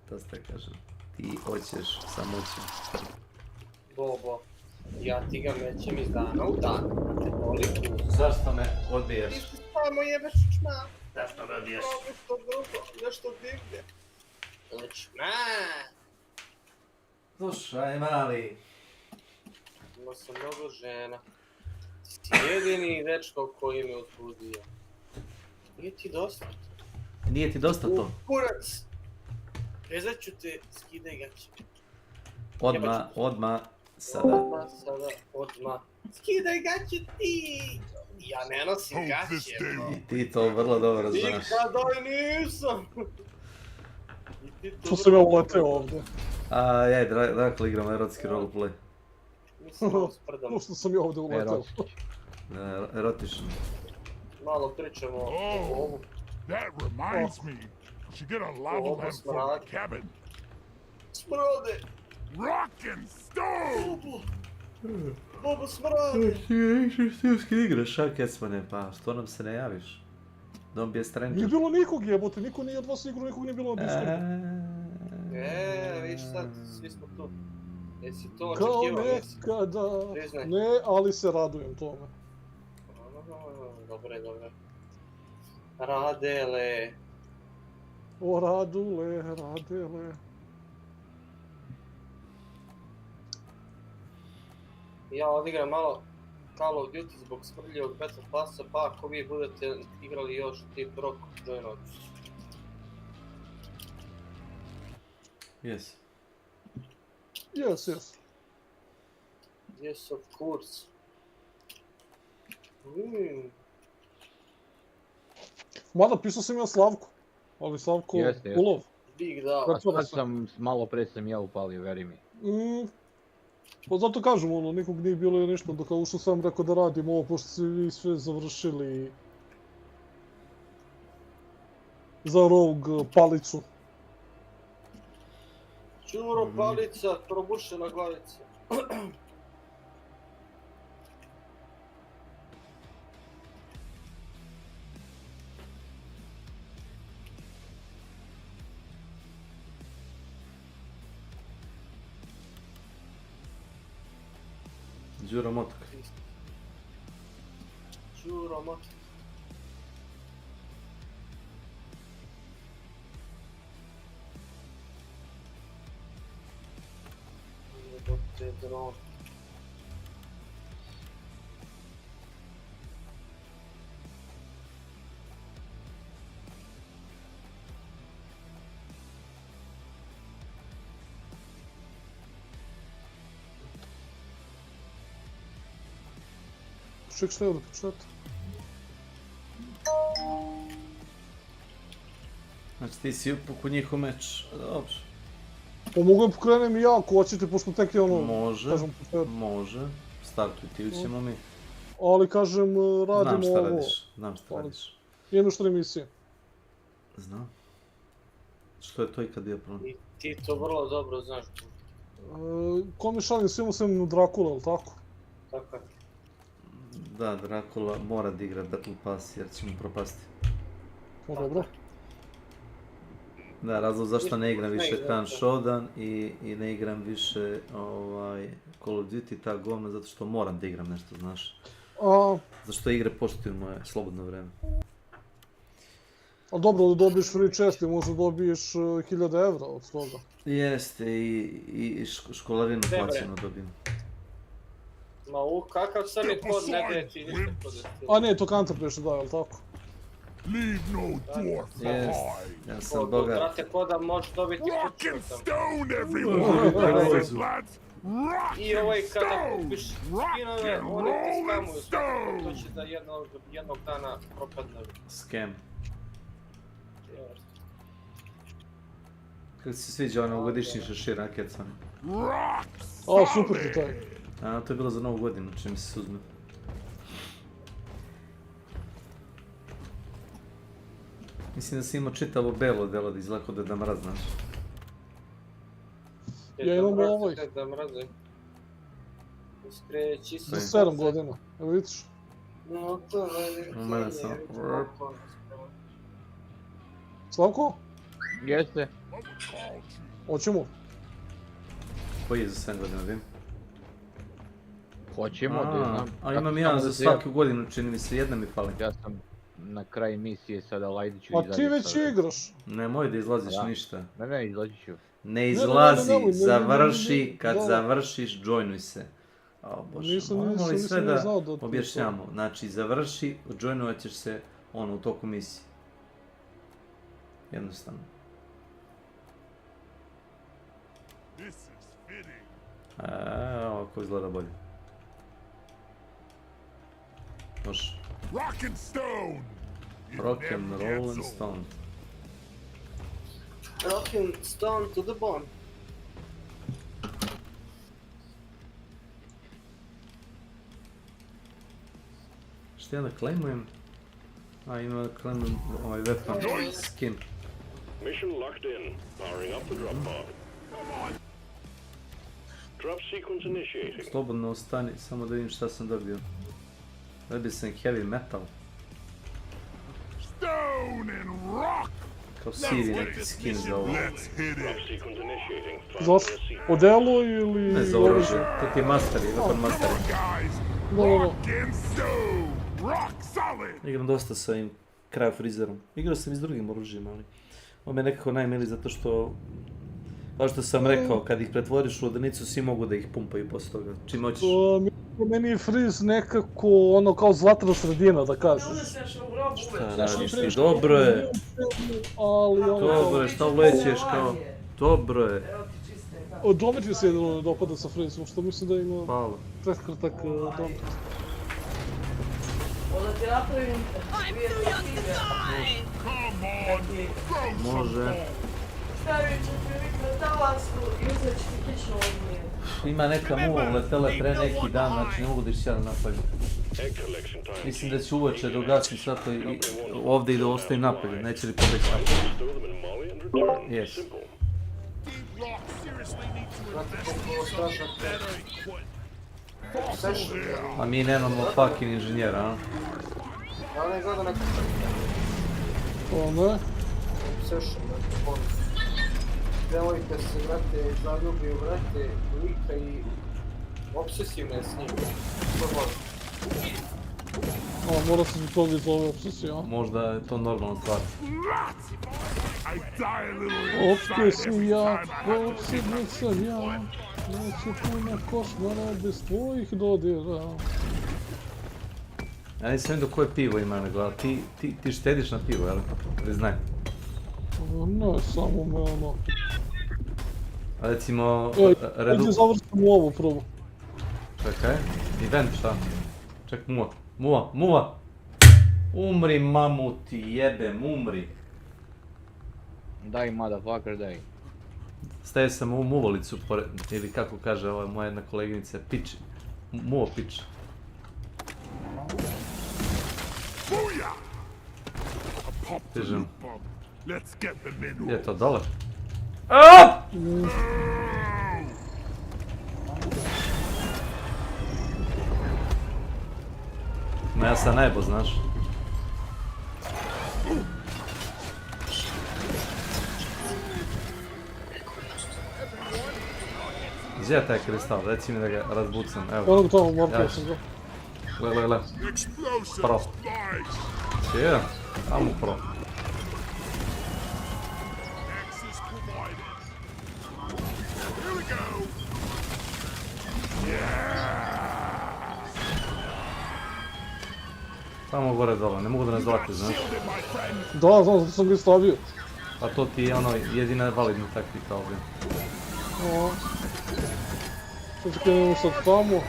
To ste kažem. Ti hoćeš samoću. Bobo, ja ti ga mećem iz dana u dan. Te boli. Zašto me odbijaš? Ti si samo jebeš čma. Zašto dobiješ? Nešto drugo, nešto divlje. Lična. Slušaj, mali. Imao sam mnogo žena. Ti si jedini dečko koji me uzbudio. Nije ti dosta to? Nije ti dosta to? Kurac! Vezat ću te, skidaj gaće. Odmah, sada. Odmah. Skidaj gaće ti! Ja ne nosim gaće. I ti to vrlo dobro znaš. Nikada nisam! Što sam ja uleteo ovdje? Ajaj, dakle igramo erotski roleplay. Što sam ja ovdje uleteo? Erotično. Malo pričamo o ovu. That reminds me. We should get a lava lamp for the cabin. Smrode! Rock and stove! Bobo smrode! Ti igraš, a Kecmane, pa što nam se ne javiš? Don't be a stranger. Nije bilo nikog jebote, niko nije od vas igrao, nikog nije bilo na Discordu. Viš sad, svi smo tu. Jesi to Kao očekivao, nekada. Priznaj. Ne, ali se radujem tome. Dobre. Radele. O Radule, Radele. Ja odigram malo Call of Duty zbog smrljivog Battle Passa, pa ako vi budete igrali još tip Rock, joinovat ću. Yes. Yes. Yes, of course. Mada pisao sam ja Slavku, ali Slavko ulov. Big da. A sad sam, malo pre sam ja upalio, veri mi. Pa zato kažem, nikog nije bilo i ništa, dok ušao sam rekao da radim ovo, pošto si vi sve završili za Rogue palicu. Čuro, palica, probušena glavica. Đuro motok. Čuro, motok. Jebote dron. Ček, šta je ovdje početi? Znači ti si upuku njihov meč, dobro. Pa mogu da pokrenem i ja ako hoćete, pošto tek je Može, startuj ti, ućemo mi. Ali kažem, radimo ovo. Znam šta radiš. Imam još 3 misije. Znam. Što je to i kad je problem? I ti to vrlo dobro znaš. Ko mi šalim, svima sam Drakula, ili tako? Tako je. Da, Dracula mora da igra Battle Pass jer će mu propasti. Pa dobro. Da, razlog zašto ne igram više Khan Shodan i ne igram više Call of Duty, ta govna, zato što moram da igram nešto, znaš. Zato što igre poštuju moje slobodno vreme. A dobro, da dobiješ free chest i možda dobiješ 1000 evra od toga. Jeste, i školarinu plaćenu dobijem. Ma kakav sam je kod, ne daje ti ništa kod. A ne, to Kantar beše da, jel tako? Leave no dwarf behind. Ja sam bogat. Brate, koda možeš dobiti Rock and stone, everyone! I ovaj kada kupiš skinove, oni ti skamuju svakako, to će da jednog dana propadne. Scam. Kako se sviđa ono godišnji šešir Raketson? A, super ti taj. A, to je bilo za novu godinu, čim se uzme. Mislim da si imao čitavo belo delo da izgleda kod da mraz, znaš. Ja imam ovaj. Da mraze. Skreći se. Za 7 godina, evo vidiš? No to je... Mene sam... Slavko? Jeste. Hoćemo? Koji je za 7 godina, vidim? Hoćemo, da znam. A imam ja za svaku godinu, čini mi se, jedna mi fali. Ja sam... na kraju misije sada ajde ću Pa ti već igraš. Nemoj da izlaziš ništa. Ne, izlazit ću. Ne izlazi, nemoj, završi, kad da. završiš, joinuj se. O Bože, moramo li sve da objašnjamo? Znači, završi, joinovat ćeš se u toku misije. Jednostavno. Ovako izgleda bolje. Može. Rock and roll and stone. Rock and stone to the bone. Što ja da klejmujem? Ima da klejmujem ovaj weapon skin. Mission locked in. Powering up the drop pod. Drop sequence initiating. Slobodno ostani, samo da vidim šta sam dobio. Dobio sam heavy metal. Stone and rock. Kao Siri neki skin za ovo. Zašto? Odelo ili... Ne za oružje, to ti je masteri, weapon masteri. Igram dosta sa ovim kraju frizerom. Igrao sam i s drugim oružjima, ali... On me nekako najmili zato što... Kao što sam rekao, kad ih pretvoriš u odrnicu, svi mogu da ih pumpaju posle toga. Čim hoćeš. Meni je friz nekako ono kao zlatna sredina, da kažeš. Šta radiš ti? Dobro je. Dobro je, šta ulećeš kao... Dobro je. Domet mi se jedino ne dopada sa frizom, što mislim da ima... Prekratak domet. Može. Ima neka muva uletela pre neki dan, znači ne mogu da išći jedan napolju. Mislim da će uveče da ugasim svatko i ovdje i da ostavim napolju, neće li pobeći napolju. Yes. A mi nemamo fucking inženjera, a? Ja ne gledam neko... O ne? Obsession, devojka se, brate, zaljubi u brate lika i obsesivna je s njim. To može. Mora se zbog toga izlove obsesija. Možda je to normalna stvar. Obsesija, obsednik sam ja. Neću puno košmara bez tvojih dodira. Ja nisam vidio koje pivo ima nego, ali ti štediš na pivo, jel? Priznaj. Ne, samo me ono... A recimo... Ajde završimo ovu probu. Čekaj, event šta? Ček, muva! Umri mamuti, jebem, umri! Daj motherfucker, daj. Stavio sam ovu muvolicu, ili kako kaže ova moja jedna koleginica, pič. Muvo pič. Stižem. Gdje je to, dole? Aaaaaa! Ma ja sam najbo, znaš. Gdje je taj kristal? Reci mi da ga razbucam, evo. Onog tamo, morkao sam ga. Gle. Pro. Čije? Tamo pro. Samo gore dole, ne mogu da nas dolati, znaš? Da, znam, zato sam ga stavio. A to ti je ono jedina validna taktika ovdje. Sad krenemo sad tamo.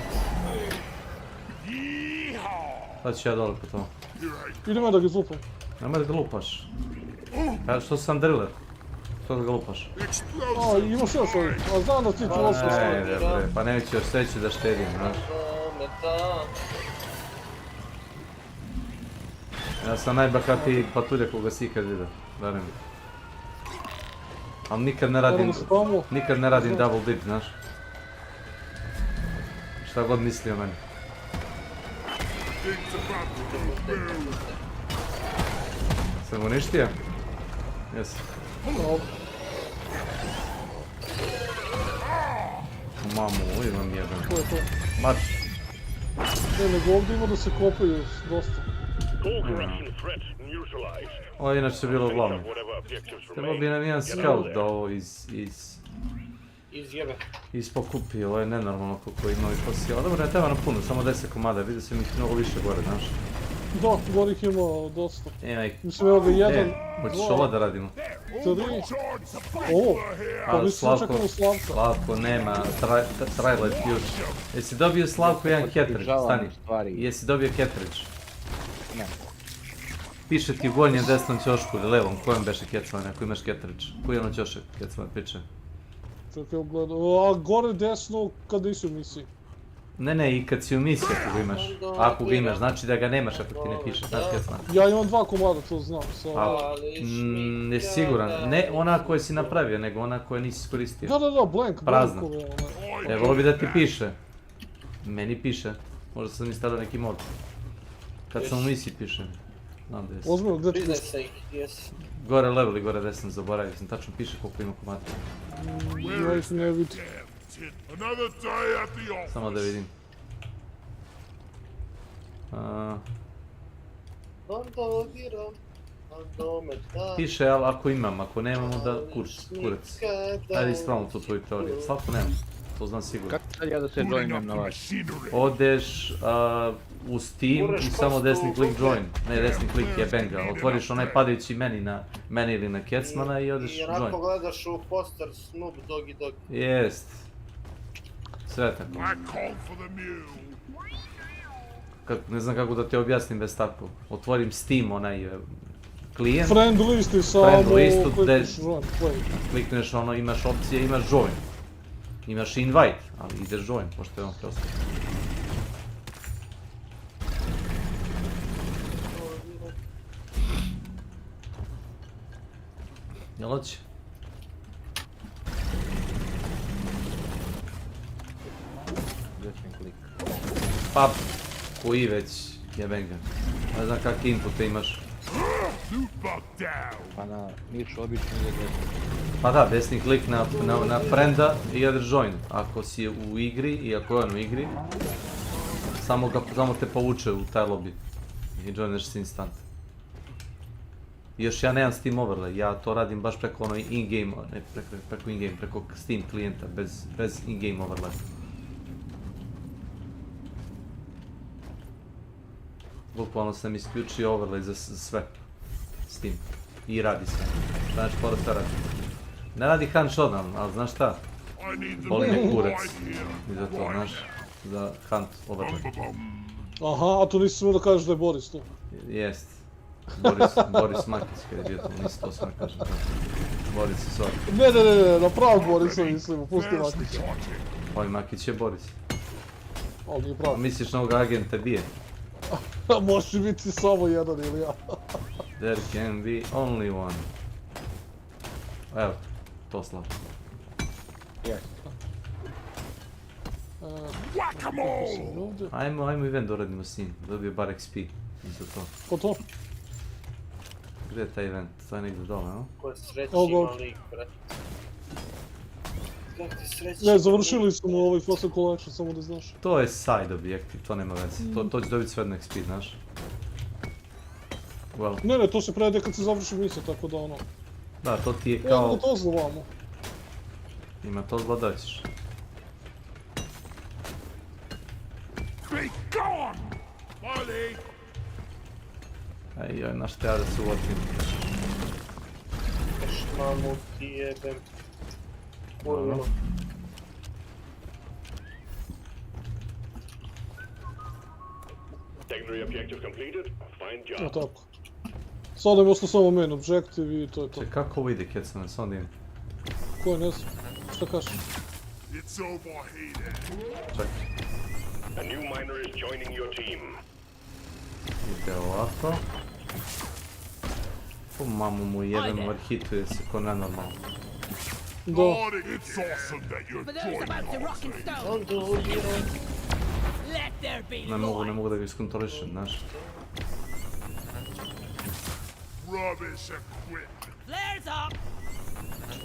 Sad ću ja dole po to. Idem ja da ga zlupam. Nemoj da ga lupaš. Što sam driller? Što da ga lupaš? Imaš još ovdje, a znam da ti ću loše staviti. Pa neću još sreći da štedim, znaš. Ja sam najbakatiji patuljak koga si ikad vidio, verujem. Ali nikad ne radim double dip, znaš. Šta god misli o meni. Sam uništio? Jesi. Mamu, imam jedan. Ko je to? Mač. Ne, nego ovdje ima da se kopaju dosta. Core corruption threat neutralized. Ovo je inače bilo Finish glavno. up whatever objectives Trebao bi remain. nam jedan Get out scout there. da ovo Izjebe. ispokupi, ovo je nenormalno koliko ima ovih fosila. Dobro, ne treba nam puno, samo 10 komada, vidio sam ih mnogo više gore, znaš. Da, gore ih ima dosta. Ima ih... Mislim, evo ga jedan, Hoćeš dva, ovo da radimo? 3. O, pa mi smo čekali Slavka. Slavko nema, trajler ključ. Jesi dobio Slavko jedan cartridge? Stani. Jesi dobio cartridge? Ne. Piše ti u gornjem desnom ćošku ili levom, kojem beše kecman, ako imaš cartridge. Koji je ono ćošak kecman piče? Čekaj, gledam. A gore desno kad nisi u misiji. Ne, i kad si u misiji ako ga imaš. Ako ga imaš, znači da ga nemaš ako ti ne piše, znaš kecman. Ja imam 2 komada, to znam. Nisi siguran? Ne ona koju si napravio, nego ona koju nisi iskoristio. Da, blank. Prazna. Evo bi da ti piše. Meni piše. Možda sam instalio neki mod. Kad sam u misiji piše. Znam da jesi. Ozbiljno, gdje ti piše? 30 ih, jesi. Gore level i gore desno, zaboravio sam. Tačno piše koliko ima komata. Ja ih ne vidim. Samo da vidim. Piše, ali ako imam, ako nemamo da kurac. Ajde ispravamo tu tvoju teoriju. Slavko nema, to znam sigurno. Kako sad ja da se joinujem na vas? Odeš u Steam i samo desni klik join. Ne, desni klik je benga. Otvoriš onaj padajući meni ili na Kecmana i odeš join. I onako gledaš u poster Snoop Doggy Dogg. Jest. Sve tako. Ne znam kako da ti objasnim bez tako. Otvorim Steam, onaj klijent. Friend listi samo, klikneš join, play. Klikneš ono, imaš opcije, imaš join. Imaš invite, ali ideš join, pošto je on prosto. Jel hoće? Pa, koji već jeben ga. Ne znam kakve inpute imaš. Pa na mišu obično ide desno. Pa da, desni klik na frienda i jedeš join. Ako si u igri i ako je on u igri, samo te povuče u taj lobby i joineš se instant. Još ja nemam Steam overlay, ja to radim baš preko ono in-game, ne preko in-game, preko Steam klijenta, bez in-game overlay. Bukvalno sam isključio overlay za sve Steam i radi sve. Znači, skoro sve radi. Ne radi hunt shotgun, ali znaš šta? Boli me kurac i za to, znaš, za hunt overlay. Aha, a tu nisi smio da kažeš da je Boris tu. Jest. Boris Makić kad je bio tu, nisi to sve kažem. Boris je sorry. Ne, na prav Borisa mislimo, pusti Makića. Ovaj Makić je Boris. Ali nije prav. Misliš na ovoga agenta bije? Može biti samo jedan ili ja. There can be only one. Evo, to slabo. Ajmo event doradimo s njim, dobije bar XP za to. Ko to? Gdje je taj event? To je negdje dole, no? Ko sreći ima lik, brate. Ne, završili smo ovaj Fossil Collection, samo da znaš. To je side objektiv, to nema veze. To će dobiti sve jedno XP, znaš. Well. Ne, to se prede kad se završi misija, tako da ono... Da, to ti je kao... Ima to zlo vamo. Ima to zlo da ćeš. Aj joj, naš te ja da se uvotim. Mamu ti jebem. Kurvino. Secondary objective completed. Fine job. No tako. Sada je ostao samo main objective i to je to. Če, kako ovo ide Kecmane, sam da im? Ko ne znam? Šta kažeš? Čekaj. A new miner is joining your team. Ide ovako. Po mamu mu jebem, hituje se ko nenormalno. Da. Ne mogu da ga iskontrolišem, znaš.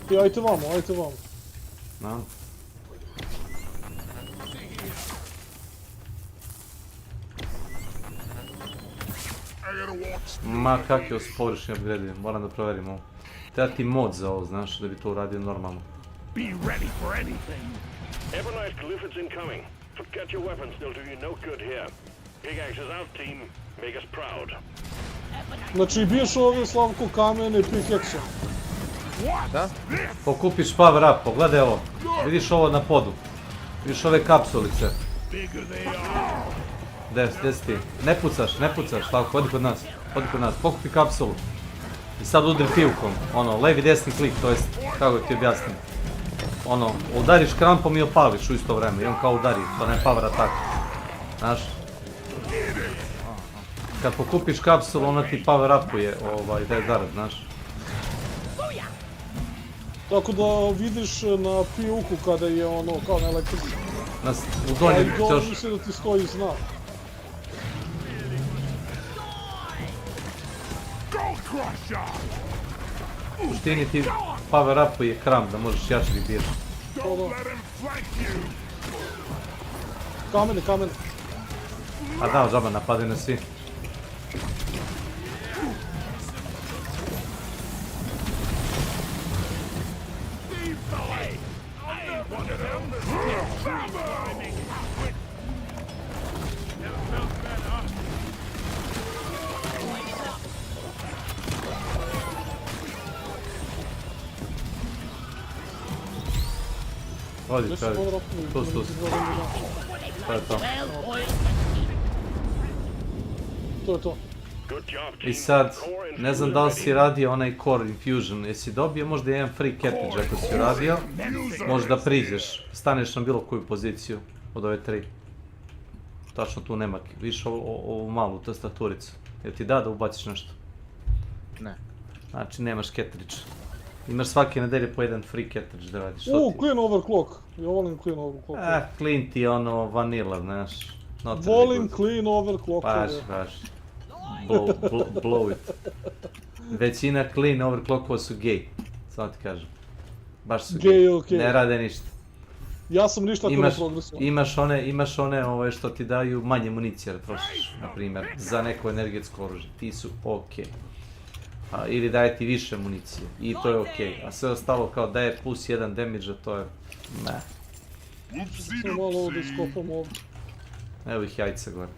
Ti ajte vamo. Da. Ma kak je ovo površinje upgradio, moram da proverim ovo. Treba ti mod za ovo, znaš, da bi to uradio normalno. Be ready for anything. Evernight Glyphids incoming. Forget your weapons, they'll do you no good here. Pickaxe is out, team. Make us proud. Znači, biješ ove, Slavko, kamene pikeksom. Da? Pokupiš power up, pogledaj ovo. Vidiš ovo na podu. Vidiš ove kapsulice. Gdje si ti? Ne pucaš, Slavko, odi kod nas. Pokupi kapsulu. I sad udri pivkom. Ono, levi desni klik, to jest, kako ti objasnim. Ono, udariš krampom i opališ u isto vreme. I on kao udari, to ne power attack. Znaš? Kad pokupiš kapsulu, ona ti power upuje, da je zarad, znaš? Tako da vidiš na pivku kada je ono, kao na električku. U donjem ćeš... A i mislim da ti stoji znak. U suštini ti power upuje kramp, da možeš jače da biješ. Kamene. A da, žaba, napadaju na svi. Odi, čari. Tu. To je to. To je to. I sad, ne znam da li si radio onaj Core Infusion, jesi dobio možda jedan free cartridge ako si uradio, možda priđeš, staneš na bilo koju poziciju od ove 3. Tačno tu nema, vidiš ovu malu tastaturicu, jel ti da ubaciš nešto? Ne. Znači nemaš cartridge. Imaš svake nedelje po jedan free cartridge da radiš. Clean overclock, ja volim clean overclock. Clean ti je ono vanilla, znaš. Volim clean overclock. Baš. Blow it. Većina clean overclockova su gay, samo ti kažem. Baš su gay, ne rade ništa. Ja sam ništa ako ne progresujem. Imaš one što ti daju manje municije da trošiš, na primjer, za neko energetsko oružje. Ti su okej. Ili daje ti više municije, i to je okej. A sve ostalo kao daje plus 1 damage, to je... ne. Samo malo ovdje skopam ovdje. Evo ih jajca gore.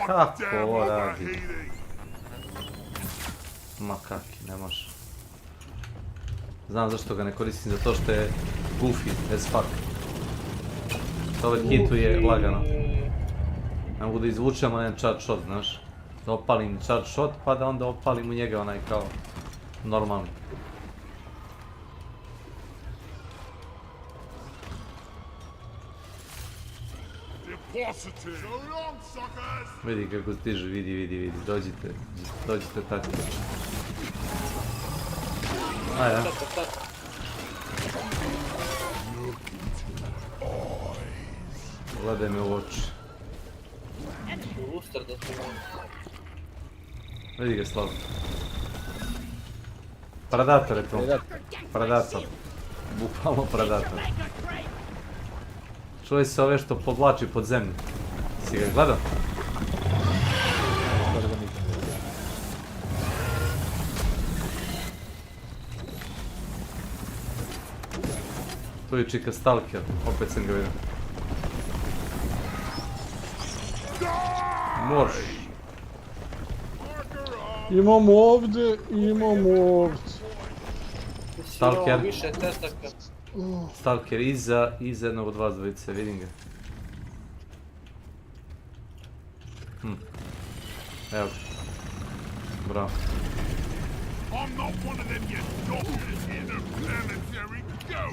Kako ovo radi? Ma kaki, ne može. Znam zašto ga ne koristim, zato što je goofy as fuck. To ovaj hituje lagano. Ne mogu da izvučem onaj charge shot, znaš. Da opalim charge shot, pa da onda opalim u njega onaj kao normalni. Vidi kako stiže, vidi, dođite tako. Ajde. Gledaj me u oči. Vidi ga Slav. Predator je to. Predator. Bukvalno predator. Čuje se ove što podvlači pod zemlju. Si ga gledao? Tu je čika Stalker, opet sam ga vidio. Moš. Imamo ovdje. Stalker iza jednog od vas dvojice, vidim ga. Evo ga. Bravo.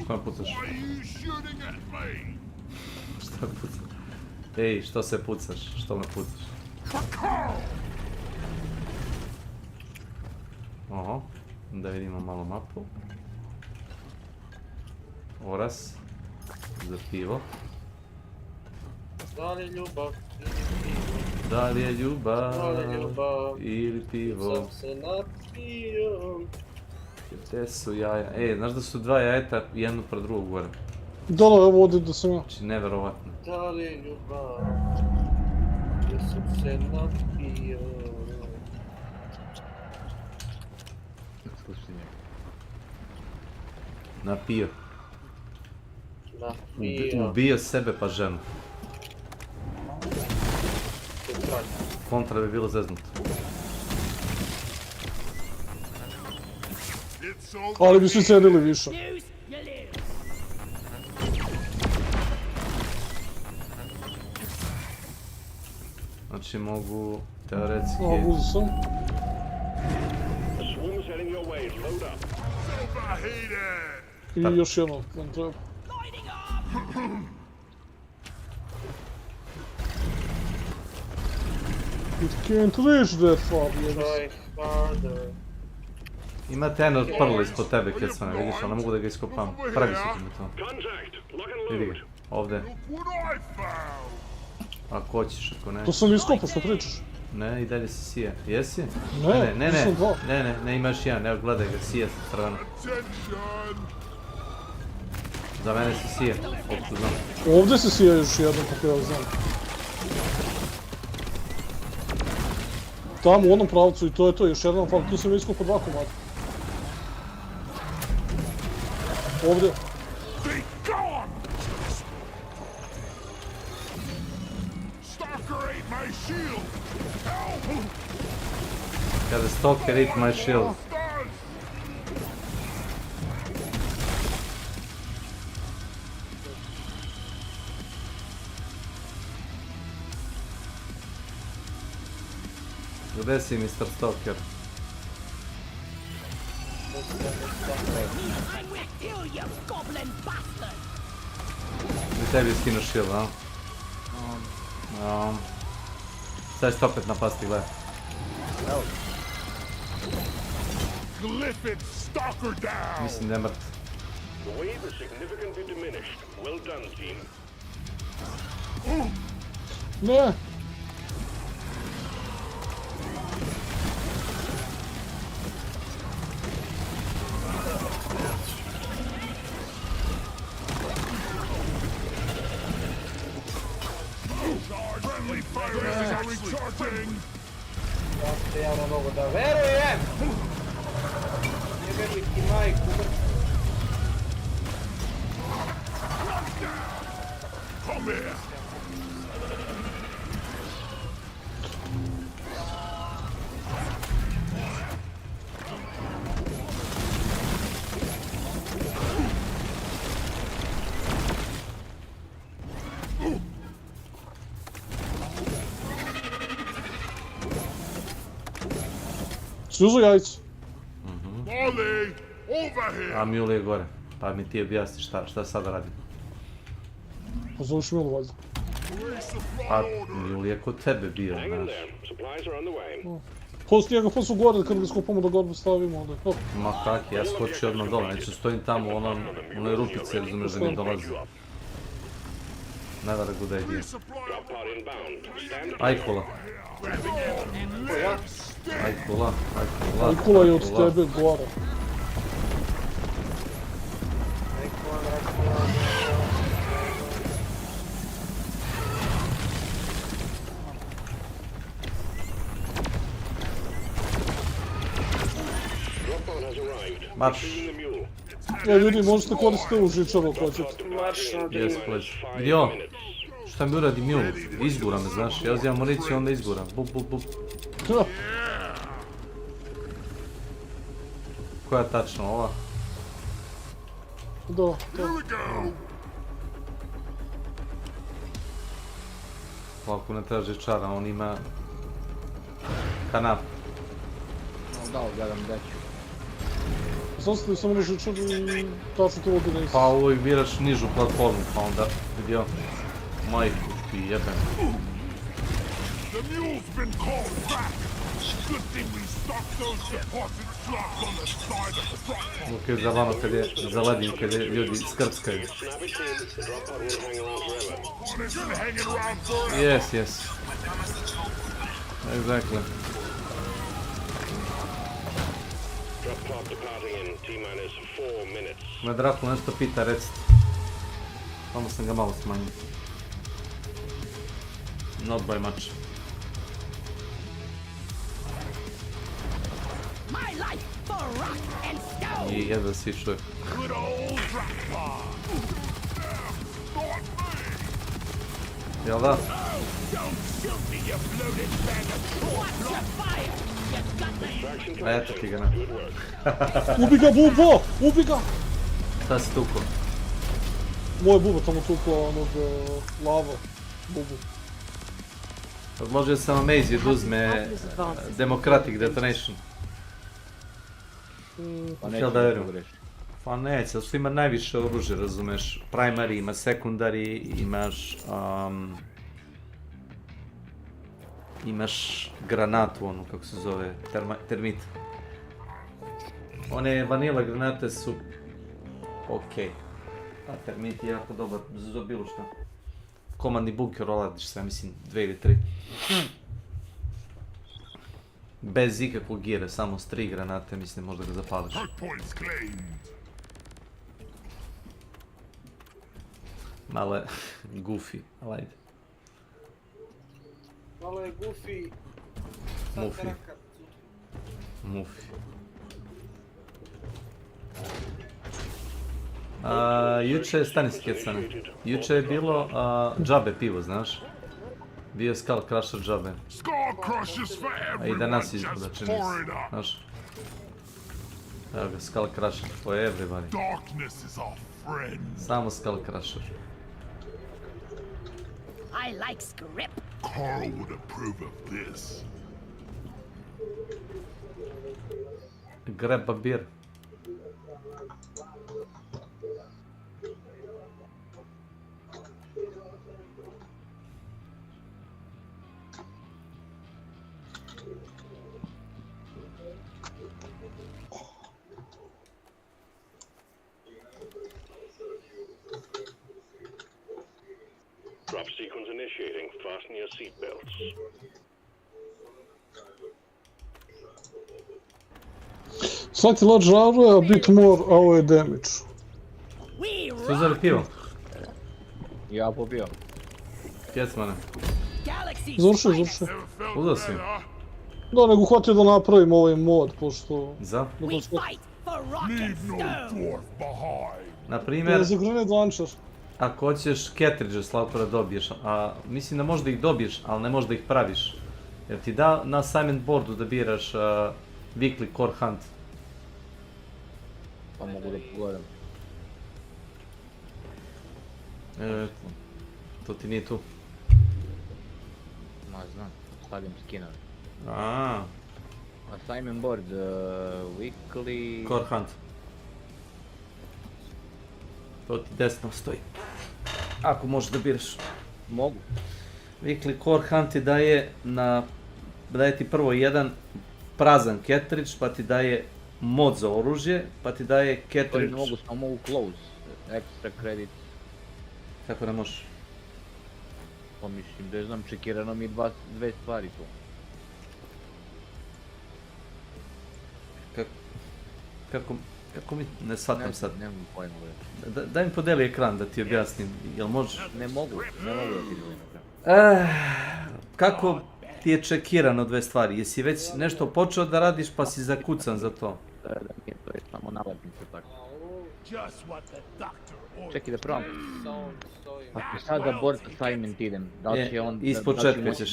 Što me pucaš? Što me pucaš? Ej, što se pucaš? Što me pucaš? Oho, da vidimo malo mapu. Oras. Za pivo. Da li je ljubav Da li je ljubav ili pivo? Sam se napio. Gdje su jaja? Ej, znaš da su dva jajeta jedno pred drugog gore? Da, evo ovdje da sam ja. Znači, neverovatno. Da li je ljubav? Gdje sam se napio? Napio. Napio. Ubio sebe pa ženu. Kontra bi bilo zeznuto. Ali bi svi cenili više. Znači mogu teoretski... Uzi sam. I još jedno nam treba. It can't reach that far, Try harder. Imate jedno prlo ispod tebe, Kecmane, vidiš, ali ne mogu da ga iskopam. Pravi se mi to. Vidi ga, ovdje. Ako hoćeš, ako ne. To sam iskopao, što pričaš? Ne, i dalje se sije. Jesi? Ne, imaš jedan, evo gledaj ga, sije se crveno. Za mene se sije, opet znam. Ovdje se sije još jedno, kako ja znam. Tamo u onom pravcu i to je to, još jedan fali, tu sam iskopao 2 komada. Ovdje. Kada stalker ate my shield. Gdje si, Mr. Stalker? I tebi skinu shield, a? Sad ćete opet napasti, gledaj. Mislim da je mrtv. Ne! Ja ne mogu da verujem! Jebe mi ti majku. Come here! Suzu jajcu. A Mule je gore, pa mi ti objasni šta sada radim. Pa zoveš Milu valjda. Pa Mule je kod tebe bio, znaš. Poslije njega poslu gore, kad ga skopamo da gore stavimo onda. Ma kak, ja skočio odmah dole, neću stojim tamo u onoj rupici, razumiješ da mi dolazi. Never a good idea. Ajkula. Ajkula je od tebe gore. Marš. Ljudi, možete koristiti u žičaru ako hoćete. Yes, please. Gdje? Šta mi uradi Mule? Izgura me, znaš, ja uzimam municiju, onda izguram. Bup. Koja je tačno, ova? Da. Ovako ne traži čara, on ima... kanap. Da, gledam deću. Zastavio sam ono žičaru i tačno to ovdje ne isi. Pa ovo i biraš nižu platformu, pa onda vidio majku ti jebem. Ok, zabavno kad je zaledim, kad je ljudi skrpskaju. Yes. Exactly. Me Draku nešto pita, recite. Samo sam ga malo smanjio. Not by much. I jedva svi čuje. Jel da? Eto ti ga na. Ubi ga, Bubo! Ubi ga! Šta si tukao? Moj Bubo tamo tukao onog lava. Bubu. Odložio sam Amaze da uzme Democratic Detonation. Pa neće da pogreš. Pa neće, zato što ima najviše oružje, razumeš. Primary, ima secondary, imaš... imaš granatu, onu, kako se zove, termit. One vanila granate su... okej. A termit je jako dobar za bilo šta. Komandni bunker oladiš sve, mislim, 2 ili 3. Bez ikakvog gira, samo s 3 granate, mislim, možda ga zapališ. Malo je goofy, ali ajde. Malo je goofy. Mufi. Mufi. Juče, stani skecane. Juče je bilo džabe pivo, znaš? Bio je Skull Crusher džabe. A i danas izgleda, čini se, znaš? Evo ga, Skull Crusher for everybody. Samo Skull Crusher. I like script. Carl would approve of this. Grab a beer. Drop sequence initiating. Fasten your seatbelts. Slightly larger arrow, a bit more AOE damage. Što uzeli pivo? Ja popio. Kjecmane. Završio. Uzeo si? Da, nego hvatio da napravim ovaj mod, pošto... Za? Leave no dwarf behind. Naprimjer, Za grenade launcher. ako hoćeš cartridge slatko da dobiješ, a mislim da možda ih dobiješ, ali ne možeš da ih praviš. Jer ti da na assignment boardu da biraš weekly core hunt. Pa mogu da pogledam. To ti nije tu. Ma znam, stavljam skinner. Assignment board, weekly... Core hunt. To ti desno stoji. Ako možeš da biraš. Mogu. Weekly core hunt ti daje ti prvo jedan prazan cartridge, pa ti daje mod za oružje, pa ti daje cartridge... Ne mogu, samo mogu close, extra credit. Kako ne možeš? Pa mislim da znam, čekirano mi dve stvari tu. Kako mi ne shvatam sad? Nemam pojma. Daj mi podeli ekran da ti objasnim, jel možeš? Ne mogu da ti delim ekran. Kako ti je čekirano dve stvari? Jesi već nešto počeo da radiš pa si zakucan za to? Da, nije, to je samo nalepnica tako. Čekaj da probam. Ako sad za board assignment idem, da li će on... Iz početka ćeš.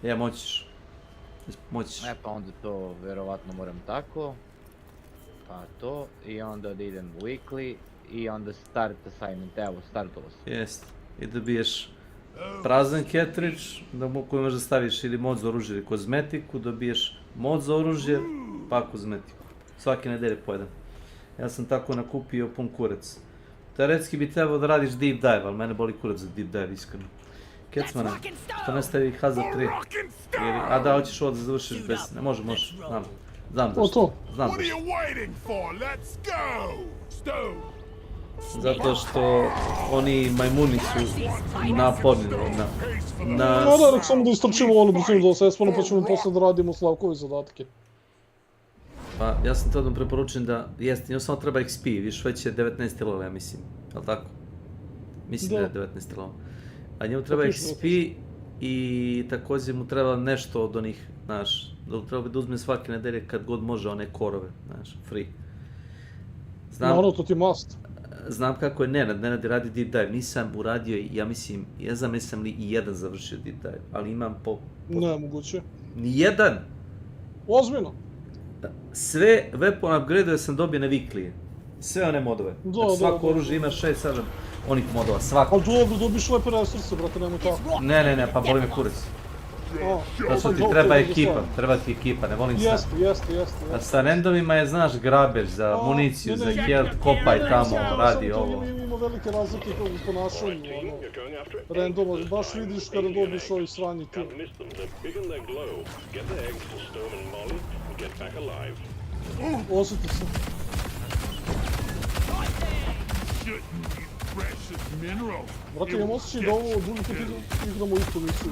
Ja, moćiš. E pa onda to verovatno moram tako. Pa to, i onda da idem weekly, i onda start assignment, evo, startovo sam. Jest, i dobiješ prazan cartridge, koji možeš da staviš ili mod za oružje ili kozmetiku, dobiješ mod za oružje, pa kozmetiku. Svake nedelje po jedan. Ja sam tako nakupio pun kurac. Teoretski bi trebao da radiš deep dive, ali mene boli kurac za deep dive, iskreno. Kecmane, što ne stavi Hazard 3? A da, hoćeš ovo da završiš bez... Ne, može, znam. Znam zašto. Zato što oni majmuni su naporni na... Da, samo da istrčimo ono brzinu za osespano, pa ćemo posle da radimo Slavkovi zadatke. Pa, ja sam to odmah preporučen da, jeste, njom samo treba XP, viš već je 19 level, ja mislim, jel' tako? Mislim da je 19 strelova. A njemu treba XP i također mu treba nešto od onih, znaš, treba da uzme svake nedelje kad god može one korove, znaš, free. Naravno, to ti je must. Znam kako je Nenad radi deep dive, nisam uradio, ja mislim, ja znam nisam li i jedan završio deep dive, ali imam Nemoguće. Nijedan! Ozbiljno? Sve weapon upgrade sam dobio na weekly. Sve one modove. Znači svako oružje ima 6-7 onih modova, svako. Ali dobro, dobiš lepe resurse, brate, nemoj tako. Ne, pa boli me kurac. To ti treba ekipa, ne volim sam. Jeste. A sa randomima je, znaš, grabež za municiju, za health, kopaj tamo, radi ovo. Ima velike razlike u ponašanju, random, baš vidiš kada dobiš ovi sranji kill. Osjeti se. Brate, imam osjećaj da ovo drugi put igramo isto misiju.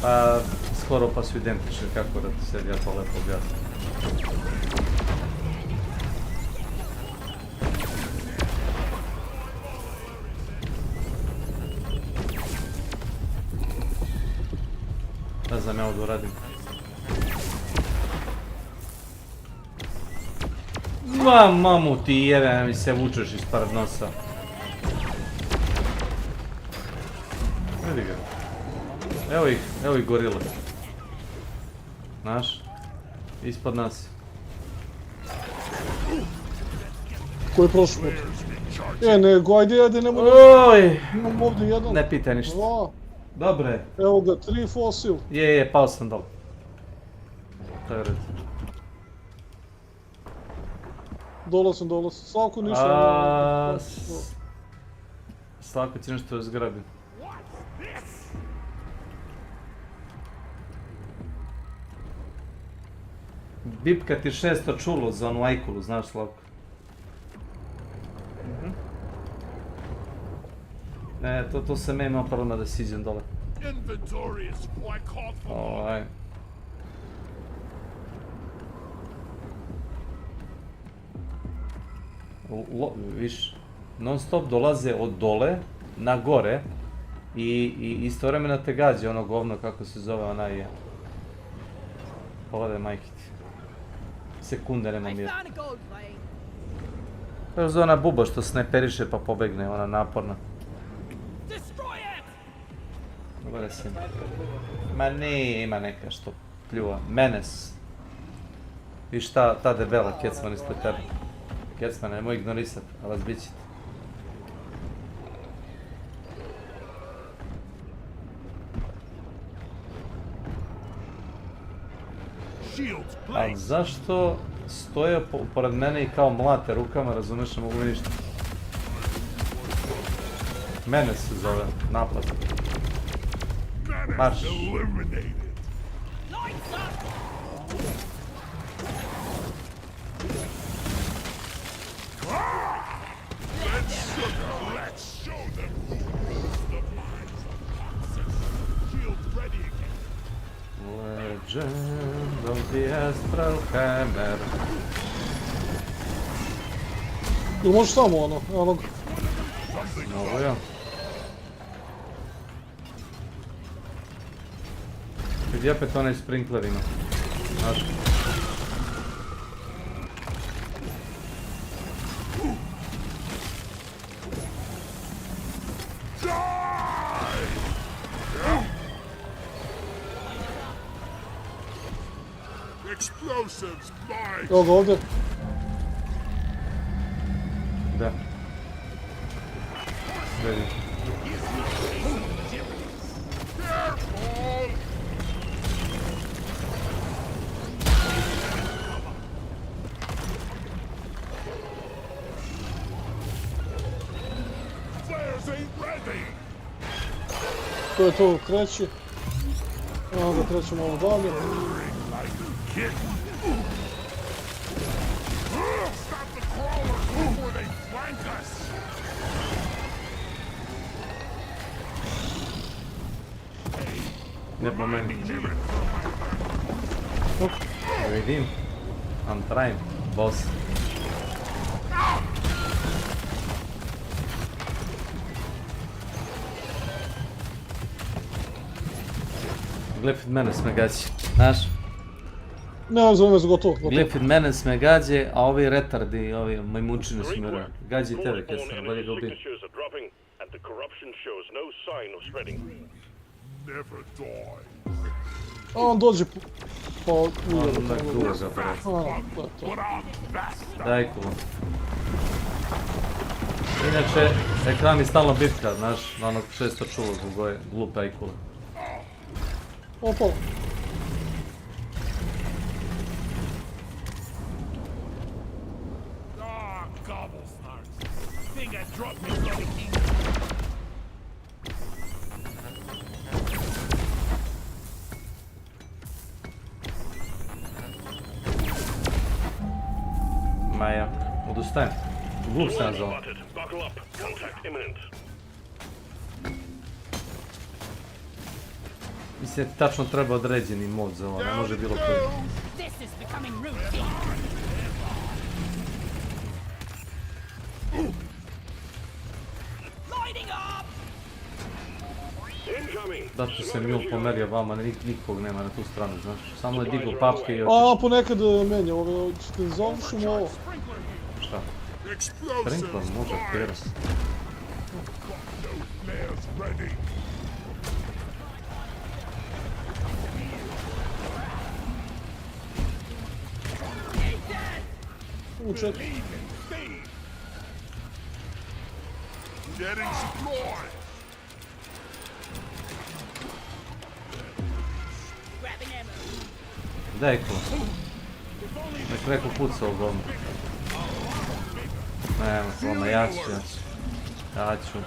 Pa, skoro pa su identični, kako da ti sad ja to lepo objasnim. Ne znam ja ovo da uradim. Mamu ti jebe, mi se vučeš ispred nosa. Vidi ga. Evo ih gorile. Znaš? Ispod nas. Koji je prošli put? Nego, ajde, nemoj... Oj! Imam ovdje jedan. Ne pitaj ništa. Dobre. Evo ga, 3 fosil. Je, pao sam dole. To je red. Dole sam. Svako ništa. Svako će nešto zgrabiti. Bipka ti 600 čulo za onu ajkulu, znaš Slavko? Ne, to se me imao prvo da siđem dole. Viš, non stop dolaze od dole na gore i istovremeno te gađa ono govno, kako se zove onaj... Pogledaj majke ti. Sekunde nema mira. To je za ona buba što snajperiše pa pobegne, ona naporna. Dobar si. Ma ne, ima neka što pljuva. Menes. Viš ta debela kecman ispred tebe. Kecman, nemoj ignorisat, a vas bit ćete. Ali zašto stoje pored mene i kao mlate rukama, razumeš, ne mogu ništa. Mene se zove, napad. Marš. Legend of the Astral Hammer. Ili možeš samo ono, evo ga. Mogu ja. Vidi opet onaj sprinkler ima. Znaš. Evo ga ovdje. Da. Vedi. To je to, kreći. Evo ga, krećemo ovo dalje. Ne po meni. Vidim. I'm trying, boss. Glefid mene sme gađe, znaš? Ne znam, već gotovo. Glefid mene sme gađe, a ovi retardi, ovi majmunčine su mi gađe i tebe, Kesar, bolje ga ubijem. A on dođe pa On ujede. onak duva zapravo. Daj kula. Inače, ekran mi stalno bitka, znaš, na onog 600 čulo zbog ove glupe ajkule. Opa. Maja, odustajem. Glup sam za ovo. Mislim, tačno treba određeni mod za ovo, ne može bilo koji. Da ću se mjul pomerio vama, nikog nema na tu stranu, znaš. Samo je digao papke i otišao. A, ponekad menja, ove, ćete završimo ovo. Šta? Sprinkler, može, pjeras. Učet. Daj ko. Nek neko puca u govnu. Nema sloma, ja ću.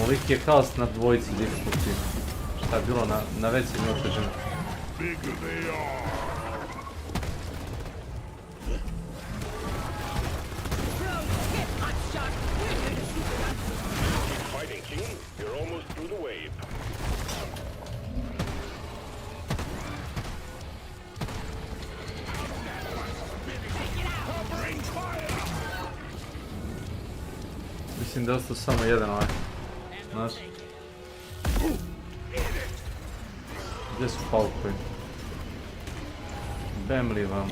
Olik je kaos na dvojici difficulty. Šta je bilo na većim i otežima. Mislim da je ostao samo jedan ovaj. Znaš? Gdje su palkovi? Bem li vam?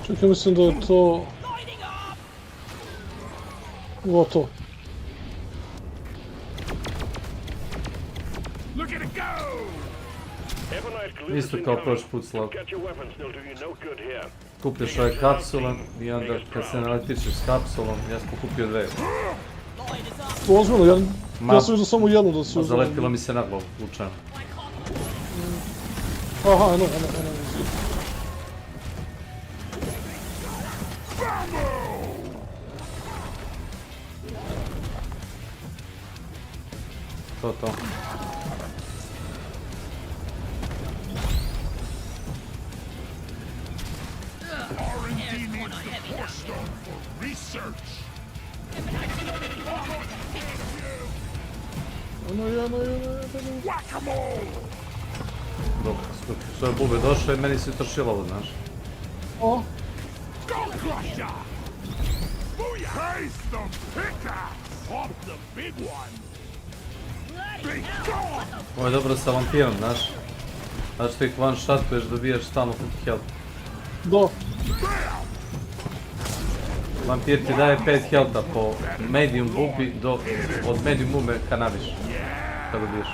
Čekaj, mislim da je to... Gotovo. Isto kao prošli put Slav. Kupiš ove kapsule i onda kad se naletičeš s kapsulom, ja sam pokupio dve. Ozbiljno, ja sam vidio samo jednu da se uzelo. Zaletilo mi se na glavu, slučajno. Aha, eno. To. Dok su ove bube došle, meni su tršilo ovo, znaš. O? Ovo je dobro sa vampirom, znaš. Znači što ih one shotuješ, dobijaš stalno full health. Da. Vampir ti daje 5 healtha po medium bubi od medium bube ka naviš. Kad dobiješ.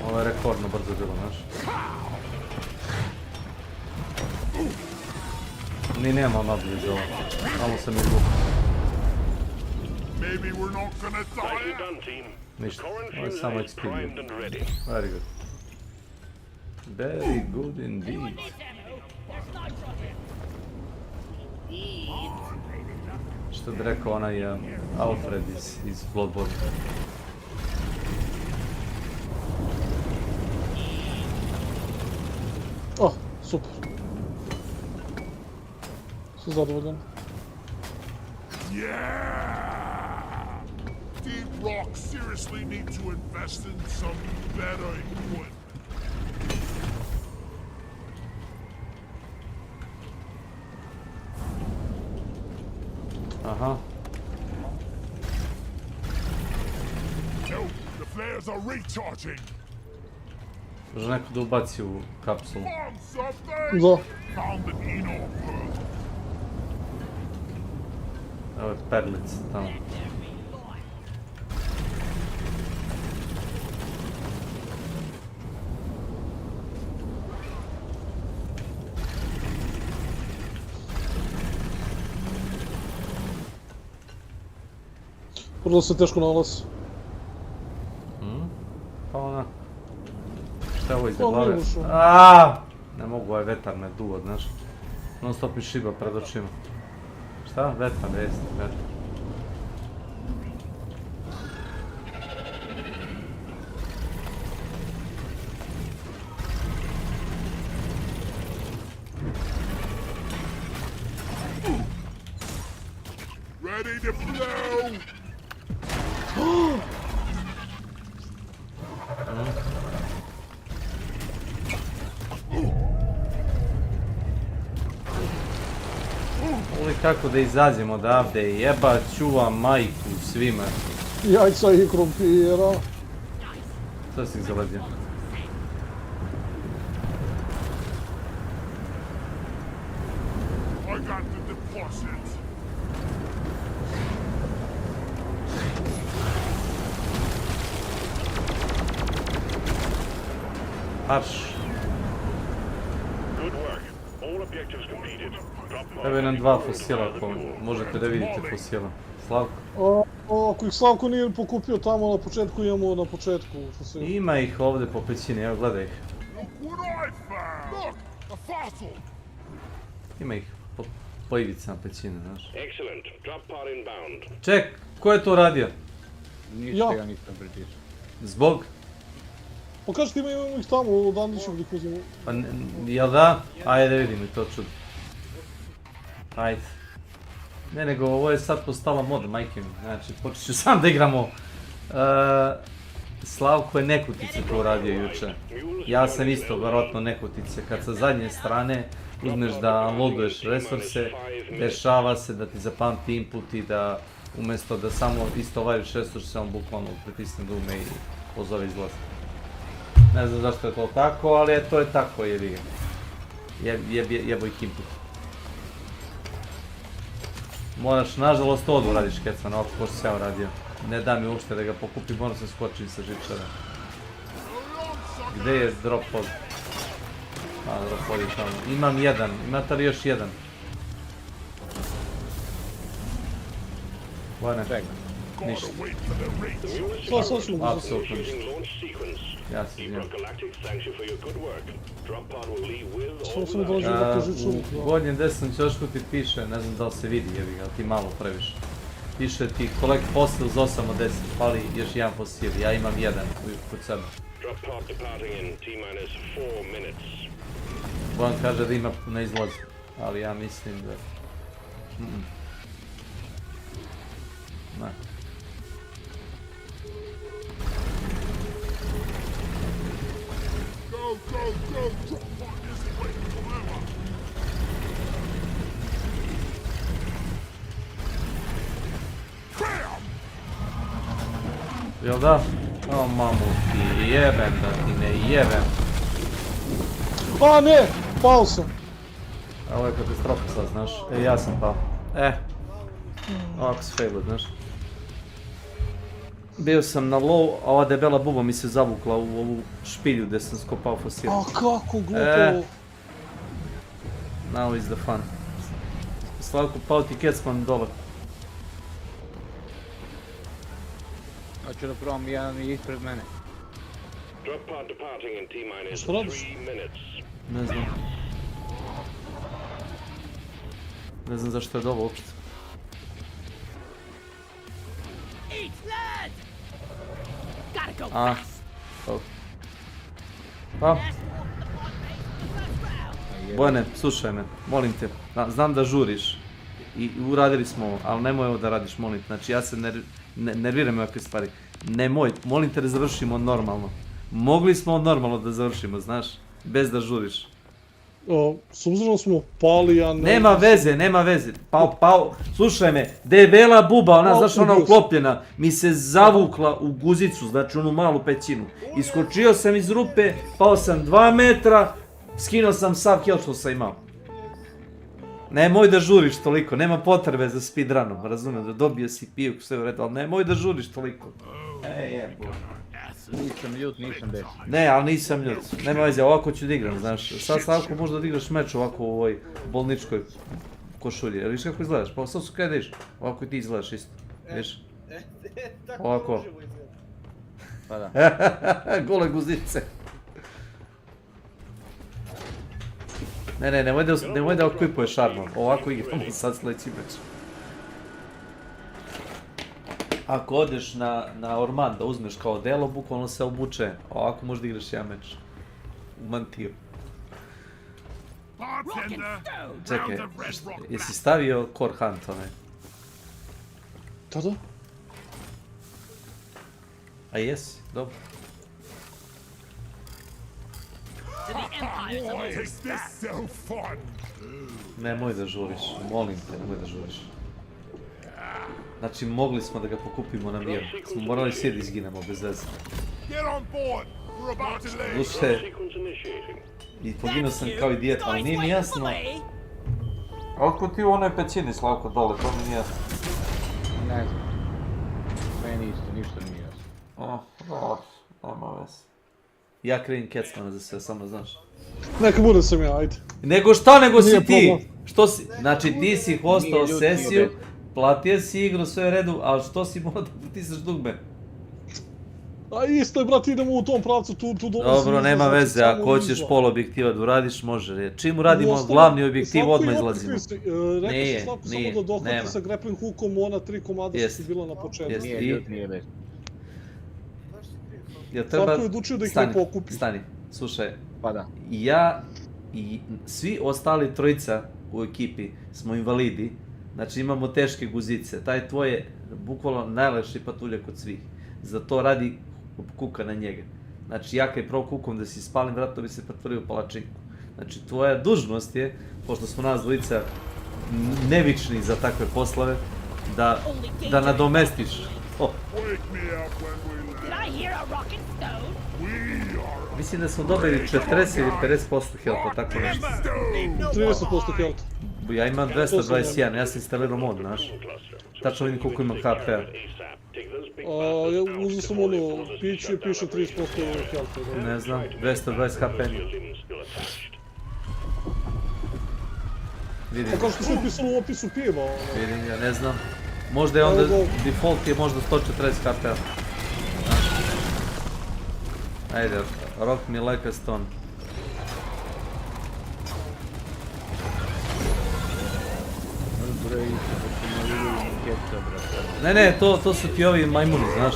Ovo je rekordno brzo bilo, znaš. Ni nema nabliž ovo. Samo sam izvukao. Ništa, ovo je samo experience. Very good. Very good indeed. Što bi rekao onaj Alfred iz Bloodborne. Oh, super. Sam zadovoljan. Deep Rock seriously need to invest in some better equipment. Aha. Može neko da ubaci u kapsulu. Da. Evo je perlica tamo. Prvo se teško nalazi. Pa ona... Šta je ovo iza Pa glave? nije ušao. Aaaa! Ne mogu, ovaj vetar me dugo, znaš. Non stop mi šiba pred očima. Šta? Vetar, jeste, vetar. Ready to blow! Uli kako da izađemo odavde, jeba čuva majku svima. Jajca i krompira. Što si ih zaledio? I got the deposit. Arš. Good work. All objectives completed. Drop Evo nam dva fosila, ako možete da vidite fosila. Slavko? Ako ih Slavko nije pokupio tamo na početku, imamo na početku. Ima ih ovdje po pećini, evo gledaj ih. Ima ih po ivicama pećine, znaš. Excellent. Drop pod inbound. Ček, ko je to radio? Ništa ga nisam pritisao. Zbog? Pa kaži ti imamo ih tamo, od Andrića gdje ih uzimo. Pa, jel da? Ajde da vidim i to čudo. Ajde. Ne, nego ovo je sad postala moda, majke mi. Znači, počet ću sam da igramo. Slavko je nekutice to uradio juče. Ja sam isto, vjerojatno nekutice. Kad sa zadnje strane uzmeš da unloaduješ resurse, dešava se da ti zapamti input i da umjesto da samo istovariš resurse, on bukvalno pritisne dugme i pozove izlaz. Ne znam zašto je to tako, ali to je tako, jebi ga. Jebo ih input. Moraš, nažalost, ovo uradiš, Kecan, ovako ko što sam ja uradio. Ne da mi uopšte da ga pokupim, moram se skočiti sa žičara. Gdje je drop pod? A, drop pod je tamo. Imam jedan, imate li još jedan? Bojne. Ništa. Apsolutno ništa. Ja se izvijem. U gornjem desnom ćošku ti piše, ne znam da li se vidi, jebi ga, ali ti malo previše. Piše ti collect fossils 8 od 10, fali još jedan fosil, ja imam jedan kod sebe. Bojan kaže da ima na izlazu, ali ja mislim da... Ne. Jel da? O mamu ti jebem da ti ne jebem. A ne! Pao sam! Ovo je katastrofa sad, znaš. Ja sam pao. Ovako se failed, znaš. Bio sam na low, a ova debela buba mi se zavukla u ovu špilju gdje sam skopao fosil. A kako glupo! Now is the fun. Slavko, pao ti Kecman dole. Hoću da probam jedan ispred mene. Što radiš? Ne znam. Ne znam zašto je dole uopšte. A, pa. Bojane, slušaj me, molim te, znam da žuriš i uradili smo ovo, ali nemoj ovo da radiš, molim te, znači ja se nerviram ovakve stvari. Nemoj, molim te da završimo normalno. Mogli smo normalno da završimo, znaš, bez da žuriš. S obzirom smo pali, ja ne... Nema veze. Pao, slušaj me, debela buba, ona, znaš, ona uklopljena, mi se zavukla u guzicu, znači onu malu pećinu. Iskočio sam iz rupe, pao sam 2 metra, skinuo sam sav health što sam imao. Nemoj da žuriš toliko, nema potrebe za speedrunom, razumijem, da dobio si pijuk, sve u redu, ali nemoj da žuriš toliko. Nisam ljut, nisam besan. Ne, ali nisam ljut, nema veze, ovako ću da igram, znaš. Sad Slavko možda da igraš meč ovako u ovoj bolničkoj košulji, jel viš kako izgledaš? Pa sad su kada viš, ovako i ti izgledaš isto, viš? Ovako. Pa da. Gole guzice. Ne, nemoj da okvipuješ armor, ovako igramo sad sljedeći meč. Ako odeš na Orman da uzmeš kao delo, bukvalno se obuče, ovako možda igraš jedan meč. U mantiju. Čekaj, jesi stavio Core Hunt onaj? Da. A jesi, dobro. Nemoj da žuriš, molim te, nemoj da žuriš. Znači, mogli smo da ga pokupimo na mir. Smo morali svi da izginemo bez veze. Duše, i poginuo sam kao idijet, ali nije mi jasno. A otkud ti u onoj pećini, Slavko, dole, to mi nije jasno. Ne znam. Meni isto, ništa nije jasno. Nema veze. Ja krivim Kecmana za sve, samo znaš. Neka bude sam ja, ajde. Nego šta, nego si ti? Što si, znači ti si hostao sesiju, platio si igru, sve u redu, ali što si morao da pritisneš dugme? A isto je, brat, idemo u tom pravcu, tu dolazi... Dobro, nema veze, ako hoćeš pol objektiva da uradiš, može. Čim uradimo glavni objektiv, odmah izlazimo. Rekao Slavko samo da dohvati sa grappling hookom ona 3 komada što su bila na početku. Nije već. Slavko je odlučio da ih ne pokupi. Stani, slušaj. Pa da. Ja i svi ostali trojica u ekipi smo invalidi, znači imamo teške guzice. Taj tvoj je bukvalno najlepši patuljak od svih. Zato radi kuka na njega. Znači ja kad prvo kukom da si spalim, vratno bi se pretvorio u palačinku. Znači tvoja dužnost je, pošto smo nas dvojica nevični za takve poslove, da nadomestiš. Mislim da smo dobili 40 ili 50% health-a, tako nešto. 30% health. Ja imam 221, ja sam instalirao mod, znaš. Tačno vidim koliko imam HP-a. Uzeo sam ono, piće, piše 30% health-a. Ne znam, 220 HP. Vidim. A kao što sam pisalo u opisu pijeva, ono. Vidim, ja ne znam. Možda je onda, default je možda 140 HP-a. Ajde, rock me like a stone. Ne, to su ti ovi majmuni, znaš.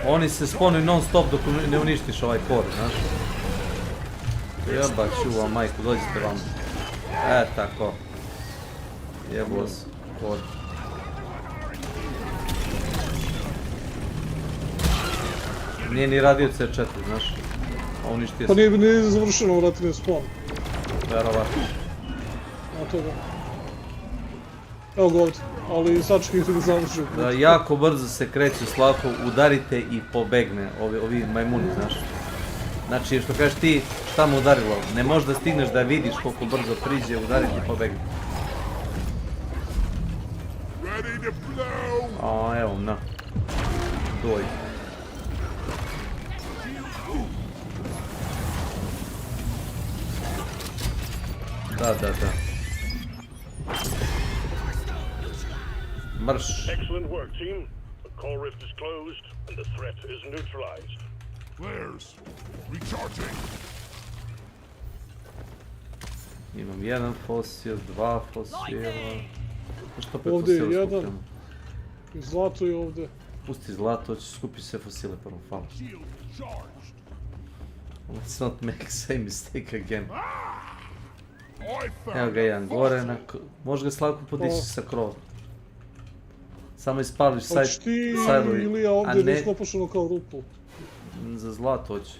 Oni se spawnuju non stop dok ne uništiš ovaj core, znaš. Jeba čuva, majku, dođite vam. Tako. Jebo se, core. Nije ni radio C4, znaš. A uništio sam. Pa nije završeno vratili spawn. Verovatno. A to da. Evo ga ovdje, ali sačekaj ih da završim. Jako brzo se kreće Slavko, udarite i pobegne ovi majmuni, znaš. Znači, što kažeš ti, šta mu udarilo? Ne možeš da stigneš da vidiš koliko brzo priđe, udariti i pobegne. A, evo, na. Doj. Da. Marš. Excellent work, team. The core rift is closed and the threat is neutralized. Flares. Recharging. Imam jedan fosil, 2 fosila. Što opet ovdje je fosila jedan. skupljamo? I zlato je ovdje. Pusti zlato, hoće skupi sve fosile prvo, hvala. Let's not make same mistake again. Evo ga jedan gore, može ga Slavko podići sa krova. Samo ispališ sajlovi. Hoćeš ti ili ja ovdje da iskopaš ono kao rupu? Za zlato hoće.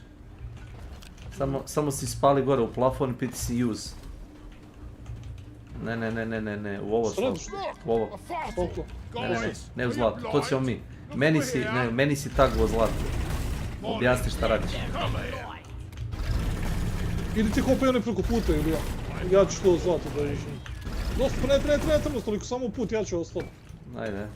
Samo si spali gore u plafon i piti si use. Ne, u ovo Slavko. U ovo. Ne u zlato, to ćemo mi. Meni si tagovo zlato. Objasni šta radiš. Ili ti kopaj onaj preko puta ili ja. Ja ću to zlato da išem. Dosta, pa ne treba toliko, samo put, ja ću ostati. Ajde.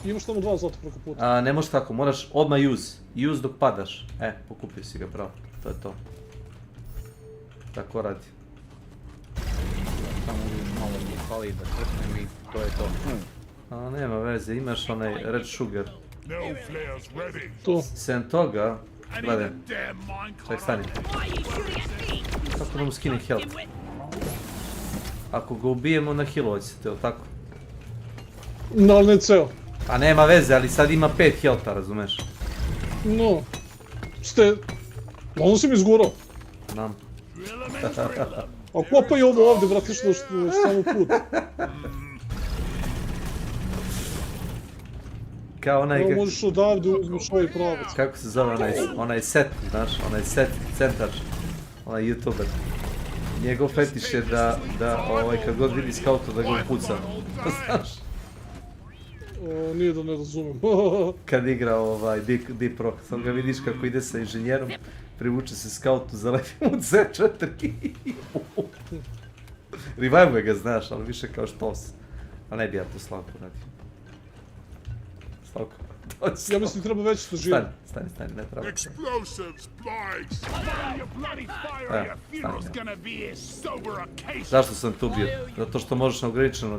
Imaš tamo 2 zlata preko puta. Ne možeš tako, moraš odmah use. Use dok padaš. Pokupio si ga, bravo. To je to. Tako radi. Samo malo mi fali da trknem i to je to. Nema veze, imaš onaj red sugar. To. Sem toga, gledaj. Ček, stani. Kako da mu skine health? Ako ga ubijemo na healovat ćete, jel tako? No, ali ne ceo. Pa nema veze, ali sad ima 5 healtha, razumeš? No. Ono si mi izgurao. Znam. A kopaj ovo ovdje, brate, što samo put. Kao onaj... Evo možeš odavde uzmeš ovaj pravac. Kako se zove onaj set, znaš, onaj set, centar, onaj youtuber. Njegov fetiš je da kad god vidi skauta da ga upuca. Znaš? Nije da ne razumem. Kad igra Deep Rock, sam ga vidiš kako ide sa inženjerom, privuče se skautu, zalepi mu C4 revive ga, znaš, ali više kao štos. A ne bi ja to Slavko radio. Slavko, dođi. Ja mislim treba već što živi. Stani, ne treba. Zašto sam tu bio? Zato što možeš neograničeno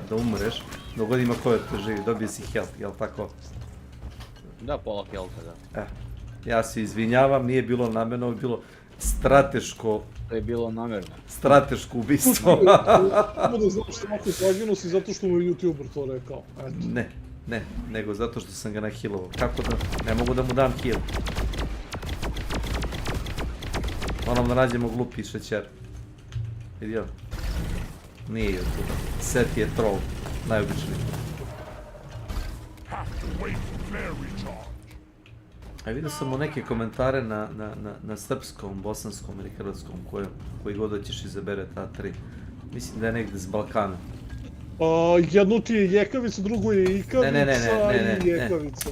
da umreš, dok god ima ko te živi, dobije si health, jel tako? Da, pola healtha, da. Ja se izvinjavam, nije bilo namjerno, ovo je bilo strateško... To je bilo namjerno. Strateško ubistvo. Samo da znam što ako zaginuo si zato što mu je YouTuber to rekao. Ne, nego zato što sam ga nahealovao. Kako da... Ne mogu da mu dam heal. Moram da nađemo glupi šećer. Vidio? Nije YouTuber. Set je troll. Najobičniji. A vidio sam mu neke komentare na srpskom, bosanskom ili hrvatskom, koji god hoćeš izabere ta 3. Mislim da je negdje s Balkana. Jedno ti je jekavica, drugo je ikavica i jekavica.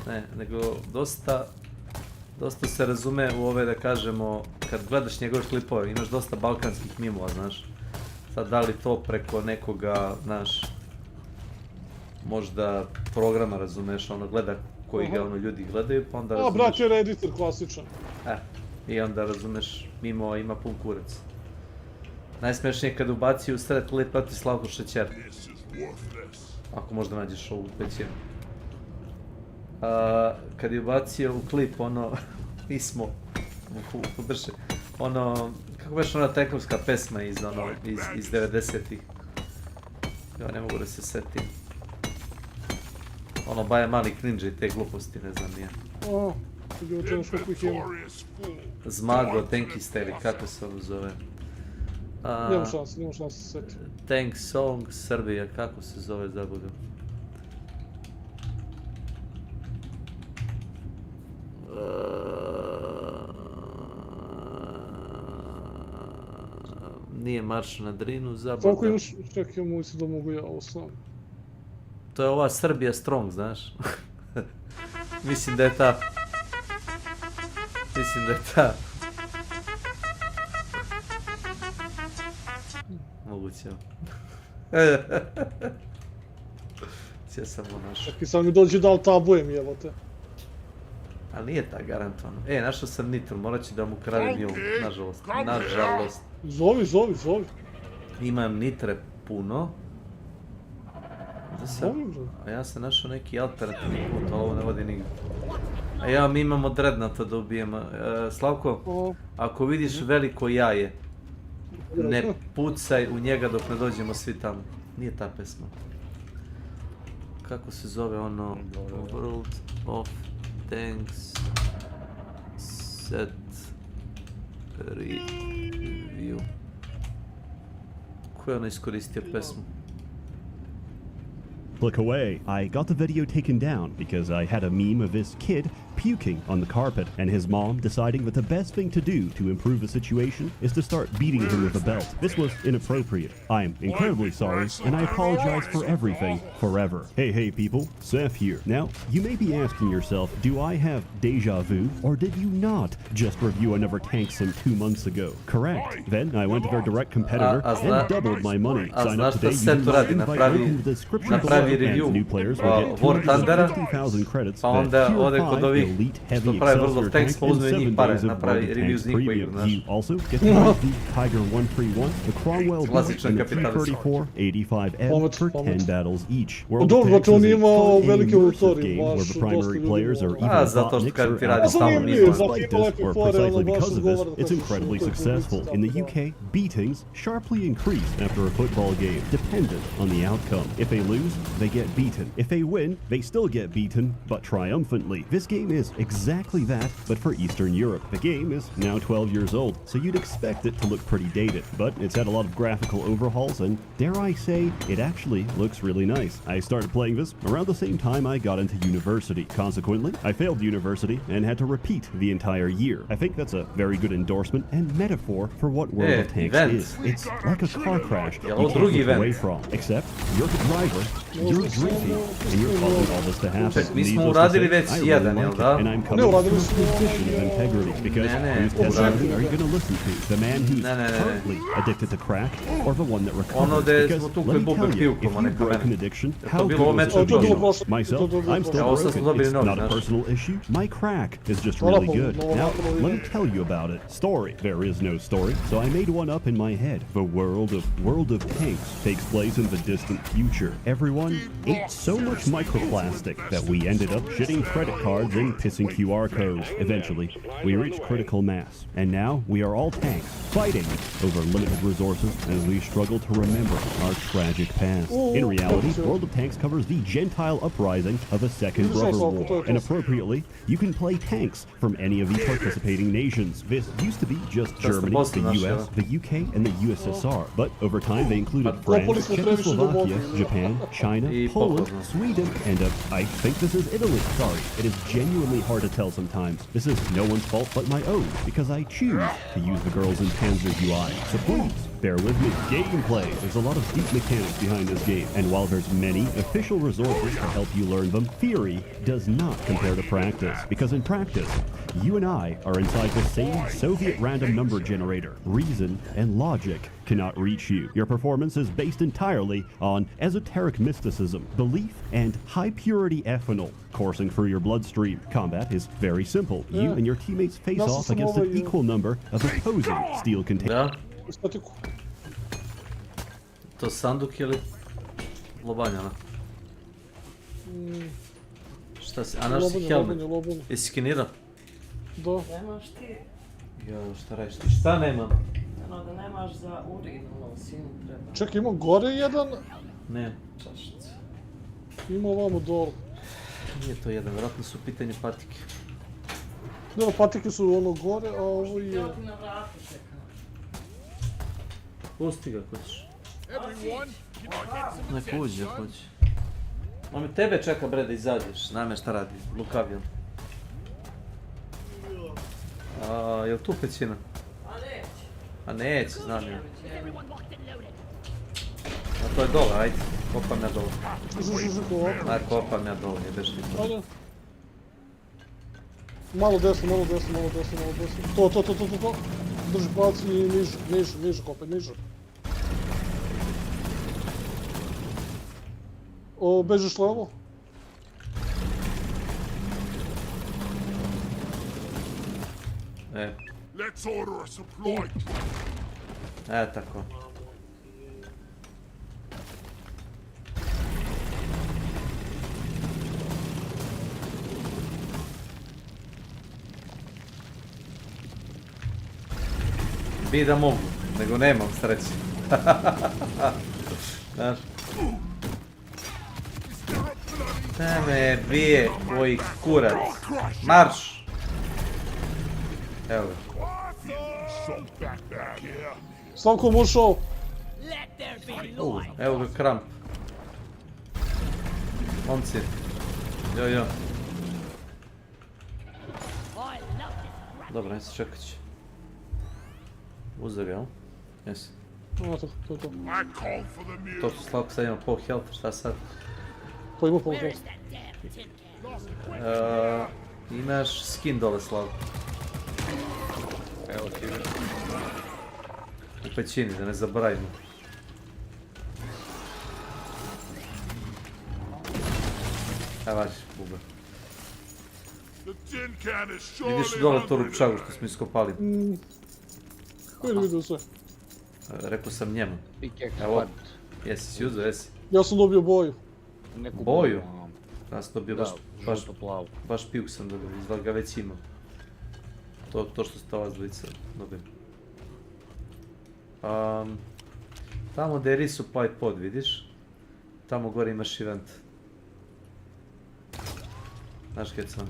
Ne, nego dosta se razume u ove, da kažemo, kad gledaš njegove klipove, imaš dosta balkanskih mimova, znaš. Sad da li to preko nekoga, znaš, možda programa, razumeš, ono gleda koji ga ono ljudi gledaju, pa onda razumeš... brat je redditor, klasičan. I onda razumeš, mimo ima pun kurac. Najsmešnije kad ubaci u sred klip, prati Slavko šećer. Ako možda nađeš ovu većinu. Kad je ubacio u klip, ono, nismo, podrži, ono, kako već ona tekovska pesma iz 90-ih. Ja ne mogu da se setim. Ono, baje mali cringe i te gluposti, ne znam nije. Zmago, Tankisteri, kako se ovo zove? Nemo šanse se seti. Tank Song, Srbija, kako se zove, zaboga? Nije Marš na Drinu, zaboga. Kako još, čekaj, mogu si da mogu ja ovo sam. To je ova Srbija Strong, znaš? Mislim da je ta. Moguće. Cijel sam ovo našao. Čekaj, sam mi dođe da li tabujem, jevo te. Ali nije ta garantovano. Našao sam nitro, morat ću da mu kradem nju, nažalost. Zovi. Imam nitre puno. A ja sam našao neki alternativni put, ovo ne vodi nigdje. A ja, mi imamo dreadnoughta da ubijemo. Slavko, ako vidiš veliko jaje, ne pucaj u njega dok ne dođemo svi tamo. Nije ta pesma. Kako se zove ono? World of Tanks Set Review. Ko je ono iskoristio pesmu? Look away. I got the video taken down because I had a meme of this kid puking on the carpet, and his mom deciding that the best thing to do to improve the situation is to start beating him with a belt. This was inappropriate. I am incredibly sorry, and I apologize for everything forever. Hey people, Seth here. Now, you may be asking yourself, do I have deja vu, or did you not just review another tank sim 2 months ago? Correct. Then I went to their direct competitor and doubled my money. Sign up today using the invite link in the description below, and new players will get 250,000 credits that Tier 5 Elite Heavy Excelsior tank and 7 days of World Tanks Premium. You also get to use the Tiger 131, the Cromwell B, and the 334 85M for 10 battles each. World of Tanks is a fun and immersive game where the primary players are either botniks or alcoholics. Despite this, or precisely because of this, it's incredibly successful. In the UK, beatings sharply increase after a football game, dependent on the outcome. If they lose, they get beaten. If they win, they still get beaten, but triumphantly. This game is exactly that, but for Eastern Europe. The game is now 12 years old, so you'd expect it to look pretty dated, but it's had a lot of graphical overhauls, and dare I say, it actually looks really nice. I started playing this around the same time I got into university. Consequently, I failed university and had to repeat the entire year. I think that's a very good endorsement and metaphor for what World of Tanks is. It's like a car crash you can't look away from, except you're the driver, you're drinking, and you're causing all this to happen. Mi smo uradili već jedan, jel da? And I'm coming from a position of integrity, because whose testimony are you going to listen to? The man who's currently addicted to crack, or the one that recovers? Because let me tell you, if you broke an addiction, how good was it to you? Myself, I'm still broken. It's not a personal issue. My crack is just really good. Now, let me tell you about it. Story. There is no story, so I made one up in my head. The World of Tanks takes place in the distant future. Everyone ate so much microplastic that we ended up shitting credit cards and pissing QR codes. Eventually, we reached critical mass, and now we are all tanks, fighting over limited resources as we struggle to remember our tragic past. In reality, World of Tanks covers the Gentile uprising of the Second Brother War, and appropriately, you can play tanks from any of the participating nations. This used to be just Germany, the US, the UK, and the USSR, but over time they included France, Czechoslovakia, Japan, China, Poland, Sweden, and I think this is Italy. Sorry, it is genuinely hard to tell sometimes. This is no one's fault but my own, because I choose to use the girls in Panzer UI, so please, bear with me. Gameplay. There's a lot of deep mechanics behind this game, and while there's many official resources to help you learn them, theory does not compare to practice, because in practice, you and I are inside the same Soviet random number generator. Reason and logic cannot reach you. Your performance is based entirely on esoteric mysticism, belief, and high-purity ethanol coursing through your bloodstream. Combat is very simple. You and your teammates face off against an equal number of opposing steel containers. To sanduk ili lobanjana? Šta si, a naš si helmet? Jesi skenirao? Da. Nemaš ti? Jo, šta radiš ti? Šta nemam? Ono da nemaš za urin, ono sinu treba. Čekaj, imam gore jedan. Ne. Čašice. Ima ovamo dole. Nije to jedan, vjerojatno su u pitanju patike. Ne, patike su ono gore, a ovo je... Evo ti na vratu čekam. Pusti ga, hoćeš. Nek uđe, hoće. On mi tebe čeka, bre, da izađeš. Znam je šta radi, lukavijan. Jel tu pećina? A neće, znam je. A to je dole, ajde. Kopam ja dole. Ajde, kopam ja dole, jebeš ti to. Malo desno, malo desno, malo desno, malo desno. To. Drži palac i niže, kopaj, niže. Bežiš levo? Let's order a supply. Tako. Bi da mogu, nego nemam sreće. Znaš? Ne me bije koji kurac. Marš! Evo ga. Slavko ušao. Evo ga kramp. Momci. Jo. Dobro, jesi čekat će. Uzeo, jel? Jesi. To je to. To su Slavko sad ima pol health, šta sad? Pa ima pol health. Imaš skin dole, Slavko. Evo ti vidim. U pećini, da ne zaboravimo. Evo vaš, bube. Vidiš dole to rupčagu što smo iskopali? Koji je vidio sve? Rekao sam njemu. Evo, jesi si uzeo, jesi? Ja sam dobio boju. Boju? Ja sam dobio baš pijuk sam dobio, izgleda ga već imam. To što ste ova dvojica dobili. Tamo gdje je resupply pod, vidiš? Tamo gore imaš event. Znaš kje sam?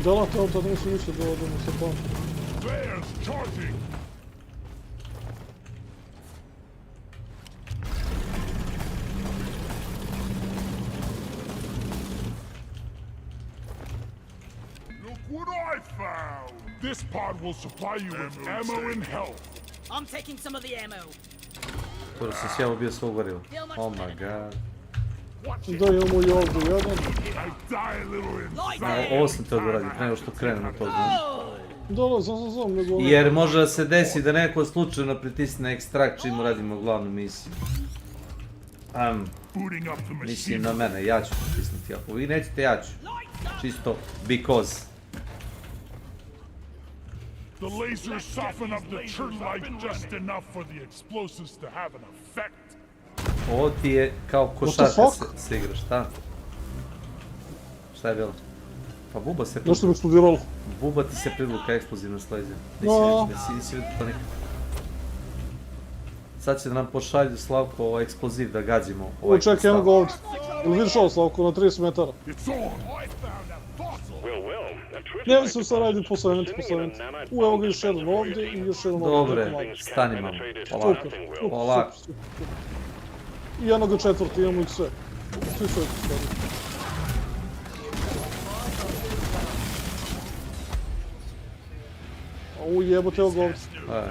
Da, to nisam mislio da mi se pam. What I found! This pod will supply you with ammo and health. I'm taking some of the ammo. Skoro sam sjelo bio svog goriva. Oh my god. Da, imamo i ovdje jedan. Ovo sam te odraditi, nego što krenemo to, znaš. Da, znam, nego... Jer može da se desi da neko slučajno pritisne ekstrakt čim radimo glavnu misiju. Mislim na mene, ja ću pritisnuti. Ako vi nećete, ja ću. Čisto because. The lasers soften up the turtlite just enough for the explosives to have an effect. Ovo ti je kao košarka se igra, šta? Šta je bilo? Pa buba se... Nešto mi eksplodiralo. Buba ti se privluka eksplozivna slezija. Nisi vidio to nikad. Sad će da nam pošalju, Slavko, ovaj eksploziv da gađimo. Ovo čekaj, evo ga ovdje. Ili vidiš ovo, Slavko, na 30 metara. Ne mislim sad raditi po savjeti. Evo ga još jedan ovdje i još jedan ovdje. Dobre, stani malo. Polako. I jednoga četvrti, imamo ih sve. Svi su stvari. Ovo jebote, evo ga ovdje.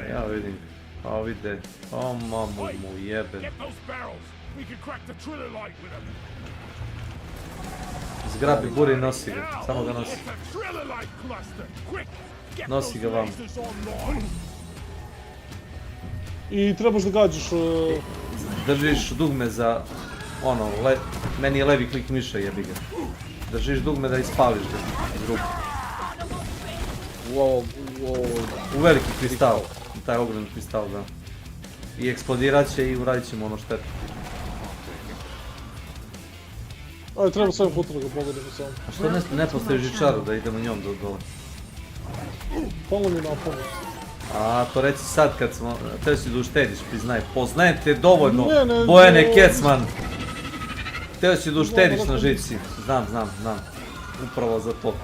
Ja vidim. A vide. O mamu mu jebe. Zgrabi buri i nosi ga. Samo ga nosi. Nosi ga vam. I trebaš da gađaš... Držiš dugme za... ono, meni je levi klik miša, jebi ga. Držiš dugme da ispališ ga iz ruke. U veliki kristal. Taj ogromni kristal, da. I eksplodirat će i uradit ćemo ono štetu. Ajde, treba 7 puta da ga pogodimo samo. A što ne postoji žičaru da idemo njom dole? Palo mi na pomoć. A, to reci sad kad smo... Teo si da uštediš, priznaj. Poznajem te dovoljno, Bojane Kecman. Teo si da uštediš na žici. Znam. Upravo za to.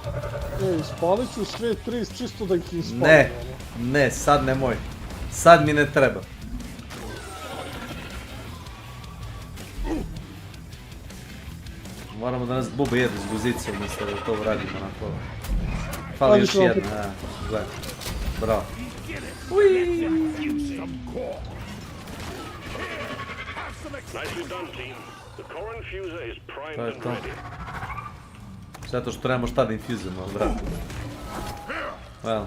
Ispalit ću sve 30 čisto da ih ispalim. Ne, sad nemoj. Sad mi ne treba. Moramo da nas bube jedu s guzice umjesto da to radimo onako. Fali još jedna, gledaj. Bravo. To je to. Zato što trebamo šta da infuzujemo, bravo. Well.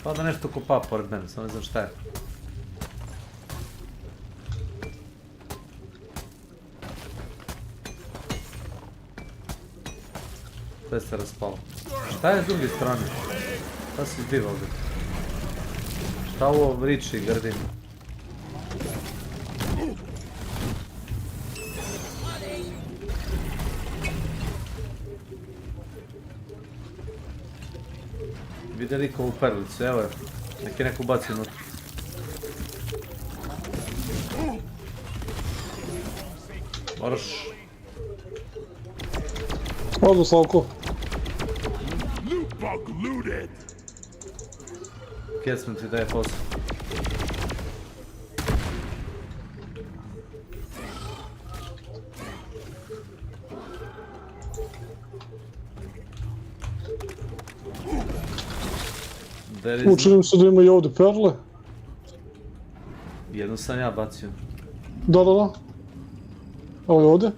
Pa da nešto kopa pored mene, samo ne znam šta je. Sve se raspalo. Šta je s druge strane? Šta se zbiva ovdje? Šta ovo vriči i grdi? Vidjeli ko u perlicu, evo je. Nek je neko baci unutra. Moraš... Odno, Slavko. Kjecman ti daje posao. Učinim se da ima i ovdje perle. Jednu sam ja bacio. Da. Ovo je ovdje.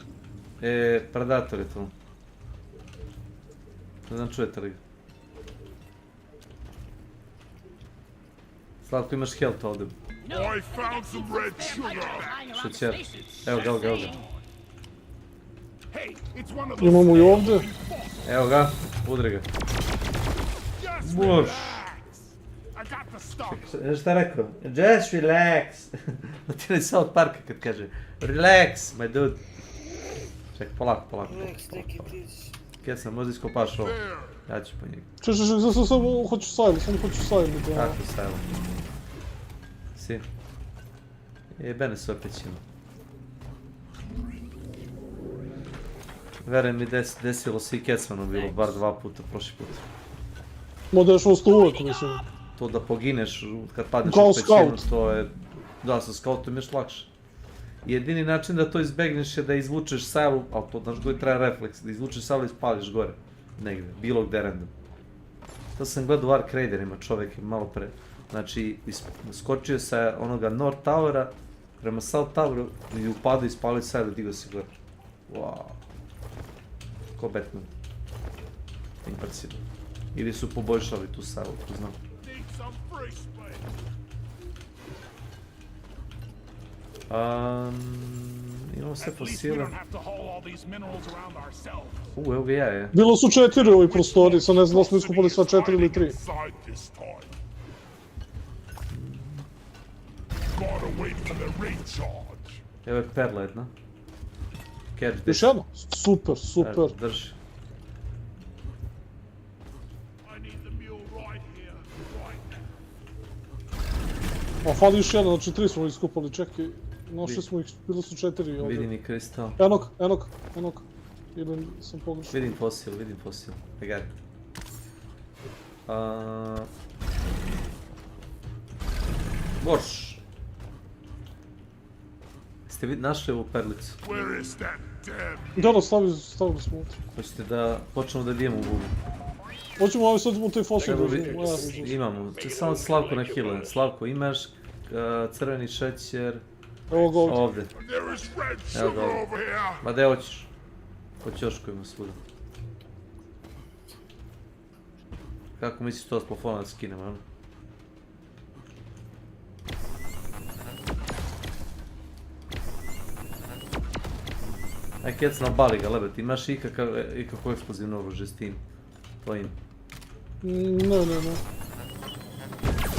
Predator je tu. Ne znam, čujete li ga? Slavko, imaš health ovdje. Šućer. Evo ga. Imamo i ovdje. Evo ga, udri ga. Boš. Šta je rekao? Just relax. Ti je South Parka kad kaže relax, my dude. Čekaj, polako. Kje sam, možda iskopaš ovo. Ja ću po njega. Čekaj, samo hoću silent. Kako silent? Si? Jebene se opet ima. Verujem mi desilo se i Kecmanu bilo, bar 2 puta prošli put. Modešnost uvijek, mislim. To da pogineš kad padneš u pećinu, to je... Da, sa scoutom još lakše. Jedini način da to izbegneš je da izvučeš sajlu, ali to znaš koji traje refleks, da izvučeš sajlu i spališ gore. Negdje, bilo gde random. To sam gledao u Ark Raiderima, čovjek je malo pre. Znači, skočio sa onoga North Towera prema South Toweru i upadao i spalio sajlu i digao se gore. Wow. Ko Batman. Impresivno. Ili su poboljšali tu sajlu, ko znam. Imamo sve fosile. Evo ga ja je. Bilo su 4 u ovoj prostoriji, sad ne znam da smo iskupali sva 4 ili 3. Evo je perla jedna. Još jedno? Super. Drži. A fali još jedna, znači 3 smo iskupali, čekaj. Našli smo ih, bilo su 4 ovdje. Vidim i kristal. Enok. Ili sam pogrešao. Vidim fosil. I got it. Borš. Jeste vi našli ovu perlicu? Da, stavili smo ovdje. Hoćete da počnemo da bijemo u bubu? Hoćemo ali sad u taj fosil da imamo, samo Slavko na heal. Slavko, imaš crveni šećer. Evo ga ovdje. Evo ga ovdje. Ma gdje hoćeš? Po ćošku ima svuda. Kako misliš to s plafona da skinemo, ano? Aj kec na bali ga, lebet, imaš ikakvo eksplozivno oružje s tim tvojim? Ne.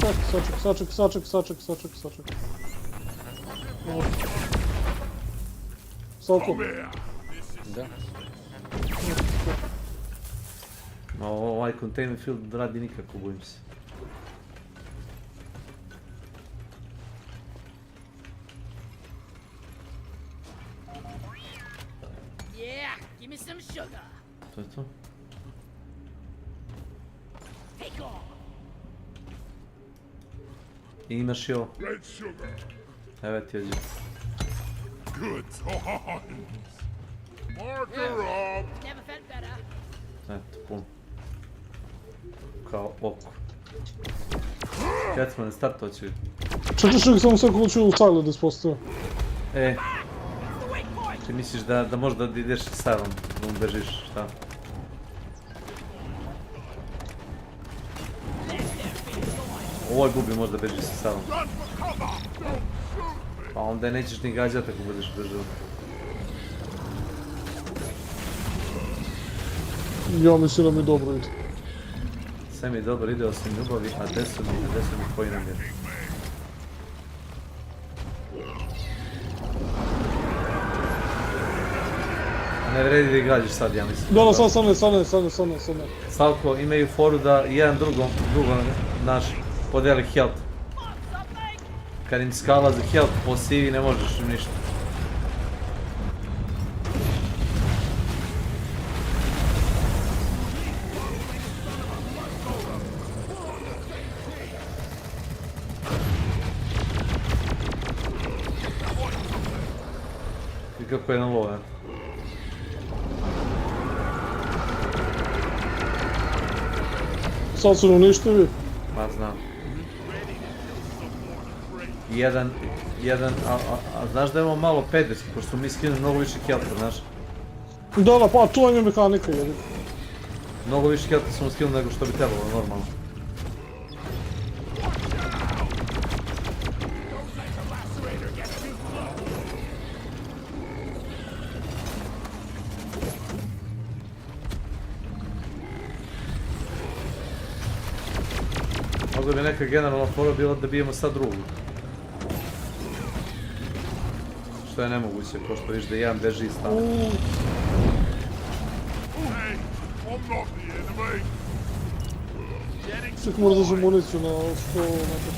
Saček. Slavko. Da. Ovaj containment field radi nikako, bojim se. Yeah, give me some sugar. To je to. Take off. I imaš i ovo. Evo ti ođe. Good times. Marker up. Never felt better. Eto, pun. Kao oko. Kad smo na startu oći. Čekaj, samo sad hoću u sajlu da ispostavio. Ti misliš da možda ideš sa sajlom, da mu bežiš, šta? Ovoj bubi možda bežiš sa sajlom. Pa onda nećeš ni gađati ako budeš bežao. Ja mislim da mi dobro ide. Sve mi dobro ide osim ljubavi, a gdje su mi koji namjer? Ne vredi da ih gađaš sad, ja mislim. Da, stane. Slavko, imaju foru da jedan drugom naš podeli health. Kad im skala za health po CV ne možeš im ništa. kako je na low, ja. Sad su uništivi. Ma znam. Jedan, a znaš da imamo malo pederski, pošto smo mi skinuli mnogo više kelta, znaš? Da, pa tu vam je mehanika, jedik. Mnogo više kelta smo skinuli nego što bi trebalo, normalno. Možda bi neka generalna fora bila da bijemo sad drugu. Što je nemoguće, pošto viš da jedan beži iz stana. Ček, mora da za municiju na 100 metara.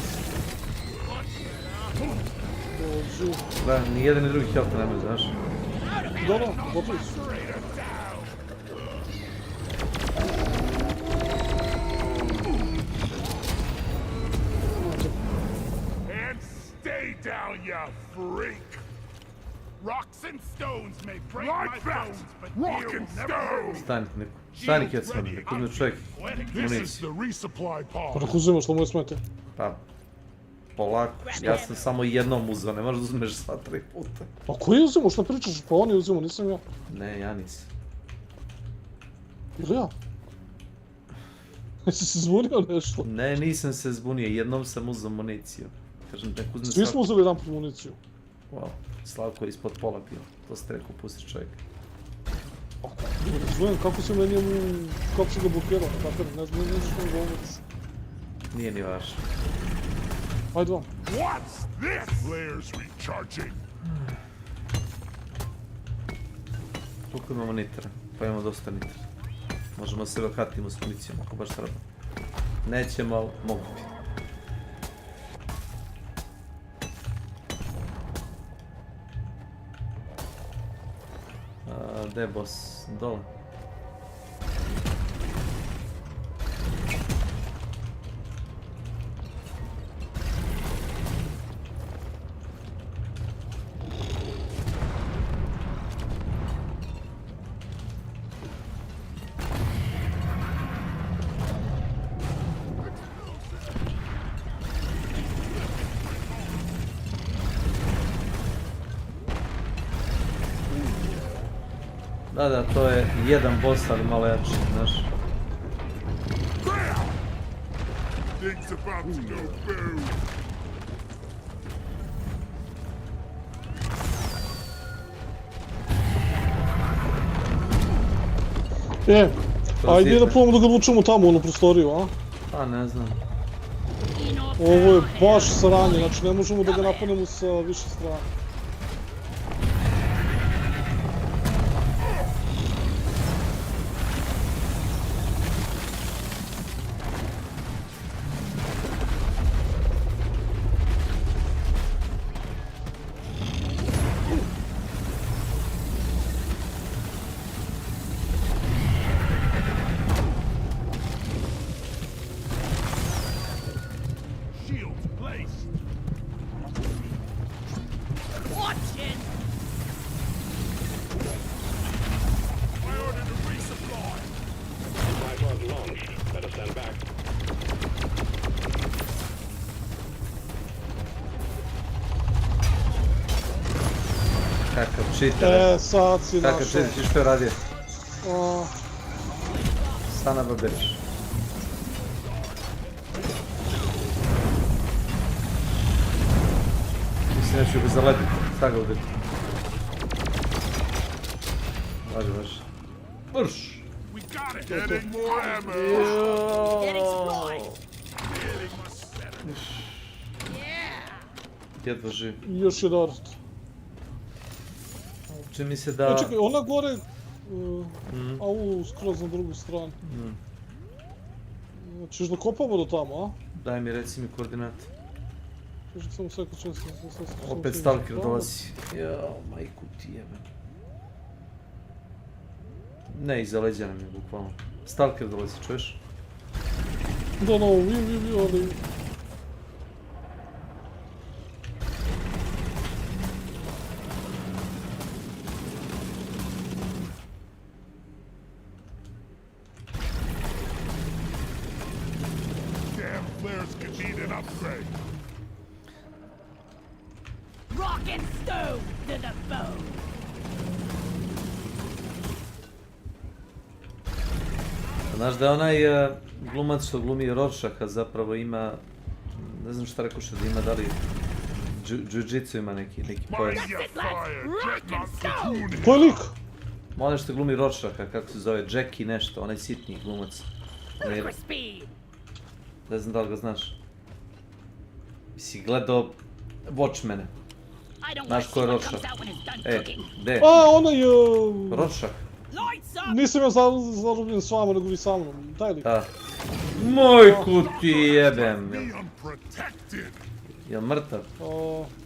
Da, ni jedan ni drugi health nemaju, znaš. Da, gotovi su. Down, you freak! Rocks and stones may break my bones, but rock and stone! Stani kad sam, neko uzme čovjek municiju. Pa dok uzimo što mu je smete? Pa, polako, ja sam samo jednom uzeo, ne možeš da uzmeš sva 3 puta. Pa koji uzimo, što pričaš? Pa on je uzimo, nisam ja. Ne, ja nisam. Ili ja? Jesi se zbunio nešto? Ne, nisam se zbunio, jednom sam uzeo municiju. Svi smo uzeli jedan put municiju. Wow, Slavko je ispod pola bio, to ste rekao, pusti čovjek. Razumijem, kako se meni kako se ga blokirao, ne znam što mi govoriš. Nije ni vaš. Ajde vam. What's this? Flares recharging. Koliko imamo nitra? Pa imamo dosta nitra. Možemo da se vakatimo s municijom, ako baš treba. Nećemo, ali mogu bi. Gdje je boss? Dole. Da, to je jedan boss, ali malo jači, znaš. Ajde da probamo da ga odlučimo tamo, onu prostoriju, a? Pa, ne znam. Ovo je baš sranje, znači ne možemo da ga napunemo sa više strana. Kakav cheater. Sad si našao. Kakav cheater, ti što je radio? Stana baberiš. Mislim da ću ga zaletiti, sad ga ubiti. Važi. Brš! Jedva živ. Još je dart. Čini mi se da... Čekaj, ona gore... A ovo skroz na drugu stranu. Češ da kopamo do tamo, a? Daj mi, reci mi koordinate. Češ da samo seko često... Opet stalker dolazi. Jao, majku ti jebe. Ne, iza leđa nam je, bukvalno. Stalker dolazi, čuješ? Da, ali... flares could need an upgrade. Rock and stone to the bone. Znaš da onaj glumac što glumi Rorschaka zapravo ima, ne znam šta rekoše da ima, da li jiu-jitsu ima neki pojas. Koji lik? Onaj što glumi Rorschaka, kako se zove, Jackie nešto, onaj sitni glumac. Ne znam da li ga znaš. Si gledao Watchmene. Znaš ko je Rorschach? Gde? Onaj... Rorschach. Nisam ja zarobljen s vama, nego vi sa mnom. Taj lik. Da. Mojku ti jebem. Jel mrtav?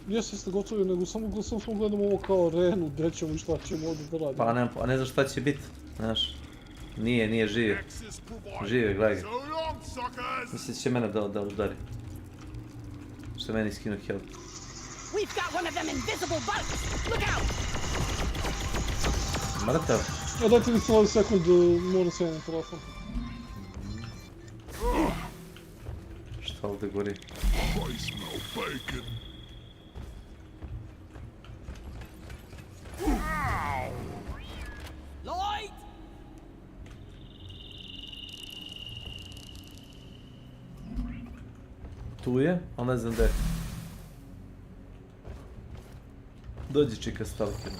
Jeste gotovi, nego samo gledam ovo kao arenu, gdje ćemo i šta ćemo ovdje da radimo. Pa ne znam šta će biti, znaš. Nije živio. Živio, gledaj ga. Mislim će mene da udari. Što meni skinu health. Mrtav? Dajte mi samo sekund, moram se na telefon. Šta ovdje gori? Lloyd! Tu je, ali ne znam gdje. Dođi čika stalker.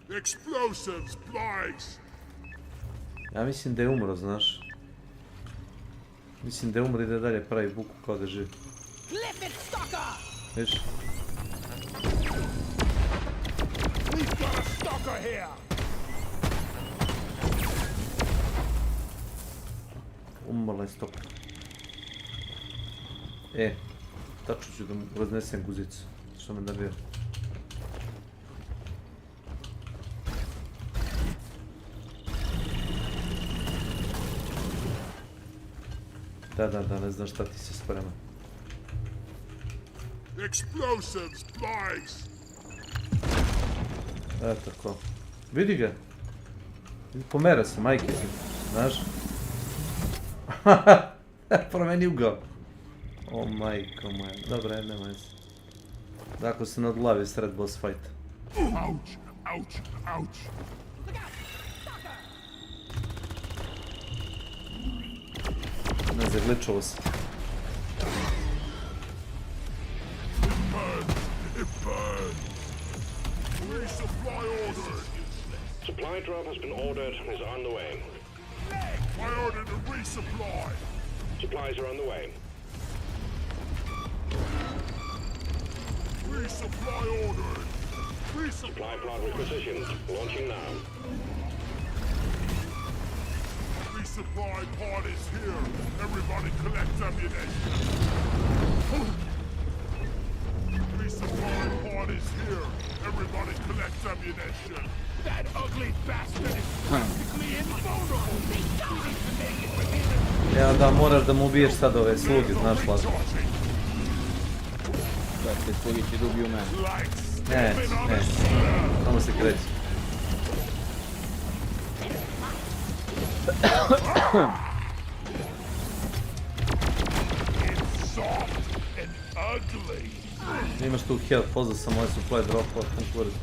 Explosives, please. Ja mislim da je umro, znaš. Mislim da je umro i da dalje pravi buku kao da živi. Viš? Umrla je stoka. Tačno ću da mu raznesem guzicu. Što me nabira. Da, ne znam šta ti se sprema. Explosives, please. Eto ko. Vidi ga. Pomera se, majke se. Znaš? Promeni ugao. O majko moja. Dobra, nema se. Dakle se nadglavi sred boss fight. Ouch. Ne zagličovo se. Supply drop has been ordered and is on the way. I ordered a resupply. Supplies are on the way. Resupply ordered. Supply plot requisitioned. Launching now. Resupply pod is here. Everybody collect ammunition. Resupply pod is here. Everybody collect ammunition. That ugly bastard is practically invulnerable. Ja da moraš da mu ubiješ sad ove sluge, znaš Lazo. Da, te sluge će da ubiju mene. Ne. Samo se kreći. Imaš tu health, pozvao sam ovaj supply drop od konkurenci.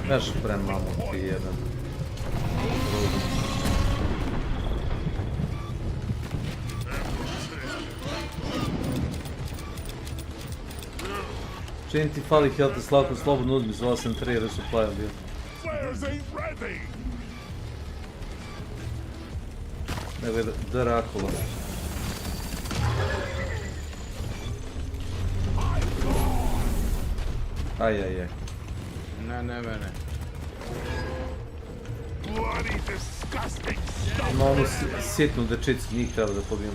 Znaš premamo ti jedan. Čini ti fali health slavko slobodno uzmi, zvala sam 3 resupply bio. Nego je Drakula. Ajajaj. Ne mene. Bloody Ima onu sitnu dečicu, njih treba da pobijem.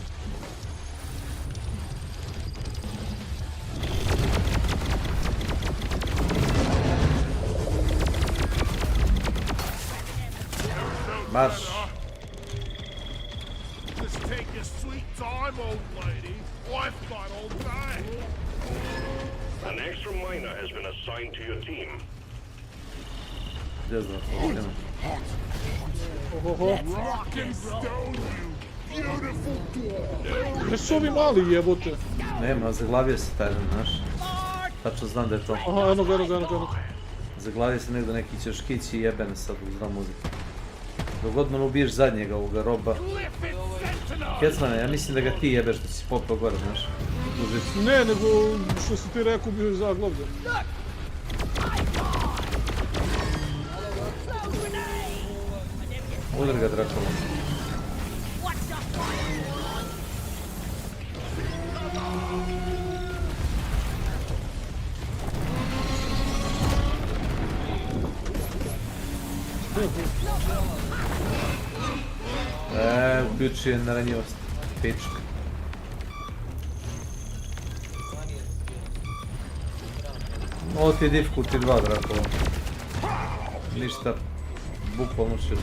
Marš! Just take your sweet time, old lady. I've got all day. An extra miner has been assigned to your team. Gdje znam to? Rock and stone, you beautiful dwarf. Gdje su ovi mali jebote? Nema, zaglavio se taj, znaš. Tačno znam da je to. Aha, eno ga. Zaglavio se negdje neki ćoškić i jebene sad uz znam muziku. Dok god me ubiješ zadnjega ovoga roba. Kecmane, ja mislim da ga ti jebeš što si popao gore, znaš. Ne, nego što si ti rekao bio je zaglavljen. Udar ga, Drakula. Uključuje na ranjivost. Pička. Ovo ti je difficulty 2, Drakula. Ništa. Bukvalno će.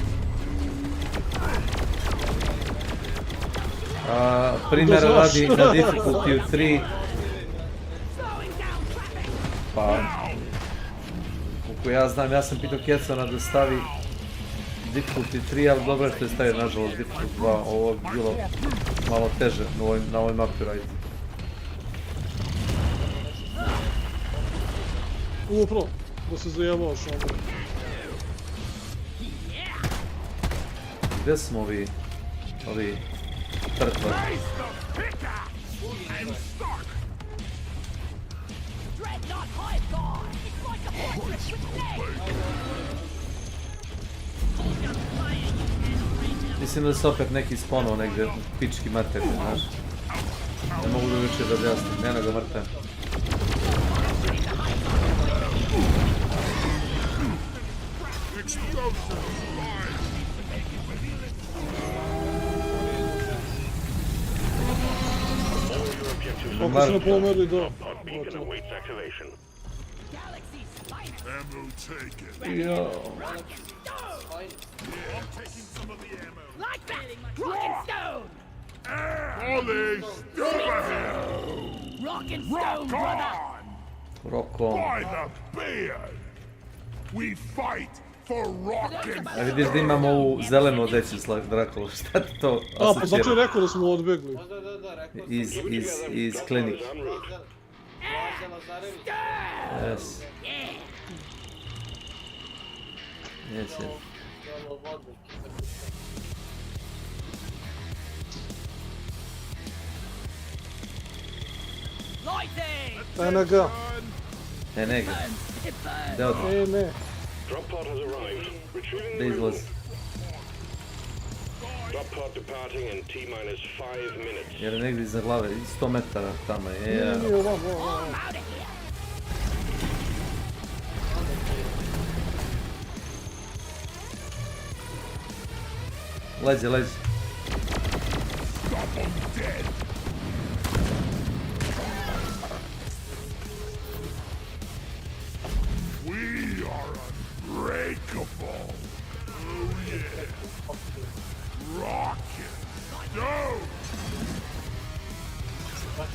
Primjer radi na difficulty 3. Pa... Koliko ja znam, ja sam pitao Kecana da stavi difficulty 3, ali dobro je što je stavio nažalost difficulty 2, ovo je bilo malo teže na ovoj mapi raditi. Upravo, da se zajebavaš onda. Gdje smo ovi trtvari? Mislim da se opet neki sponuo negdje u pički mater, znaš. Ne mogu da više da objasnim, eno ga mrtav. Ako se ne pomeri, da. Jo. Like that! Rock and stone! Ollie, over here! Rock and stone, brother! Rock on. By the beard! We fight for rock and A vidiš da imamo ovu zelenu odeću Drakula, šta ti to asocira? Pa zato je rekao da smo odbegli. Iz klinike. Yes. Yes. Ene ga. Gdje odmah? Ne. Drop pod has arrived. Retrieving Da the izlazi. drop pod departing in T-minus 5 minutes. Jer je negdje iza glave, 100 metara tamo je. Nije ovam. Lezi. we are unbreakable. Oh yeah. Rock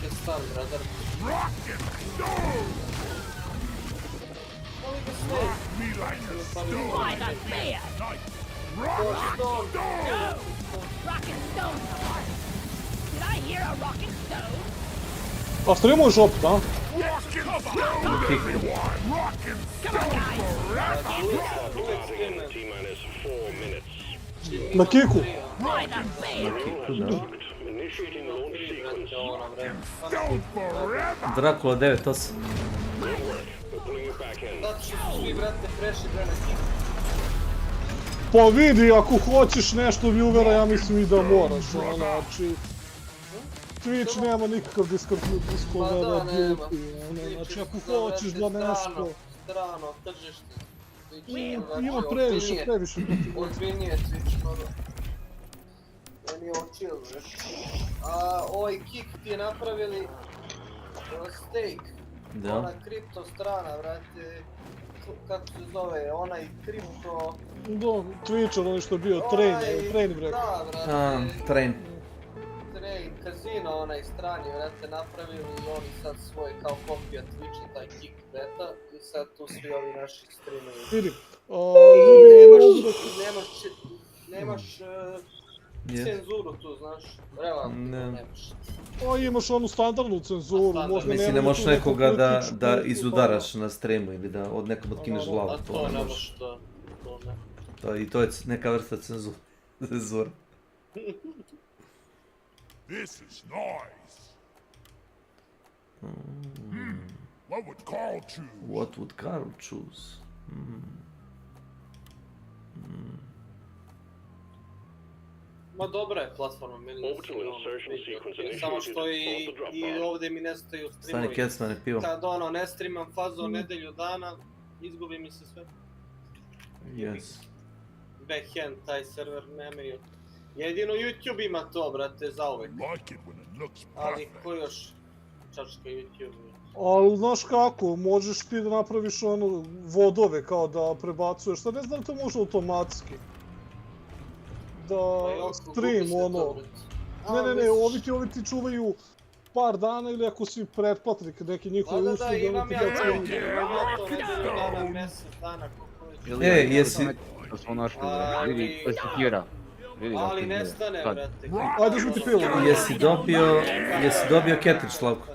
and stone. Rock and stone. Rock me like a stone. By the beard! Rock and stone. No! Rock and stone, heart! Did I hear a rock and stone? A što imamo žop, da? Rock and stone, everyone. Rock and stone forever. Departing in T-minus 4 minutes. Na kiku. By the beard! Initiating launch sequence. Stone forever. Drakula 9-8. Good work. We're pulling you back in. Pa vidi, ako hoćeš nešto viewera, ja mislim i da moraš, znači... Twitch nema nikakav discoverability, znači ako hoćeš da nešto... Strano, tržište. Ima previše ozbiljnije Twitch, ono. Meni je ovo chill, znaš. A ovaj kick ti je napravili stake. Da. Ona kripto strana, vrate. Kako se zove, onaj kripto... Da, Twitcher, onaj što je bio train break. Da, vrate. Train. Train, kazino onaj strani, vrate, napravili i oni sad svoj kao kopija Twitcha, taj kick beta. I sad tu svi ovi naši streamovi. Vidi. Nemaš cenzuru tu, znaš, relativno nemaš. Pa imaš onu standardnu cenzuru, možda mislim, ne možeš nekoga da izudaraš na streamu ili da od nekom otkineš glavu. A to ne možeš, to ne. I to je neka vrsta cenzura. This is nice. What would Carl choose? What would Carl choose? Ma dobra je platforma, meni samo što i ovdje mi nestaju streamovi. Stani Kecmane, pivo. Kad ono ne streamam fazu nedelju dana, izgubi mi se sve. Yes. Backhand, taj server nemaju. Jedino YouTube ima to, brate, zauvek. Ali ko još čačka YouTube? Ali znaš kako, možeš ti da napraviš ono vodove kao da prebacuješ, sad ne znam da to može automatski. Da stream ono... Ne, ovi ti čuvaju par dana ili ako si pretplatnik neke njihove usluge... Da, imam ja to nedelju dana, mjesec dana, koliko već... Jesi... Ali nestane, brate. Ajde žuti pivo. Jesi dobio Ketrić, Slavko?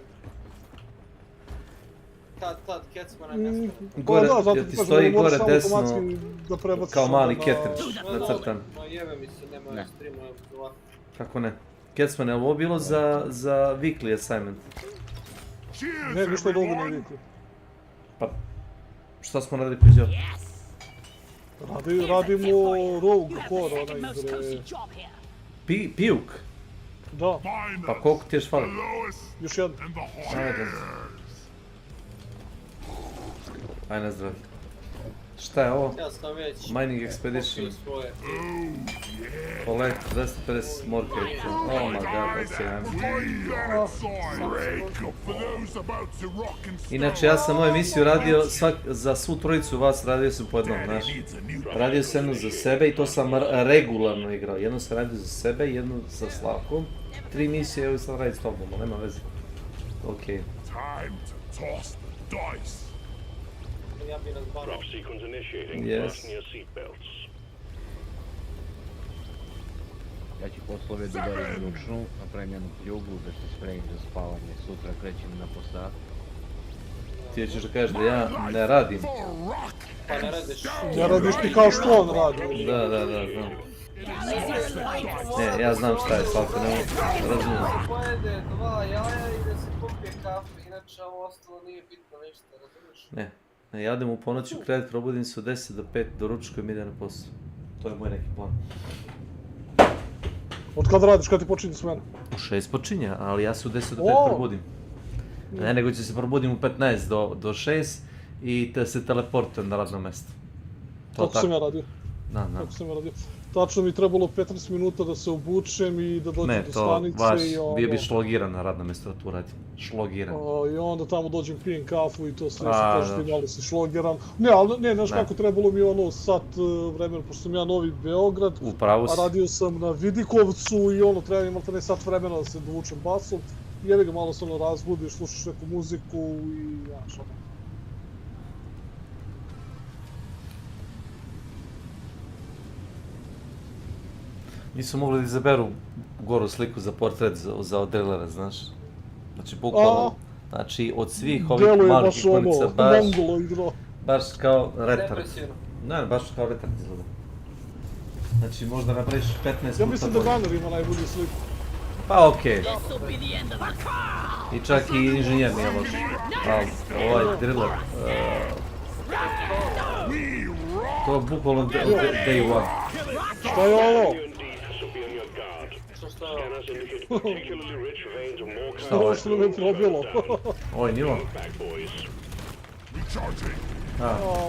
Tad Kecmana nestane. Gore, ti stoji gore desno, kao mali Ketrić nacrtan. Ma jebe mi se, nema streama ovako. Kako ne? Kecmane, je ovo bilo za weekly assignment? Ne, ništa drugo ne weekly. Pa, šta smo radili koji džab? Radimo Rogue Core, onaj bre... Pijuk? Da. Pa koliko ti ješ fali? Još jedan. Ajde na zdravlje. Šta je ovo? Ja sam već... Mining Expedition. Collect 250 morke. Oh my god, ok, Inače, ja sam ovu emisiju radio za svu trojicu vas, radio sam po jednom, znaš. Radio sam jednu za sebe i to sam regularno igrao. Jednu sam radio za sebe, jednu sa Slavkom. 3 misije, evo sam radio s tobom, ali nema veze. Ok. Drop sequence initiating. Yes. Fasten your seatbelts. Ja ću poslove da darim ručnu, napravim jednu pljugu, da se spremim za spavanje, sutra krećem na posao. Ti ćeš da kažeš da ja ne radim. Pa ne radiš. Ne radiš ti kao što on radi. Da, znam. Ne, ja znam šta je, Slavko, ne razumijem. Pojede 2 jaja i da se popije kafe, inače ovo ostalo nije bitno ništa, razumiješ? Ne, ja idem u ponoć u krevet, probudim se od 10 do 5, doručkujem i idem na posao. To je moj neki plan. Od kada radiš, kada ti počinje smena? U 6 počinja, ali ja se u 10 do 5 probudim. Ne, nego će se probudim u 15 do 6 i te se teleportujem na radno mjesto. Tako sam ja radio. Da. Tako sam ja radio. Tačno mi trebalo 15 minuta da se obučem i da dođem do stanice i onda... bio bi šlogiran na radno mjesto da tu radi. Šlogiran. I onda tamo dođem, pijem kafu i to sve se kaže ti malo si šlogiran. Ne, ali ne, znaš kako, trebalo mi ono sat vremena, pošto sam ja Novi Beograd, a radio sam na Vidikovcu i ono treba imati ne sat vremena da se dovučem basom. Jebi ga, malo se ono razbudiš, slušaš neku muziku i znaš ono. Nisu mogli da izaberu goru sliku za portret za odrelera, znaš? Znači, bukvalno, znači, od svih ovih malih ikonica baš kao retard. Ne, baš kao retard izgleda. Znači, možda napraviš 15 puta... Ja mislim da Gunner ima najbolju sliku. Pa okej. I čak i inženjer nije loš. Ovaj driller... To je bukvalno day one. Šta je ovo? Šta ovo je? Što me probilo? Ovo je nivo?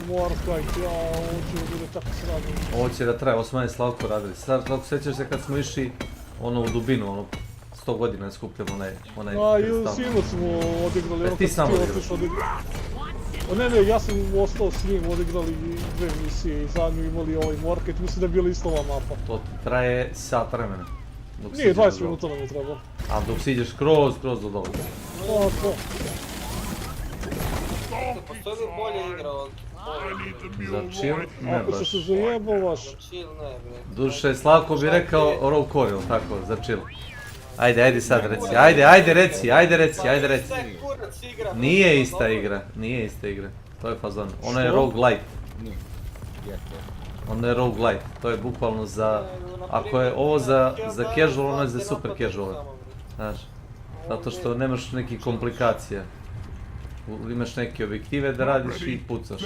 Morkajt, ovo će bude tako sradno. Ovo će da traje, ovo smo manje Slavko radili. Slavko, sjećaš se kad smo išli u dubinu, 100 godina je skupljen onaj kristal. Sinoć smo odigrali, ti sam odigrao? Ne, ja sam ostao s njim, odigrali 2 misije i zadnju imali ovaj Morkajt, mislim da je bila ista ova mapa. To traje sat vremena. Nije, 20 minuta nam je trebalo. A dok si ideš skroz do dole. To. Postoji li bolje igra od... Za chill? Ne Ako baš. se zajebovaš. Chill ne, bre. Duše, Slavko bi rekao roll core, ili tako, za chill. Ajde sad reci, ajde reci. Nije ista igra. To je fazon. Ono je roguelite. Ono je roguelite. To je bukvalno za... Ako je ovo za casual, ono je za super casual. Znaš, zato što nemaš nekih komplikacija. Imaš neke objektive da radiš i pucaš.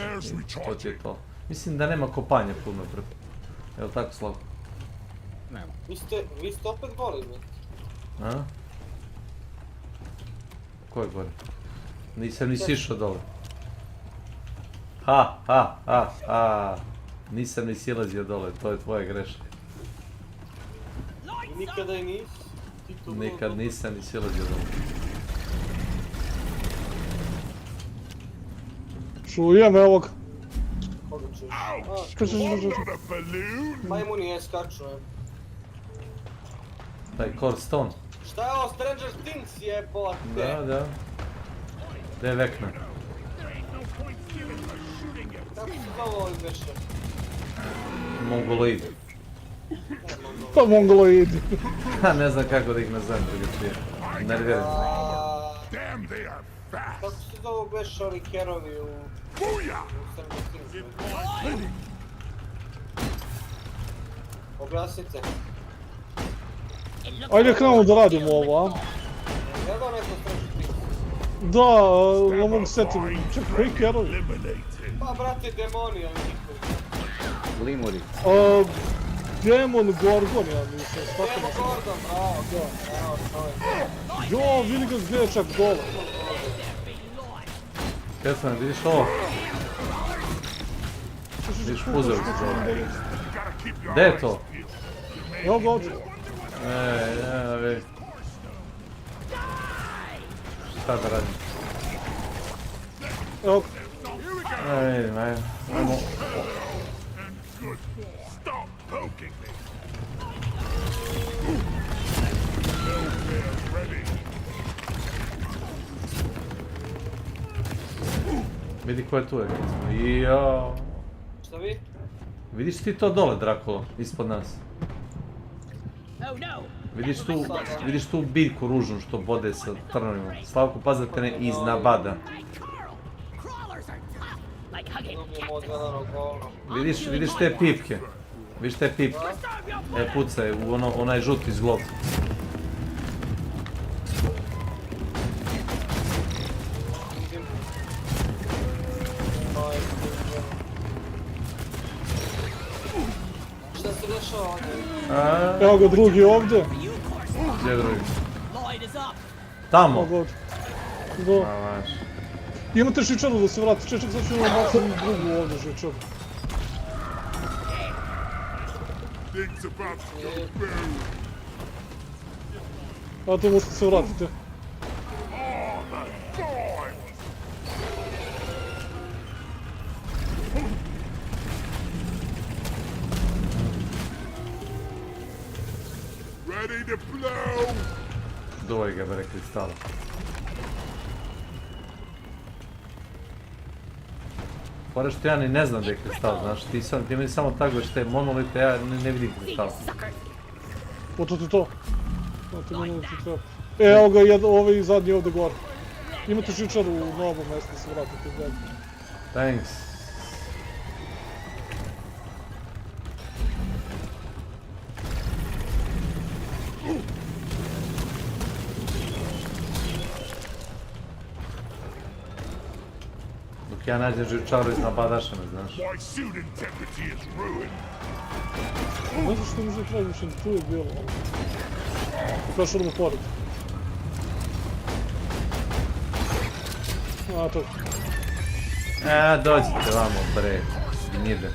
To ti je to. Mislim da nema kopanja puno preko. Evo tako, Slavko? Nema. Vi ste opet goli, mi. A? Ko je gore? Nisam ni sišao dole. Nisam ni silazio dole, to je tvoja greška. Nikada i nisi? Nikad nisam ni silazio dole. Čujem, evo ga. Koga čuješ? Majmuni je skaču, Taj Core Stone. Šta je ovo Stranger Things jebote? Da. Gdje je Vekna? Kako se zove ovaj beše? Mongoloid. Pa mongoloid. Ne znam kako da ih nazovem drugačije. Nerviram. Kako se zove beše oni kerovi u... Stranger Things? Objasnite. Ajde krenemo da radimo ovo, a? Gledao neko Stranger Things? Da, ne mogu setim. Čekaj, koji kerovi? Pa brate, demoni, ali nikovi. Limuri. Demon Gorgon, ja mislim. Demon Gorgon, bravo. Bravo, čovjek. Jo, vidi ga gdje je čak dole. Kesman, vidiš ovo? Vidiš puzel. Gdje je to? Evo ga ovdje. Vidi. Šta da radim? Evo ga. Vidim, ajmo. Vidi ko je tu, jao. Šta vi? Vidiš ti to dole, Drakulo, ispod nas? Vidiš tu biljku ružnu što bode sa trnovima. Slavko, pazi da te ne iznabada. Vidiš te pipke? Vidiš te pipke? Pucaj u onaj žuti zglob. Šta se dešava ovdje? Evo ga drugi ovdje. Gdje je drugi? Tamo? Da. Imate žičaru da se vrati, čečak sad ću baciti drugu ovdje žičaru. A to možete se vratiti. Dovoj ga bere kristala. Fora što ja ni ne znam da je kristal, znaš, ti meni samo taguješ te monolite, ja ne vidim kristal. O, to ti to. Evo ga, ovaj zadnji ovdje gore. Imate žičaru na ovom mjestu da se vratite. Thanks. Dok ja nađem žičaru iznabadaša me, znaš. Ne znam što mi se traži više, tu je bilo. Kaš odmah pored. A, to. Dođite vamo, bre, gnjide.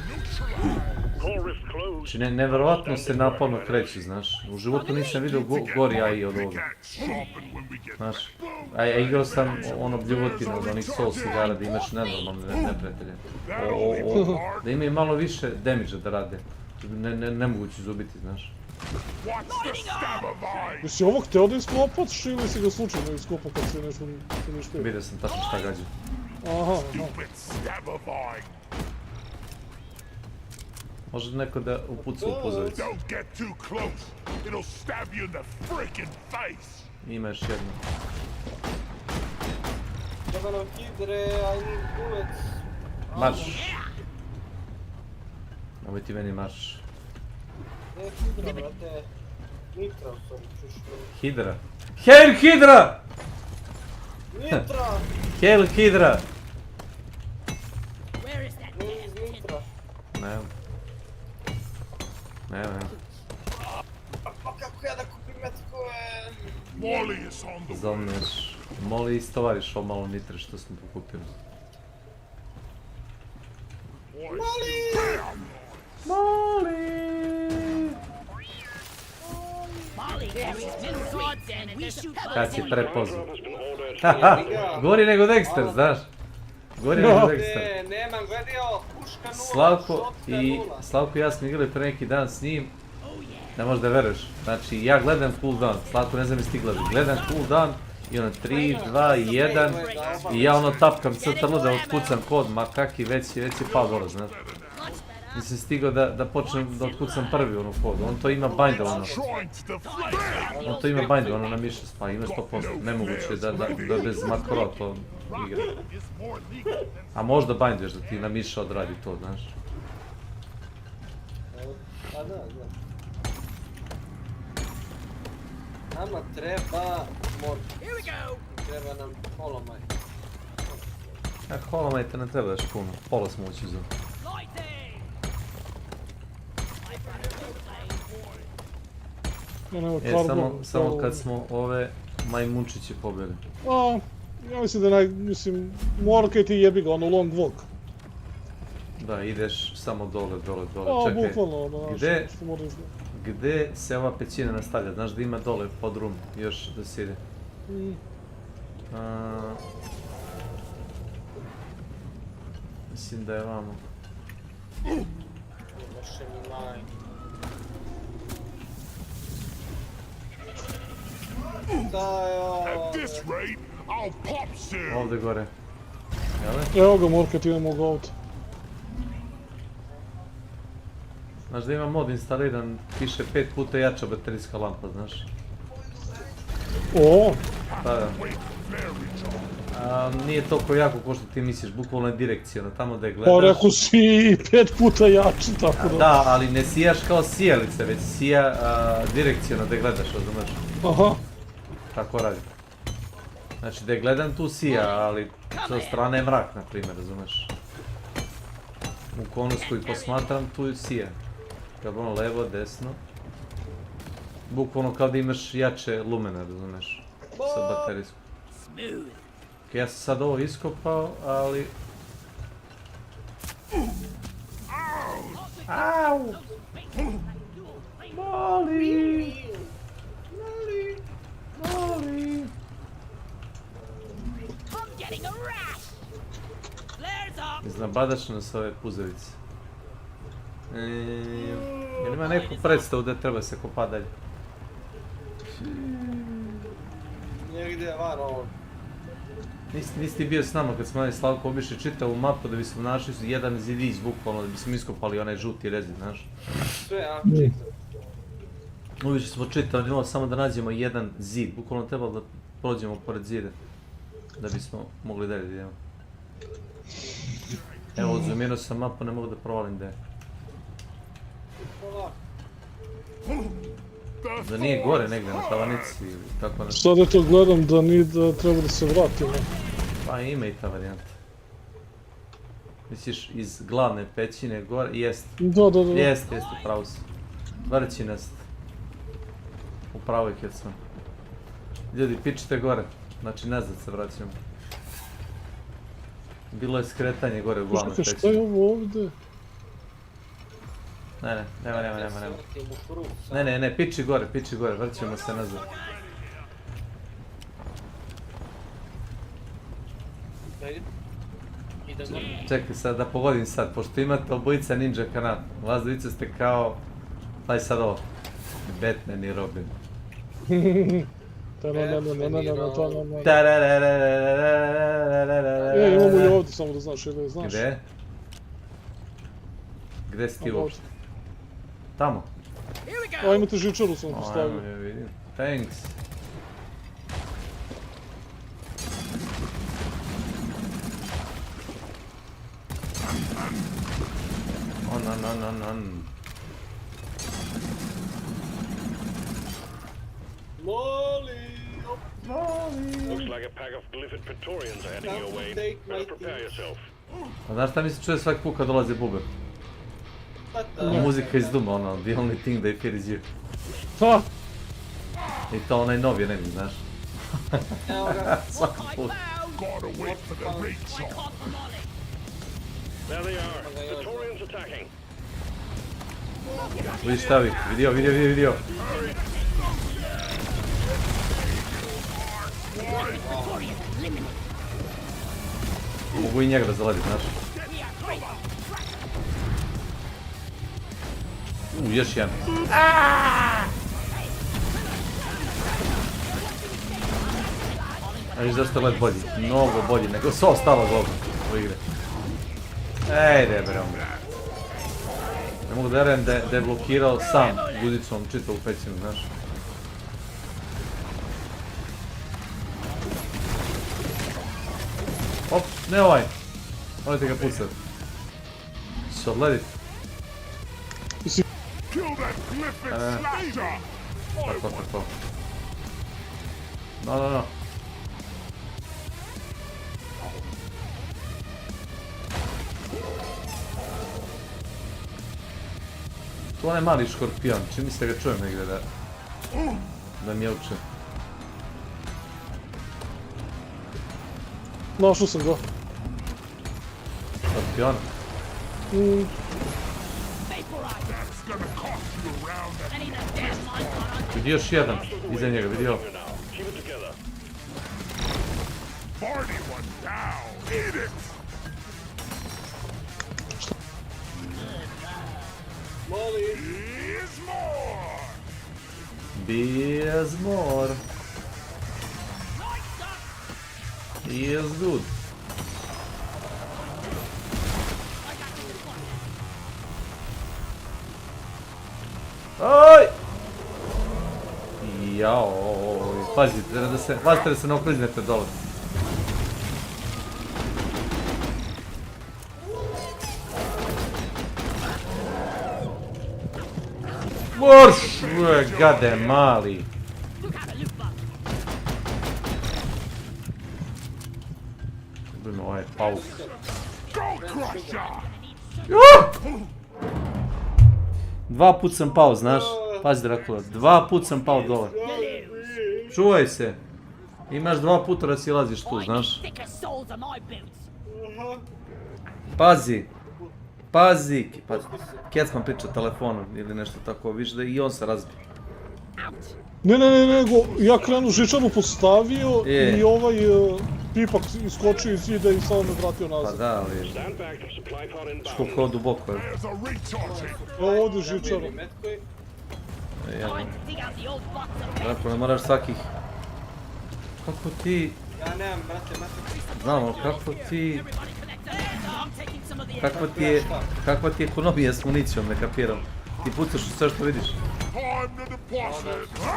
Znači, nevjerovatno se naporno kreću, znaš. U životu nisam vidio gori AI od ovoga. Znaš, a igrao sam ono bljuvotine od onih Souls igara da imaš nenormalne neprijatelje. Da imaju malo više damage da rade. Nemoguće izubiti, znaš. Jesi ovog hteo da iskopaš ili si ga slučajno iskopao kad se nešto uništio? Vidio sam tačno šta gađa. Aha. Može neko da upuca u pozoricu. Ima još jedno. Treba nam hidre, I need bullets. Marš. Nemoj ti meni marš. Ne hidra, brate. Nitra, u stvari, čuš. Hidra. Hail Hidra! Nitra! Hail Hidra! Ne iz Nitra. Ne. Pa kako ja da kupim metkove? Zovneš. Moli istovariš ovo malo nitre što smo pokupili. Kad si prepoznao. Gori nego Dexter, znaš. Gori nego Dexter. Nemam gledio, puška 0, Slavko i ja smo igrali pre neki dan s njim. Ne možeš da veruješ. Znači, ja gledam cooldown. Slavko, ne znam jesi ti gledao. Gledam cooldown i ono 3, 2, 1 i ja ono tapkam crtalo da otkucam kod. Ma kaki, već je pao dole, znaš. Nisam stigao da počnem da otkucam prvi ono kod. On to ima bindovano. On to ima bindovano na mišljenju. Pa ima 100%. Nemoguće da bez makrova to igra. A možda binduješ da ti na miša odradi to, znaš. A da. Nama treba morg. Treba nam holomaj. Holomajte ne treba još puno. Pola smo ući za. Samo kad smo ove majmunčiće pobjeli. Ja mislim da morkaj ti jebi ga, ono long walk. Da, ideš samo dole. Čekaj, bukvalno, gdje se ova pećina nastavlja? Znaš da ima dole pod rum, još da se ide. Mislim da je vamo. Ovdje gore. Evo ga morkat, idemo ga ovdje. Znaš da ima mod instaliran, piše 5 puta jača baterijska lampa, znaš. Da. Nije toliko jako ko što ti misliš, bukvalno je direkcijona, tamo da je gledaš. Pa rekao si 5 puta jači, tako da. Da, ali ne sijaš kao sijalice, već sija direkcijona da je gledaš, razumeš? Aha. Tako radi. Znači da je gledam tu sija, ali sa strane je mrak, na primjer, razumeš? U konus koji posmatram, tu sija. Kad ono levo, desno. Bukvalno kao da imaš jače lumene, razumeš? Sa baterijskom. Ja sam sad ovo iskopao, ali... Au! Moli! Iznabadaš nas ove puzavice. Jel ima neku predstavu da treba se kopa dalje? Negdje van ovo. Nisi ti bio s nama kad smo Slavko obišli čitavu mapu da bismo našli jedan zidić bukvalno da bismo iskopali onaj žuti rezid, znaš? Sve, a? Uvijek smo čitali, samo da nađemo jedan zid, bukvalno trebalo da prođemo pored zida da bismo mogli dalje da idemo. Evo, odzumirao sam mapu, ne mogu da provalim gdje. Da nije gore negdje na tavanici ili tako nešto. Sad ja to gledam da nije da treba da se vratimo. Pa ima i ta varijanta. Misliš iz glavne pećine gore? Jest. Da. Jeste, upravo si. Vrćinast. Upravo ih je sam. Ljudi, pičite gore. Znači nazad se vraćamo. Bilo je skretanje gore u glavnoj sekciji. Šta je ovo ovdje? Ne, piči gore, vrćemo se nazad. Čekaj sad da pogodim sad, pošto imate obojica ninja kanat. Vas dvojica ste kao... Daj sad ovo. Batman i Robin. Imamo i ovdje, samo da znaš, ili znaš. Gde? Gde si ti uopšte? Tamo? A imate žičaru sam postavio. Ajmo, vidim. Thanks. On. Looks like a pack of glyphid Praetorians are heading your way. Better prepare yourself. A znaš šta mi se čuje svaki put kad dolazi buber? Muzika iz Duma, ono, the only thing they fear is you. Ha! I to onaj novi enemy, znaš? Svaki put. There they are. Praetorians attacking. Vidiš šta vi? Vidio. Mogu i njega da zaledi, znaš? Još jedan. A viš zašto je led bolji? Mnogo bolji nego sve ostalo govno u igre. Ejde bre, ne mogu da vjerujem da je blokirao sam guzicom čitavu pećinu, znaš. Op, ne ovaj. Molite ga pucat. Se odledit. Tako. No. Tu onaj mali škorpion, čini mi se ga čujem negdje da mjauče. Našao sam ga. Škorpion? Vidi još jedan, iza njega, vidi ovo. Beers more. Yes, good. Oj! Jao, pazite da se ne okliznete dole. Morš! Gade mali. Budemo ovaj pauk. Dva put sam pao, znaš? Pazi Drakula, dva put sam pao dole. Čuvaj se. Imaš dva puta da si laziš tu, znaš? Pazi. Kecman priča telefonom ili nešto tako, viš da i on se razbije. Ne, nego ja krenu žičaru postavio i ovaj pipak iskočio iz zida i samo me vratio nazad. Pa da, ali... Koliko duboko je. Evo ovdje žičaru. Dakle, ne moraš svakih... Kako ti... Ja nemam, brate, Znamo, kakva ti je ekonomija s municijom, ne kapiram. Ti pucaš u sve što vidiš.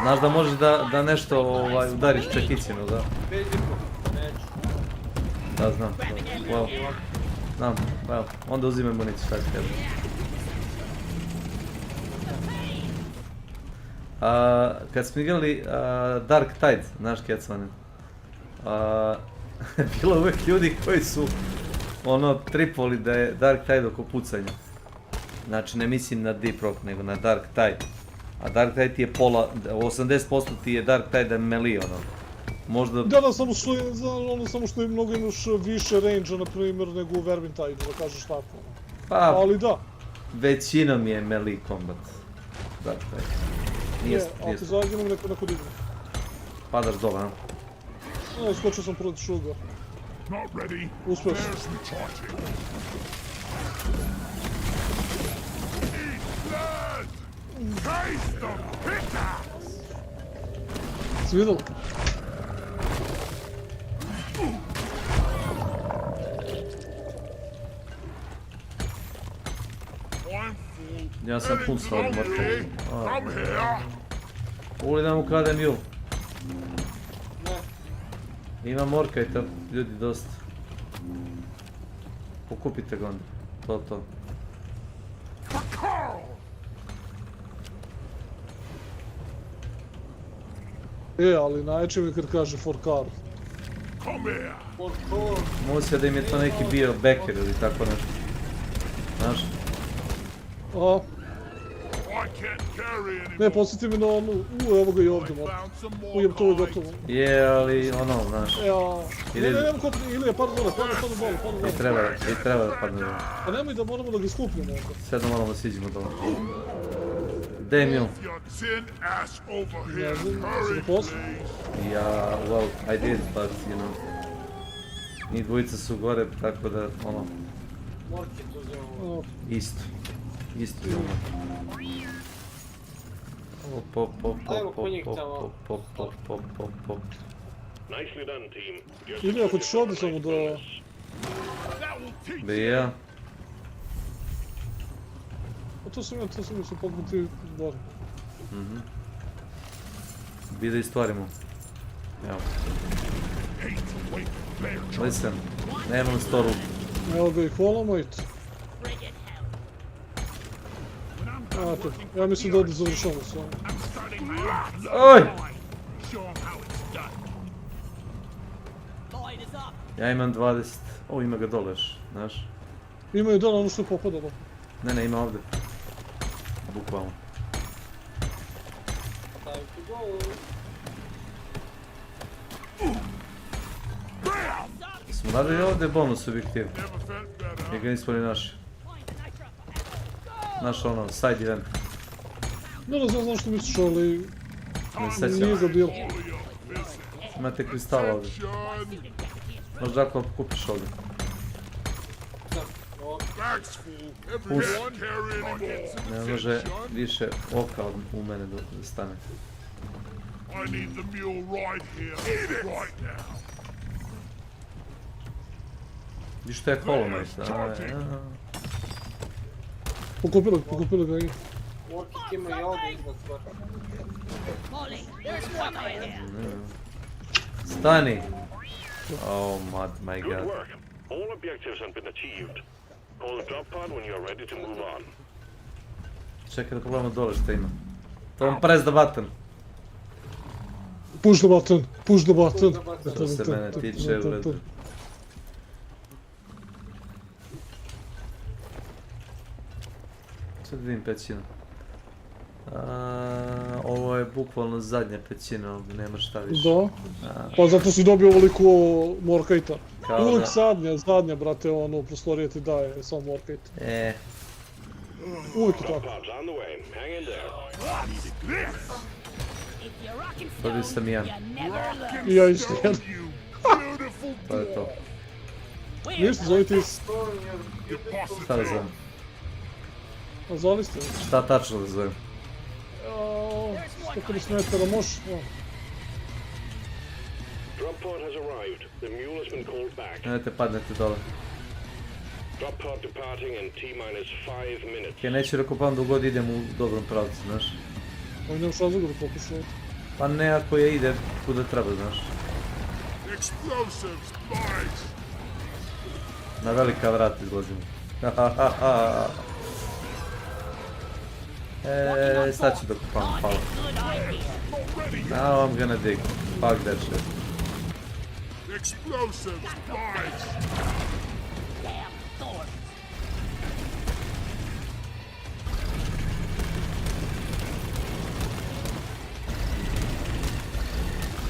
Znaš da možeš da nešto udariš čekicinu, da? Da, znam. Znam, onda uzimaj municiju, šta ću tebi. Kad smo igrali Dark Tide, znaš Kecmane, bilo uvijek ljudi koji su tripoli da je Dark Tide oko pucanja. Znači ne mislim na Deep Rock, nego na Dark Tide. A Dark Tide ti je pola, 80% ti je Dark Tide melee, Možda... Da, samo što je mnogo imaš više range-a, na primjer, nego u Vermintide, da kažeš tako. Pa, ali da. Većinom je melee combat. Dakle, nije... Ako zaginem, neko digne. Padaš dole, a? No, skočio sam protiv Sugar. Uspio sam. Si vidio? Ja sam pun sa od mrtvom. Uli da mu kradem ju. Ima morkajta, ljudi dosta. Pokupite ga onda. To. Ali najče mi kad kaže for car. Mislio da im je to neki bio backer ili tako nešto. Znaš? Ne, podsjeti mi na onu, evo ga i ovdje, ujem to je gotovo. Je, ali ono, znaš. Ne, kopni, Ilija, padne dole. I treba da padne dole. Pa nemoj da moramo da ga skupljamo onda. Sve da moramo da siđemo dole. Gdje mi je? Ne znam, si ga posao? Ja, well, I did, but, you know. Njih dvojica su gore, tako da, ono... Isto imamo. Pop. Ili ako ćeš ovdje samo da... Bija. To sam mislio pognuti gore. Bi da istvarimo. Evo. Listen, nemam storu. Evo ga i hvala mojte. Ja mislim da ovdje završamo s vama. Oj! Ja imam 20... O, ima ga dole još, znaš? Imaju dole ono što je popadalo. Ne, ima ovdje. Bukvalno. Smo radili ovdje bonus objektiv. I ga nismo ni našli. Naš ono, side event. Ne znam što misliš, ali... Nije ga bilo. Imate kristala ovdje. Možda ako kupiš ovdje. Pus. Ne može više oka u mene da stane. Viš što je Hollow Knight? Pokupili ga i... Morkik ima i ovdje izbog skoro. Stani! Oh my god. All objectives have been achieved. Call the drop pod when you are ready to move on. Čekaj da pogledamo dole što ima. Don't press the button. Push the button. To se mene tiče u redu. Sad vidim pećinu. Ovo je bukvalno zadnja pećina, ovdje nema šta više. Da? Pa zato si dobio ovoliko morkajta. Uvijek zadnja, brate, ono, prostorije ti daje samo morkajt. Uvijek je tako. Prvi sam ja. I ja isto jedan. To je to. Ništa, zove ti se. Šta da zovem? A zove ste? Šta tačno da zovem? 150 metara možeš? Drop pod has arrived. The mule has been called back. Nemojte padnete dole. Drop pod departing in T-minus 5 minutes. Kaj neću rekao pa onda god idem u dobrom pravcu, znaš. Pa nemaš razloga da pokušao. Pa ne ako je ide kuda treba, znaš. Na velika vrata izlazimo. Sad ću da kupam palo. Now I'm gonna dig. Fuck that shit.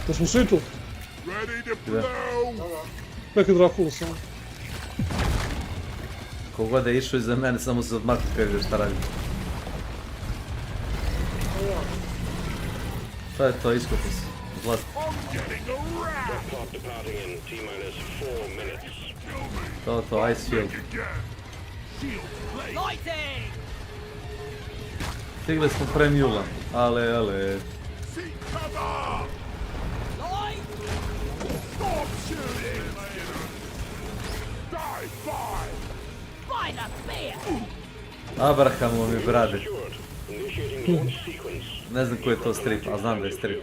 Da smo svi tu? Neki Drakulu samo. Kogod je išao iza mene, samo se odmakli kad vidio šta radim. Šta je to, iskopo se? Zlast. To, Icefield. Stigli smo pre Mjula, ale. Abrahamovi brade. Ne znam ko je to strip, a znam da je strip.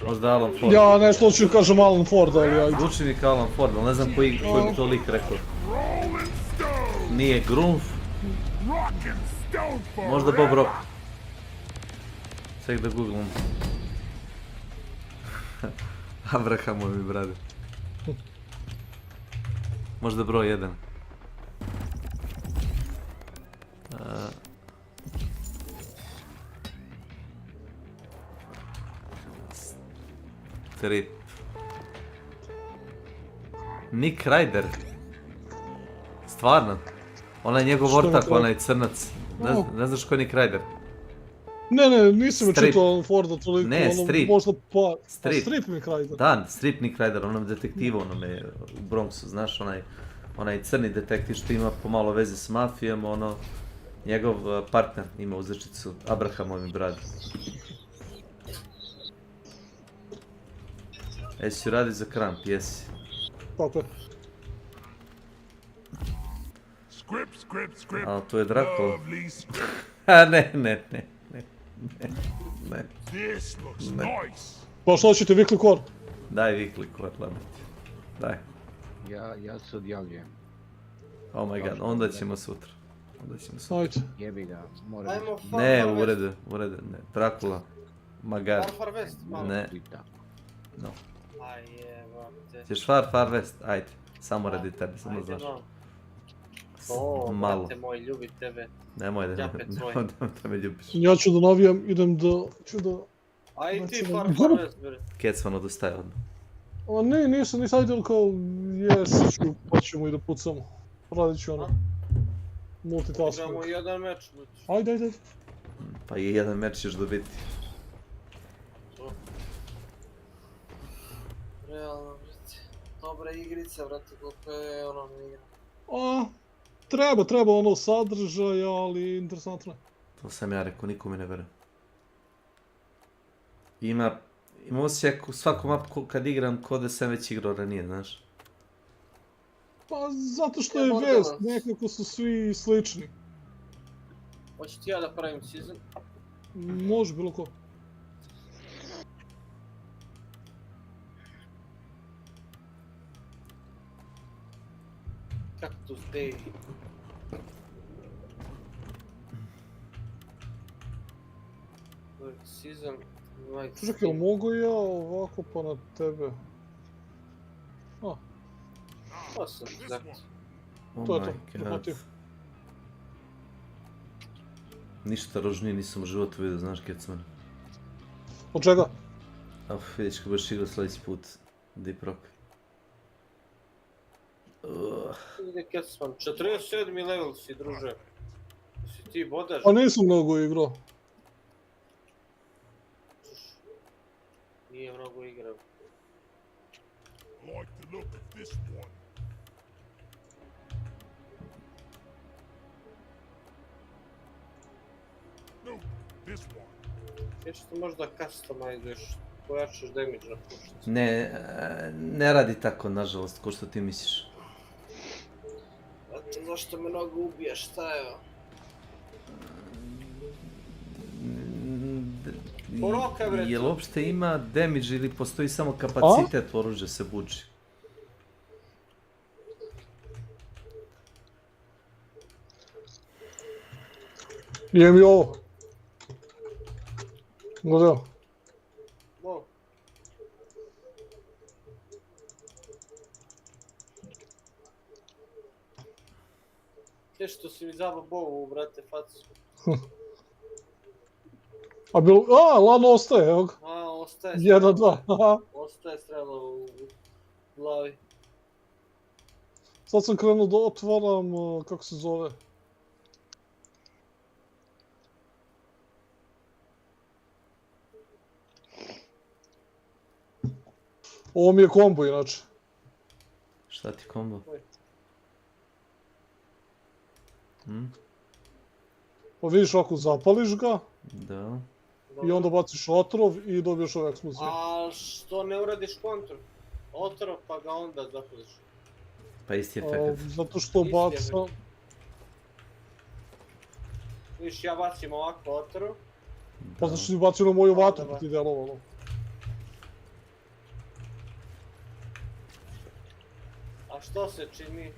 Možda Alan Ford. Ja nešto ću kažem Alan Ford, ali ajde. Zvuči mi kao Alan Ford, ali ne znam koji bi to lik rekao. Nije Grunf. Možda Bob Rock. Ček da googlam. Abrahamovi brade. Možda broj 1. Strip. Nick Ryder. Stvarno? Onaj njegov ortak, onaj crnac. Ne znaš ko je Nick Ryder? Ne, nisam me čitao Alan Forda toliko. Ne, strip. Možda pa... Strip Nick Ryder. Da, strip Nick Ryder, onom detektivu, onome u Bronxu, znaš, onaj crni detektiv što ima pomalo veze s mafijom, ono... Njegov partner ima uzrečicu Abrahamovi brad. Jesi radi za Kramp, jesi. Tako. Ali to je Dracula. A ne. Pa što ćete vikli kor? Daj vikli kor, labiti. Daj. Ja se odjavljujem. Oh my god, onda ćemo sutra. Ajde. Jebi ga, moram... Ne, u redu, ne. Dracula. Magar. Far West, ne. No. Aj jebate. Ćeš Far West? Ajde. Samo radi tebe, samo znaš. O, malo. brate moj, ljubi tebe. Nemoj da me ljubiš. Ja ću da navijam, idem da... Aj i ti Far West, bre. Kecman odustaje odmah. A ne, nisam ajde kao jes, pa ćemo i da pucamo. Radit ću ono. Multitasking. Igramo jedan meč. Ajde. Pa i jedan meč ćeš dobiti. Realno, brate. Dobra igrica, brate, koliko je ono ne igra. Treba ono sadržaj, ali interesantno. To sam ja rekao, nikome ne verujem. Ima osjećaj svaku mapu kad igram ko da sam već igrao ranije, znaš. Pa zato što je vest, nekako su svi slični. Hoće ti ja da pravim season? Može, bilo ko. Cactus Day. Season... Čekaj, jel mogu ja ovako pa na tebe? To sam zakt. To je to, Ništa ružnije nisam u životu vidio, znaš Kecman. Od čega? Vidiš kako budeš igrao sljedeći put Deep Rock. Ide Kecman, 47. level si, druže. Si ti bodaš? Pa nisam mnogo igrao. Nije mnogo igrao. Like the look of this one. No, this one. Nešto možda customizuješ, pojačaš damage na pušnicu. Ne radi tako, nažalost, ko što ti misliš. Znate zašto me mnogo ubiješ, šta je ovo? Jel uopšte ima damage ili postoji samo kapacitet oružja se buđi? Jem i ovo. Gledaj. No. Te što si mi zabao bovu, brate, facu. Lano ostaje, evo ga. Ostaje. 1-2, aha. Ostaje strela u glavi. Sad sam krenuo da otvaram, kako se zove? Ovo mi je kombo inače. Šta ti kombo? Pa vidiš ako zapališ ga. Da. I onda baciš otrov i dobiješ ove eksplozije. A što ne uradiš kontru? Otrov pa ga onda zapališ. Pa isti efekt. Zato što bacam... Viš, ja bacim ovako otrov. Pa znači ti bacio na moju vatru pa ti delovalo. A što se čini?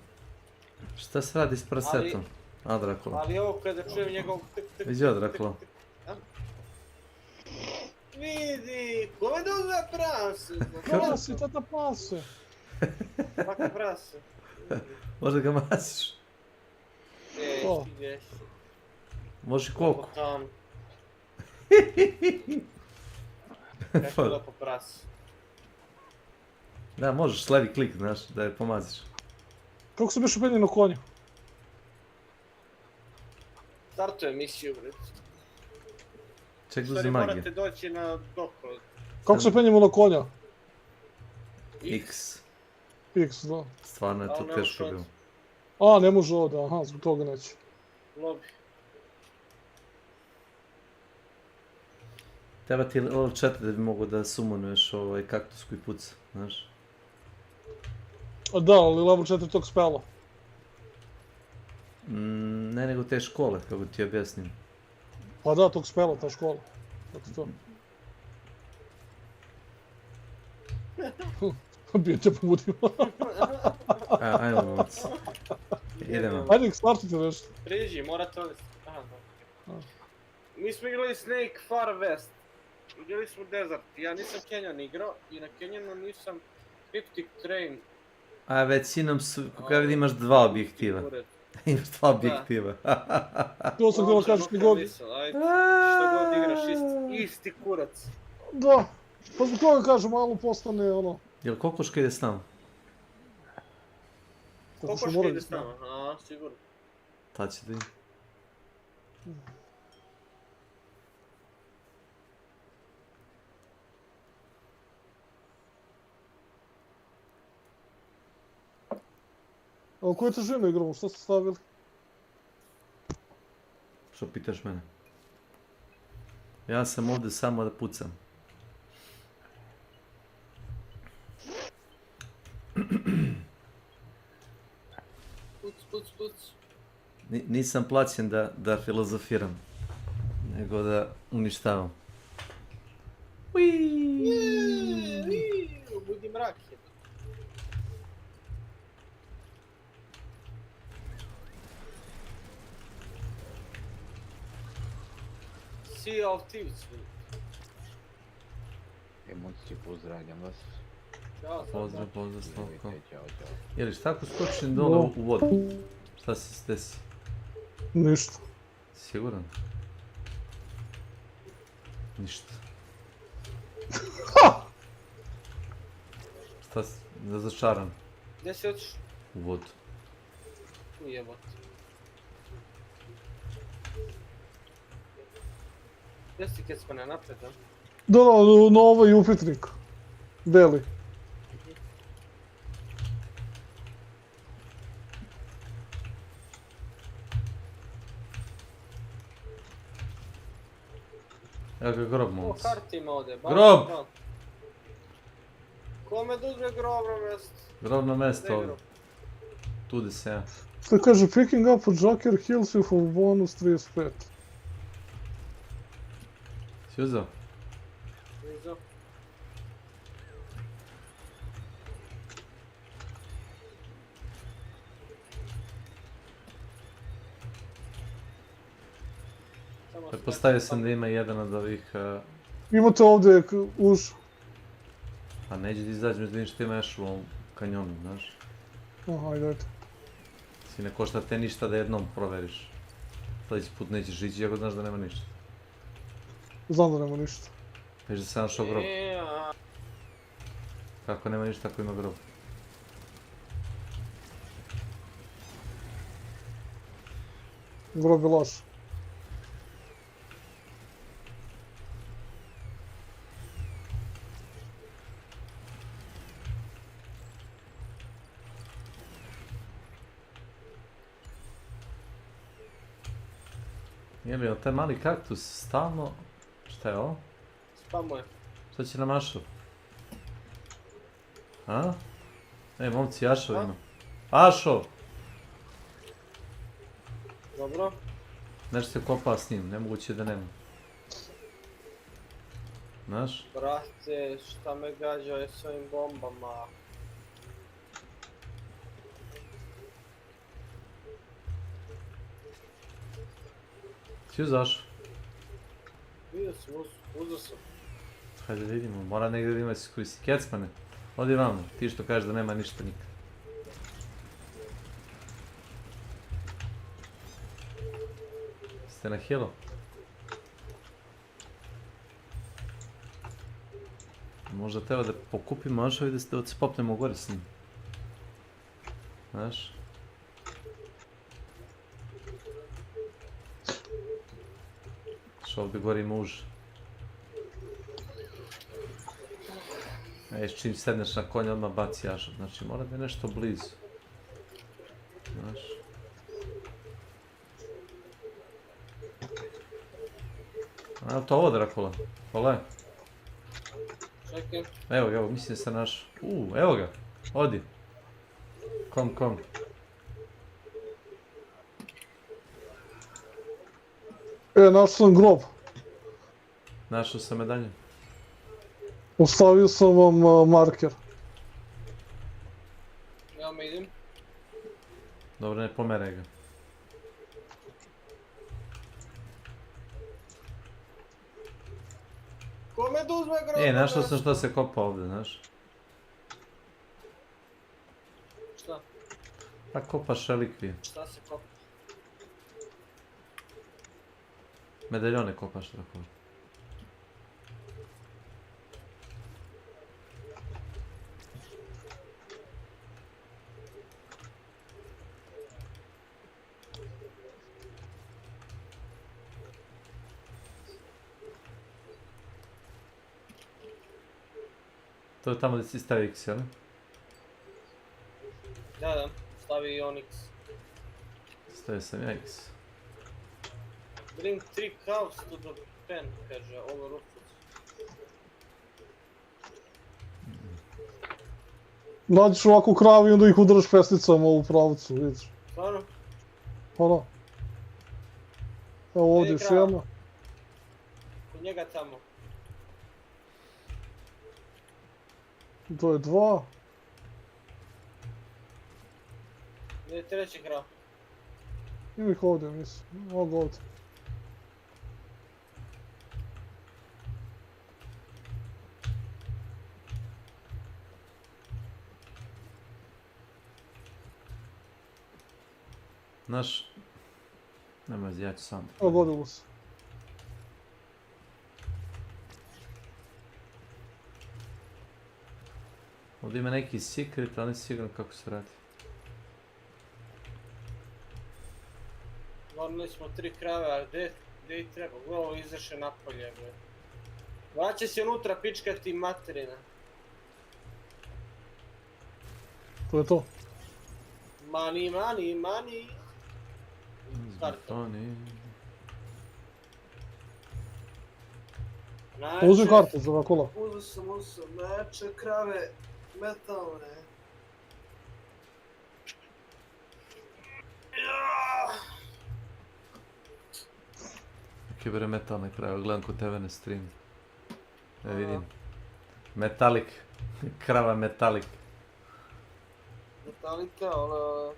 Šta se radi s prasetom? A, Drakula. Ali ovo kada čujem njegov tek tek... Vidi ovo, Drakula. Vidi, kome da uzme prase? Prase, tata prase. Kakve prase? Možda ga masiš. Ideš. Može koliko? Kako lepo prase. Da, možeš levi klik, znaš, da je pomaziš. Kako se biš upenje na konju? Startuje misiju, bre. Ček da uzim magiju. Morate doći na doko. Kako se penjemo na konja? X. X, da. Stvarno je to teško bilo. A, ne može ovdje, aha, zbog toga neće. Lobby. Treba ti level 4 da bi mogo da summonuješ ovaj kaktus koji puca, znaš? Da, ali level 4 tog spela. Ne, nego te škole, kako ti objasnim. Pa da, tog spela, ta škola. Tako to. Bio te pobudio. Ajmo, moc. Idemo. Ajde, startite nešto. Priđi, morate ovdje... Aha, da. Mi smo igrali Snake Far West. Igrali smo Desert. Ja nisam Canyon igrao i na Canyonu nisam Cryptic Train. A većinom su, kako ja vidim, imaš dva objektiva. Imaš dva objektiva. To sam htjela kažeš ti god. Ajde, što god igraš, isti kurac. Da, pa zbog toga kažem, malo postane ono... Jel kokoška ide s nama? Kokoška ide s nama, a, sigurno. Tad će da ide. A koje težine igramo, što ste stavili? Što pitaš mene? Ja sam ovdje samo da pucam. Puc. Nisam plaćen da filozofiram, nego da uništavam. Budi mrak. Sea of Thieves. Emociju, pozdravljam vas. Pozdrav, Slavko. Jeli, šta ako skočim dole u vodu? Šta se desi? Ništa. Siguran? Ništa. Šta si razočaran? Gdje si otiš? U vodu. Ujebot. Gdje si kad smo napred, da? Da, na ovaj upitnik. Beli. Evo ga grob, molim O, karti ima ovdje. Grob! Kome da uzme grobno mjesto? Grobno mjesto ovdje. Tudi se ja. Što kaže, picking up a Joker heals you for bonus 35. Si uzeo? Uzeo. Pretpostavio sam da ima jedan od ovih... Imate ovdje uš. Pa neće ti izaći, vidim što ima još u ovom kanjonu, znaš. Aha, ajde. Si ne košta te ništa da jednom proveriš. Sljedeći put nećeš ići ako znaš da nema ništa. Znam da nema ništa. Već da sam našao grob. Kako nema ništa ako ima grob? Grob je loš. Je li taj mali kaktus stalno... Šta je ovo? Spamuje. Šta će nam Ašo? A? Momci, Ašo ima. Ašo! Dobro. Nešto se kopa s njim, nemoguće da nema. Znaš? Brate, šta me gađa s ovim bombama? Si uzaš? Vidio sam, uzao sam. Hajde vidimo, mora negdje da ima se koristi. Kecmane, odi vamo, ti što kažeš da nema ništa nikad. Ste na healu? Možda treba da pokupimo Ašo i da se popnemo gore s njim. Znaš? Što ovdje gore ima už. Čim sedneš na konja odmah baci Ašo, znači mora da je nešto blizu. Znaš? A to ovo Drakula? Pole? Čekaj. Evo, mislim da sam našao. Evo ga, odi. Kom. Našao sam grob. Našao sam medalje. Ostavio sam vam marker. Ja me idem. Dobro, ne pomeraj ga. Kome da uzme grob? Našao sam što se kopa ovdje, znaš. Šta? Pa kopaš relikvije. Šta se kopa? Medaljone kopaš tako. To je tamo da si stavi X, jel? Da, stavi i Onyx. Stavio sam ja X. Bring 3 cows to the pen, kaže, ovo rufuc. Nađeš ovakvu kravu i onda ih udaraš pesnicama u pravcu, vidiš. Stvarno? Ono. Evo ovdje još jedna. Kod njega tamo. To je 2. Gdje je treći krav? Ima ih ovdje, mislim. Mogu ovdje. Znaš... Nemoj, ja ću sam. Dogodilo se. Ovdje ima neki secret, ali nisam siguran kako se radi. Morali smo 3 krave, ali gdje ih treba? Ovo izaše napolje. Vraća se unutra pičkati materina. To je to. Money. Karta. Uzmi kartu za Drakula. Uzeo sam najjače krave metalne. Neki bre metalne krave, gledam kod tebe na streamu. Ne vidim. Metalik. Krava metalik. Metalika, ole...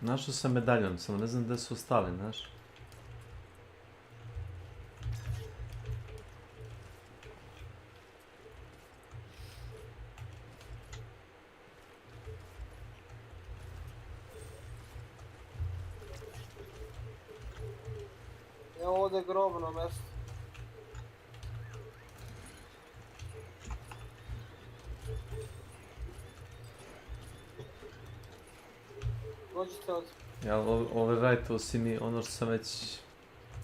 Našao sam medaljon, samo ne znam gdje su ostali, znaš. Evo ovdje je grobno mjesto. Dođite od... Ja, overwrite si mi ono što sam već...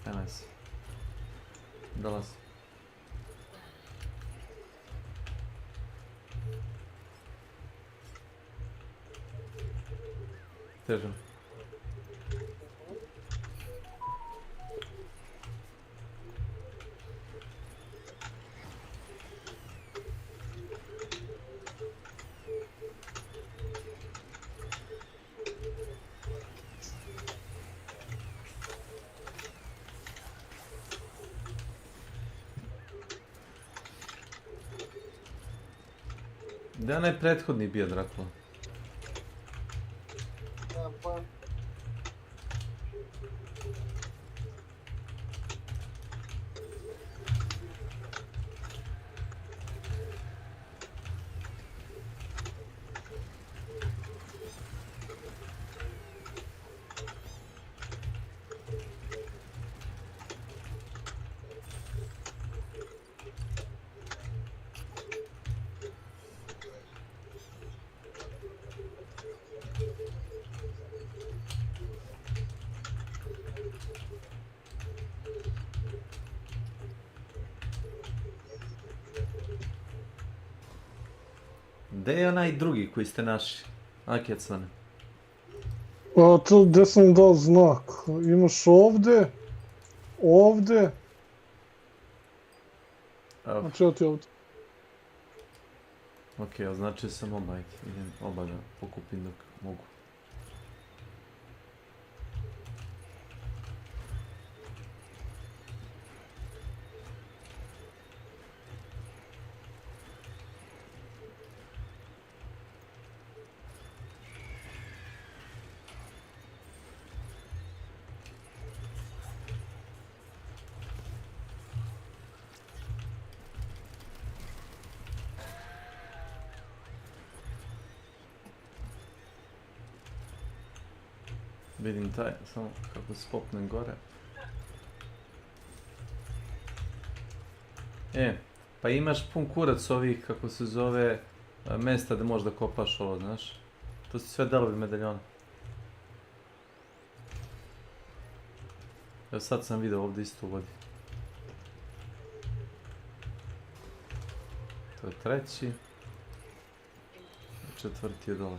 Ajme se. Dolaz. Težem. Gdje je onaj prethodni bio Drakula? Nemam pojma. Gdje je onaj drugi koji ste našli? Akjecane. A to gdje sam dao znak? Imaš ovdje, ovdje. Znači ja ti ovdje. Ok, označio sam oba, idem oba da pokupim dok mogu. Vidim taj, samo kako se popnem gore. Pa imaš pun kurac ovih, kako se zove, mesta da možeš da kopaš ovo, znaš. To su sve delovi medaljona. Evo sad sam vidio ovdje isto u vodi. To je treći. Četvrti je dole.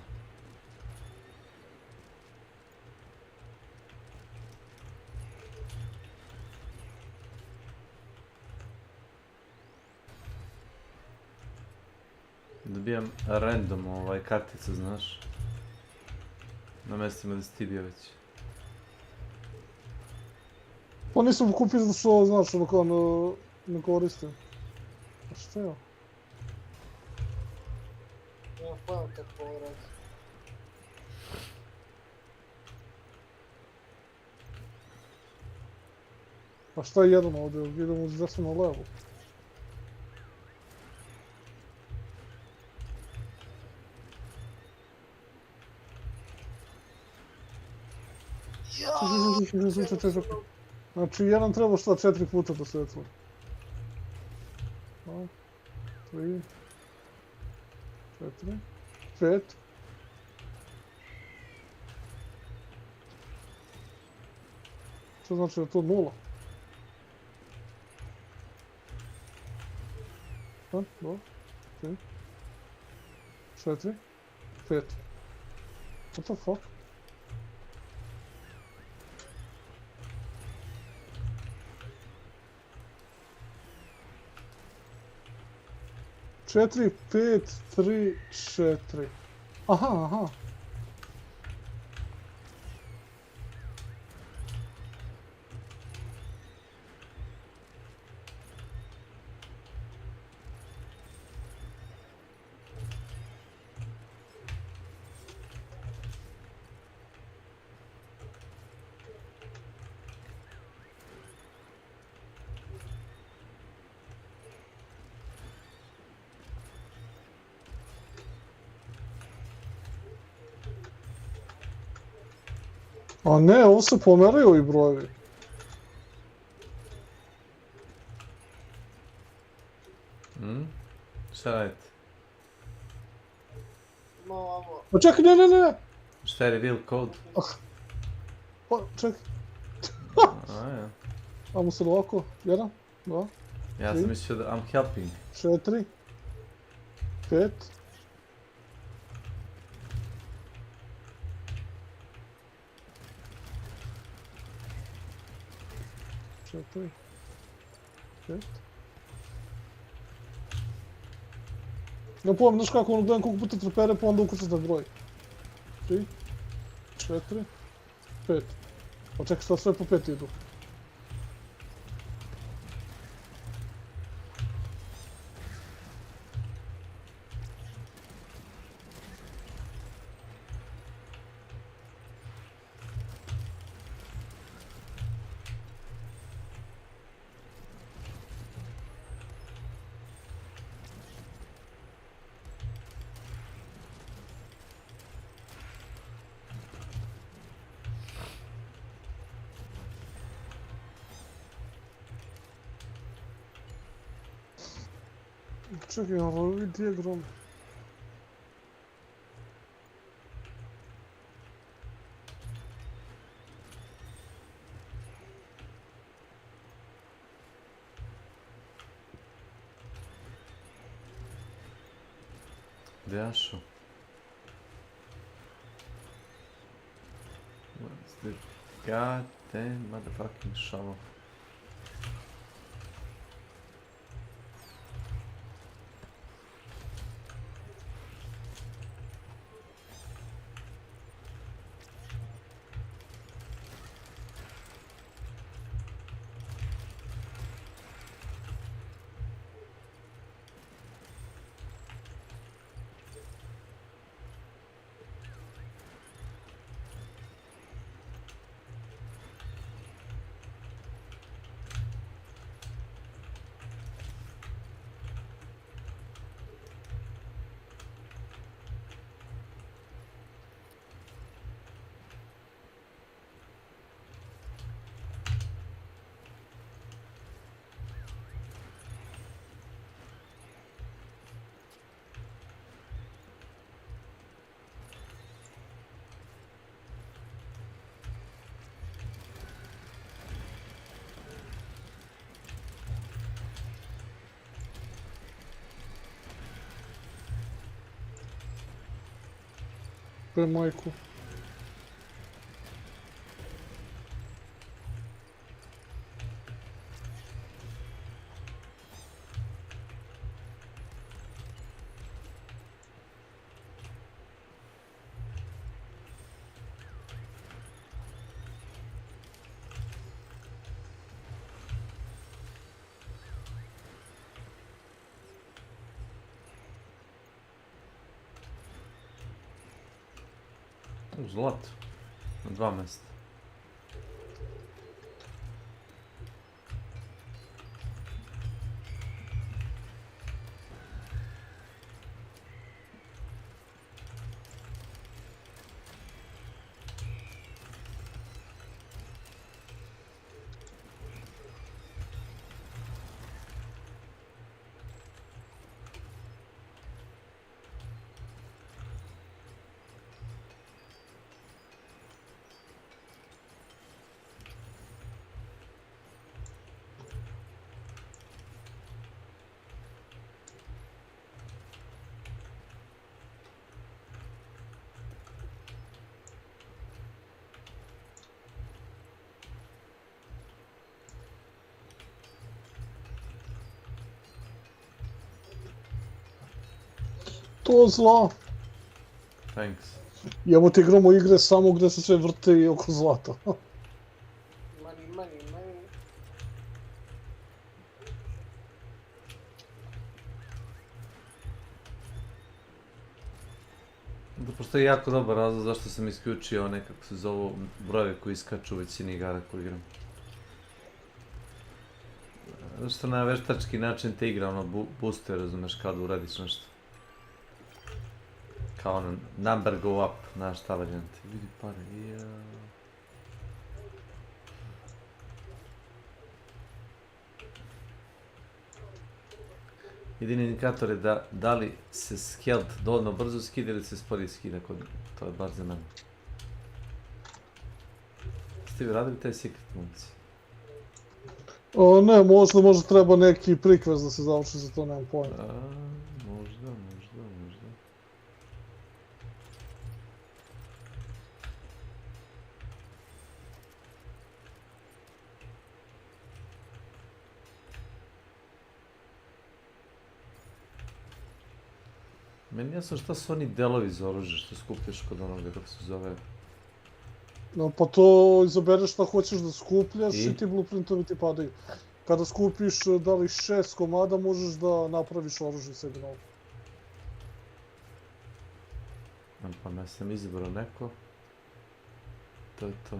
Dobijam random kartice, znaš. Na mjestima da si ti bio već. Pa nisam kupio da što, znaš, ono kao ne koristim. A što je? Nemam pojma kako ovo radi. A šta je jedan ovdje? Idemo gdje sam na levu. Znači, jedan treba šta 4 puta da se otvori. 2, 3, 4, 5. Što znači da je to 0? 1, 2, 3, 4, 5. What the fuck? Četiri, 5, 3, 4. Aha. A ne, ovo se pomeraju i brojevi. Šta radite? Pa čekaj, ne! Šta je reveal code? Pa čekaj. Ja. Ajmo sad ovako, 1, 2, Ja sam mislio da I'm helping. 4, 5. Četiri, 5. Ne pojem, znaš kako, gledam koliko puta trpere, pa onda ukucam na broj. 3, 4, 5. Pa čekaj, sad sve po 5 idu. Čekaj, ali gdje je grom? Gdje ja šao? What's the goddamn motherfucking shovel? Pre majku. Zlato. Na 2 mjesta. To zla. Thanks. I evo ti igramo igre samo gdje se sve vrti oko zlata. Money. Da postoji jako dobar razlog zašto sam isključio one, kako se zovu, brojeve koji iskaču u većini igara koju igram. Zato što na veštački način te igra ono boostuje, razumeš, kad uradiš nešto. Kao ono, number go up, znaš šta valjam ti, vidi pare, Jedini indikator je da li se skeld dovoljno brzo skida ili se sporije skida, to je bar za mene. Ste vi radili taj secret, momci? Ne, možda treba neki prikvez da se završi za to, nemam pojma. Možda. Meni jasno šta su oni delovi za oružje što skupljaš kod onoga, kako se zove. Pa to izabereš šta hoćeš da skupljaš i ti blueprintovi ti padaju. Kada skupiš da li 6 komada možeš da napraviš oružje sebi novo. Pa ne sam izabrao neko. To je to.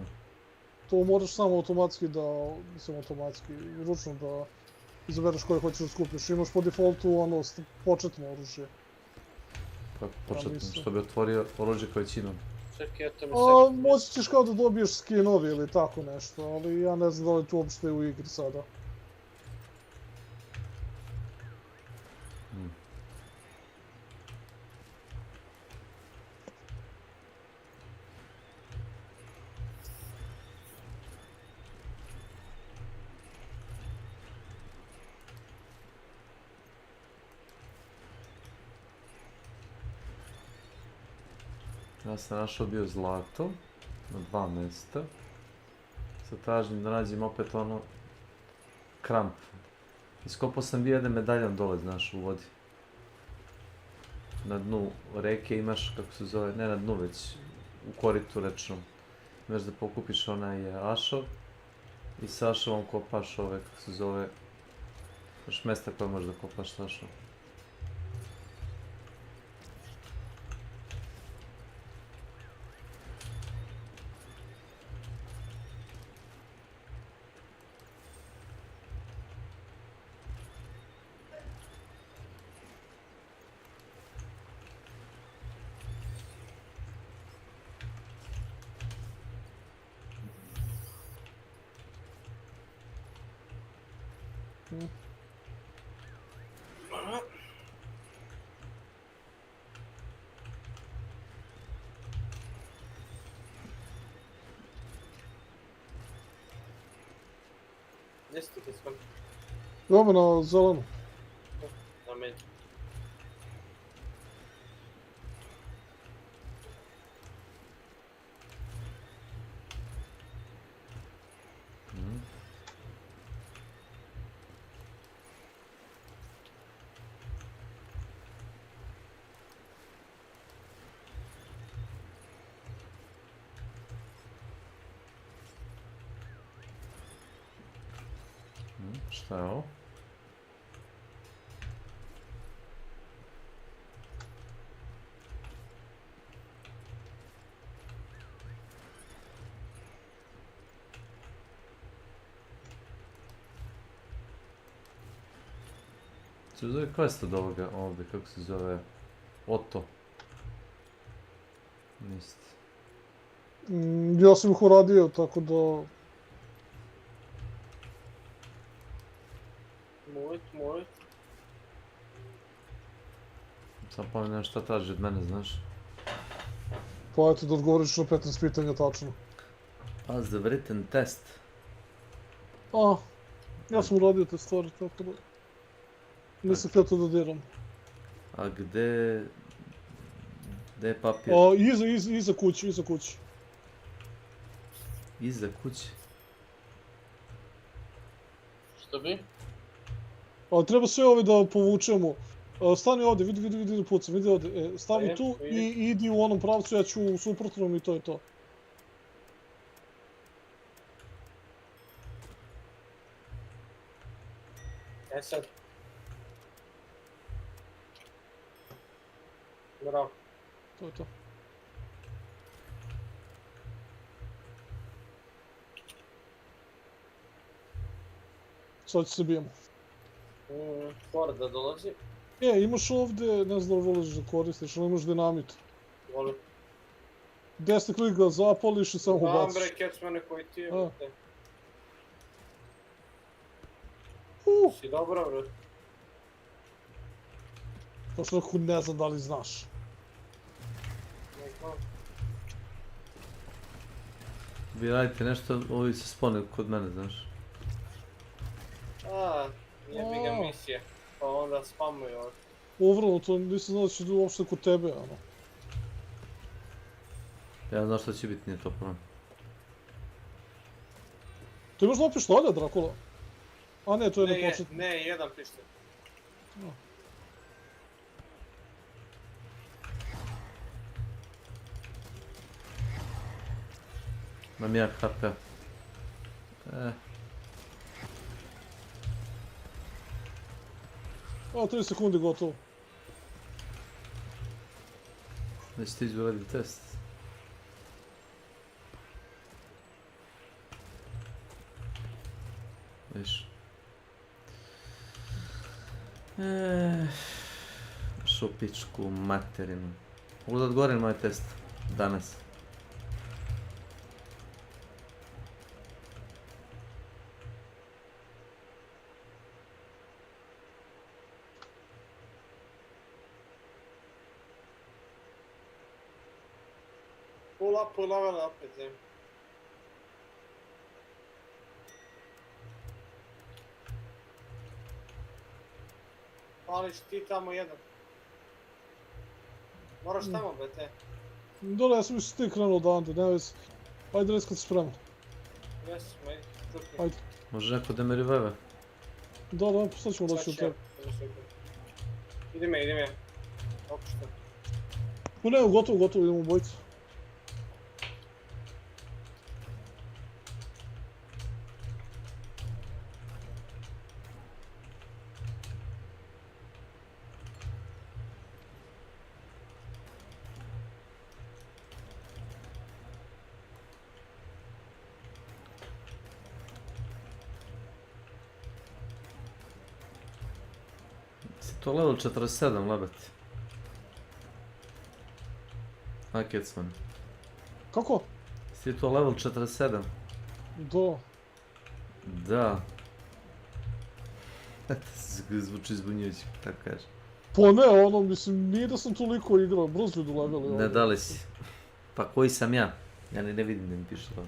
To moraš samo automatski ručno da izabereš koje hoćeš da skupljaš. Imaš po defaultu početno oružje. Kako početno? Što bi otvorio oružje koje će imam? Moći ćeš kao da dobiješ skinovi ili tako nešto, ali ja ne znam da li to uopšte u igri sada. Ja sam našao bio zlato na 2 mesta. Sad tražim da nađem opet ono kramp. Iskopao sam bio jedan medaljan dole, znaš, u vodi. Na dnu reke imaš, kako se zove, ne na dnu, već u koritu rečnom. Imaš da pokupiš onaj ašov i sa ašovom kopaš ove, kako se zove, još mesta koje možeš da kopaš sa ašovom. Gdje si ti kad skon? Dobro, na zelenu. Na meni. Šta je ovo? Se zove quest od ovoga ovdje, kako se zove? Oto. Niste. Ja sam ih uradio, tako da... Moj. Sam pomijem šta traži od mene, znaš? Pa eto da odgovoriš na 15 pitanja tačno. Pass the written test. Ja sam uradio te stvari, tako da... Nisam htio to da diram. A gde je papir? Iza kući. Iza kući? Što bi? Treba sve ove da povučemo. Stani ovdje, vidi da pucam, vidi ovdje. Stavi tu i idi u onom pravcu, ja ću u suprotnom i to je to. Sad. Bravo. To je to. Sad će se bijemo. Ford da dolazi. Imaš ovdje, ne znam da li voliš da koristiš, ali imaš dinamit. Volim. Desni klik ga zapališ i samo ubaciš. Znam bre, kecmane koji ti je. Si dobro bre. To što rekao, ne znam da li znaš. Vi radite nešto, ovi se spone kod mene, znaš. Jebi ga misije, pa onda spamuju ovdje. Ovrnuto, nisam znao da će uopšte kod tebe, ono. Ja znam šta će biti, nije to problem. Ti imaš dva pištolja, Drakula? A ne, to je na početku. Ne, jedan pištolj. Imam jak HP. 3 sekundi gotovo. Već ti izuradi test. Viš. Šo pičku materinu. Mogu da odgovorim moj test danas. Pull level up with him. Pališ ti tamo jedan. Moraš tamo, BT. Dole, ja sam mislio ti krenuo odande, ne vezi. Ajde, reci kad si spreman. Jesmo, ajde, čutim. Ajde. Može neko da me reveve? Da, sad ćemo doći od tebe. Idem ja. Opuštam. Ne, gotovo, idemo u bojicu. To level 47, lebati. A, Kecman. Kako? Si to level 47? Da. Da. Zvuči zbunjujući, tako kaže. Pa ne, ono, mislim, nije da sam toliko igrao, brzo idu leveli. Ne, da li si? Pa koji sam ja? Ja ne vidim da mi piše to.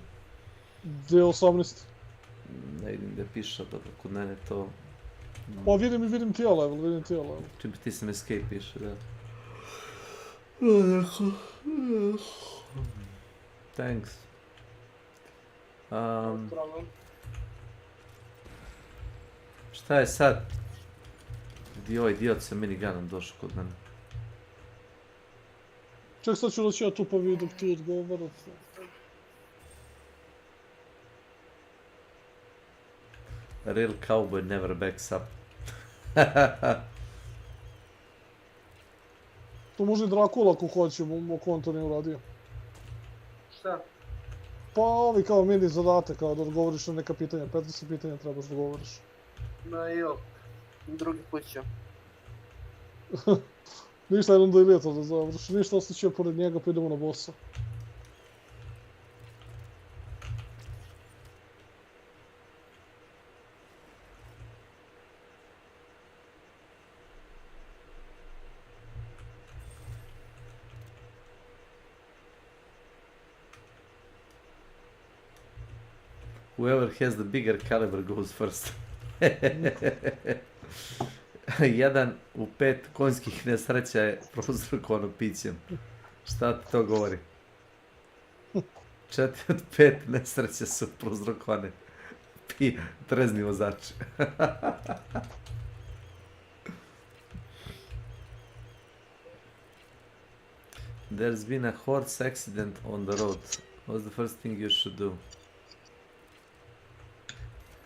D18. Ne vidim da piše, dobro, kod mene to... Pa vidim ti ja level, Čim ti sam escape piše, da. Thanks. Šta je sad? Gdje ovaj idiot sa miniganom došao kod mene? Ček, sad ću doći ja tu pa vidim dok ti odgovarat. A real cowboy never backs up. To može i Drakula ako hoće, ako on to nije uradio. Šta? Pa ovi kao mini zadate, kao da odgovoriš na neka pitanja, 15 pitanja trebaš da govoriš. Drugi put ću. Ništa, jednom da ili to da završi, ništa, ostaće pored njega pa idemo na bossa. Whoever has the bigger caliber goes first. 1 u 5 konjskih nesreća je prouzrokovano pićem. Šta ti to govori? 4 od 5 nesreća su prouzrokovane trezni vozači. There's been a horse accident on the road. What's the first thing you should do?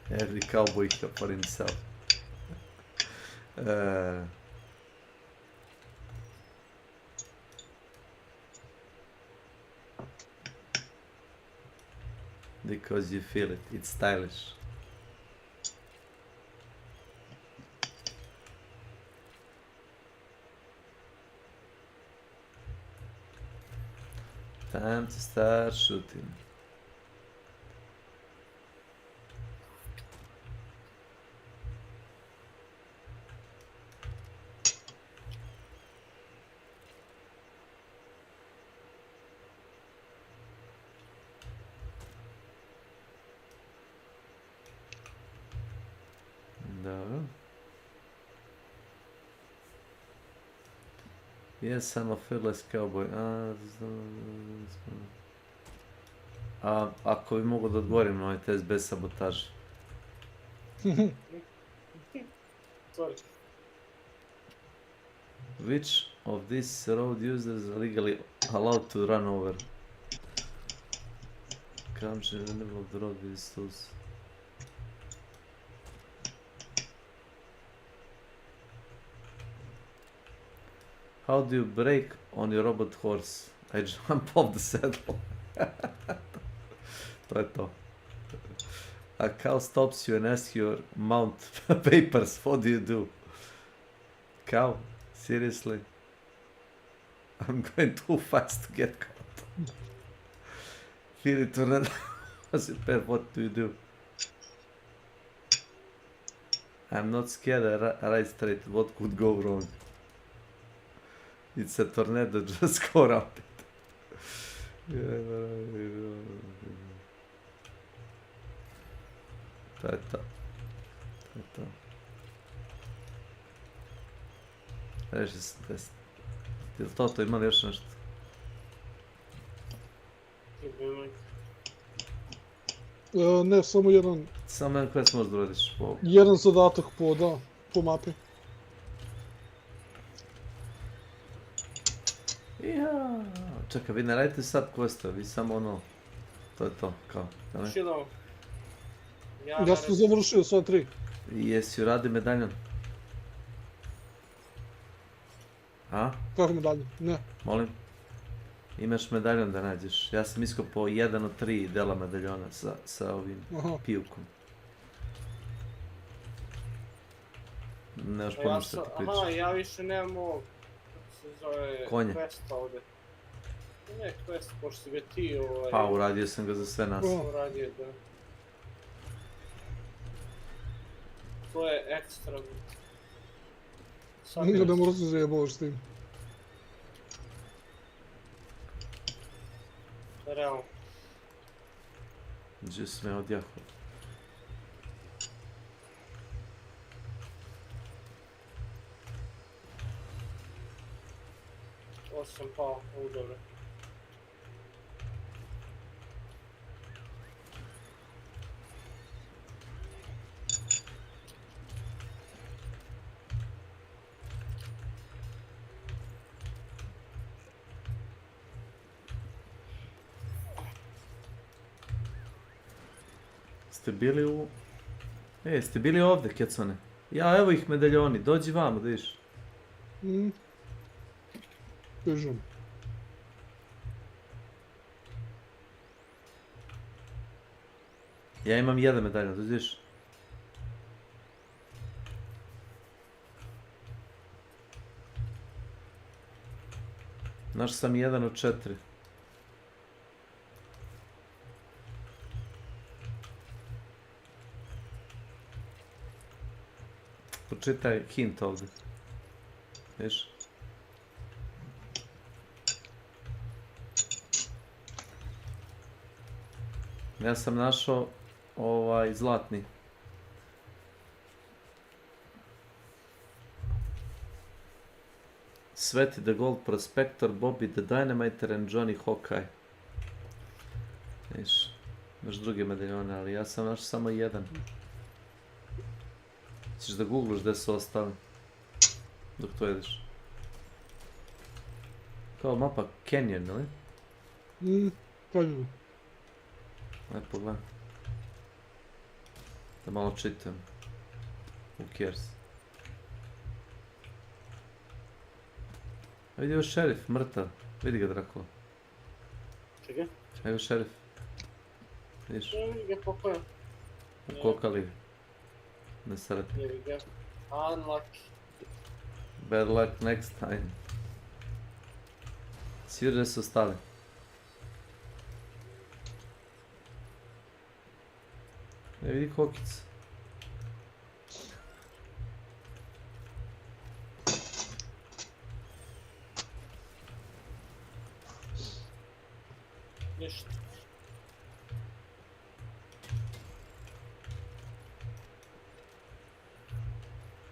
Every cowboy for himself. Because you feel it. It's stylish. Time to start shooting. Yes, I'm a fearless cowboy. Ako bi mogu da odgovorim na ovaj test bez sabotaže. Sorry. Which of these road users are legally allowed to run over? Country in the middle of the road with those. How do you brake on your robot horse? I jump off the saddle. To je to. A cow stops you and asks your mount papers. What do you do? Cow? Seriously? I'm going too fast to get caught. Fear it or not. What do you do? I'm not scared. I ride straight. What could go wrong? It's a tornado. Just go around it. To je to. Reši se test. Jel to ima li još nešto? Ne, samo jedan... Samo jedan quest možda uradiš po... Jedan zadatak po mapi. Ja. Čekaj, vi ne radite sad questove, vi samo ono... To je to, kao. Chill. Ja sam završio sva 3. Jesi uradi medaljon? A? Kako medaljon? Ne. Molim? Imaš medaljon da nađeš. Ja sam iskopao 1 od 3 dela medaljona sa ovim pivkom. Nemaš pojma što ti pričaš. Aha, ja više nemam ovog, kako se zove, konje. Questa ovdje. Ne quest, pošto si ga ti Pa, uradio sam ga za sve nas. Uradio, da. To je ekstra. Nikad ne moraš se zajebavaš s tim. Realno. Gdje si me odjahao? Ovo sam pao, ovo dobro. Ste bili u... ste bili ovdje, kecone. Ja, evo ih medaljoni, dođi vamo, da viš. Bežam. Ja imam jedan medaljon, dođi viš. Naš sam 1 od 4. Počitaj hint ovdje. Viš? Ja sam našao zlatni. Sveti the Gold Prospector, Bobby the Dynamiter and Johnny Hawkeye. Viš? Imaš druge medaljone, ali ja sam našao samo jedan. Ćeš da googlaš gdje su ostali dok to jedeš. Kao mapa Canyon, ili? Canyon. Ajde pogledaj. Da malo čitam. Who cares? A vidi ovo šerif, mrtav. Vidi ga Drakula. Čekaj? Evo šerif. Vidiš? Ja vidi ga pokoja. Ukokali ga. Ne srati. Here we go. Unlucky. Bad luck next time. Svi da su ostali. Ne vidi kokicu. Ništa.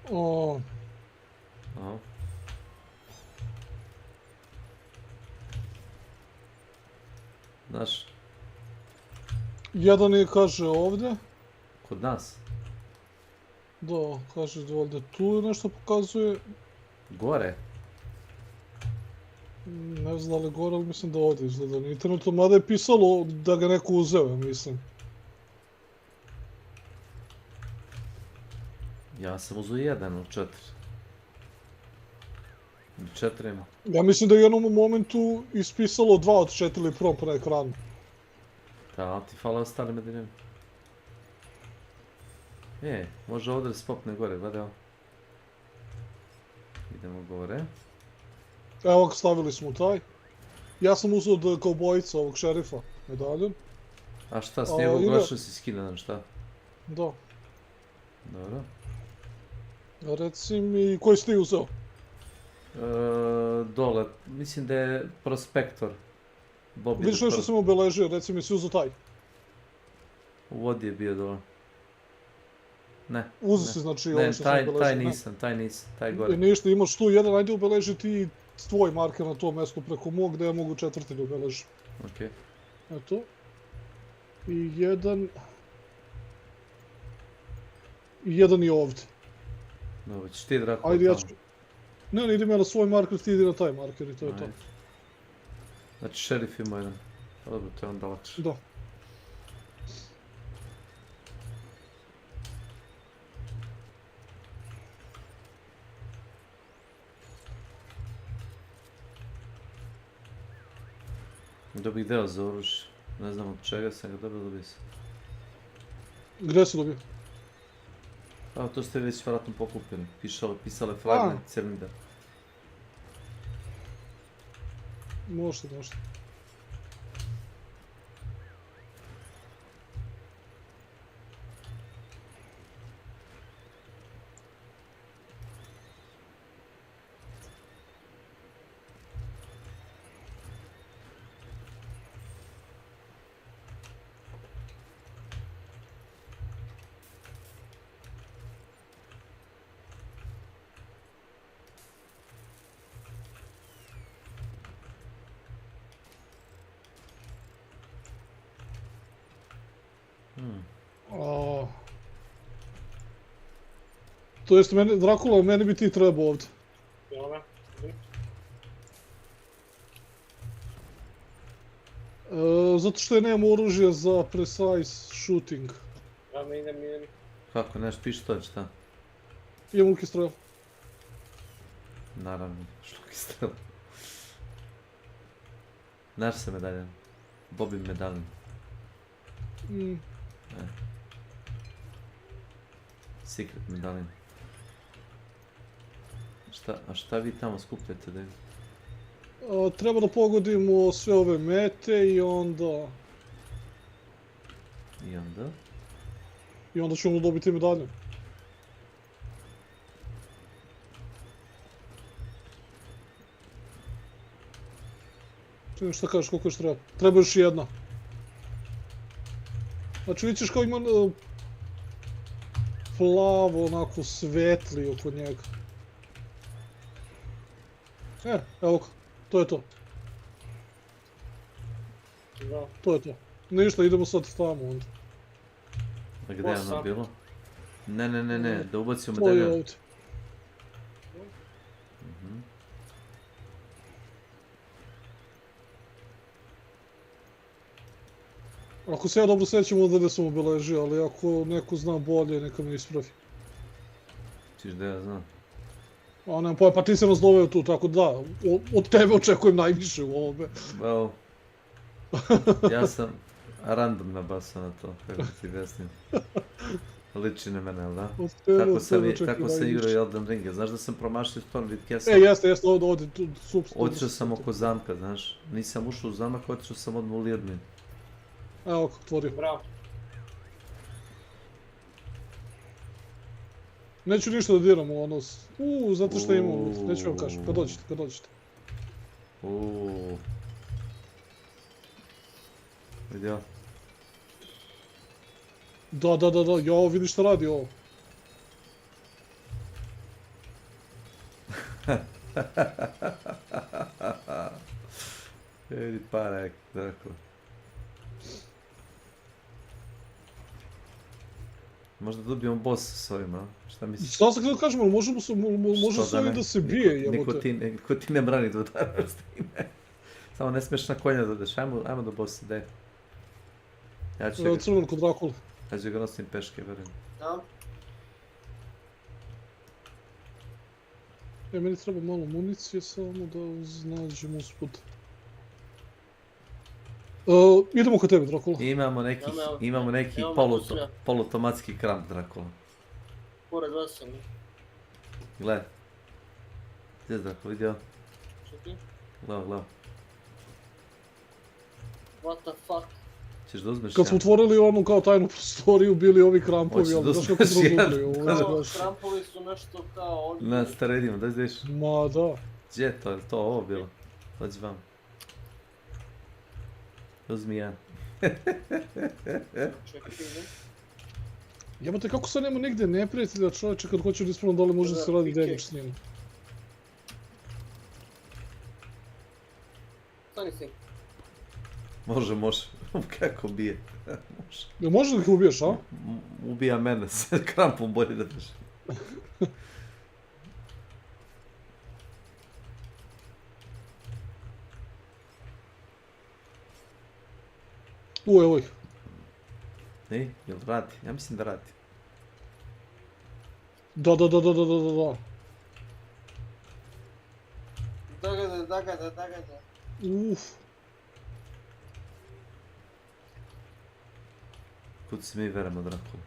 Aha. Znaš, jedan je, kaže, ovdje. kod nas. Da, kaže da ovdje tu nešto pokazuje. Gore. Ne znam da li gore, ali mislim da ovdje izgleda na internetu. Mada je pisalo da ga neko uzeo, ja mislim. Ja sam uzeo 1 od 4. 4 ima. Ja mislim da je u jednom momentu ispisalo 2 od 4 ili prompt na ekranu. Da, ali ti fale ostale medalje. Može ovdje da se popne gore, gledaj ovo. Idemo gore. Evo ga, stavili smo taj. Ja sam uzeo od kaubojica, ovog šerifa, medaljon. A šta, s njegovog glaša si skinan, šta? Da. Dobro. Reci mi, koji si ti uzeo? Dole, mislim da je Prospektor. Vidiš nešto sam obeležio, reci mi si uzeo taj. U vodi je bio dole. Ne. Uzeo si znači ovo što sam obeležio. Taj nisam, taj gore. Ništa, imaš tu jedan, ajde obeleži ti tvoj marker na tom mjestu preko mog, gdje ja mogu 4. da obeležim. Okej. Eto. I jedan... I jedan je ovdje. Dobro, ćeš ti Drako ajde, ja ću... Ne, idem ja na svoj marker, ti idi na taj marker i to je to. Znači, šerif ima jedan. Dobro, to je onda lakše. Da. Dobih deo za oružje. Ne znam od čega sam ga dobio sam. Gdje si dobio? Pa to ste već vjerojatno pokupili. Pisale fragment cilindar. Možda. To jest, Drakula, meni bi ti trebao ovdje. Dobro. Zato što je nemam oružja za precise shooting. Idem. Kako, neš pištolj, šta? Imam luki strel. Naravno, šluki strel. Naš se medaljan. Bobin medaljan. Secret medaljan. A šta vi tamo skupljate da je? Treba da pogodimo sve ove mete i onda... I onda ćemo dobiti medalju. Šta kažeš, koliko još treba? Treba još jedna. Znači vidit ćeš kao ima plavo, onako svetli oko njega. Evo ga, to je to. To je to. Ništa, idemo sad tamo onda. A gdje je ono bilo? Ne, da ubacimo medaljon. To je ovdje. Ako se ja dobro sjećam, onda ne sam obeležio, ali ako neko zna bolje, neka me ispravi. Čiš da ja znam. A nemam pojma, pa ti se nas doveo tu, tako da, od tebe očekujem najviše u ovome. Well, ja sam random nabasao na to, kako ti objasnim. Liči na mene, jel da? Kako sam igrao Elden Ringa, znaš da sam promašio Stormwind Castle? Jeste, ovdje, otišao sam oko zamka, znaš. Nisam ušao u zamak, otišao sam odmah u Lirdmin. Evo kako otvorio. Bravo. Neću ništa da diram u ono... zato što imam, neću vam kažem, kad dođete. Vidio? Da, ja vidiš šta radi ovo. Vidi para, Drakula. Možda dobijemo boss s ovim, a? Šta misliš? Sada sam htio da kažem, ali može s ovim da se bije, jebote. Niko ti ne brani da udaraš s time. Samo ne smiješ na konja da odeš, ajmo do bossa, daj. Ja ću crven kod Drakule. Ja ću ga nosim peške, verujem. Da. Meni treba malo municije samo da nađem usput. Idemo kod tebe, Drakula. Imamo neki poluautomatski kramp, Drakula. Pored vas sam. Gle. Gdje je Drakula, vidio? Čekaj. Gledao. What the fuck? Ćeš da uzmeš Kad smo otvorili onu kao tajnu prostoriju, bili ovi krampovi, ali znaš kako smo razumili. Krampovi su nešto kao ovdje. Na staredima, daj vidiš. Ma da. Gdje je to? Je to ovo bilo? Dođi vam. Uzmi jedan. Jebate, kako sad nema nigde neprijatelja čovječe kad hoće da ispravno da li može da se radi damage s njim. Stani si. Može. Kako bije. Može da ih ubiješ, a? Ubija mene, s krampom bolje da drži. Evo ih. Jel radi? Ja mislim da radi. Da. Dagada. Uff. Kud se mi veremo, Drakula?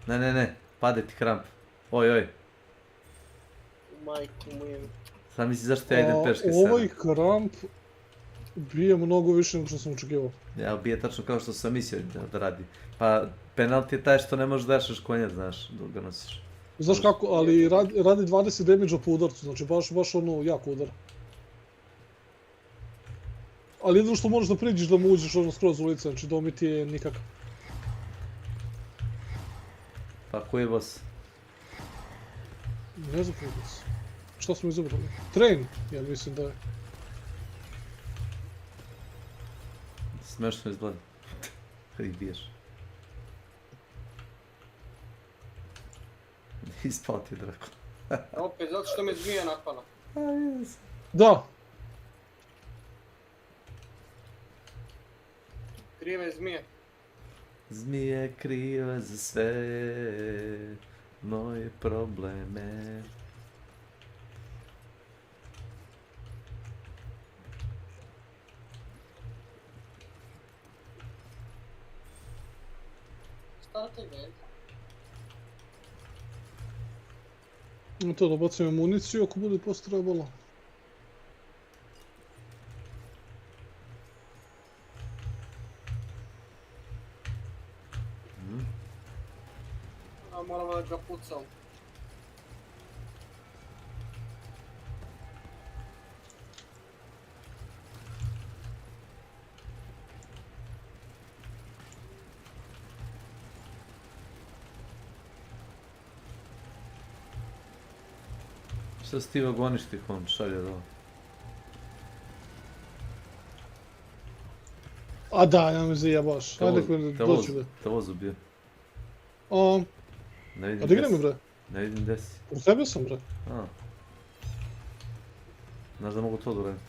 Ne, pade ti kramp. Oj. Majku moju. Sam misli zašto ja idem peške sada. Ovaj kramp bije mnogo više nego što sam očekivao. Ja, bije tačno kao što sam mislio da radi. Pa penalti je taj što ne možeš da ješaš konja, znaš, dok ga nosiš. Znaš kako, ali radi 20 damage-a po udarcu, znači baš ono jako udar. Ali jedino što moraš da priđeš da mu uđeš ono skroz u lice, znači dom ti je nikakav. Pa koji je boss? Ne znam koji je boss. Šta smo izabrali? Train, ja mislim da je. Smešno izgleda. Kad ih biješ. Ispao ti je Drakula. Opet, zato što me zmija napala. Da. Krive zmije. Zmije krive za sve moje probleme. Stati već. To da bacimo municiju ako bude postrebalo. Moramo da ga pucam. Šta si ti vagoniš ti kon šalje da ovo? A da, ja mi zajebaš. Ajde doću da. Te voz ubio. A da gdje mi bre? Ne vidim gdje si. U tebe sam bre. Znaš da mogu to da uradim.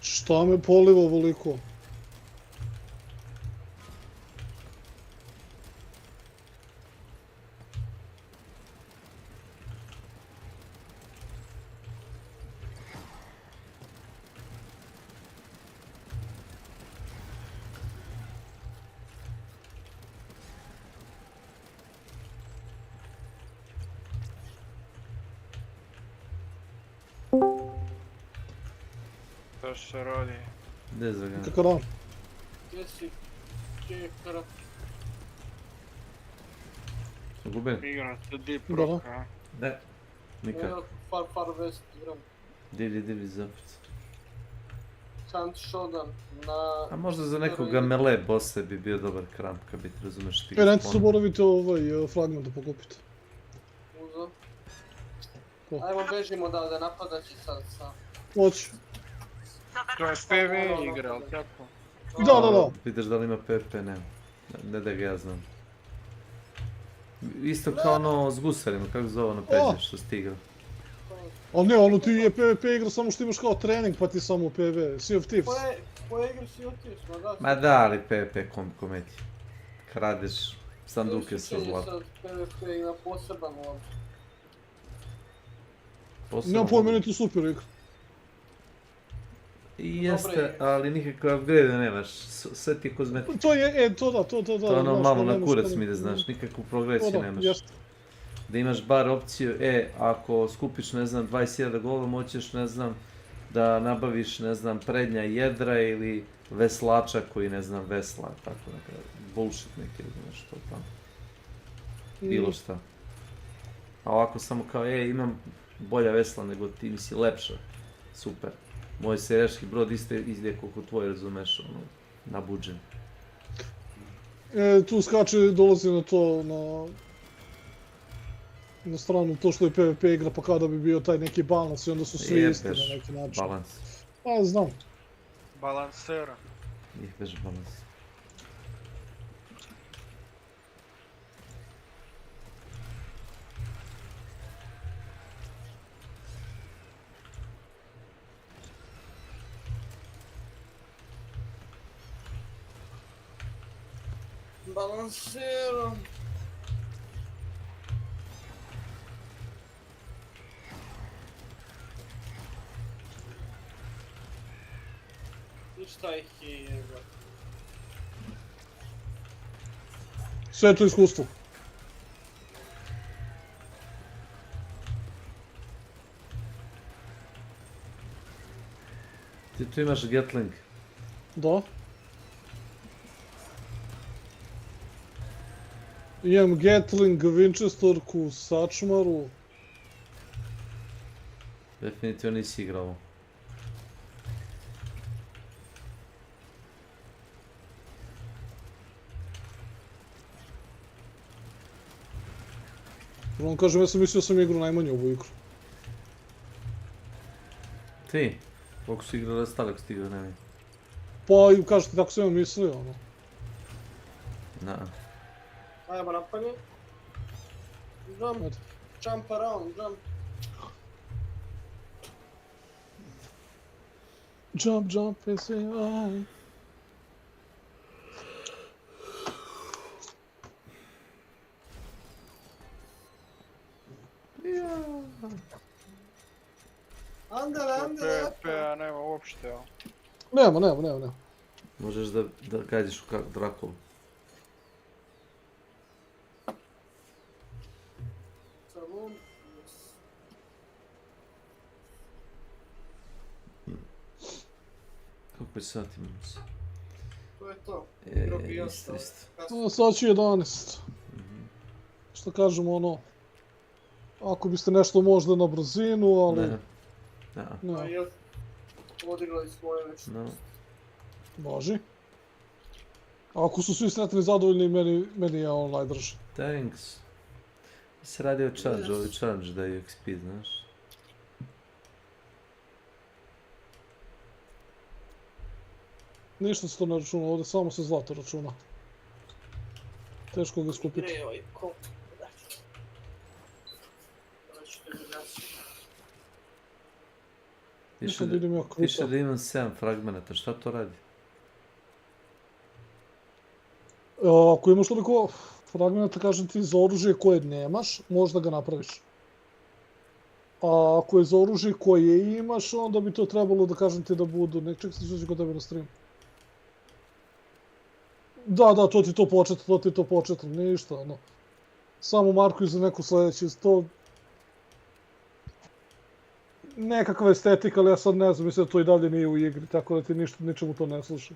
Šta me poliva ovoliko? Šta se radi? Gdje je za ga? Kako da? Gdje si? Kekara. Guben? Igram se Deep Rock, a? Ne, nikak. Far West igram. Divlji zapad. Hunt Shodan na... A možda za nekoga melee bossa bi bio dobar kramp, kad bi ti razumeš ti ga Nemojte zaboraviti fragment da pokupite. Uzo. Ajmo bežimo da napadat će sad sa... Hoće. To je PV igra, ali tako? Da. Pitaš da li ima PP, ne da ga ja znam. Isto kao ono s gusarima, kako zove ono peđe što si ti igrao. Ali ne, ono ti je PvP igra samo što imaš kao trening pa ti samo PV, Sea of Thieves. Koja igra Sea of Thieves, ma da? Ma da, ali PvP komedi. Kradeš sanduke sa zlatom. PvP ima poseban on. Nemam pojma, meni je to super igra. I jeste, ali nikakve upgrade nemaš, sve ti kozmetika. To je, to. To je ono malo na kurac mi ide, znaš, nikakvu progresiju nemaš. Da imaš bar opciju, ako skupiš, ne znam, 20.000 gola, moćeš, ne znam, da nabaviš, ne znam, prednja jedra ili veslača koji, ne znam, vesla, tako neka, bullshit neki, znaš, to tamo. Bilo šta. A ovako samo kao, imam bolja vesla nego ti, mi si lepša, super. Moj seljački brod ide koliko tvoj, razumeš, ono, nabuđen. Tu skače, dolazi na to, na stranu to što je PvP igra, pa kada bi bio taj neki balans i onda su svi isti na neki način. Balans. Pa, znam. Balansera. Njih bež balans. Balansera. I šta ih je jeba? Sve je to iskustvo. Ti tu imaš Gatling. Da. Imam Gatling, Winchesterku, Sačmaru. Definitivno nisi igrao. Prvo kažem, ja sam mislio sam igrao najmanje ovu igru. Ti? Koliko si igrao da stali ako si igrao najmanje? Pa, kažete, tako sam ja mislio, ono. Na. Ajmo napanje. Jump around, jump. Jump, and say I. Andale. PvP-a nema uopšte, jel? Nema. Možeš da gađiš u Drakulu. Kako je sati imamo se? To je to. Sad će 11. Što kažemo, ono... Ako biste nešto možda na brzinu, ali... Ne. Odigrali svoje već. Može. Ako su svi sretni i zadovoljni, meni je on najdrži. Thanks. Se radi o charge, ovi charge daju XP, znaš. Ništa se to ne računa, ovdje samo se zlato računa. Teško ga skupiti. Piše da imam 7 fragmenata, šta to radi? Ako imaš toliko fragmenata, kažem ti, za oružje koje nemaš, možda ga napraviš. A ako je za oružje koje imaš, onda bi to trebalo da kažem ti da budu, nek ček se ću kod tebe na stream. Da, to ti to početno, ništa, ono. Samo markuj za neku sljedeći, to... Nekakva estetika, ali ja sad ne znam, mislim da to i dalje nije u igri, tako da ti ničemu to ne sluša.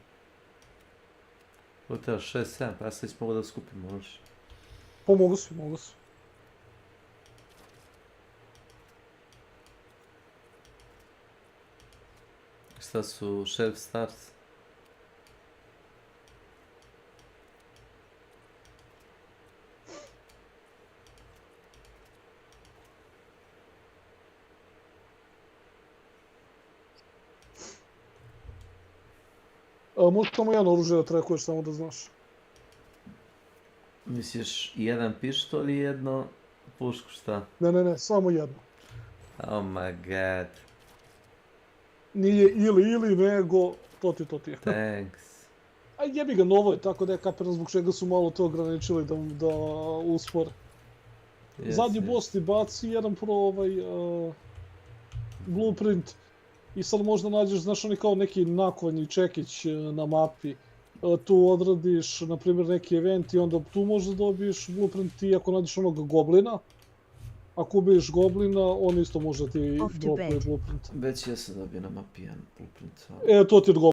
Koliko treba? 6, 7, pa ja sam već mogu da skupim, možeš. Pa mogu si, mogu si. Šta su shelf starts? Možeš samo jedno oružje da trekuješ, samo da znaš. Misliš jedan pištolj i jedno pušku, šta? Ne, samo jedno. Oh my god. Nije ili, nego to ti je. Thanks. A jebi ga, novo je, tako da je kapiram zbog čega su malo to ograničili da uspore. Zadnji boss ti baci jedan blueprint i sad možda nađeš, znaš, oni kao neki nakovanji čekić na mapi. Tu odradiš, na primjer, neki event i onda tu možda dobiješ blueprint i ako nađeš onog goblina. Ako ubiješ goblina, on isto može ti dropuje blueprint. Već ja sam dobio na mapi jedan blueprint. To ti je od goblina.